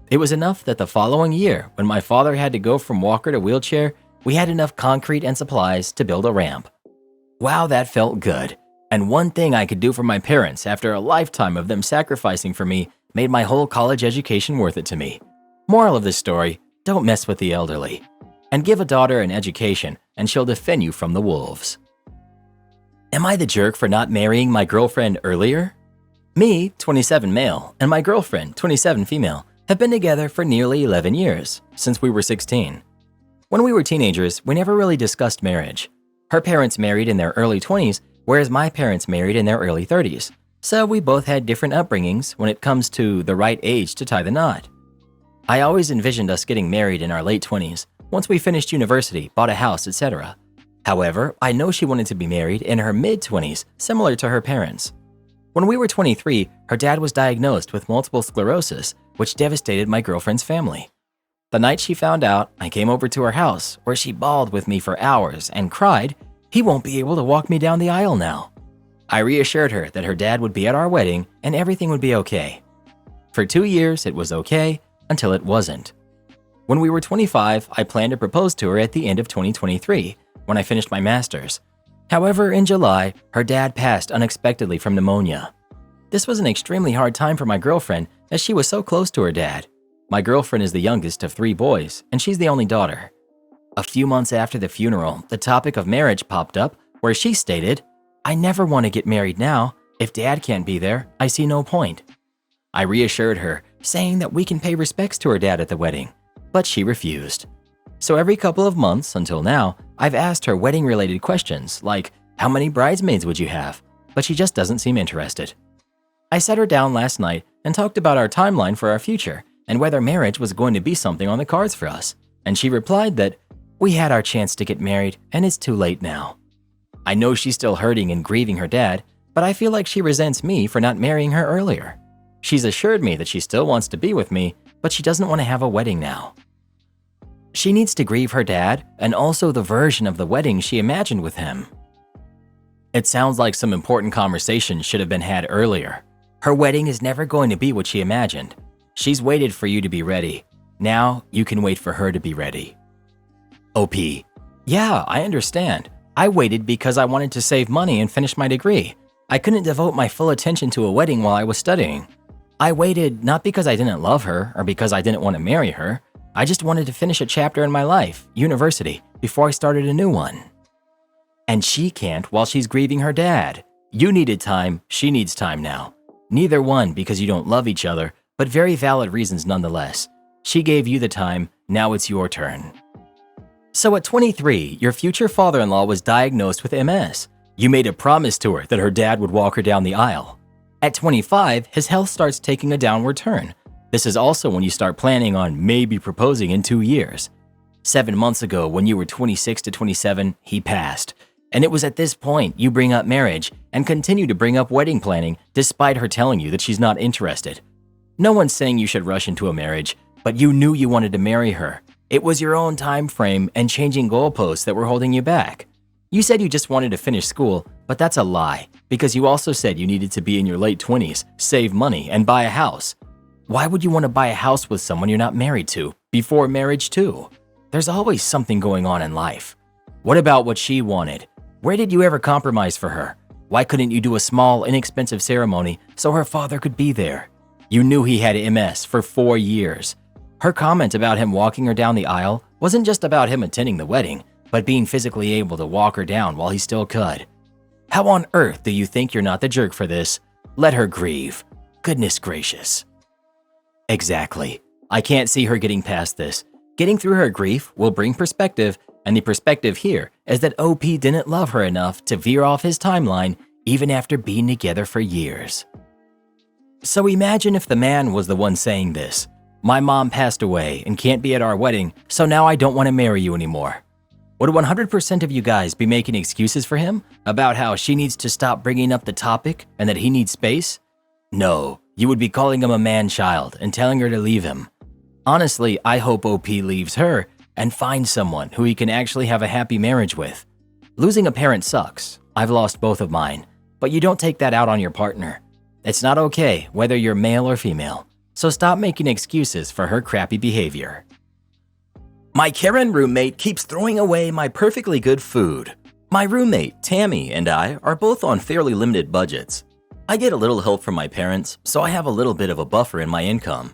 It was enough that the following year, when my father had to go from walker to wheelchair, we had enough concrete and supplies to build a ramp. Wow, that felt good. And one thing I could do for my parents after a lifetime of them sacrificing for me made my whole college education worth it to me. Moral of this story, don't mess with the elderly. And give a daughter an education and she'll defend you from the wolves. Am I the jerk for not marrying my girlfriend earlier? Me, 27 male, and my girlfriend, 27 female, have been together for nearly 11 years, since we were 16. When we were teenagers, we never really discussed marriage. Her parents married in their early 20s, whereas my parents married in their early 30s. So we both had different upbringings when it comes to the right age to tie the knot. I always envisioned us getting married in our late 20s, once we finished university, bought a house, etc. However, I know she wanted to be married in her mid-20s, similar to her parents. When we were 23, her dad was diagnosed with multiple sclerosis, which devastated my girlfriend's family. The night she found out, I came over to her house, where she bawled with me for hours and cried, "He won't be able to walk me down the aisle now." I reassured her that her dad would be at our wedding and everything would be okay. For 2 years, it was okay, until it wasn't. When we were 25, I planned to propose to her at the end of 2023, when I finished my master's. However, in July, her dad passed unexpectedly from pneumonia. This was an extremely hard time for my girlfriend, as she was so close to her dad. My girlfriend is the youngest of 3 boys, and she's the only daughter. A few months after the funeral, the topic of marriage popped up, where she stated, "I never want to get married now. If dad can't be there, I see no point." I reassured her, saying that we can pay respects to her dad at the wedding, but she refused. So every couple of months until now, I've asked her wedding-related questions like, "How many bridesmaids would you have?" But she just doesn't seem interested. I sat her down last night and talked about our timeline for our future and whether marriage was going to be something on the cards for us, and she replied that, "We had our chance to get married and it's too late now." I know she's still hurting and grieving her dad, but I feel like she resents me for not marrying her earlier. She's assured me that she still wants to be with me, but she doesn't want to have a wedding now. She needs to grieve her dad and also the version of the wedding she imagined with him. It sounds like some important conversations should have been had earlier. Her wedding is never going to be what she imagined. She's waited for you to be ready. Now you can wait for her to be ready. OP. Yeah, I understand. I waited because I wanted to save money and finish my degree. I couldn't devote my full attention to a wedding while I was studying. I waited not because I didn't love her or because I didn't want to marry her. I just wanted to finish a chapter in my life, university, before I started a new one. And she can't while she's grieving her dad. You needed time, she needs time now. Neither one because you don't love each other, but very valid reasons nonetheless. She gave you the time, now it's your turn. So at 23, your future father-in-law was diagnosed with MS. You made a promise to her that her dad would walk her down the aisle. At 25, his health starts taking a downward turn. This is also when you start planning on maybe proposing in 2 years. 7 months ago, when you were 26 to 27, he passed. And it was at this point you bring up marriage and continue to bring up wedding planning despite her telling you that she's not interested. No one's saying you should rush into a marriage, but you knew you wanted to marry her. It was your own time frame and changing goalposts that were holding you back. You said you just wanted to finish school, but that's a lie, because you also said you needed to be in your late 20s, save money, and buy a house. Why would you want to buy a house with someone you're not married to, before marriage too? There's always something going on in life. What about what she wanted? Where did you ever compromise for her? Why couldn't you do a small, inexpensive ceremony so her father could be there? You knew he had MS for 4 years. Her comment about him walking her down the aisle wasn't just about him attending the wedding, but being physically able to walk her down while he still could. How on earth do you think you're not the jerk for this? Let her grieve. Goodness gracious. Exactly. I can't see her getting past this. Getting through her grief will bring perspective, and the perspective here is that OP didn't love her enough to veer off his timeline even after being together for years. So imagine if the man was the one saying this. My mom passed away and can't be at our wedding, so now I don't want to marry you anymore. Would 100% of you guys be making excuses for him about how she needs to stop bringing up the topic and that he needs space? No, you would be calling him a man-child and telling her to leave him. Honestly, I hope OP leaves her and finds someone who he can actually have a happy marriage with. Losing a parent sucks. I've lost both of mine, but you don't take that out on your partner. It's not okay whether you're male or female, so stop making excuses for her crappy behavior. My Karen roommate keeps throwing away my perfectly good food. My roommate, Tammy, and I are both on fairly limited budgets. I get a little help from my parents, so I have a little bit of a buffer in my income.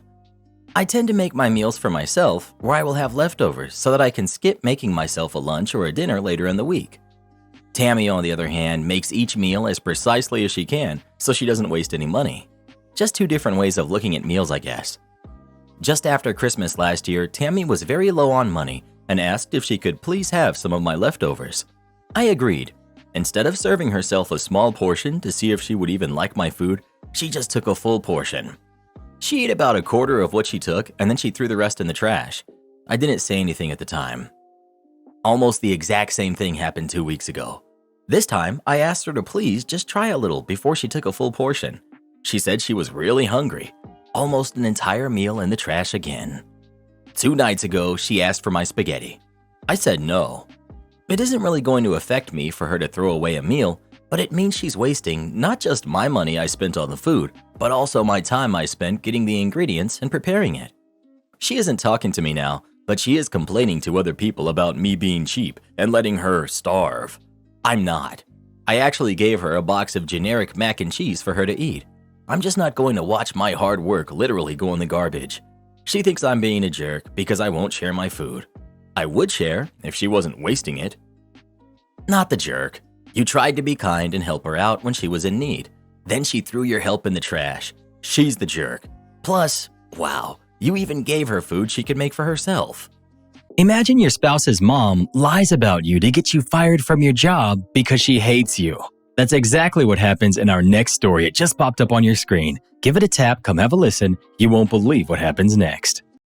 I tend to make my meals for myself, where I will have leftovers so that I can skip making myself a lunch or a dinner later in the week. Tammy, on the other hand, makes each meal as precisely as she can, so she doesn't waste any money. Just two different ways of looking at meals, I guess. Just after Christmas last year, Tammy was very low on money and asked if she could please have some of my leftovers. I agreed. Instead of serving herself a small portion to see if she would even like my food, she just took a full portion. She ate about a quarter of what she took, and then she threw the rest in the trash. I didn't say anything at the time. Almost the exact same thing happened 2 weeks ago. This time, I asked her to please just try a little before she took a full portion. She said she was really hungry. Almost an entire meal in the trash again. 2 nights ago, she asked for my spaghetti. I said no. It isn't really going to affect me for her to throw away a meal, but it means she's wasting not just my money I spent on the food, but also my time I spent getting the ingredients and preparing it. She isn't talking to me now, but she is complaining to other people about me being cheap and letting her starve. I'm not. I actually gave her a box of generic mac and cheese for her to eat. I'm just not going to watch my hard work literally go in the garbage. She thinks I'm being a jerk because I won't share my food. I would share if she wasn't wasting it. Not the jerk. You tried to be kind and help her out when she was in need. Then she threw your help in the trash. She's the jerk. Plus, wow, you even gave her food she could make for herself. Imagine your spouse's mom lies about you to get you fired from your job because she hates you. That's exactly what happens in our next story. It just popped up on your screen. Give it a tap, come have a listen. You won't believe what happens next.